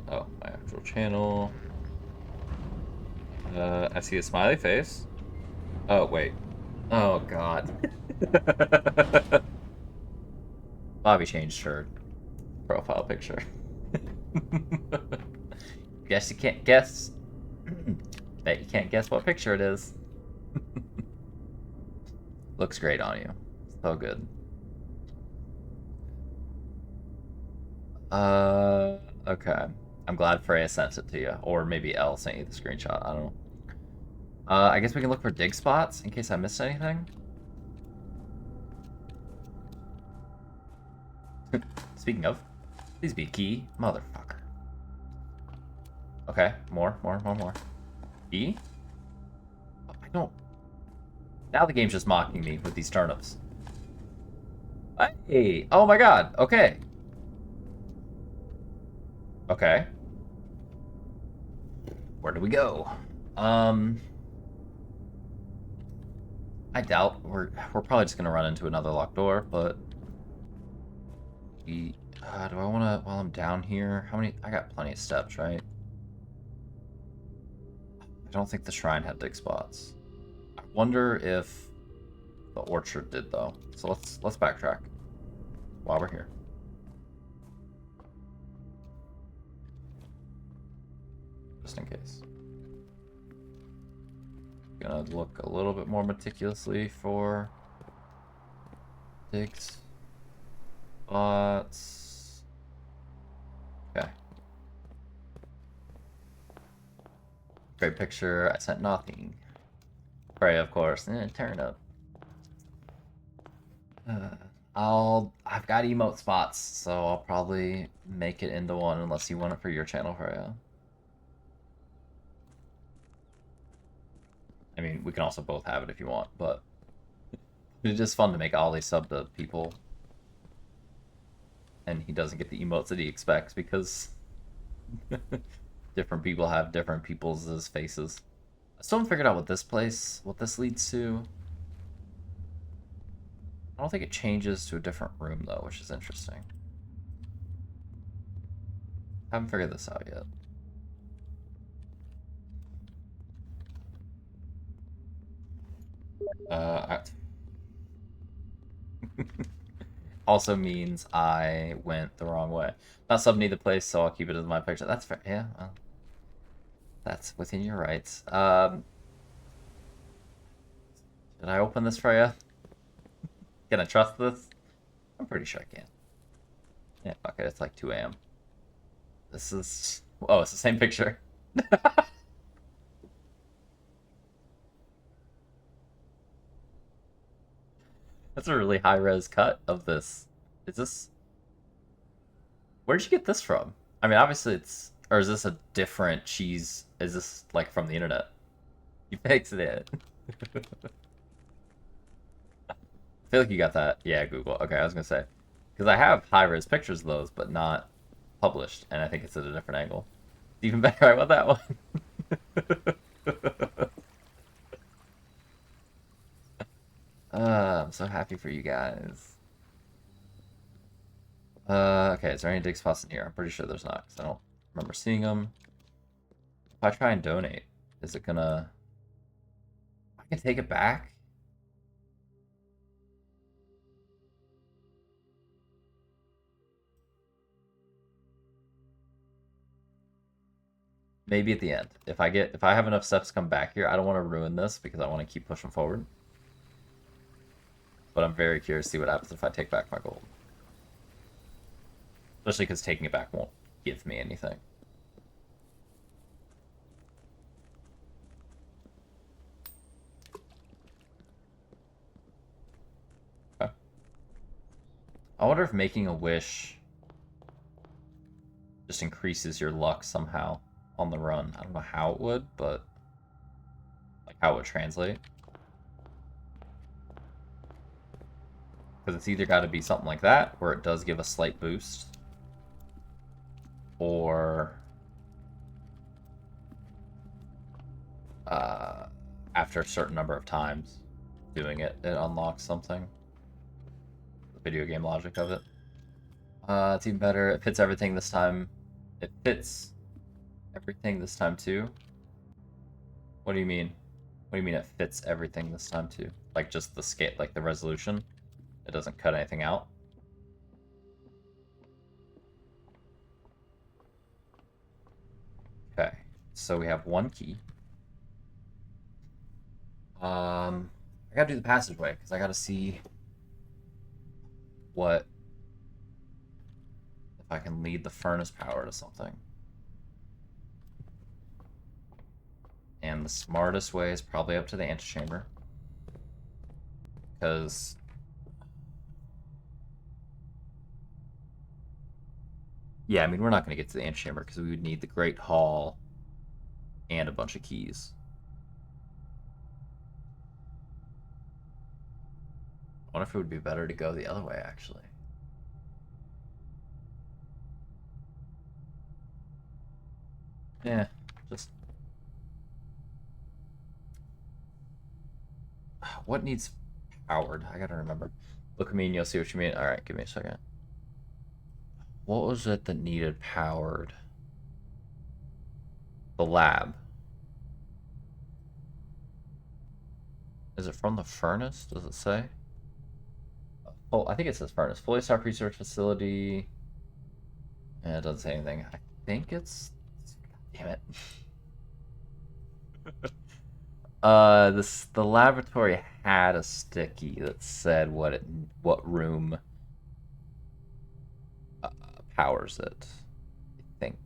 Oh, my actual channel. I see a smiley face. Oh, wait. Oh, God. Bobby changed her profile picture. Guess you can't guess. Bet you can't guess what picture it is. Looks great on you. So good. Okay. I'm glad Freya sent it to you. Or maybe Elle sent you the screenshot. I don't know. I guess we can look for dig spots in case I missed anything. Speaking of, please be a key. Motherfucker. Okay, more. Key? I don't... Now the game's just mocking me with these turnips. Hey! Oh my god, okay. Okay. Where do we go? I doubt we're probably just gonna run into another locked door, but do I wanna, while I'm down here, how many, I got plenty of steps, right? I don't think the shrine had dig spots. I wonder if the orchard did though. So let's backtrack while we're here. Just in case. Gonna look a little bit more meticulously for digs spots. Okay. Great picture. I sent nothing. Pray, of course. Turn up. I've got emote spots, so I'll probably make it into one unless you want it for your channel, Freya. I mean, we can also both have it if you want, but it's just fun to make Ollie sub to people. And he doesn't get the emotes that he expects because different people have different people's faces. I still haven't figured out what this leads to. I don't think it changes to a different room though, which is interesting. I haven't figured this out yet. Also means I went the wrong way. Not subbing either place, so I'll keep it as my picture. That's fair. Yeah, well, that's within your rights. Did I open this for you? Can I trust this? I'm pretty sure I can. Yeah, fuck it. It's like 2 a.m. This is... Oh, it's the same picture. That's a really high-res cut of this. Is this... Where'd you get this from? I mean, obviously it's... Or is this a different cheese? Is this, like, from the internet? You fixed it. I feel like you got that. Yeah, Google. Okay, I was gonna say. Because I have high-res pictures of those, but not published. And I think it's at a different angle. It's even better. I want that one. I'm so happy for you guys. Okay, is there any dig spots in here? I'm pretty sure there's not, because I don't remember seeing them. If I try and donate, is it gonna... I can take it back? Maybe at the end. If I have enough steps to come back here, I don't want to ruin this because I want to keep pushing forward. But I'm very curious to see what happens if I take back my gold. Especially because taking it back won't give me anything. Okay. I wonder if making a wish just increases your luck somehow on the run. I don't know how it would, but like how it would translate. Because it's either got to be something like that, where it does give a slight boost, or after a certain number of times doing it, it unlocks something. The video game logic of it. It's even better. It fits everything this time. It fits everything this time too. What do you mean? What do you mean it fits everything this time too? Like just the scale, like the resolution? It doesn't cut anything out. Okay, so we have one key. I I gotta do the passageway, because I gotta see what... if I can lead the furnace power to something. And the smartest way is probably up to the antechamber. Because... yeah, I mean, we're not going to get to the antechamber because we would need the Great Hall and a bunch of keys. I wonder if it would be better to go the other way, actually. Yeah, just... what needs powered? I gotta remember. Look at me and you'll see what you mean. Alright, give me a second. What was it that needed powered? The lab. Is it from the furnace? Does it say? Oh, I think it says furnace. Fully stocked research facility. Yeah, it doesn't say anything. I think it's... damn it. The laboratory had a sticky that said what room powers it, I think.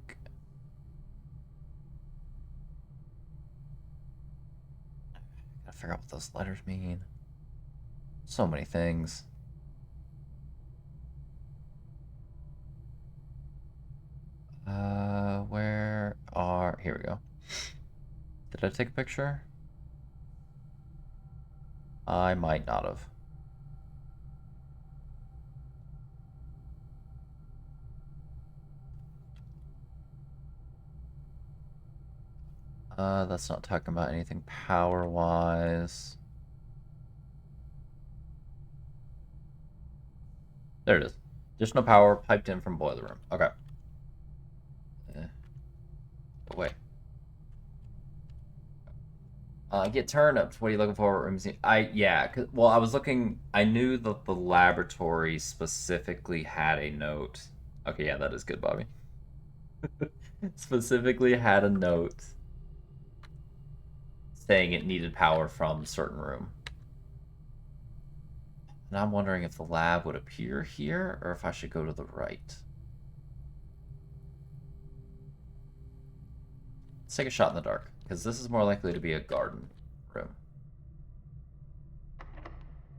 Gotta figure out what those letters mean. So many things. Where are... here we go. Did I take a picture? I might not have. That's not talking about anything power-wise. There it is. Additional power piped in from boiler room. Okay. Wait. Get turnips. What are you looking for? Yeah. Well, I was looking. I knew that the laboratory specifically had a note. Okay, yeah, that is good, Bobby. Specifically had a note saying it needed power from a certain room. And I'm wondering if the lab would appear here or if I should go to the right. Let's take a shot in the dark, because this is more likely to be a garden room.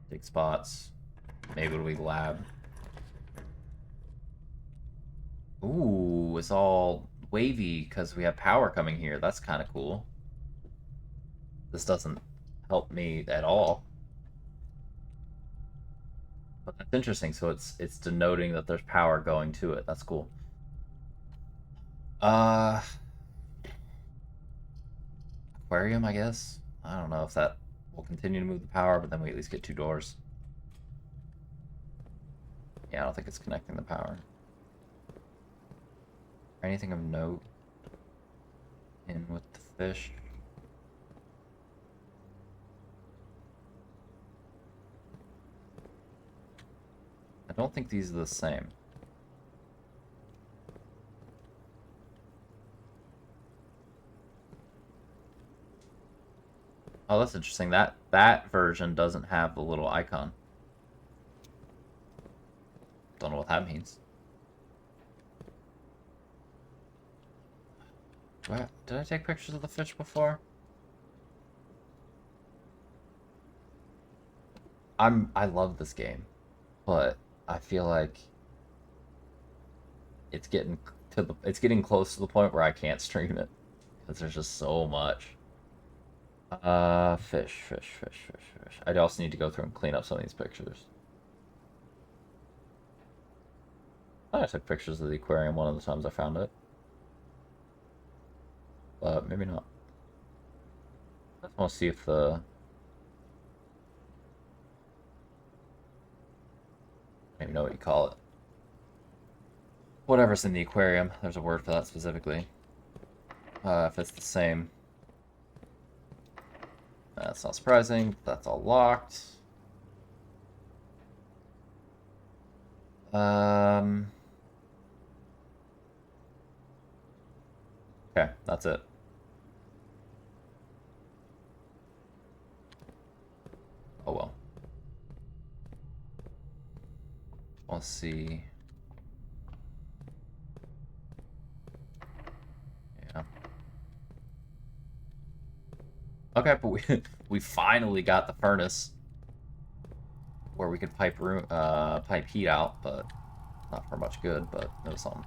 Big spots. Maybe it'll be the lab. Ooh, it's all wavy because we have power coming here. That's kind of cool. This doesn't help me at all. But that's interesting. So it's denoting that there's power going to it. That's cool. Aquarium, I guess. I don't know if that will continue to move the power, but then we at least get 2 doors. Yeah, I don't think it's connecting the power. Anything of note in with the fish? I don't think these are the same. Oh, that's interesting. That version doesn't have the little icon. Don't know what that means. Did I take pictures of the fish before? I love this game, but I feel like it's getting close to the point where I can't stream it because there's just so much. Fish. I also need to go through and clean up some of these pictures. I took pictures of the aquarium one of the times I found it. But maybe not. I just want to see if the... I don't even know what you call it. Whatever's in the aquarium, there's a word for that specifically. If it's the same. That's not surprising. That's all locked. Okay, that's it. let's see. Yeah. Okay, but we finally got the furnace where we could pipe heat out, but not for much good, but it was something.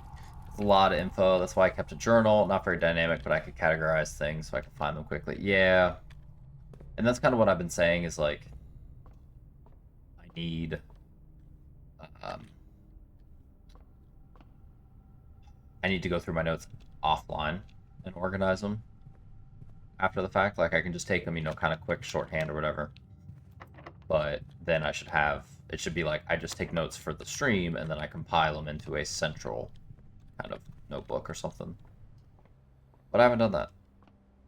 It's a lot of info, that's why I kept a journal. Not very dynamic, but I could categorize things so I could find them quickly. Yeah. And that's kind of what I've been saying is like, I need to go through my notes offline and organize them after the fact. Like I can just take them, you know, kind of quick shorthand or whatever. But then I should have, it should be like, I just take notes for the stream and then I compile them into a central kind of notebook or something. But I haven't done that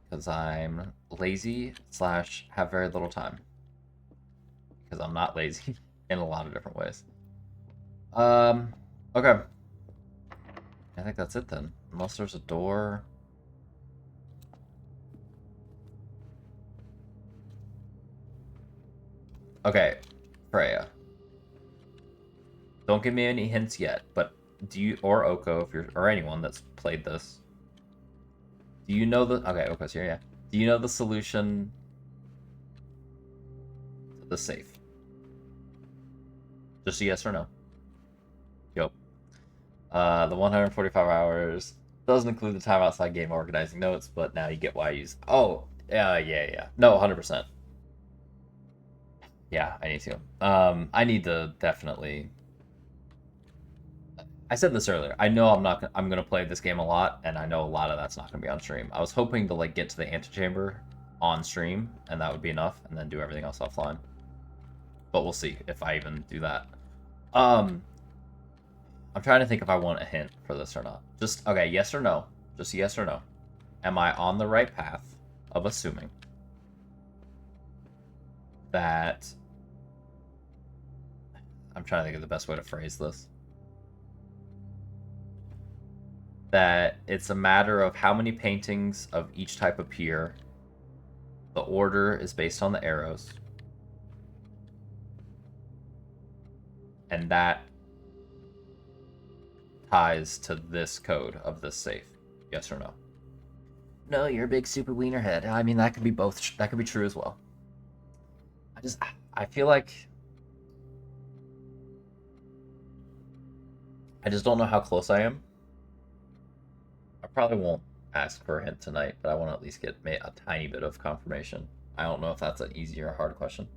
because I'm lazy / have very little time. Because I'm not lazy in a lot of different ways. Okay. I think that's it then. Unless there's a door. Okay, Freya. Don't give me any hints yet, but do you, or Oko, if you're, or anyone that's played this, do you know the, okay, Oko's here, yeah. Do you know the solution to the safe? Just a yes or no? Yep. The 145 hours doesn't include the time outside game organizing notes, but now you get why I use, oh, yeah. No, 100%. Yeah, I need to. I need to definitely. I said this earlier. I know I'm gonna play this game a lot, and I know a lot of that's not gonna be on stream. I was hoping to like get to the antechamber on stream, and that would be enough, and then do everything else offline. But we'll see if I even do that. I'm trying to think if I want a hint for this or not. Just okay, yes or no. Just yes or no. Am I on the right path of assuming that, I'm trying to think of the best way to phrase this, that it's a matter of how many paintings of each type appear, the order is based on the arrows, and that ties to this code of this safe? Yes or no? No, you're a big super wiener head. I mean, that could be both. That could be true as well. I feel like I just don't know how close I am. I probably won't ask for a hint tonight, but I want to at least get a tiny bit of confirmation. I don't know if that's an easy or hard question.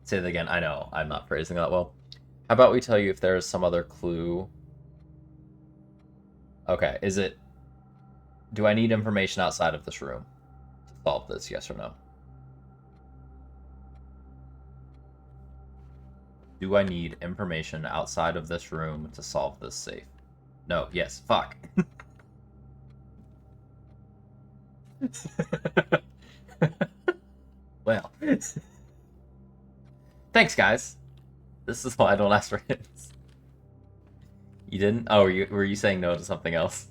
Say that again. I know I'm not phrasing that well. How about we tell you if there's some other clue? Okay, is it, do I need information outside of this room to solve this, yes or no? Do I need information outside of this room to solve this safe? No, yes, fuck. Well. Thanks, guys. This is why I don't ask for hints. You didn't? Oh, were you saying no to something else?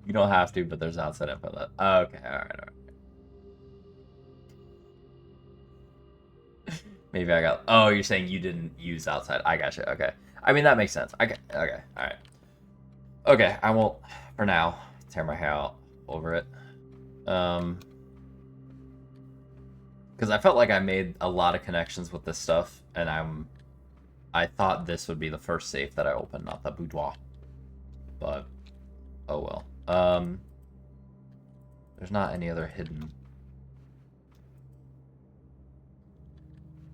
You don't have to, but there's outside info that. Okay, alright. Maybe I got. Oh, you're saying you didn't use outside. I got you. Okay. I mean, that makes sense. Okay, alright. Okay, I won't, for now, tear my hair out over it. Because I felt like I made a lot of connections with this stuff, and I thought this would be the first safe that I opened, not the boudoir. But, oh well. There's not any other hidden.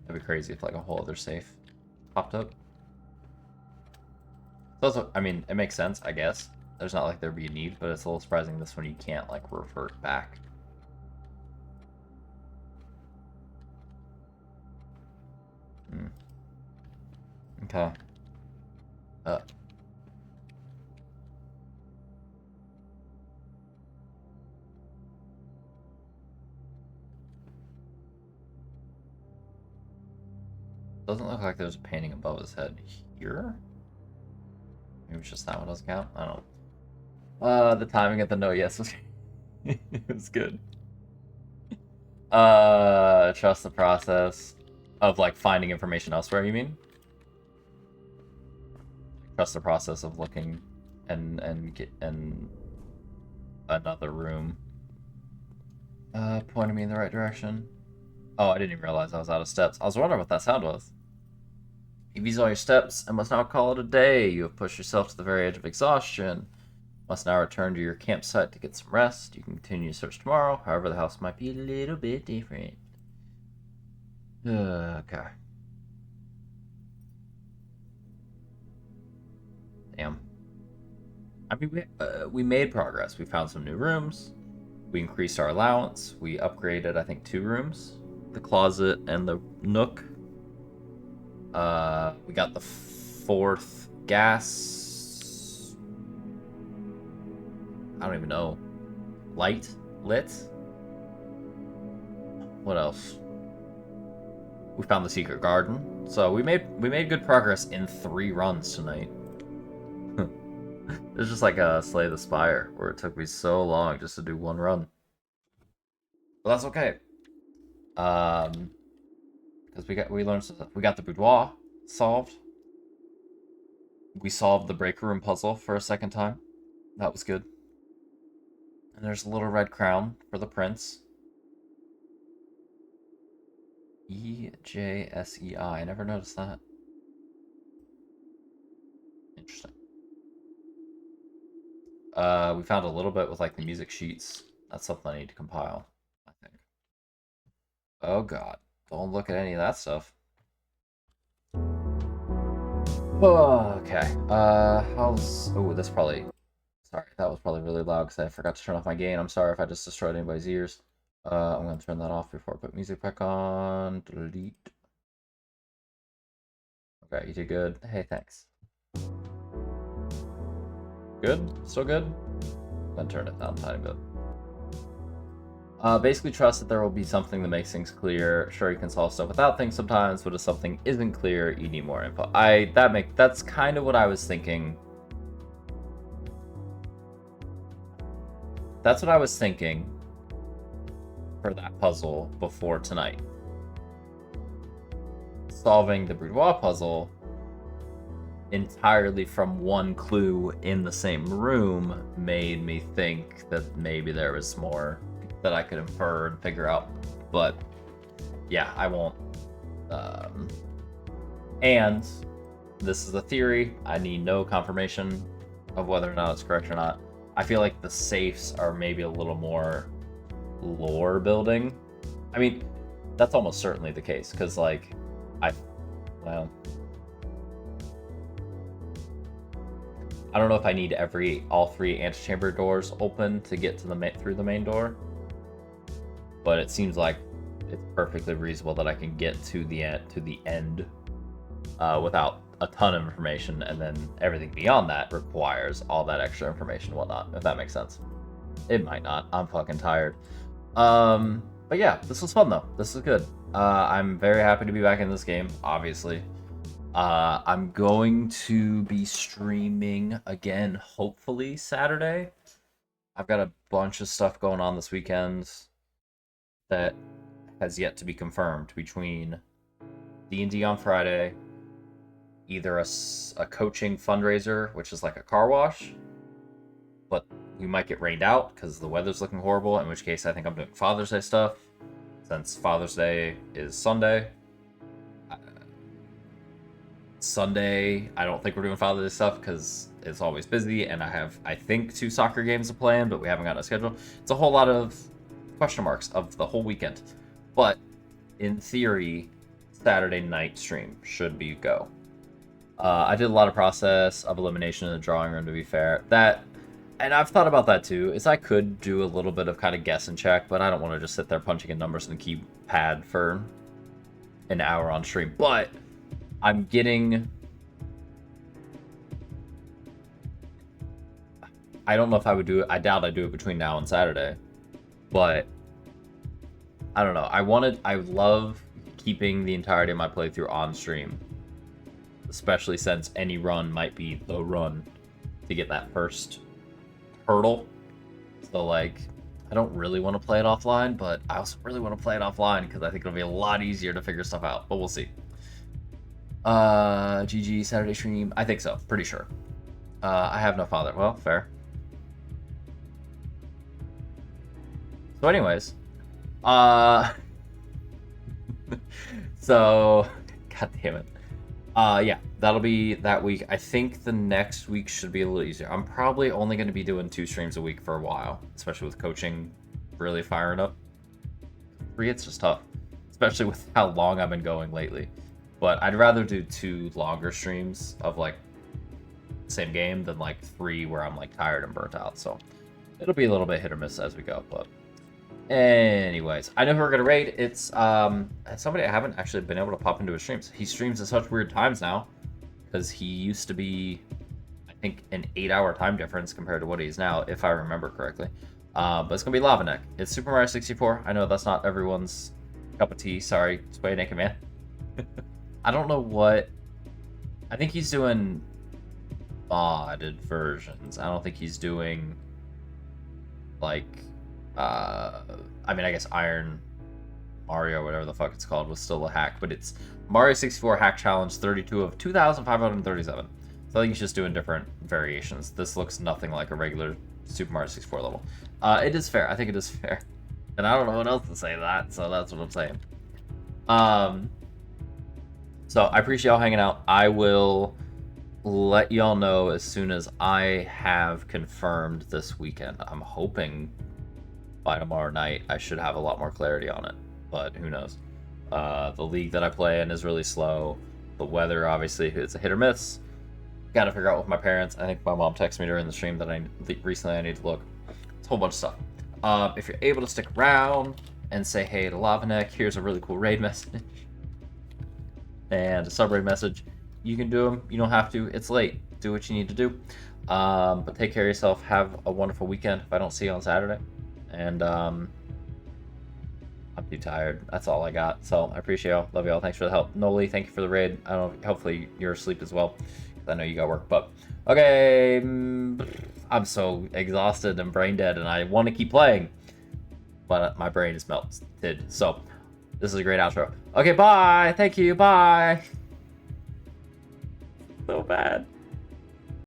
That'd be crazy if like a whole other safe popped up. So also, I mean, it makes sense, I guess. There's not like there'd be a need, but it's a little surprising this one you can't like revert back. Okay. Doesn't look like there's a painting above his head here. Maybe it's just that one doesn't count. I don't know. The timing of the no yes was it was good. Trust the process of like finding information elsewhere, you mean? Trust the process of looking and get in another room. Pointing me in the right direction. Oh, I didn't even realize I was out of steps. I was wondering what that sound was. You've used all your steps and must now call it a day. You have pushed yourself to the very edge of exhaustion. Must now return to your campsite to get some rest. You can continue your search tomorrow. However, the house might be a little bit different. Okay. Damn. I mean, we made progress. We found some new rooms. We increased our allowance. We upgraded, I think, 2 rooms. The closet and the nook. We got the 4th gas. I don't even know. Lit? What else? We found the secret garden. So we made good progress in 3 runs tonight. It's just like a Slay the Spire, where it took me so long just to do 1 run. But that's okay. Because we got the boudoir solved. We solved the break room puzzle for a 2nd time. That was good. And there's a little red crown for the prince. EJSEI. I never noticed that. Interesting. We found a little bit with like the music sheets. That's something I need to compile, I think. Oh god. Don't look at any of that stuff. Oh, okay. Oh, this probably... Sorry, that was probably really loud because I forgot to turn off my gain. I'm sorry if I just destroyed anybody's ears. I'm going to turn that off before I put music back on. Delete. Okay, you did good. Hey, thanks. Good? Still good? I'm going to turn it down a tiny bit. Basically trust that there will be something that makes things clear. Sure, you can solve stuff without things sometimes, but if something isn't clear, you need more info. That's kind of what I was thinking. That's what I was thinking for that puzzle before tonight. Solving the boudoir puzzle entirely from 1 clue in the same room made me think that maybe there was more that I could infer and figure out. But yeah, I won't. And this is a theory. I need no confirmation of whether or not it's correct or not. I feel like the safes are maybe a little more lore building. I mean, that's almost certainly the case, because like, well, I don't know if I need all 3 antechamber doors open to get to through the main door, but it seems like it's perfectly reasonable that I can get to the end without a ton of information, and then everything beyond that requires all that extra information and whatnot, if that makes sense. It might not. I'm fucking tired. But yeah, this was fun though. This is good. I'm very happy to be back in this game, obviously. I'm going to be streaming again, hopefully Saturday. I've got a bunch of stuff going on this weekend that has yet to be confirmed, between D&D on Friday, either a coaching fundraiser, which is like a car wash, but we might get rained out because the weather's looking horrible, in which case I think I'm doing Father's Day stuff, since Father's Day is Sunday. Sunday, I don't think we're doing Father's Day stuff because it's always busy, and I have, I think, 2 soccer games to plan, but we haven't gotten a schedule. It's a whole lot of question marks of the whole weekend. But in theory, Saturday night stream should be go. I did a lot of process of elimination in the drawing room, to be fair. And I've thought about that too, is I could do a little bit of kind of guess and check, but I don't want to just sit there punching in numbers in the keypad for an hour on stream. But I'm getting... I don't know if I would do it. I doubt I'd do it between now and Saturday. But I don't know. I love keeping the entirety of my playthrough on stream. Especially since any run might be the run to get that first hurdle. So like, I don't really want to play it offline, but I also really want to play it offline because I think it'll be a lot easier to figure stuff out. But we'll see. GG Saturday stream. I think so. Pretty sure. I have no father. Well, fair. So anyways, so, god damn it. Yeah, that'll be that week. I think the next week should be a little easier. I'm probably only going to be doing 2 streams a week for a while, especially with coaching really firing up. 3, it's just tough, especially with how long I've been going lately. But I'd rather do 2 longer streams of like same game than like 3 where I'm like tired and burnt out. So it'll be a little bit hit or miss as we go. But anyways, I know who we're gonna raid. It's somebody I haven't actually been able to pop into his streams. He streams at such weird times now because he used to be, I think, an 8-hour time difference compared to what he is now, if I remember correctly. But it's gonna be Lavanek. It's Super Mario 64. I know that's not everyone's cup of tea. Sorry, Sway Naked Man. I don't know what. I think he's doing modded versions. I don't think he's doing like. I mean, I guess Iron Mario, whatever the fuck it's called, was still a hack, but it's Mario 64 Hack Challenge 32 of 2,537. So I think he's just doing different variations. This looks nothing like a regular Super Mario 64 level. It is fair. I think it is fair. And I don't know what else to say to that, so that's what I'm saying. So I appreciate y'all hanging out. I will let y'all know as soon as I have confirmed this weekend. I'm hoping by tomorrow night I should have a lot more clarity on it, but who knows. The league that I play in is really slow. The weather, obviously, it's a hit or miss. Got to figure out with my parents. I think my mom texted me during the stream that recently I need to look. It's a whole bunch of stuff. If you're able to stick around and say hey to Lavanek, here's a really cool raid message and a sub raid message. You can do them. You don't have to. It's late. Do what you need to do. But take care of yourself. Have a wonderful weekend if I don't see you on Saturday. And I'm too tired. That's all I got. So I appreciate y'all. Love y'all. Thanks for the help. Noli, thank you for the raid. I don't know. Hopefully you're asleep as well. I know you got work. But okay. I'm so exhausted and brain dead, and I want to keep playing, but my brain is melted. So this is a great outro. Okay, bye. Thank you. Bye. So bad.